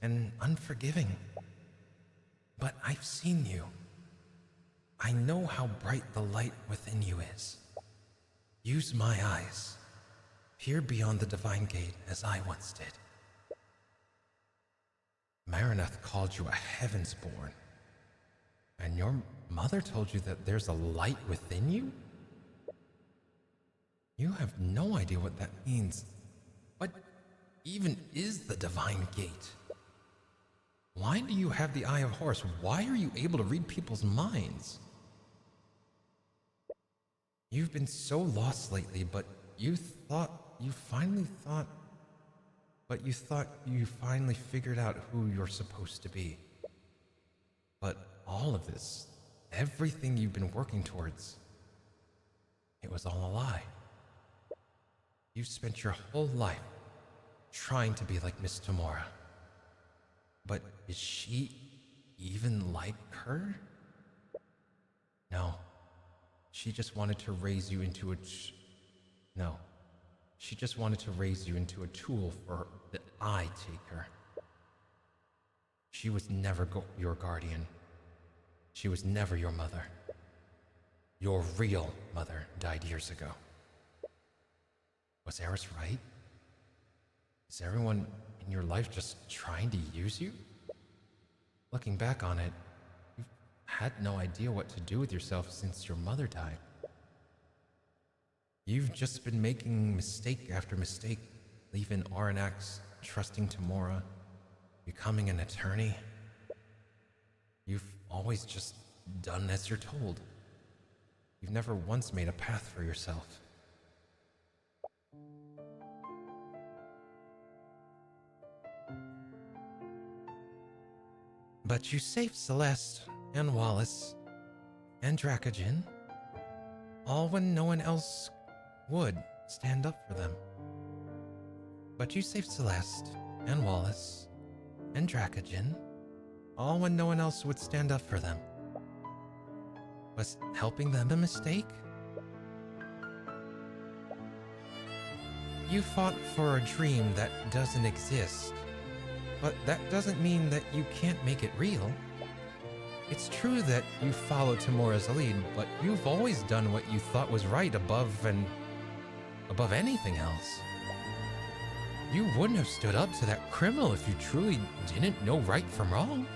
and unforgiving. But I've seen you. I know how bright the light within you is. Use my eyes. Peer beyond the divine gate as I once did. Maraneth called you a heavens born. And your mother told you that there's a light within you? You have no idea what that means. What even is the divine gate? Why do you have the Eye of Horus? Why are you able to read people's minds? You've been so lost lately, but you thought you finally figured out who you're supposed to be. But all of this, everything you've been working towards, it was all a lie. You've spent your whole life trying to be like Miss Tamora. But is she even like her? No. She just wanted to raise you into a tool for the Eye Taker. She was never your guardian. She was never your mother. Your real mother died years ago. Was Eris right? Is everyone in your life just trying to use you? Looking back on it, you've had no idea what to do with yourself since your mother died. You've just been making mistake after mistake, leaving Aranax, trusting Tamora, becoming an attorney. You've always just done as you're told. You've never once made a path for yourself. But you saved Celeste and Wallace and Dracogen, all when no one else would stand up for them. But you saved Celeste and Wallace and Dracogen, all when no one else would stand up for them. Was helping them a mistake? You fought for a dream that doesn't exist. But that doesn't mean that you can't make it real. It's true that you followed Tamora's lead, but you've always done what you thought was right above anything else. You wouldn't have stood up to that criminal if you truly didn't know right from wrong.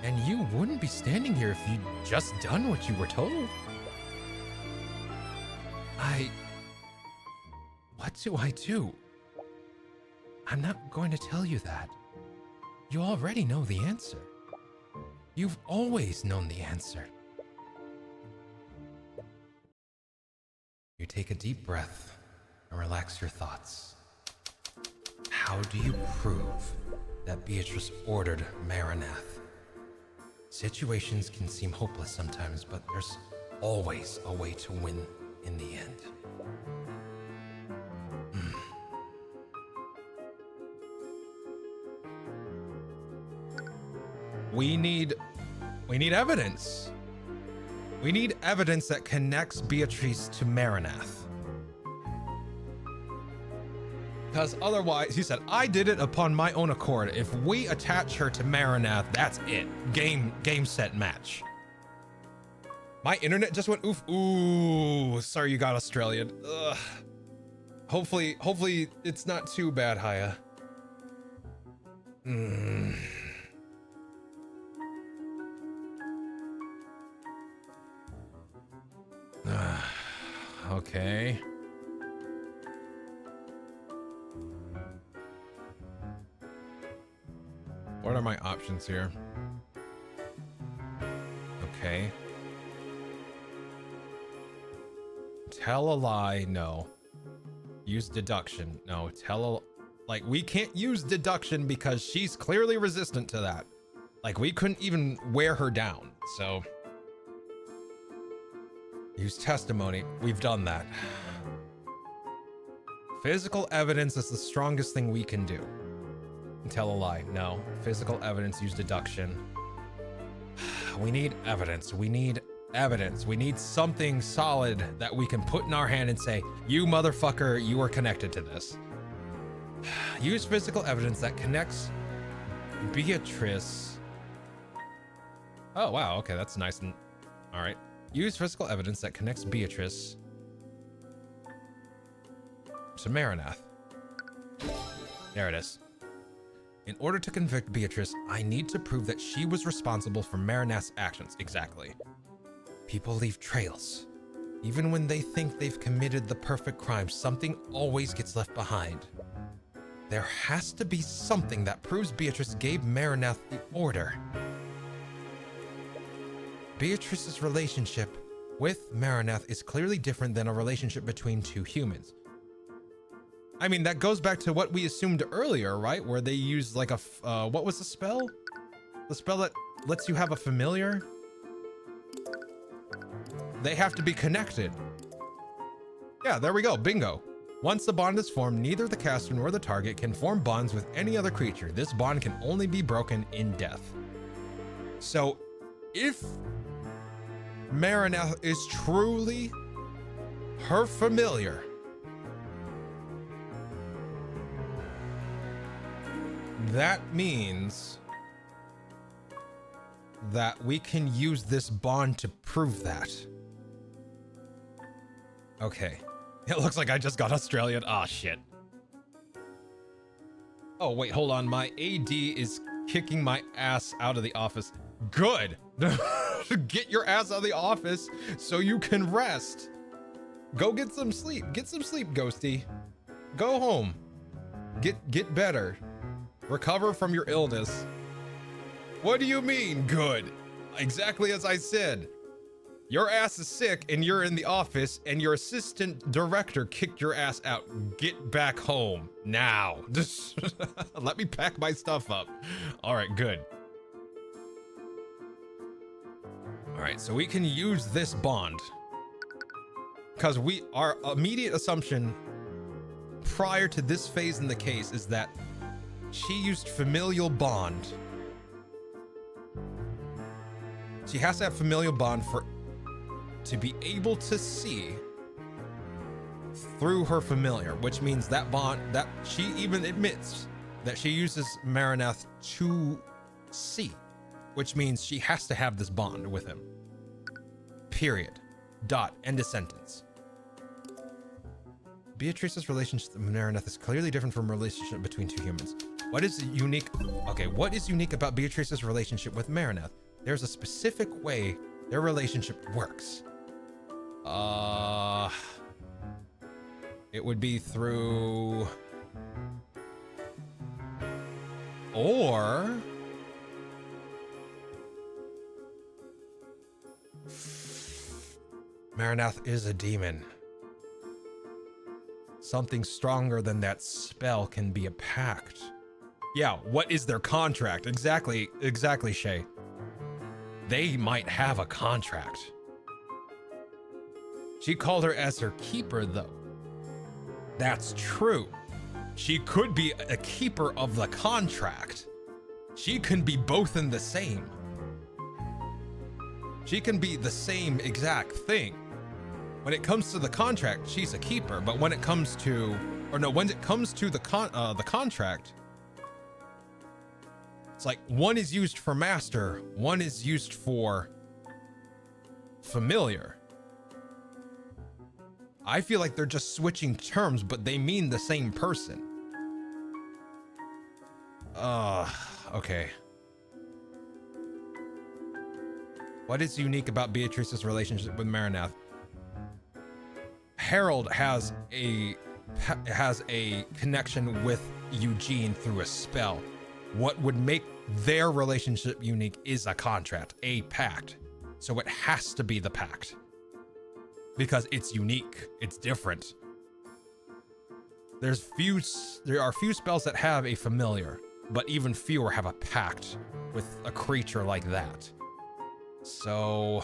And you wouldn't be standing here if you'd just done what you were told. What do I do? I'm not going to tell you that. You already know the answer. You've always known the answer. You take a deep breath and relax your thoughts. How do you prove that Beatrice ordered Maraneth? Situations can seem hopeless sometimes, but there's always a way to win in the end. We need evidence. We need evidence that connects Beatrice to Maraneth. Because otherwise, he said, I did it upon my own accord. If we attach her to Maraneth, that's it. Game, set, match. My internet just went oof. Ooh, sorry you got Australian. Ugh. Hopefully it's not too bad, Haya. Okay. What are my options here? Okay. Tell a lie, no. Use deduction, no. We can't use deduction because she's clearly resistant to that. Like, we couldn't even wear her down, so. Use testimony. We've done that. Physical evidence is the strongest thing we can do. Tell a lie. No. Physical evidence, use deduction. We need evidence. We need something solid that we can put in our hand and say, you motherfucker, you are connected to this. Use physical evidence that connects Beatrice. Oh, wow. Okay, that's nice. And all right. Use physical evidence that connects Beatrice to Marinath. There it is. In order to convict Beatrice, I need to prove that she was responsible for Marinath's actions. Exactly. People leave trails. Even when they think they've committed the perfect crime, something always gets left behind. There has to be something that proves Beatrice gave Marinath the order. Beatrice's relationship with Marinath is clearly different than a relationship between two humans. I mean, that goes back to what we assumed earlier, right? Where they used like a, what was the spell? The spell that lets you have a familiar? They have to be connected. Yeah, there we go, bingo. Once the bond is formed, neither the caster nor the target can form bonds with any other creature. This bond can only be broken in death. So, if Marinath is truly her familiar, that means that we can use this bond to prove that. Okay. It looks like I just got Australian. Ah, shit. Oh, wait, hold on. My AD is kicking my ass out of the office. Good. Get your ass out of the office so you can rest. Go get some sleep. Get some sleep, Ghosty. Go home. Get better. Recover from your illness. What do you mean, good? Exactly as I said. Your ass is sick and you're in the office and your assistant director kicked your ass out. Get back home now. Just let me pack my stuff up. All right, good. All right, so we can use this bond because our immediate assumption prior to this phase in the case is that she used familial bond. She has to have familial bond to be able to see through her familiar, which means that bond, that she even admits that she uses Marinath to see, which means she has to have this bond with him. Period. Dot. End of sentence. Beatrice's relationship with Marinath is clearly different from a relationship between two humans. What is unique? Okay, what is unique about Beatrice's relationship with Marinath? There's a specific way their relationship works. It would be through, or Marinath is a demon. Something stronger than that spell can be a pact. Yeah, what is their contract? Exactly, Shay. They might have a contract. She called her as her keeper, though. That's true. She could be a keeper of the contract. She can be both in the same. She can be the same exact thing. When it comes to the contract, she's a keeper, but when it comes to, when it comes to the contract, it's like one is used for master, one is used for familiar. I feel like they're just switching terms, but they mean the same person. Okay. What is unique about Beatrice's relationship with Marinath? Harold has a connection with Eugene through a spell. What would make their relationship unique is a contract, a pact. So it has to be the pact. Because it's unique, it's different. There are few spells that have a familiar, but even fewer have a pact with a creature like that. So,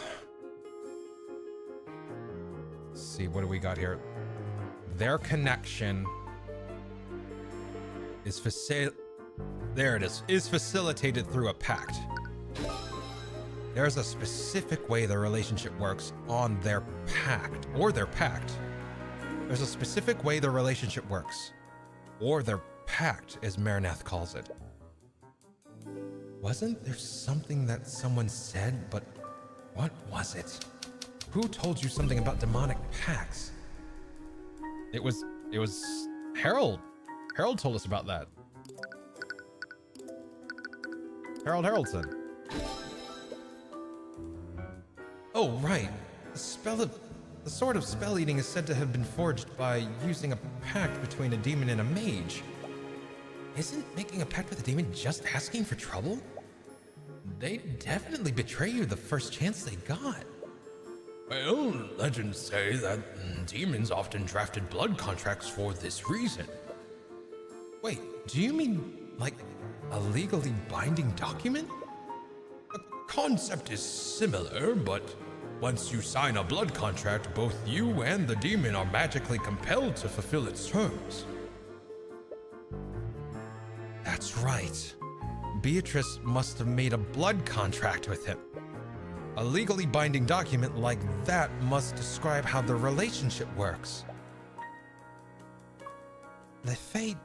let's see, what do we got here? Their connection is facilitated through a pact. There's a specific way the relationship works on their pact, or their pact. There's a specific way the relationship works, or their pact, as Marinath calls it. Wasn't there something that someone said, but what was it? Who told you something about demonic pacts? It It was Harold. Harold told us about that. Harold Haraldson. Oh, right. The sword of spell eating is said to have been forged by using a pact between a demon and a mage. Isn't making a pact with a demon just asking for trouble? They'd definitely betray you the first chance they got. Well, legends say that demons often drafted blood contracts for this reason. Wait, do you mean, like, a legally binding document? The concept is similar, but once you sign a blood contract, both you and the demon are magically compelled to fulfill its terms. That's right. Beatrice must have made a blood contract with him. A legally binding document like that must describe how the relationship works. The Fate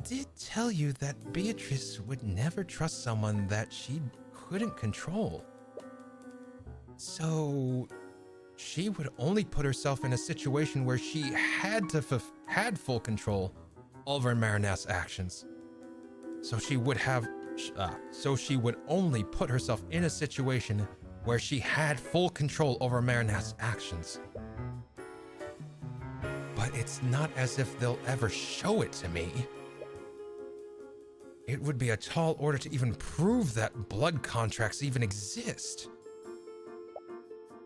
did tell you that Beatrice would never trust someone that she couldn't control. So she would only put herself in a situation where she had full control over Marinath's actions. So she would only put herself in a situation where she had full control over Marinath's actions. But it's not as if they'll ever show it to me. It would be a tall order to even prove that blood contracts even exist.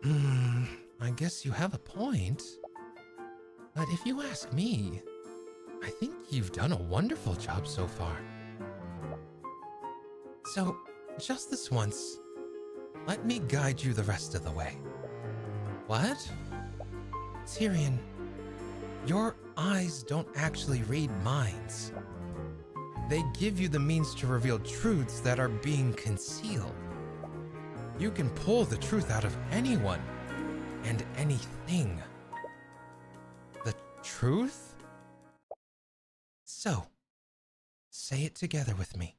I guess you have a point. But if you ask me, I think you've done a wonderful job so far. So, just this once, let me guide you the rest of the way. What? Tyrion, your eyes don't actually read minds. They give you the means to reveal truths that are being concealed. You can pull the truth out of anyone and anything. The truth? So, say it together with me.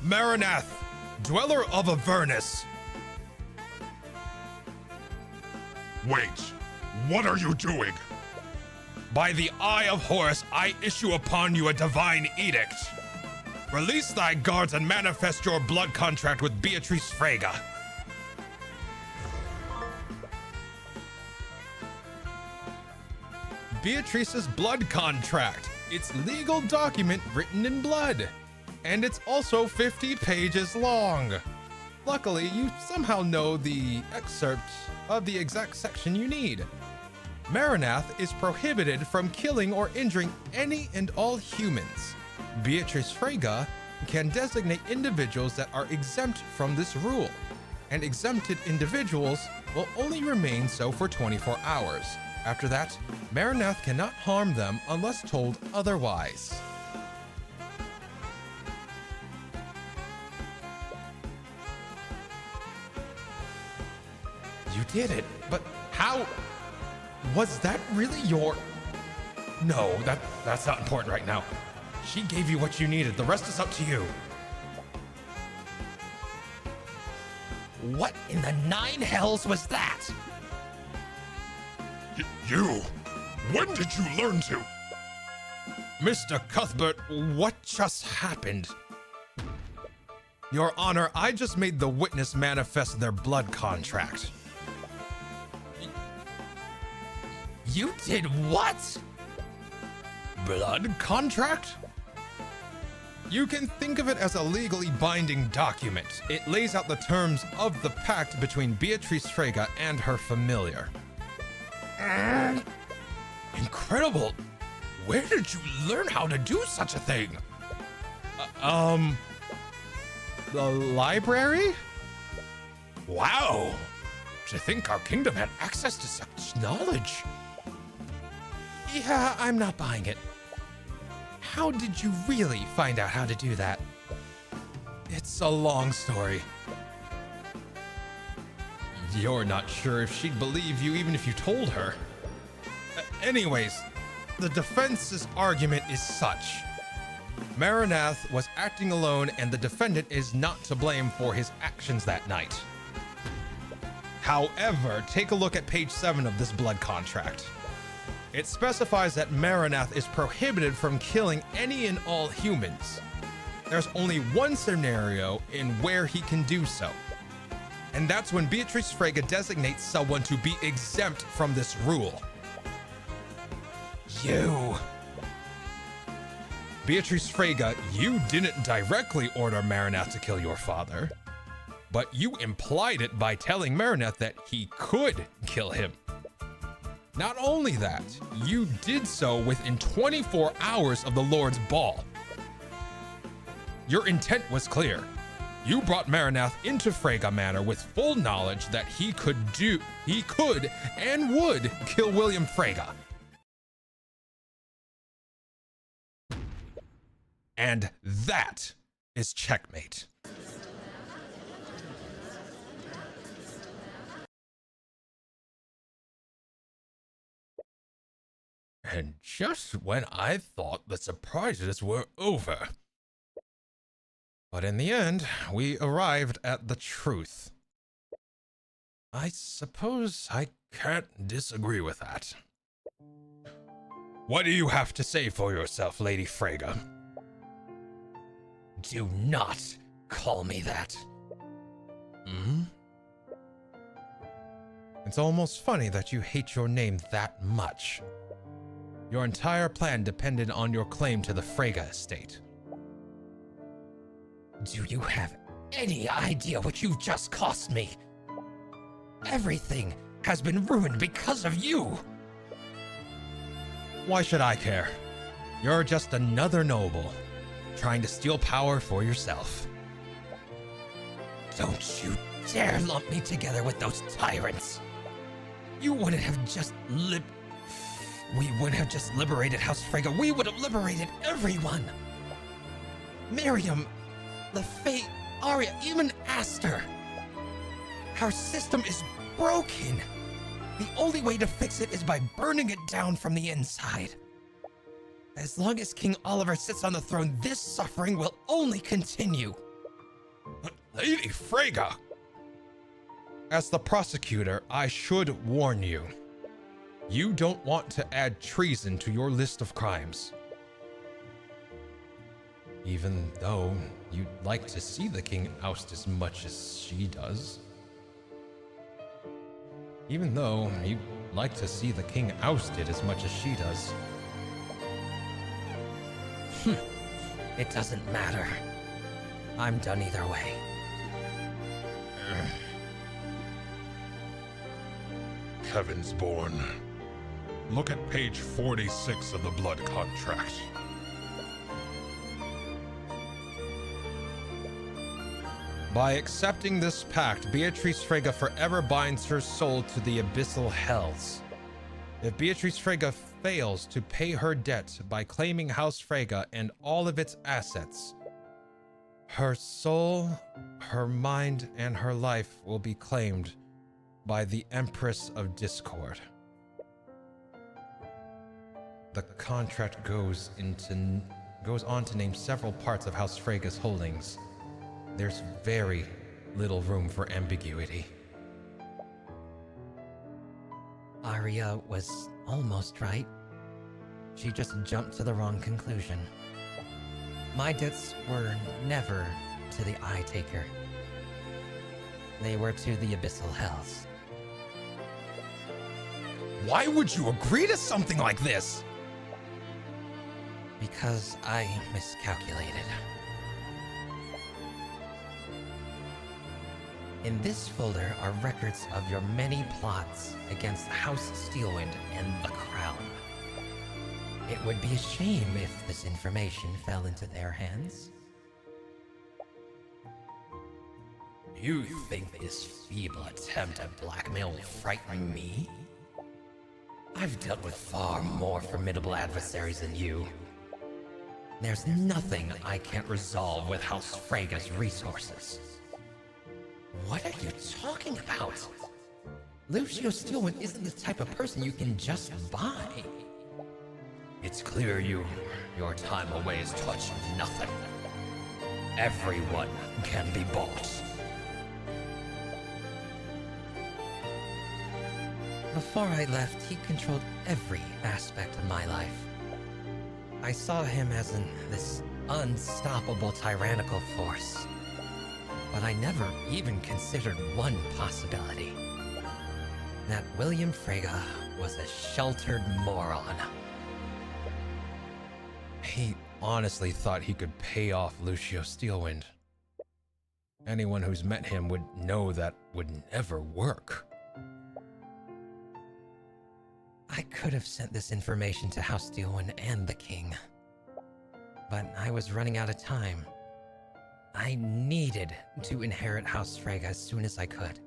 Marinath, dweller of Avernus. Wait, what are you doing? By the Eye of Horus, I issue upon you a divine edict. Release thy guards and manifest your blood contract with Beatrice Frega. Beatrice's blood contract. It's legal document written in blood. And it's also 50 pages long. Luckily, you somehow know the excerpt of the exact section you need. Marinath is prohibited from killing or injuring any and all humans. Beatrice Frega can designate individuals that are exempt from this rule, and exempted individuals will only remain so for 24 hours. After that, Marinath cannot harm them unless told otherwise. You did it, but how? Was that really your... No, that's not important right now. She gave you what you needed. The rest is up to you. What in the nine hells was that? You? When did you learn to? Mr. Cuthbert, what just happened? Your Honor, I just made the witness manifest their blood contract. You did what? Blood contract? You can think of it as a legally binding document. It lays out the terms of the pact between Beatrice Frega and her familiar. Incredible. Where did you learn how to do such a thing? The library? Wow. To think our kingdom had access to such knowledge. Yeah, I'm not buying it. How did you really find out how to do that? It's a long story. You're not sure if she'd believe you even if you told her. Anyways, the defense's argument is such. Marinath was acting alone and the defendant is not to blame for his actions that night. However, take a look at page 7 of this blood contract. It specifies that Maranath is prohibited from killing any and all humans. There's only one scenario in where he can do so. And that's when Beatrice Frege designates someone to be exempt from this rule. You. Beatrice Frege, you didn't directly order Maranath to kill your father, but you implied it by telling Maranath that he could kill him. Not only that, you did so within 24 hours of the Lord's ball. Your intent was clear. You brought Maranath into Frege Manor with full knowledge that he could and would kill William Frege. And that is checkmate. And just when I thought the surprises were over. But in the end, we arrived at the truth. I suppose I can't disagree with that. What do you have to say for yourself, Lady Frege? Do not call me that. Hmm? It's almost funny that you hate your name that much. Your entire plan depended on your claim to the Frege estate. Do you have any idea what you've just cost me? Everything has been ruined because of you. Why should I care? You're just another noble, trying to steal power for yourself. Don't you dare lump me together with those tyrants. You wouldn't have just We wouldn't have just liberated House Frege. We would have liberated everyone. Miriam, LaFay, Arya, even Aster. Our system is broken. The only way to fix it is by burning it down from the inside. As long as King Oliver sits on the throne, this suffering will only continue. Lady Frege! As the prosecutor, I should warn you. You don't want to add treason to your list of crimes. Even though you'd like to see the king oust as much as she does. Even though you'd like to see the king ousted as much as she does. It doesn't matter. I'm done either way. Heavensborn. Look at page 46 of the blood contract. By accepting this pact, Beatrice Frege forever binds her soul to the abyssal hells. If Beatrice Frege fails to pay her debt by claiming House Frege and all of its assets, her soul, her mind, and her life will be claimed by the Empress of Discord. The contract goes on to name several parts of House Frege's holdings. There's very little room for ambiguity. Arya was almost right. She just jumped to the wrong conclusion. My debts were never to the Eye Taker. They were to the Abyssal Hells. Why would you agree to something like this? Because I miscalculated. In this folder are records of your many plots against the House Steelwind and the Crown. It would be a shame if this information fell into their hands. You think this feeble attempt at blackmail will frighten me? I've dealt with far more formidable adversaries than you. There's nothing I can't resolve with House Frege's resources. What are you talking about? Lucio Steelwind isn't the type of person you can just buy. It's clear your time away has touched nothing. Everyone can be bought. Before I left, he controlled every aspect of my life. I saw him as this unstoppable tyrannical force. But I never even considered one possibility. That William Frege was a sheltered moron. He honestly thought he could pay off Lucio Steelwind. Anyone who's met him would know that would never work. I could have sent this information to House Steelwind and the king. But I was running out of time. I needed to inherit House Frege as soon as I could.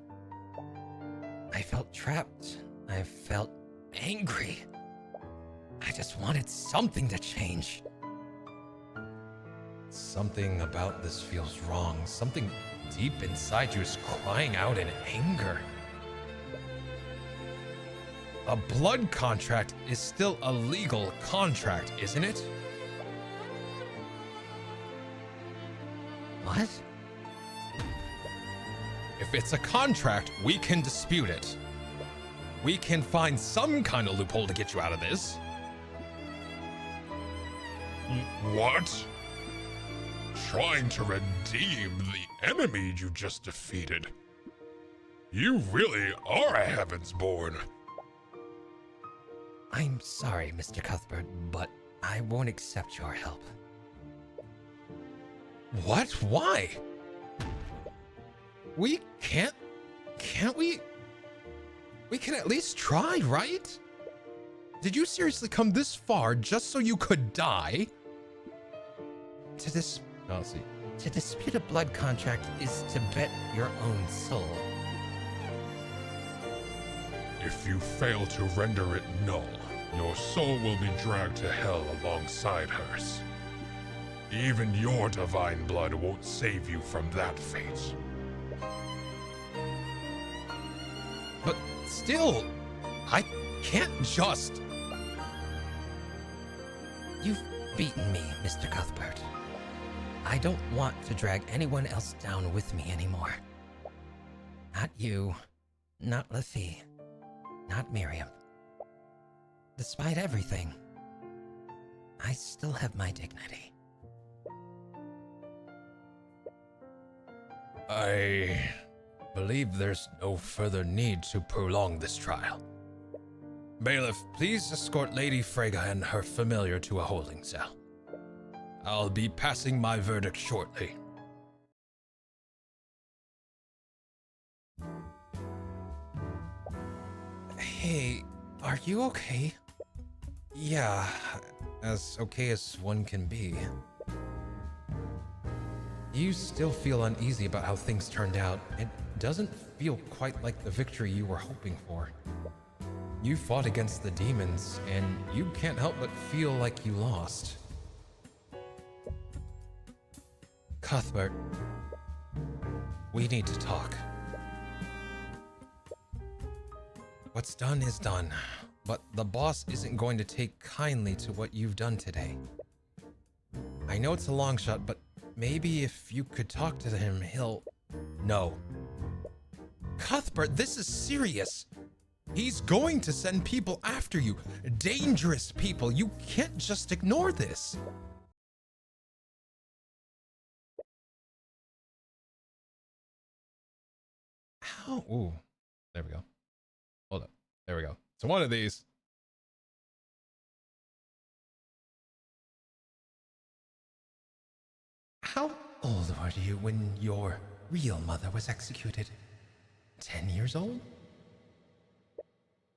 I felt trapped. I felt angry. I just wanted something to change. Something about this feels wrong. Something deep inside you is crying out in anger. A blood contract is still a legal contract, isn't it? What? If it's a contract, we can dispute it. We can find some kind of loophole to get you out of this. What? Trying to redeem the enemy you just defeated? You really are a Heavensborn. I'm sorry, Mr. Cuthbert, but I won't accept your help. What? Why? We can't we? We can at least try, right? Did you seriously come this far just so you could die? To See. dispute a blood contract is to bet your own soul. If you fail to render it null, your soul will be dragged to hell alongside hers. Even your divine blood won't save you from that fate. But still, I can't just... You've beaten me, Mr. Cuthbert. I don't want to drag anyone else down with me anymore. Not you, not Lafitte, not Miriam. Despite everything, I still have my dignity. I believe there's no further need to prolong this trial. Bailiff, please escort Lady Frege and her familiar to a holding cell. I'll be passing my verdict shortly. Hey, are you okay? Yeah, as okay as one can be. You still feel uneasy about how things turned out. It doesn't feel quite like the victory you were hoping for. You fought against the demons, and you can't help but feel like you lost. Cuthbert, we need to talk. What's done is done, but the boss isn't going to take kindly to what you've done today. I know it's a long shot, but maybe if you could talk to him, he'll... No. Cuthbert, this is serious. He's going to send people after you. Dangerous people. You can't just ignore this. How? Ooh, there we go. Hold up. There we go. So one of these. How old were you when your real mother was executed? 10 years old?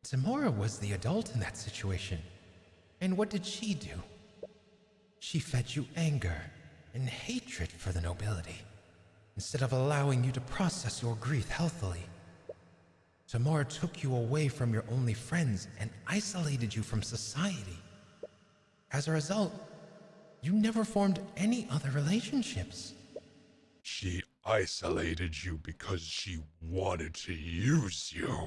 Zamora was the adult in that situation. And what did she do? She fed you anger and hatred for the nobility, instead of allowing you to process your grief healthily. Zamora took you away from your only friends and isolated you from society. As a result, you never formed any other relationships. She isolated you because she wanted to use you.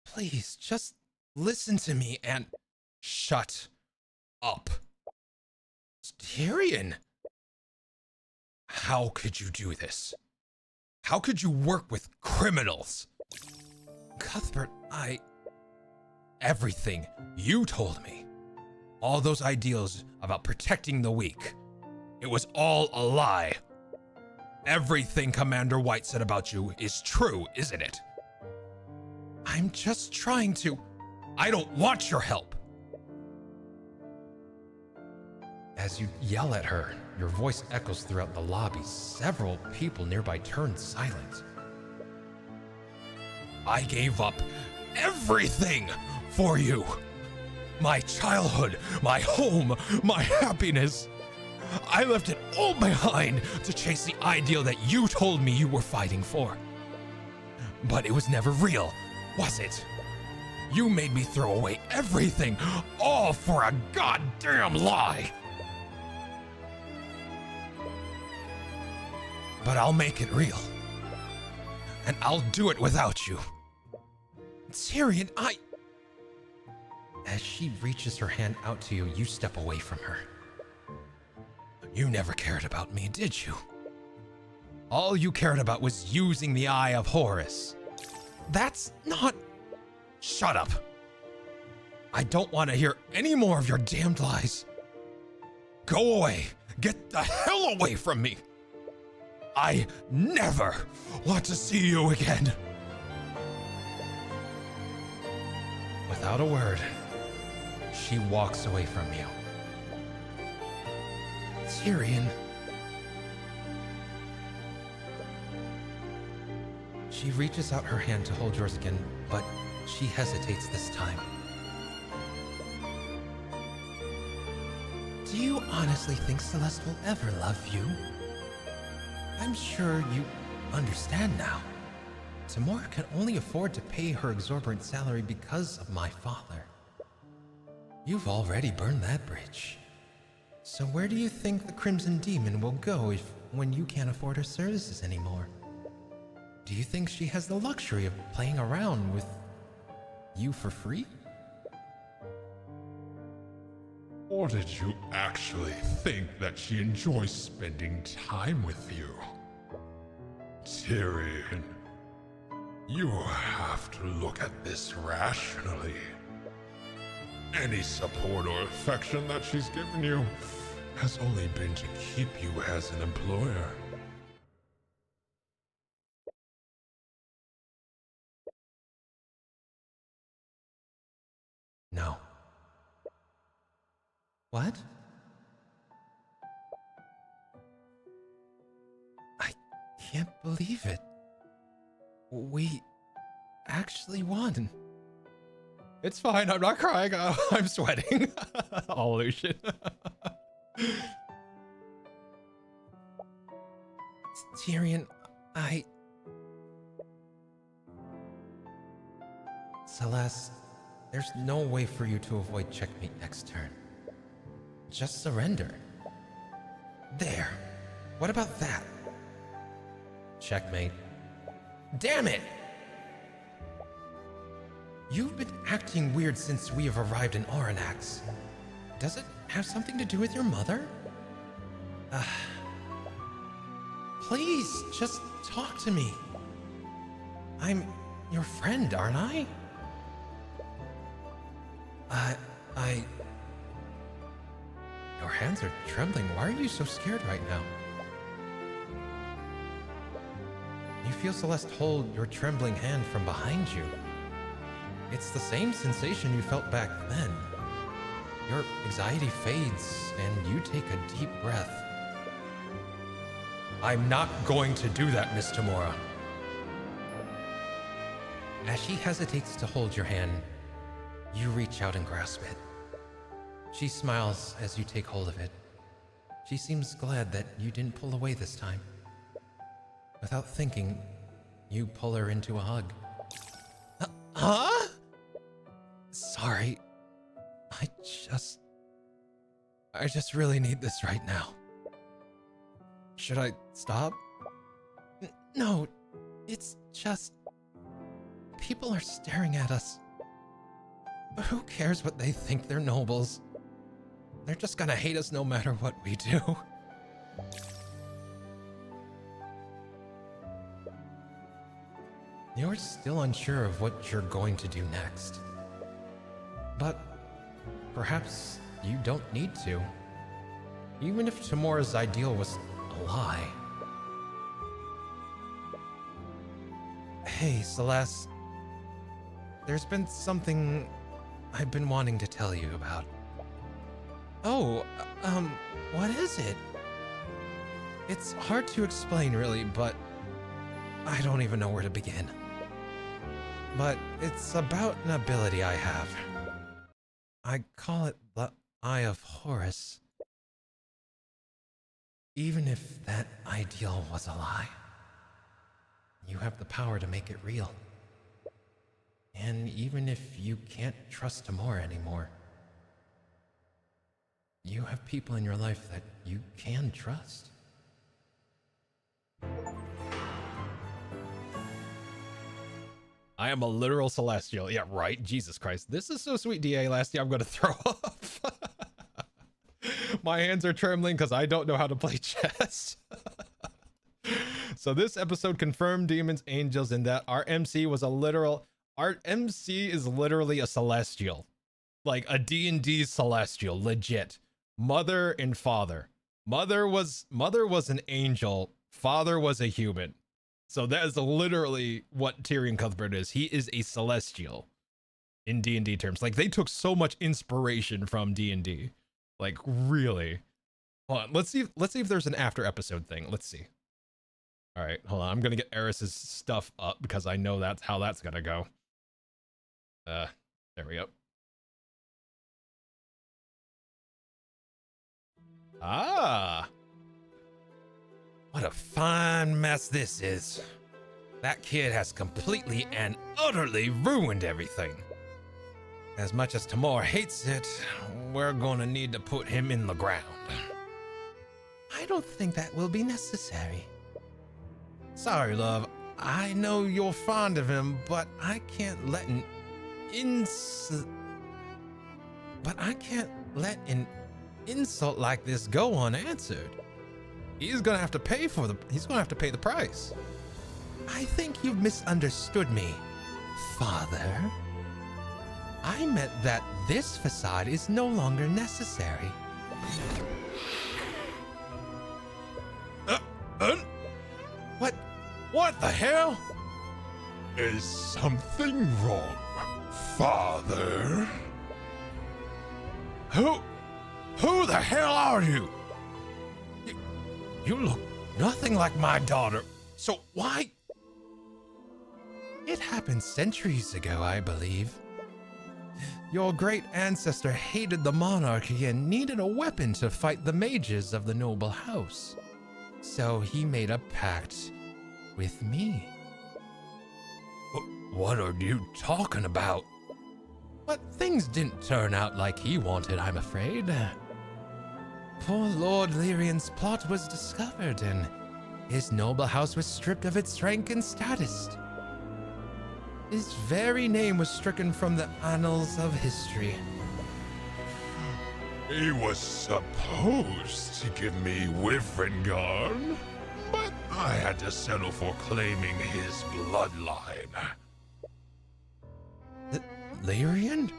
Please, just listen to me and shut up. Tyrion! How could you do this? How could you work with criminals? Cuthbert, Everything you told me, all those ideals about protecting the weak, it was all a lie. Everything Commander White said about you is true, isn't it? I'm just trying to. I don't want your help. As you yell at her, your voice echoes throughout the lobby. Several people nearby turn silent. I gave up everything for you. My childhood, my home, my happiness. I left it all behind to chase the ideal that you told me you were fighting for. But it was never real, was it? You made me throw away everything, all for a goddamn lie. But I'll make it real. And I'll do it without you. Tyrion, As she reaches her hand out to you, you step away from her. You never cared about me, did you? All you cared about was using the Eye of Horus. That's not... Shut up. I don't want to hear any more of your damned lies. Go away. Get the hell away from me. I never want to see you again. Without a word, she walks away from you. Tyrion. She reaches out her hand to hold yours again, but she hesitates this time. Do you honestly think Celeste will ever love you? I'm sure you understand now. Tamora can only afford to pay her exorbitant salary because of my father. You've already burned that bridge. So where do you think the Crimson Demon will go when you can't afford her services anymore? Do you think she has the luxury of playing around with you for free? Or did you actually think that she enjoys spending time with you? Tyrion, you have to look at this rationally. Any support or affection that she's given you has only been to keep you as an employer. No. What? I can't believe it. We actually won. It's fine. I'm not crying. I'm sweating. All illusion. Tyrion, Celeste, there's no way for you to avoid checkmate next turn. Just surrender. There. What about that? Checkmate. Damn it! You've been acting weird since we have arrived in Oranax. Does it have something to do with your mother? Please, just talk to me. I'm your friend, aren't I? Your hands are trembling. Why are you so scared right now? You feel Celeste hold your trembling hand from behind you. It's the same sensation you felt back then. Your anxiety fades and you take a deep breath. I'm not going to do that, Miss Tamora. As she hesitates to hold your hand, you reach out and grasp it. She smiles as you take hold of it. She seems glad that you didn't pull away this time. Without thinking, you pull her into a hug. Huh? Sorry. I just really need this right now. Should I stop? No, it's just... people are staring at us. Who cares what they think? They're nobles. They're just gonna hate us no matter what we do. You're still unsure of what you're going to do next. But perhaps you don't need to. Even if Tamora's ideal was a lie. Hey, Celeste. There's been something I've been wanting to tell you about. Oh, what is it? It's hard to explain, really, but I don't even know where to begin. But it's about an ability I have. I call it the Eye of Horus. Even if that ideal was a lie, you have the power to make it real. And even if you can't trust Tamora anymore, you have people in your life that you can trust. I am a literal celestial. Yeah, right. Jesus Christ. This is so sweet, DA. Last year I'm going to throw up. My hands are trembling because I don't know how to play chess. So this episode confirmed demons, angels, and that our MC was a literal... Our MC is literally a celestial. Like a D&D celestial, legit. Mother and father. Mother was an angel. Father was a human. So that is literally what Tyrion Cuthbert is. He is a celestial in D&D terms. Like they took so much inspiration from D&D. Like really. Hold on, let's see if there's an after episode thing. Let's see. All right, hold on. I'm gonna get Eris's stuff up because I know that's how that's gonna go. There we go. Ah. What a fine mess this is. That kid has completely and utterly ruined everything. As much as Tamora hates it, we're gonna need to put him in the ground. I don't think that will be necessary. Sorry, love. I know you're fond of him, but I can't let an insult like this go unanswered. He's gonna have to pay the price. I think you've misunderstood me, Father. I meant that this facade is no longer necessary. What the hell? Is something wrong, Father? Who the hell are you? You look nothing like my daughter. So why? It happened centuries ago, I believe. Your great ancestor hated the monarchy and needed a weapon to fight the mages of the noble house. So he made a pact with me. What are you talking about? But things didn't turn out like he wanted, I'm afraid. Poor Lord Lyrion's plot was discovered, and his noble house was stripped of its rank and status. His very name was stricken from the annals of history. He was supposed to give me Wyverngarn, but I had to settle for claiming his bloodline. Lyrian?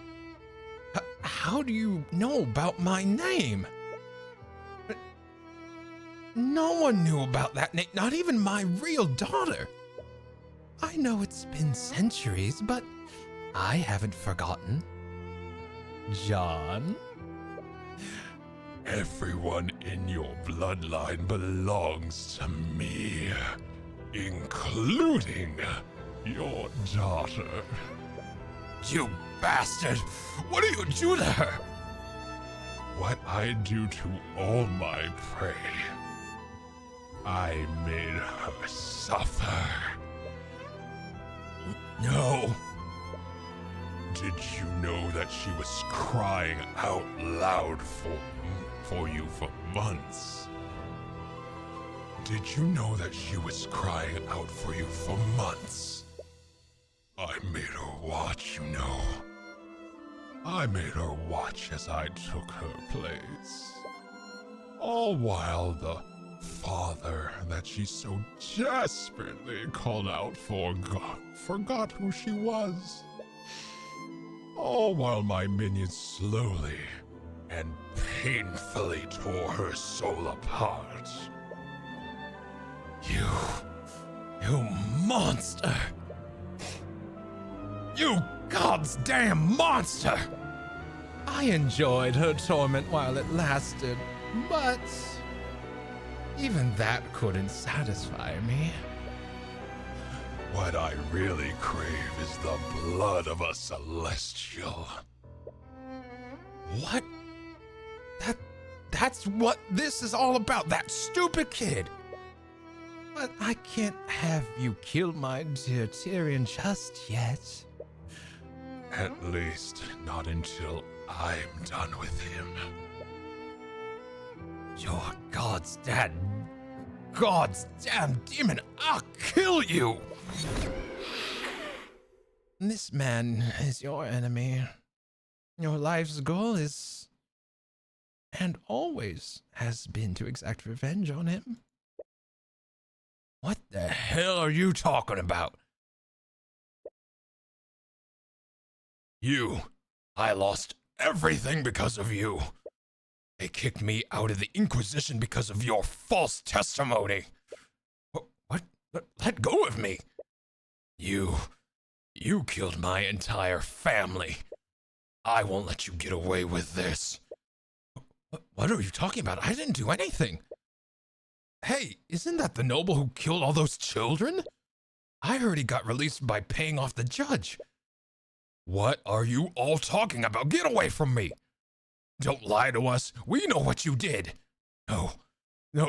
How do you know about my name? No one knew about that name, not even my real daughter. I know it's been centuries, but I haven't forgotten. John? Everyone in your bloodline belongs to me, including your daughter. You bastard! What do you do to her? What I do to all my prey. I made her suffer. No. Did you know that she was crying out loud for you for months? Did you know that she was crying out for you for months? I made her watch, you know. I made her watch as I took her place. All while the father that she so desperately called out for forgot who she was. All while my minions slowly and painfully tore her soul apart. You monster! You God's damn monster! I enjoyed her torment while it lasted, but even that couldn't satisfy me. What I really crave is the blood of a celestial. What? That's what this is all about, that stupid kid. But I can't have you kill my dear Tyrion just yet. At least not until I'm done with him. You're God's damn demon! I'll kill you! This man is your enemy. Your life's goal is, and always has been, to exact revenge on him. What the hell are you talking about? I lost everything because of you. They kicked me out of the Inquisition because of your false testimony. What? Let go of me. You killed my entire family. I won't let you get away with this. What are you talking about? I didn't do anything. Hey, isn't that the noble who killed all those children? I heard he got released by paying off the judge. What are you all talking about? Get away from me! Don't lie to us. We know what you did. No,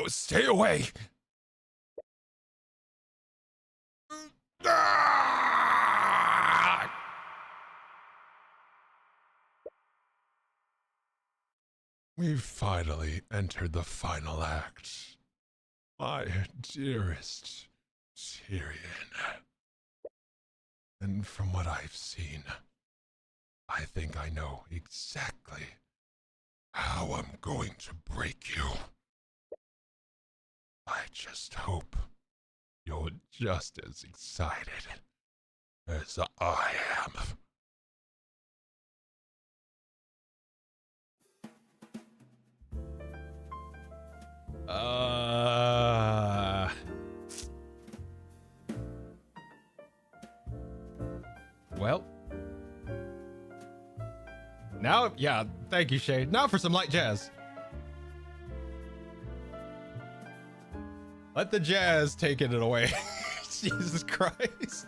stay away. We've finally entered the final act. My dearest Tyrion. And from what I've seen, I think I know exactly how I'm going to break you. I just hope you're just as excited as I am. Well. Now, yeah, thank you, Shade. Now for some light jazz. Let the jazz take it away. Jesus Christ.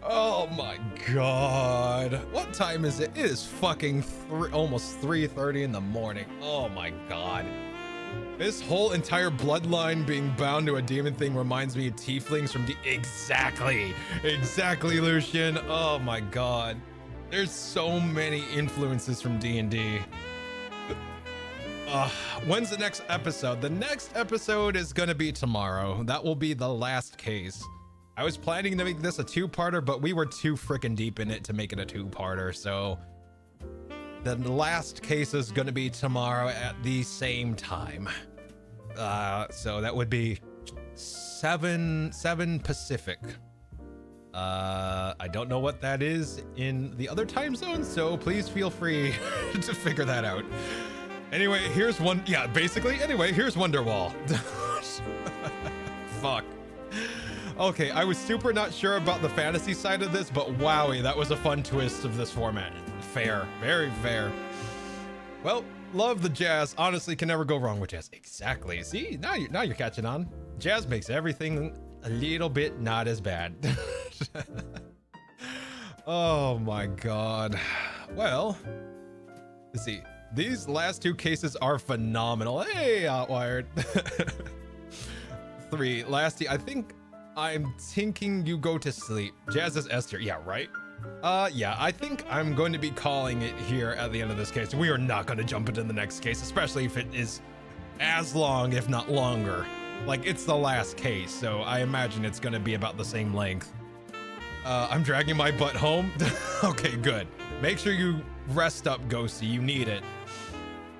Oh my God. What time is it? It is fucking almost 3:30 in the morning. Oh my God. This whole entire bloodline being bound to a demon thing reminds me of tieflings from Exactly, Lucian. Oh my God. There's so many influences from D&D. When's the next episode? The next episode is gonna be tomorrow. That will be the last case. I was planning to make this a two-parter, but we were too freaking deep in it to make it a two-parter, so the last case is gonna be tomorrow at the same time. So that would be 7 Pacific. I don't know what that is in the other time zones, so please feel free to figure that out. Anyway, here's one. Yeah, basically. Anyway, here's Wonderwall. Fuck. Okay, I was super not sure about the fantasy side of this, but wowie, that was a fun twist of this format. Fair, very fair. Well, love the jazz. Honestly, can never go wrong with jazz. Exactly. See, now you're catching on. Jazz makes everything a little bit not as bad. Oh my God. Well, let's see. These last two cases are phenomenal. Hey, Outwired. 3. Lasty, I think I'm thinking you go to sleep. Jazz is Esther. Yeah, right? Yeah, I think I'm going to be calling it here at the end of this case. We are not going to jump into the next case, especially if it is as long, if not longer. Like, it's the last case, so I imagine it's going to be about the same length. I'm dragging my butt home. Okay, good. Make sure you rest up, Ghosty. You need it.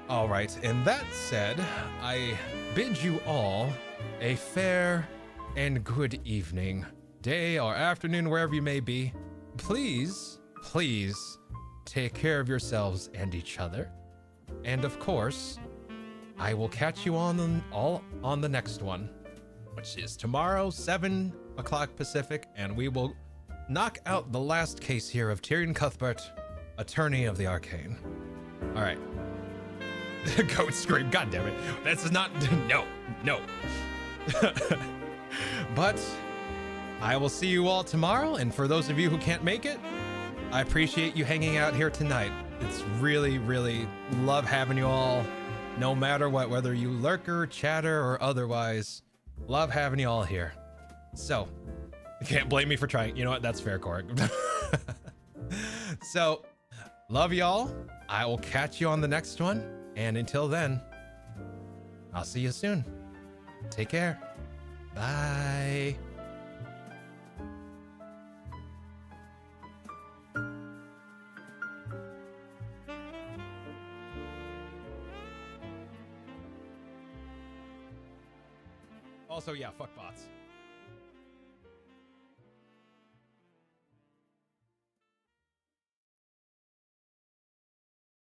All right, and that said, I bid you all a fair and good evening, day or afternoon, wherever you may be. Please, please take care of yourselves and each other. And of course, I will catch you on the next one, which is tomorrow, 7 o'clock Pacific, and we will knock out the last case here of Tyrion Cuthbert, attorney of the Arcane. All right. Goat scream, god damn it. That's not, no. But I will see you all tomorrow, and for those of you who can't make it, I appreciate you hanging out here tonight. It's really, really love having you all, no matter what, whether you lurker, chatter, or otherwise. Love having you all here. So, you can't blame me for trying. You know what? That's fair, Cork. So, love y'all. I will catch you on the next one. And until then, I'll see you soon. Take care. Bye. Also, yeah, fuck bots.